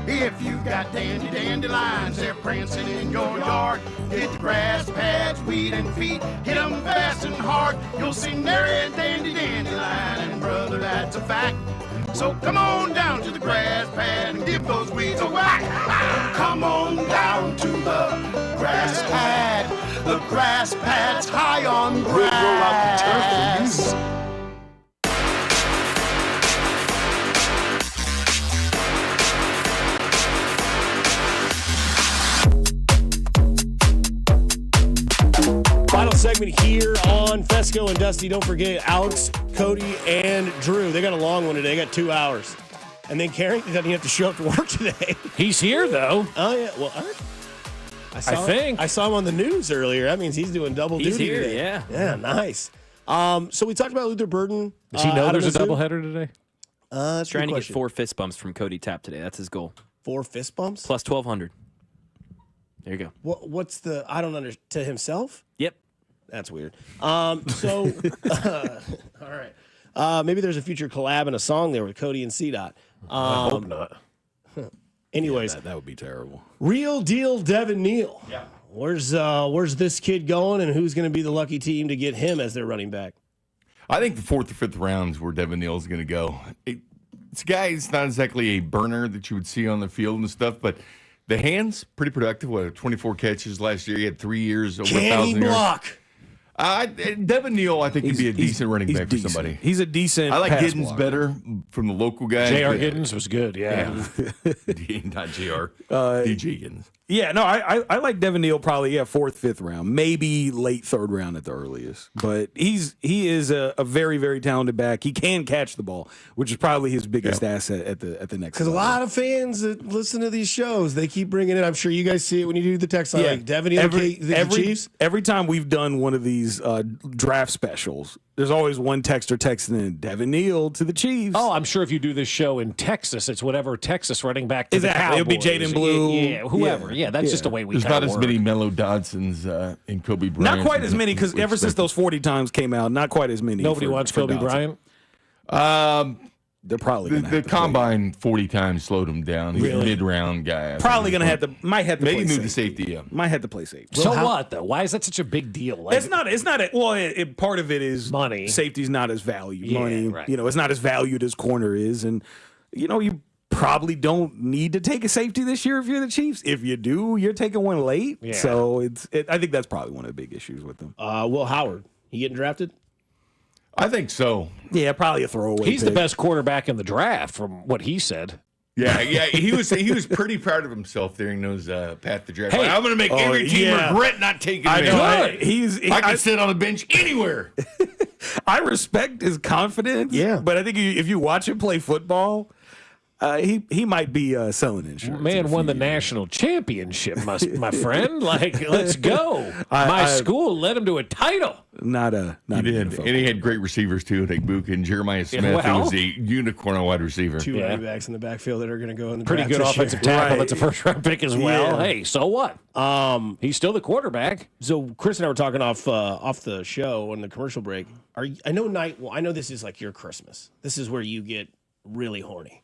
If you got dandelions, they're prancing in your yard. Get the grass pads, weed and feed. Hit 'em fast and hard. You'll see nary a dandelion. And brother, that's a fact. So come on down to the grass pad and give those weeds a whack. Come on down to the grass pad. The grass pad's high on grass. We'll roll out the turf for you. Final segment here on Fescoe and Dusty. Don't forget Alex, Cody, and Drew. They got a long one today. They got 2 hours. And then Carrington doesn't have to show up to work today. He's here, though. Oh, yeah. Well, I saw him on the news earlier. That means he's doing double duty here, today. yeah. Yeah, nice. So we talked about Luther Burden. Does he know there's a doubleheader today? He's trying to get 4 fist bumps from Cody Tapp today. That's his goal. 4 fist bumps? Plus 1,200. There you go. What's the, I don't understand, to himself? Yep. That's weird. All right. Maybe there's a future collab and a song there with Cody and C-Dot. I hope not. Anyways. Yeah, that would be terrible. Real deal Devin Neal. Yeah. Where's this kid going, and who's going to be the lucky team to get him as their running back? I think the 4th or 5th round is where Devin Neal is going to go. It's a guy, it's not exactly a burner that you would see on the field and stuff, but the hands, pretty productive. 24 catches last year. He had 3 years, over 1,000 yards. Block? Devin Neal, I think, could be a decent running back for somebody. He's a decent. I like pass Giddens blocker. better from the local guys. J.R. Giddens was good, yeah. Not J.R. D.J. Giddens. Yeah, no, I like Devin Neal probably 4th, 5th round, maybe late 3rd round at the earliest. But he is a very, very talented back. He can catch the ball, which is probably his biggest asset at the next. Because a lot of fans that listen to these shows, they keep bringing it. I'm sure you guys see it when you do the text line. Like Devin Neal, the Chiefs. Every time we've done one of these draft specials, there's always one texter texting in Devin Neal to the Chiefs. Oh, I'm sure if you do this show in Texas, it's whatever Texas running back to the Cowboys. It'll be Jaden Blue. Yeah, whoever. Yeah, that's just the way we There's not as work. many Mellow Dodsons and Kobe Bryant. Not quite as many, because ever since those 40 times came out, not quite as many. Nobody wants Kobe Dodson. Bryant? They're probably going to the combine 40 times slowed him down. He's a mid-round guy. Probably going to have to maybe play move to safety. Yeah, might have to play safety. So what though? Why is that such a big deal? Like, It's not. Part of it is money. Safety's not as valued. Yeah, money, right. it's not as valued as corner is, and you probably don't need to take a safety this year if you're the Chiefs. If you do, you're taking one late. Yeah. So I think that's probably one of the big issues with them. Will Howard, he getting drafted? I think so. Yeah, probably a throwaway. He's the best quarterback in the draft, from what he said. Yeah. He was pretty proud of himself during those Pat the Draft. Hey. Like, I'm going to make every team regret not taking him. I can sit on the bench anywhere. I respect his confidence. Yeah, but I think if you watch him play football, he might be selling insurance. Man won the national championship, my friend. Like, let's go. My school led him to a title. He did, and he had great receivers too, like Buka and Jeremiah Smith, who was a unicorn wide receiver. Two running backs in the backfield that are going to go in the pretty draft good this offensive year. tackle. That's a first round pick as well. Yeah. Hey, so what? He's still the quarterback. So Chris and I were talking off the show on the commercial break. I know this is like your Christmas. This is where you get really horny.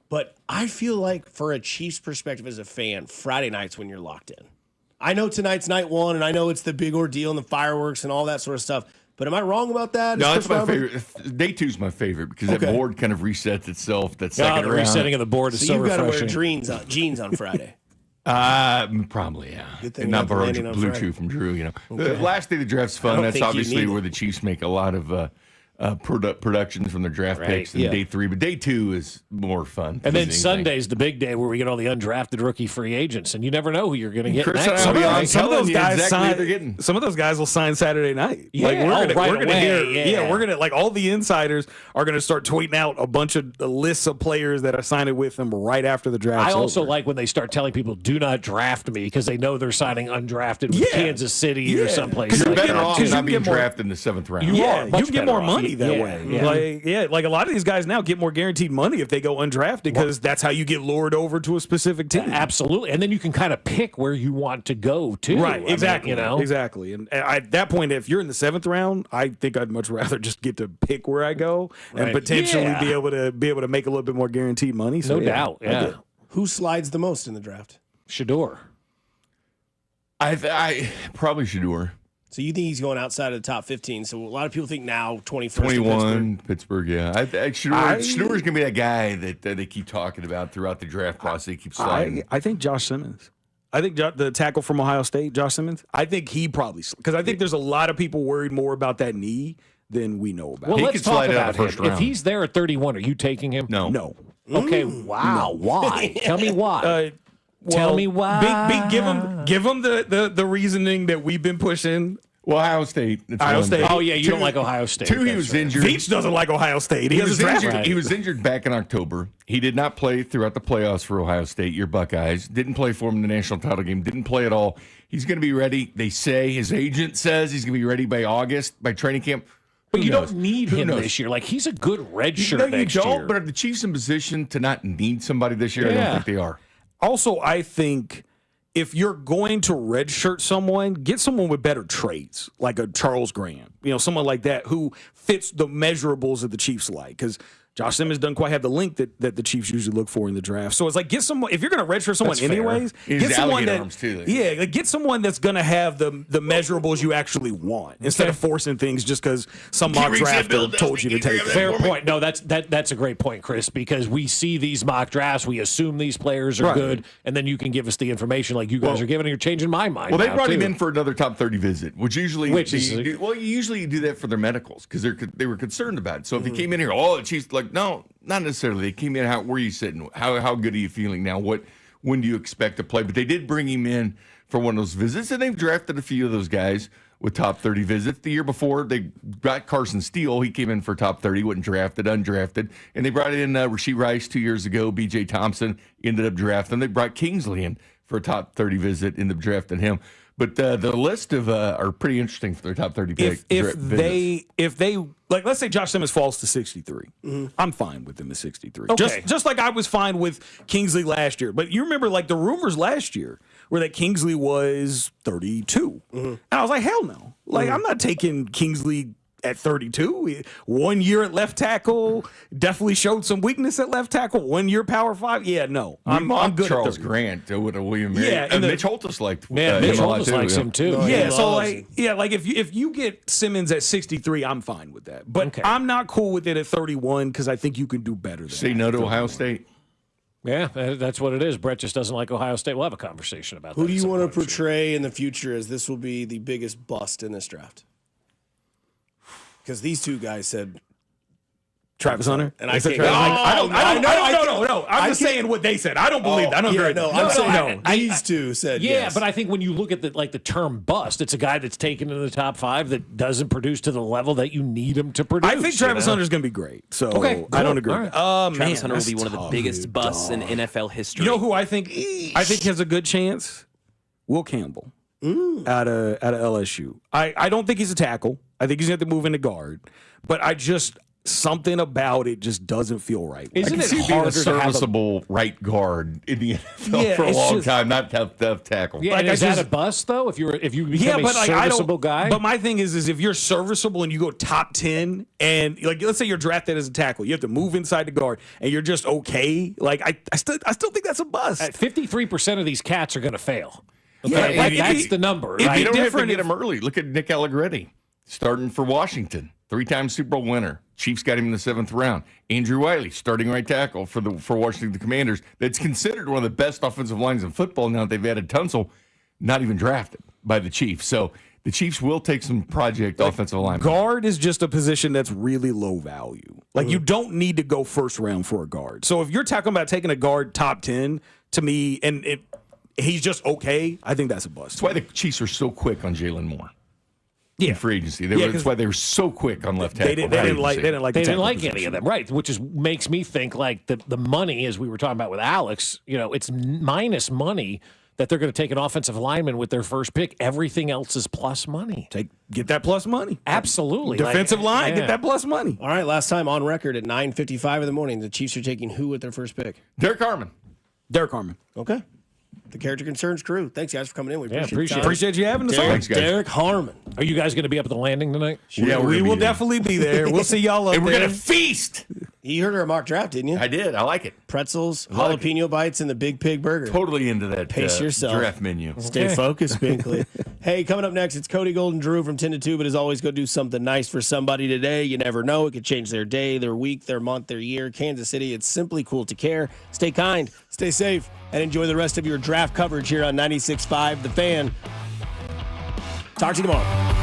But I feel like for a Chiefs perspective as a fan, Friday night's when you're locked in. I know tonight's night one, and I know it's the big ordeal and the fireworks and all that sort of stuff. But am I wrong about that? No, that's my favorite. Day two's my favorite because that board kind of resets itself. That second the round. resetting of the board is so you've got to refreshing. wear jeans on Friday. Probably, yeah. Good thing And you not have the borrow landing on Blue Friday. Chew from Drew. The Okay. last day of the draft's I fun. don't That's think you obviously need where it. the Chiefs make a lot of productions from their draft Right, picks in yeah. day three. But day two is more fun. And then Sunday's the big day where we get all the undrafted rookie free agents, and you never know who you're going to get Chris next. and I will be Some of those guys exactly what sign. they're getting. Some of those guys will sign Saturday night. Yeah, we're gonna away, hear. yeah. We're gonna all the insiders are gonna start tweeting out a bunch of lists of players that are signing with them right after the draft. I also like when they start telling people, "Do not draft me," because they know they're signing undrafted with Kansas City or someplace. You're like better that, off too. not being drafted in the 7th round. You are you much can get better more off. money that Yeah, way. yeah. Like a lot of these guys now get more guaranteed money if they go undrafted because that's how you get lured over to a specific team. Absolutely, and then you can kind of pick where you want to go too. Right, I exactly. mean, exactly. And at that point, if you're in the 7th round, I think I'd much rather just get to pick where I go and Right. potentially Yeah. be able to make a little bit more guaranteed money. So, No doubt, I yeah. get it. Who slides the most in the draft? Shador. I probably Shador. So you think he's going outside of the top 15? So a lot of people think now 21st. 21, Pittsburgh, yeah. Shador's going to be that guy that they keep talking about throughout the draft process. They keep sliding. I think Josh Simmons. I think the tackle from Ohio State, Josh Simmons, I think he probably – because I think there's a lot of people worried more about that knee than we know about. Well, He let's could talk slide out about of the first him. If round. he's there at 31, are you taking him? No. No. Okay. Wow. Why? Tell me why. Tell me why. Give him the reasoning that we've been pushing. Well, Ohio State. It's Ohio one. State. Oh, yeah, you don't like Ohio State. Two, he That's was right. injured. Veach doesn't like Ohio State. He He has was a draft injured. right. He was injured back in October. He did not play throughout the playoffs for Ohio State. Your Buckeyes didn't play for him in the national title game. Didn't play at all. He's going to be ready. They say his agent says he's going to be ready by August by training camp. But Who you knows? don't need Who him knows? this year. Like, he's a good red shirt No, you next don't. year. But are the Chiefs in position to not need somebody this year? I Yeah. don't think they are. Also, I think if you're going to redshirt someone, get someone with better traits, like a Charles Graham, someone like that who fits the measurables that the Chiefs like. Because Josh Simmons doesn't quite have the link that the Chiefs usually look for in the draft. So it's like, get someone, if you're going to redshirt someone That's fair. anyways, He get has someone alligator that, arms, too. like, get someone that's going to have the measurables you actually want instead of forcing things just because some mock drafter told you to take it. Fair point. No, that's a great point, Chris, because we see these mock drafts, we assume these players are Right. good, and then you can give us the information like you guys are giving, and you're changing my mind. Well, they now, brought too. him in for another top 30 visit, which usually is- you usually do that for their medicals because they were concerned about it. So if Mm-hmm. he came in here, the Chiefs like no, not necessarily. They came in. Where are you sitting? How good are you feeling now? When do you expect to play? But they did bring him in for one of those visits, and they've drafted a few of those guys with top 30 visits. The year before, they got Carson Steele. He came in for top 30, wasn't drafted, undrafted. And they brought in Rasheed Rice 2 years ago. B.J. Thompson ended up drafting. They brought Kingsley in for a top 30 visit, ended up drafting him. But the list of are pretty interesting for their top 30 picks. If they like, let's say Josh Simmons falls to 63, I'm fine with him at 63. Okay. Just like I was fine with Kingsley last year. But you remember, like the rumors last year were that Kingsley was 32, and I was like, hell no. Like I'm not taking Kingsley at 32. 1 year at left tackle, definitely showed some weakness at left tackle. 1 year power 5, yeah, no. I'm good Charles at 30. Grant with a William Mary. Yeah, and Mitch Holtis liked Man, Mitch him a lot Holtis likes him too. Yeah, so like, if you get Simmons at 63, I'm fine with that. But Okay. I'm not cool with it at 31 because I think you can do better than Say that no at to 31. Ohio State. Yeah, that's what it is. Brett just doesn't like Ohio State. We'll have a conversation about that. Who do you want to portray in the future as this will be the biggest bust in this draft? Because these two guys said Travis Hunter, and I can't. No. I'm just saying what they said. I don't believe that. I don't agree. I'm saying these two said yes. But I think when you look at the term bust, it's a guy that's taken in the top 5 that doesn't produce to the level that you need him to produce. I think Travis Hunter's going to be great. So I don't agree. Right. Travis Hunter will be one of the biggest busts in NFL history. You know who I think has a good chance? Will Campbell out of LSU. I don't think he's a tackle. I think he's going to have to move into guard. But something about it just doesn't feel right. Isn't it hard to have a serviceable right guard in the NFL for a long time, not tough tackle? Yeah, is that a bust though? If you become a serviceable guy. But my thing is if you're serviceable and you go top 10, and let's say you're drafted as a tackle, you have to move inside the guard, and you're just okay. I still think that's a bust. 53% of these cats are going to fail. Okay? Yeah, that's the number. Right? You don't have to Different get them early. Look at Nick Allegretti, starting for Washington, 3-time Super Bowl winner. Chiefs got him in the 7th round. Andrew Wiley, starting right tackle for Washington Commanders. That's considered one of the best offensive lines in football. Now that they've added Tunsil, not even drafted by the Chiefs. So the Chiefs will take some project offensive linemen. Guard is just a position that's really low value. You don't need to go first round for a guard. So if you're talking about taking a guard top 10, to me, he's just okay, I think that's a bust. That's why the Chiefs are so quick on Jalen Moore. Yeah, in free agency. That's why they were so quick on left tackle. They didn't like any of them, right? Which makes me think the money, as we were talking about with Alex, it's minus money that they're going to take an offensive lineman with their first pick. Everything else is plus money. Get that plus money. Absolutely. Defensive line, get that plus money. All right, last time on record at 9:55 in the morning, the Chiefs are taking who with their first pick? Derek Harmon. Okay. The Character Concerns crew. Thanks, guys, for coming in. We appreciate you having us on. Derek Harmon. Are you guys going to be up at the landing tonight? Yeah, we will definitely be there. We'll see y'all up and there. We're going to feast. You heard our mock draft, didn't you? I did. I like it. Pretzels, jalapeno bites, and the Big Pig Burger. Totally into that Pace yourself. draft menu. Stay focused, Binkley. Hey, coming up next, it's Cody Golden Drew from 10 to 2, but as always, go do something nice for somebody today. You never know. It could change their day, their week, their month, their year. Kansas City, it's simply cool to care. Stay kind, stay safe, and enjoy the rest of your draft coverage here on 96.5 The Fan. Talk to you tomorrow.